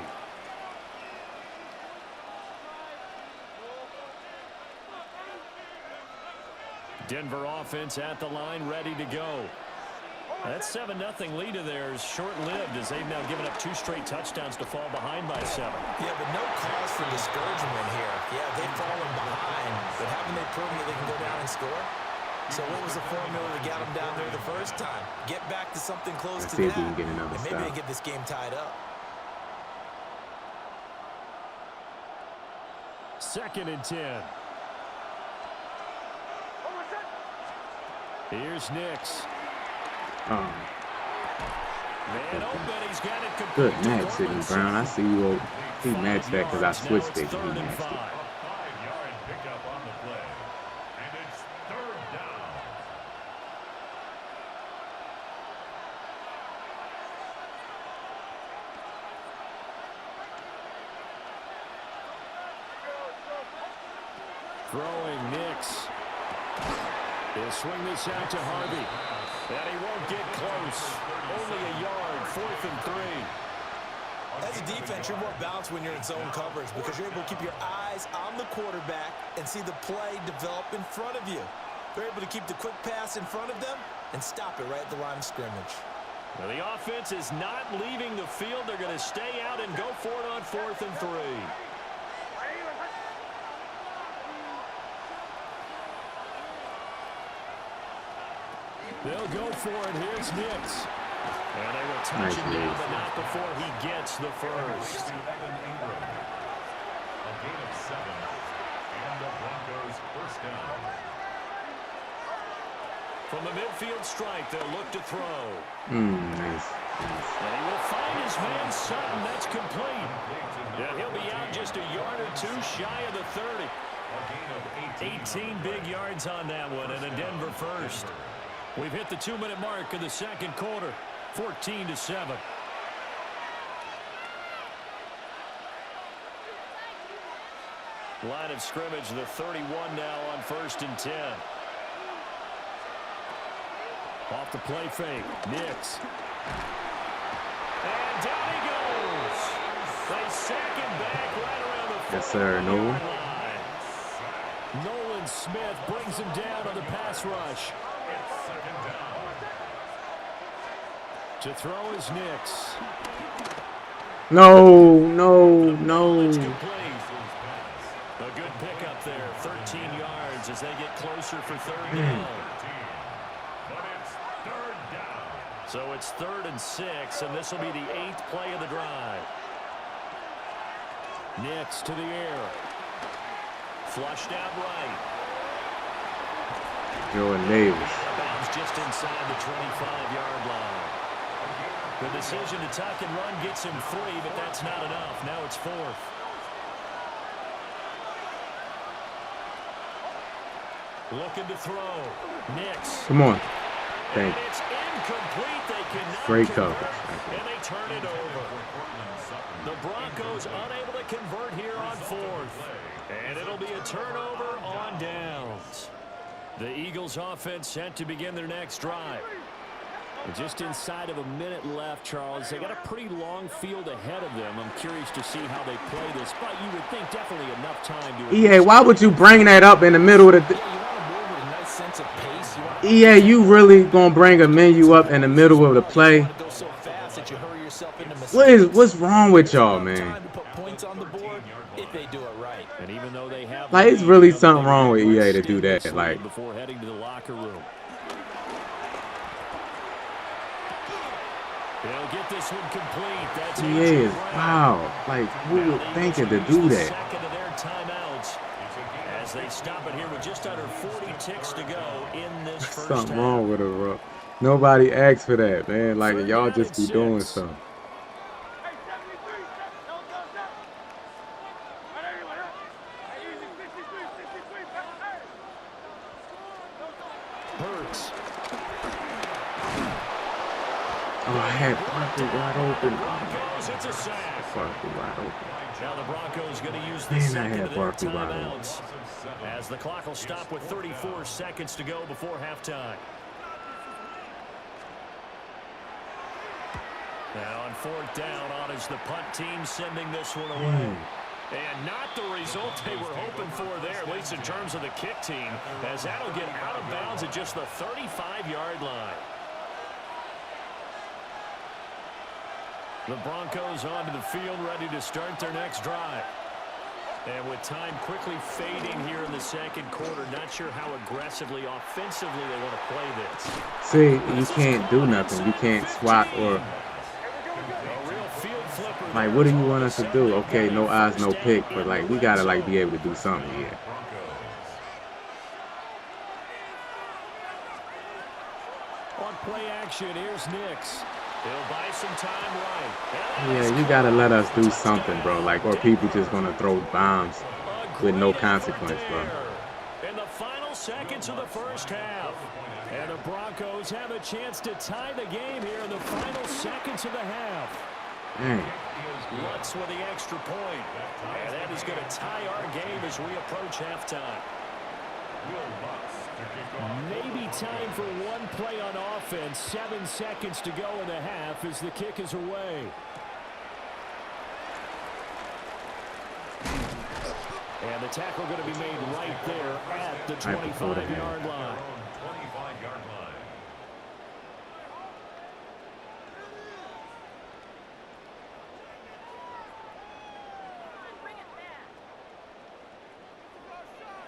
Denver offense at the line, ready to go. That 7-0 lead of theirs short-lived as they've now given up 2 straight touchdowns to fall behind by 7. Yeah, but no cause for discouragement here. Yeah, they've fallen behind, but haven't they proven that they can go down and score? So what was the formula that got them down there the first time? Get back to something close to that, and maybe they get this game tied up. 2nd and 10. Here's Nix. Oh. Man open, he's got it complete. Good match, Sidney Brown. I see you. He matched that because I switched it. He matched it. 5-yard pickup on the play. And it's 3rd down. Throwing Nix. He'll swing this out to Harvey. And he won't get close. Only a yard, 4th and 3. As a defense, you're more balanced when you're in zone coverage because you're able to keep your eyes on the quarterback and see the play develop in front of you. They're able to keep the quick pass in front of them and stop it right at the line of scrimmage. Now the offense is not leaving the field. They're going to stay out and go for it on 4th and 3. They'll go for it. Here's Nix. And they will touch him down, but not before he gets the first. A gain of 7. And the Broncos first down. From the midfield stripe, they'll look to throw. Nice. And he will find his man Sutton. That's complete. Yeah, he'll be out just a yard or 2 shy of the 30. 18 big yards on that one, and a Denver first. We've hit the 2-minute mark of the 2nd quarter, 14-7. Line of scrimmage, the 31 now on 1st and 10. Off the play fake, Nix. And down he goes. They sack him back right around the 40-yard line. Nolan Smith brings him down on the pass rush. To throw is Nix. No. A good pickup there, 13 yards as they get closer for 3rd down. But it's 3rd down. So it's 3rd and 6, and this will be the 8th play of the drive. Nix to the air. Flushed out right. Jordan Davis. Bounds just inside the 25-yard line. The decision to tuck and run gets him 3, but that's not enough. Now it's 4th. Looking to throw. Nix. Come on. And it's incomplete. They cannot Great convert, coverage. and they turn it over. The Broncos unable to convert here on 4th. And it'll be a turnover on downs. The Eagles offense set to begin their next drive. Just inside of a minute left, Charles. They got a pretty long field ahead of them. I'm curious to see how they play this, but you would think definitely enough time to... EA, why would you bring that up in the middle of the... EA, you really gonna bring a menu up in the middle of the play? What's wrong with y'all, man? Like, it's really something wrong with EA to do that. Like, before heading to the locker room. They'll get this one complete. That's EA is wow. Like, who would think to do that? Second of their timeouts as they stop it here with just under 40 ticks to go in this first Something half. wrong with it, bro. Nobody asked for that, man. Like, y'all just be doing something. Oh, I had Barkley wide open. It's a sack. Barkley wide open. Now the Broncos going to use the Man, I second had of their Barkley wide open. timeouts as the clock will stop with 34 seconds to go before halftime. Now on fourth down, on is the punt team sending this one away. And not the result they were hoping for there, at least in terms of the kick team, as that'll get out of bounds at just the 35-yard line. The Broncos onto the field, ready to start their next drive. And with time quickly fading here in the second quarter, not sure how aggressively, offensively they want to play this. See, you can't do nothing. You can't swat or... Like, what do you want us to do? Okay, no eyes, no pick, but, like, we got to, like, be able to do something here. On play action, here's Nix. He'll buy some time right. Yeah, you got to let us do something, bro. Like, or people just going to throw bombs with no consequence, bro. In the final seconds of the first half. And the Broncos have a chance to tie the game here in the final seconds of the half. Dang. Lutz with the extra point. And that is going to tie our game as we approach halftime. Maybe time for one play on offense. 7 seconds to go in the half as the kick is away. And the tackle going to be made right there at the 25-yard line.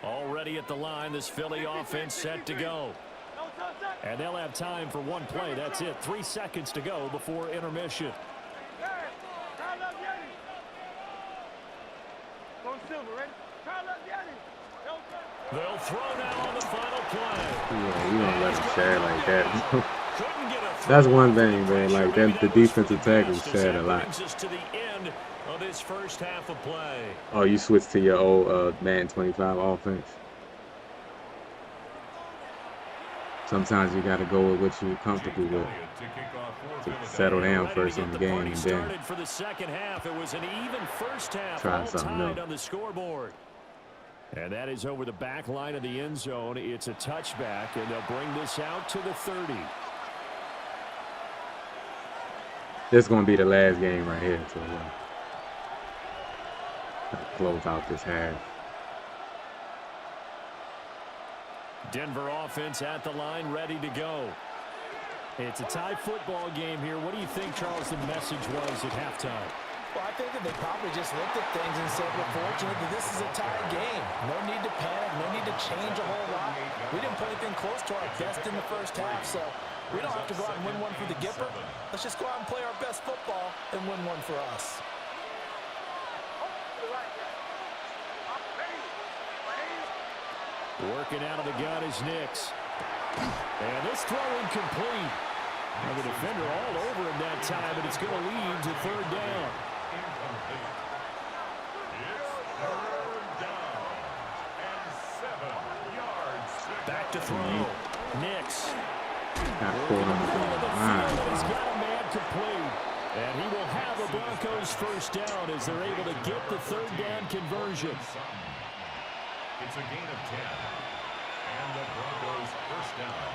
Already at the line, this Philly offense set to go. And they'll have time for one play. That's it. 3 seconds to go before intermission. They'll throw now on the final play. Yeah, you don't let him share like that. That's one thing, man. Like, that, the defensive tackle shared a lot. To the end of this first half of play. Oh, you switched to your old Madden 25 offense. Sometimes you got to go with what you're comfortable with to settle down first in the game, and then for the second half. It was an even first half. Try something new on the scoreboard. And that is over the back line of the end zone. It's a touchback, and they'll bring this out to the 30. This is going to be the last game right here to close out this half. Denver offense at the line, ready to go. It's a tie football game here. What do you think, Charles, the message was at halftime? Well, I think that they probably just looked at things and said, we're fortunate that this is a tie game. No need to panic, no need to change a whole lot. We didn't play anything close to our best in the first half, so we don't have to go out and win one for the Gipper. Let's just go out and play our best football and win one for us. Working out of the gun is Nix. And this throw incomplete. And the defender all over him that time, but it's going to lead to third down. Back to throw. Nix. He's got a man complete. And he will have a Broncos first down as they're able to get the third down conversion. It's a gain of 10. And the Broncos first down.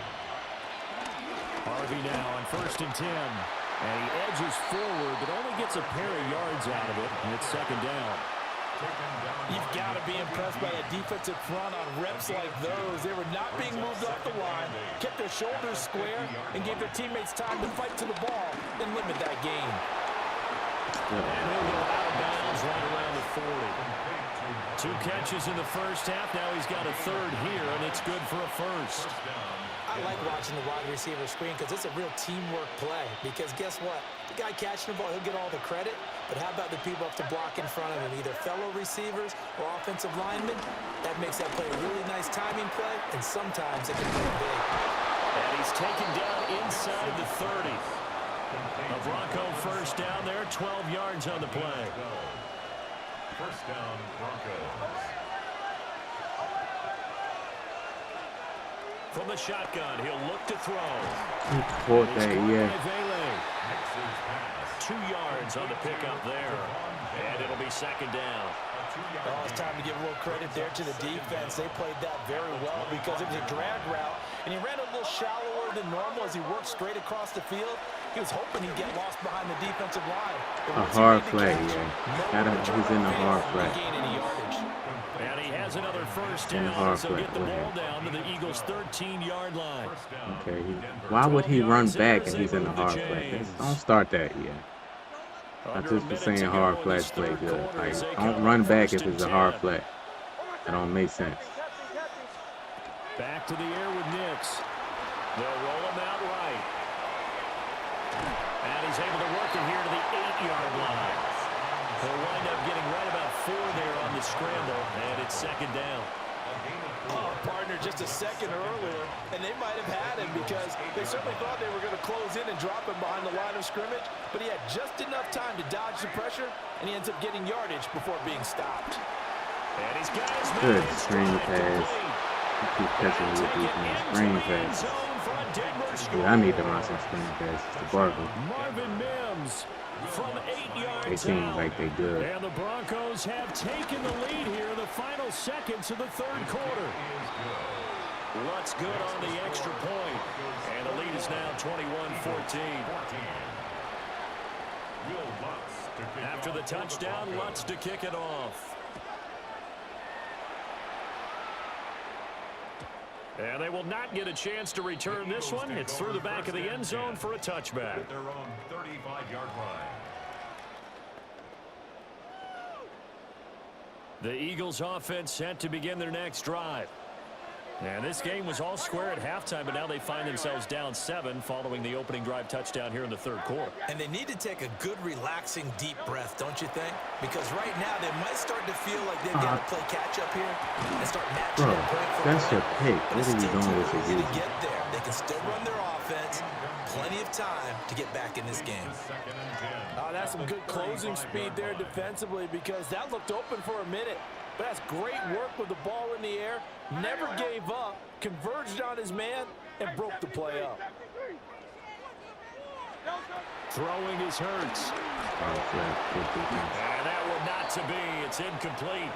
Harvey now on 1st and 10. And he edges forward, but only gets a pair of yards out of it. And it's second down. You've got to be impressed by that defensive front on reps like those. They were not being moved off the line, kept their shoulders square, and gave their teammates time to fight to the ball and limit that gain. And he'll go out of bounds right around the 40. 2 catches in the first half. Now he's got a third here, and it's good for a first. I like watching the wide receiver screen because it's a real teamwork play. Because guess what? The guy catching the ball, he'll get all the credit. But how about the people up to block in front of him, either fellow receivers or offensive linemen? That makes that play a really nice timing play, and sometimes it can play big. And he's taken down inside the 30. A Bronco first down there, 12 yards on the play. First down, Broncos. From the shotgun, he'll look to throw. He caught that, yeah. 2 yards on the pickup there. And it'll be second down. Oh, it's time to give a little credit there to the defense. They played that very well because it was a drag route, and he ran a little shallower than normal as he worked straight across the field. He was hoping he'd get lost behind the defensive line. A hard flat, yeah. He's in the hard flat. And he has another first down, so get the ball down to the Eagles' 13-yard line. Okay, why would he run back and he's in the hard flat? Don't start that yet. I just was saying hard flats play good. Like, don't run back if it's a hard flat. That don't make sense. Back to the air with Nix. They'll roll him out right. And he's able to work it here to the 8-yard line. He'll wind up getting right about 4 there on the scramble, and it's second down. Oh, partner, just a second earlier, and they might have had him because they certainly thought they were going to close in and drop him behind the line of scrimmage, but he had just enough time to dodge the pressure, and he ends up getting yardage before being stopped. And he's got his good screen pass. You keep catching me with these screen passes. Dude, I need to run some screen passes to Barkley. Marvin Mims from 8 yards. They seem like they good. And the Broncos have taken the lead here in the final seconds of the third quarter. Lutz good on the extra point. And the lead is now 21-14. After the touchdown, Lutz to kick it off. And they will not get a chance to return this one. It's through the back of the end zone for a touchback. Their own 35-yard line. The Eagles offense set to begin their next drive. And this game was all square at halftime, but now they find themselves down 7 following the opening drive touchdown here in the third quarter. And they need to take a good, relaxing, deep breath, don't you think? Because right now they might start to feel like they've got to play catch-up here and start matching Bro, up point for that's point. your pick. What are you doing with your to get there. They can still run their offense. Plenty of time to get back in this game. Oh, that's some good closing speed there defensively because that looked open for a minute. But that's great work with the ball in the air. Never gave up, converged on his man, and broke the play up. Throwing is Hurts. And that will not to be. It's incomplete.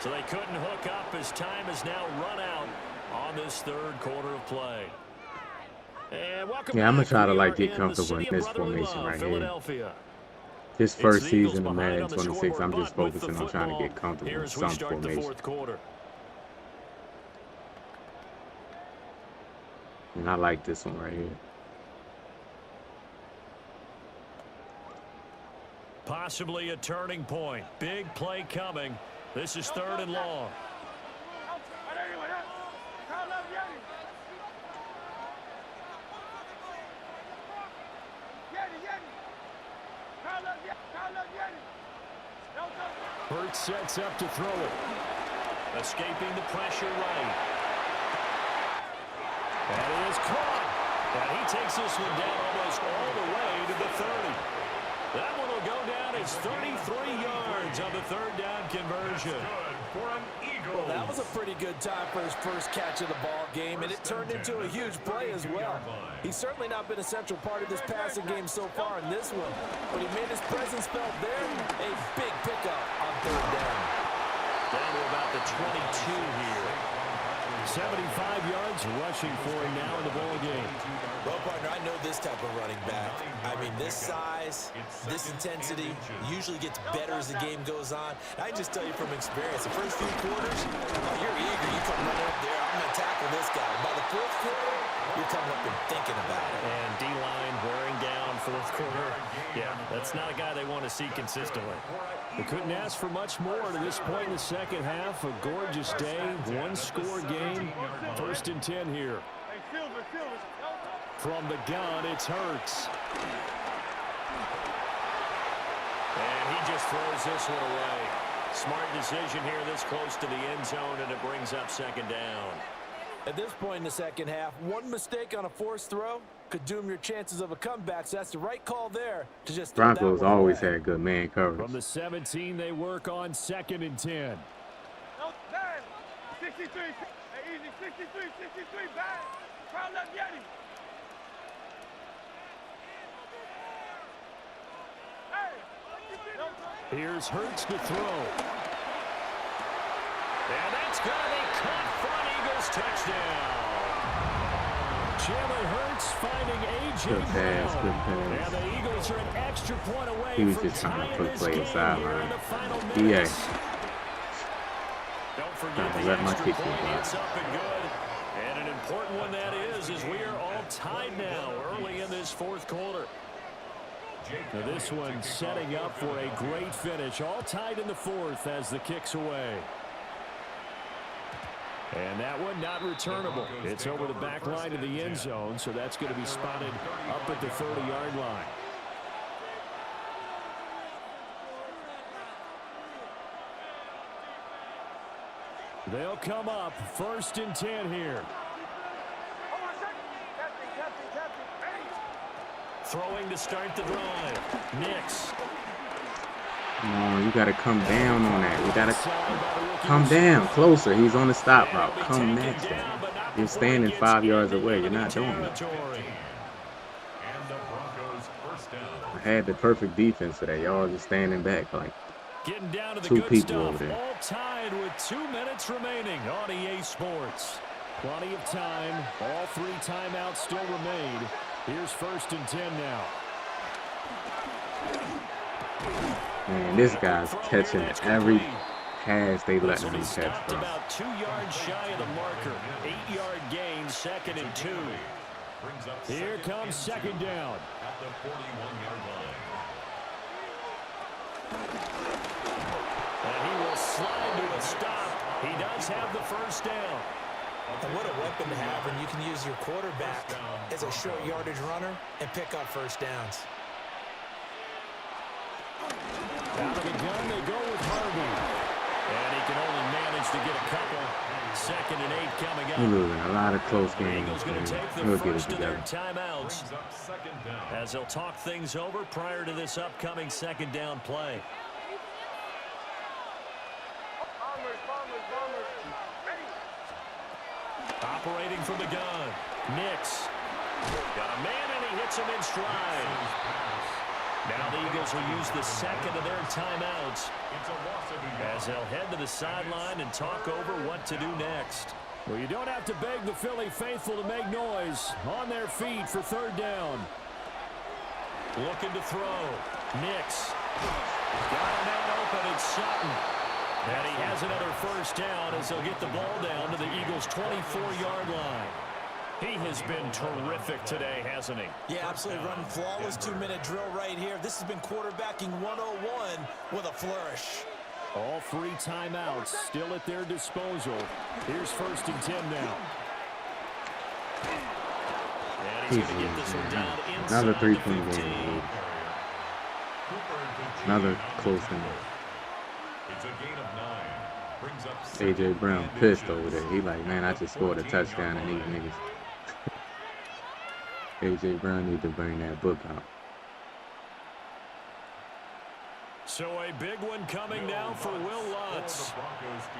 So they couldn't hook up as time is now run out on this third quarter of play. And welcome I'm going to try to back. get comfortable in this formation right here. This first season of Madden 26, I'm just focusing on trying to get comfortable in some formation. And I like this one right here. Possibly a turning point. Big play coming. This is 3rd and long. Hurts sets up to throw it. Escaping the pressure right. And it is caught. And he takes this one down almost all the way to the 30. That one will go down as 33 yards on the 3rd down conversion. Well, that was a pretty good time for his first catch of the ball game, and it turned into a huge play as well. He's certainly not been a central part of this passing game so far in this one, but he made his presence felt there. A big pickup on 3rd down. Down to about the 22 here. 75 yards rushing for him now in the ball game. Well, partner, I know this type of running back. I mean, this size, this intensity usually gets better as the game goes on. I just tell you from experience, the first few quarters, you're eager. You come running up there, I'm going to tackle this guy. By the 4th quarter, you're coming up and thinking about it. And D-line wearing down 4th quarter. Yeah, that's not a guy they want to see consistently. They couldn't ask for much more to this point in the second half. A gorgeous day, one-score game. 1st and 10 here. From the gun, it's Hurts. And he just throws this one away. Smart decision here this close to the end zone, and it brings up 2nd down. At this point in the second half, one mistake on a forced throw could doom your chances of a comeback. So that's the right call there to just throw that Broncos one always away. had good man coverage. From the 17, they work on 2nd and 10. No, 63, easy, 63, bad. Here's Hurts to throw. And that's going to be caught for an Eagles touchdown. Jalen Hurts finding A.J. Good pass, Brown. good pass. And the Eagles are an extra point away He was from just trying to tying put this play game inside here in line. the final Yeah. minutes. Don't forget Trying to the let my extra kick point. go by. It's up and good. And an important one that is we are all tied now early in this fourth quarter. Now this one setting up for a great finish. All tied in the fourth as the kick's away. And that one not returnable. It's over the back line of the end zone, so that's going to be spotted up at the 30-yard line. They'll come up 1st and 10 here. Throwing to start the drive. Nix. No, you got to come down on that. You got to come down closer. He's on the stop route. Come next to him. You're standing 5 yards away. You're not doing it. I had the perfect defense today. Y'all just standing back like Getting down to the 2 good people stuff. over there. All tied with 2 minutes remaining on EA Sports. Plenty of time. All 3 timeouts still remain. Here's 1st and 10 now. Man, this guy's catching every pass they let him catch, bro. About 2 yards shy of the marker. 8-yard gain, 2nd and 2. Here comes 2nd down. At the 41-yard line. And he will slide to a stop. He does have the 1st down. And what a weapon to have when you can use your quarterback as a short yardage runner and pick up 1st downs. Out of the gun, they go with Harvey. And he can only manage to get a couple. 2nd and 8 coming up. We're losing a lot of close games. Eagles going to take the We'll get it first of their together. timeouts as they'll talk things over prior to this upcoming 2nd down play. Operating from the gun. Nix. Got a man and he hits him in stride. Now the Eagles will use the 2nd of their timeouts as they'll head to the sideline and talk over what to do next. Well, you don't have to beg the Philly faithful to make noise. On their feet for 3rd down. Looking to throw. Nix. Got a man open. It's Sutton. And he has another 1st down as they'll get the ball down to the Eagles' 24-yard line. He has been terrific today, hasn't he? Yeah, absolutely. Running flawless 2-minute drill right here. This has been quarterbacking 101 with a flourish. All 3 timeouts still at their disposal. Here's 1st and 10 now. And he's going to get this one down inside Another the 3-point 15. game. Another close one. It's a gain of 9. Brings up A.J. Brown pissed over there. He like, man, I just scored a touchdown and these niggas. A.J. Brown need to bring that book out. So a big one coming now for Will Lutz.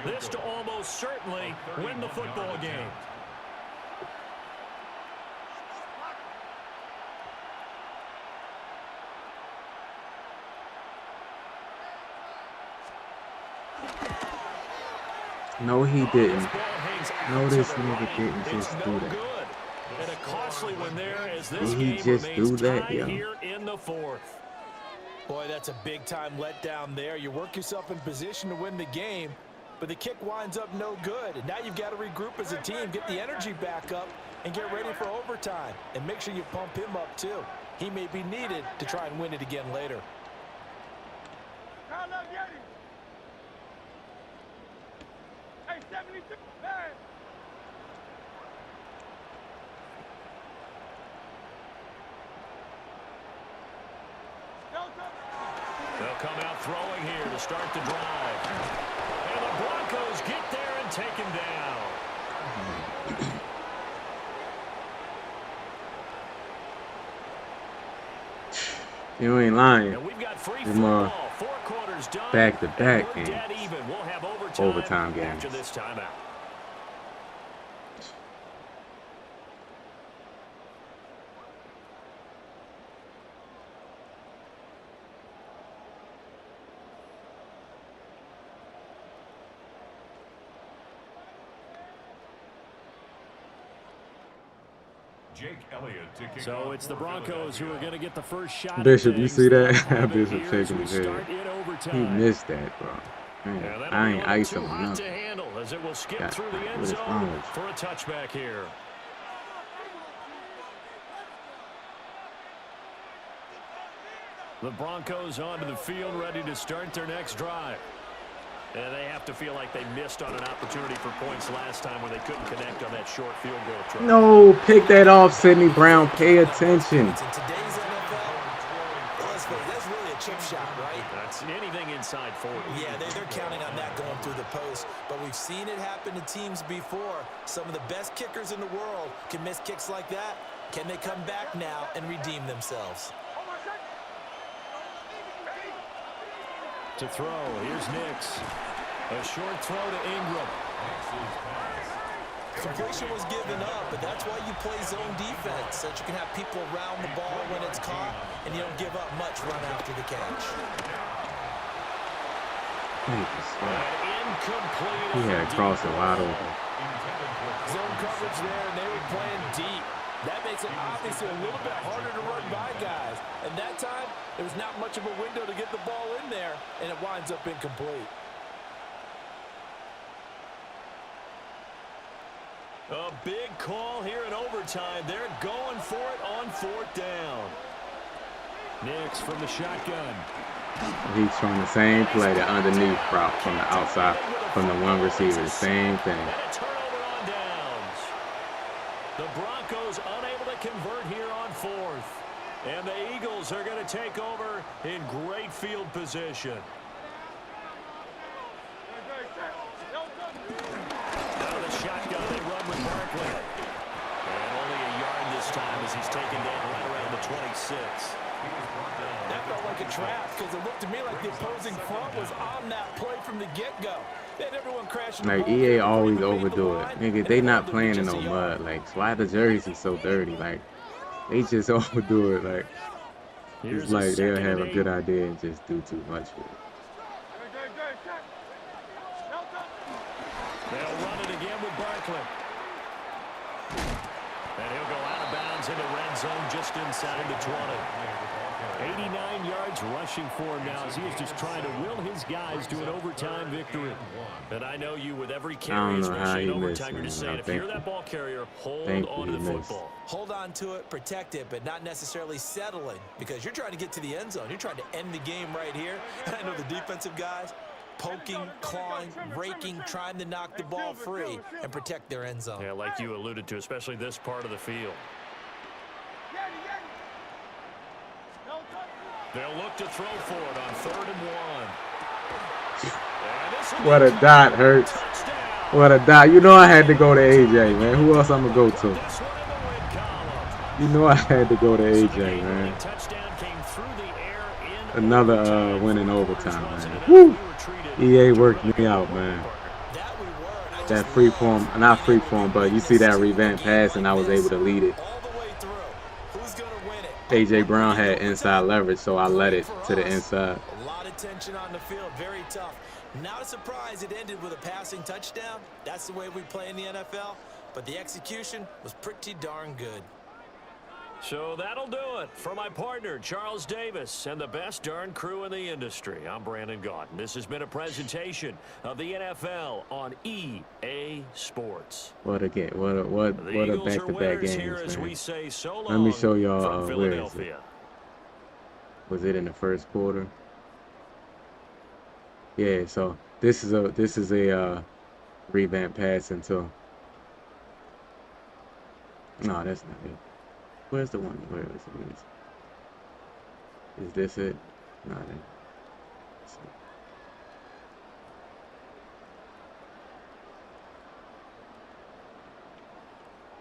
This to almost certainly win the football game. No, he didn't. No, this nigga didn't just do that. And a costly one there as this Did he game just remains do that, tied yo? here in the 4th. Boy, that's a big-time letdown there. You work yourself in position to win the game, but the kick winds up no good. And now you've got to regroup as a team, get the energy back up, and get ready for overtime. And make sure you pump him up, too. He may be needed to try and win it again later. Hey, 72, They'll come out throwing here to start the drive. And the Broncos get there and take him down. You ain't lying. And we've got free Them, football. 4 quarters done. back-to-back and we're games. dead even. We'll have Overtime games. after this timeout. Jake Elliott to kick So off it's the for Broncos who are going to get the first shot. Bishop, at you things. see They'll that? have it Bishop here as shaking we his head. start in He overtime. missed that, bro. Man, And that'll I be a ain't little ice too him hot enough. to handle as it will skip God, through the what end is wrong zone with you? for a touchback here. The Broncos onto the field, ready to start their next drive. And they have to feel like they missed on an opportunity for points last time when they couldn't connect on that short field goal try. No, pick that off, Sidney Brown. Pay attention. In today's NFL, let's face it, that's really a chip shot, right? That's anything inside 40. Yeah, they're counting on that going through the post. But we've seen it happen to teams before. Some of the best kickers in the world can miss kicks like that. Can they come back now and redeem themselves? To throw, here's Nix. A short throw to Ingram. Completion was given up, but that's why you play zone defense, so that you can have people around the ball when it's caught, and you don't give up much run after the catch. Incomplete. He had crossed it wide open. Zone coverage there, and they were playing deep. That makes it obviously a little bit harder to run by guys. And that time, there was not much of a window to get the ball in there, and it winds up incomplete. A big call here in overtime. They're going for it on fourth down. Nix from the shotgun. He's throwing the same play, the underneath route from the outside, from the one receiver. The same thing. And a turnover on downs. The Broncos unable to convert here on fourth. And the Eagles are going to take over in great field position. Out of the shotgun, they run with Barkley. And only a yard this time as he's taken down right around the 26. That felt like a trap because it looked to me like the opposing front was on that play from the get-go. They had everyone crashing. Like, EA always overdo it. Nigga, they not playing in no mud. Like, why the jerseys is so dirty? Like, they just overdo it. Like, it's like they'll have a good idea and just do too much with it. They'll run it again with Barkley. And he'll go out of bounds into red zone just inside the 20. 89 yards rushing for him now as he is just trying to will his guys to an overtime victory. And I know you with every carry, especially in overtime, you're just saying, if you're that ball carrier, hold on to the football. Hold on to it, protect it, but not necessarily settling because you're trying to get to the end zone. You're trying to end the game right here. And I know the defensive guys poking, clawing, raking, trying to knock the ball free and protect their end zone. Yeah, like you alluded to, especially this part of the field. They'll look to throw for it on 3rd and 1. What a dot, Hurts. What a dot. You know I had to go to AJ, man. Who else I'm going to go to? You know I had to go to AJ, man. Another win in overtime, man. Woo! EA worked me out, man. That free form, not free form, but you see that revamp pass, and I was able to lead it. AJ Brown had inside leverage, so I led it to the inside. A lot of tension on the field, very tough. Not a surprise it ended with a passing touchdown. That's the way we play in the NFL, but the execution was pretty darn good. So that'll do it for my partner, Charles Davis, and the best darn crew in the industry. I'm Brandon Gaunt. This has been a presentation of the NFL on EA Sports. What a back-to-back games, man. Let me show y'all where is it. Was it in the first quarter? Yeah, so this is a revamp pass until. No, that's not it. Where's the one? Where is it? Is this it? Not it.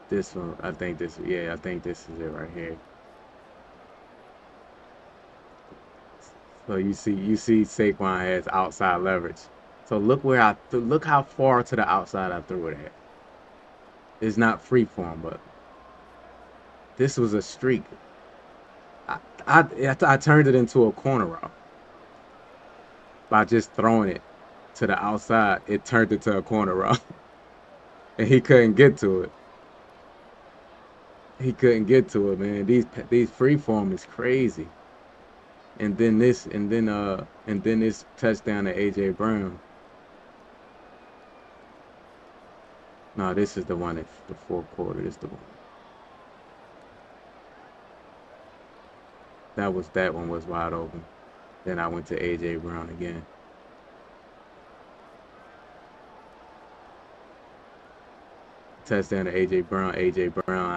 This one, I think this. Yeah, I think this is it right here. So you see Saquon has outside leverage. So look how far to the outside I threw it at. It's not free form, but this was a streak. I turned it into a corner route by just throwing it to the outside. It turned it to a corner route, and he couldn't get to it. He couldn't get to it, man. These free form is crazy. And then this touchdown to AJ Brown. No, this is the one at the fourth quarter. This is the one. That one was wide open. Then I went to AJ Brown again. Touchdown to AJ Brown. AJ Brown.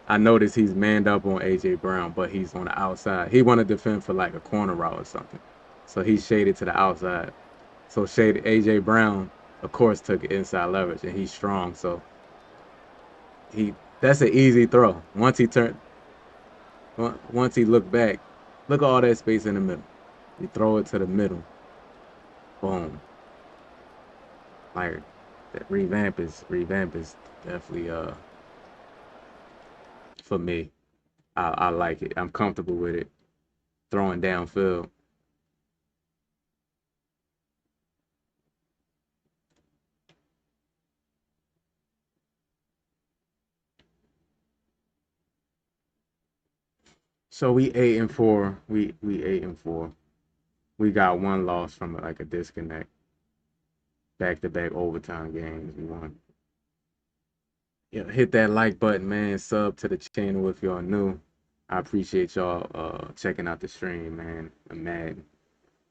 I noticed he's manned up on AJ Brown, but he's on the outside. He wanted to defend for like a corner route or something. So he shaded to the outside. So shaded AJ Brown, of course, took inside leverage, and he's strong. So that's an easy throw. Once he looked back, look at all that space in the middle. You throw it to the middle. Boom. Like that revamp is definitely for me. I like it. I'm comfortable with it. Throwing downfield. So we 8-4. We 8-4. We got one loss from like a disconnect. Back-to-back overtime games. We won. Yeah, hit that like button, man. Sub to the channel if y'all new. I appreciate y'all checking out the stream, man.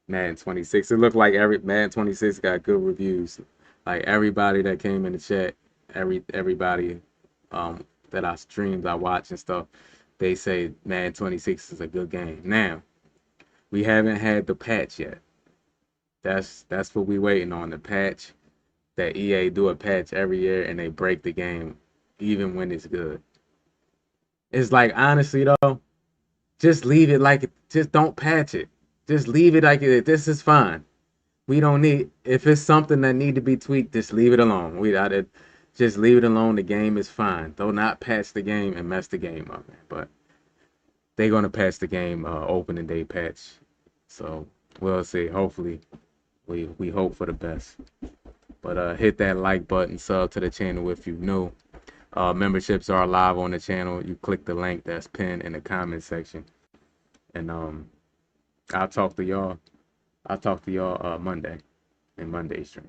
Madden 26. It looked like every Madden 26 got good reviews. Like everybody that came in the chat, everybody that I streamed, I watch and stuff, they say Madden 26 is a good game. Now, we haven't had the patch yet. That's what we waiting on, the patch. That EA do a patch every year and they break the game even when it's good. It's like honestly though, just leave it like it. Just don't patch it. Just leave it like it. This is fine. We don't need, if it's something that need to be tweaked, just leave it alone. Just leave it alone. The game is fine. Do not patch the game and mess the game up, man. But they're gonna patch the game opening day patch. So we'll see. Hopefully, we hope for the best. But hit that like button, sub to the channel if you new. Memberships are live on the channel. You click the link that's pinned in the comment section. And I'll talk to y'all Monday in Monday stream.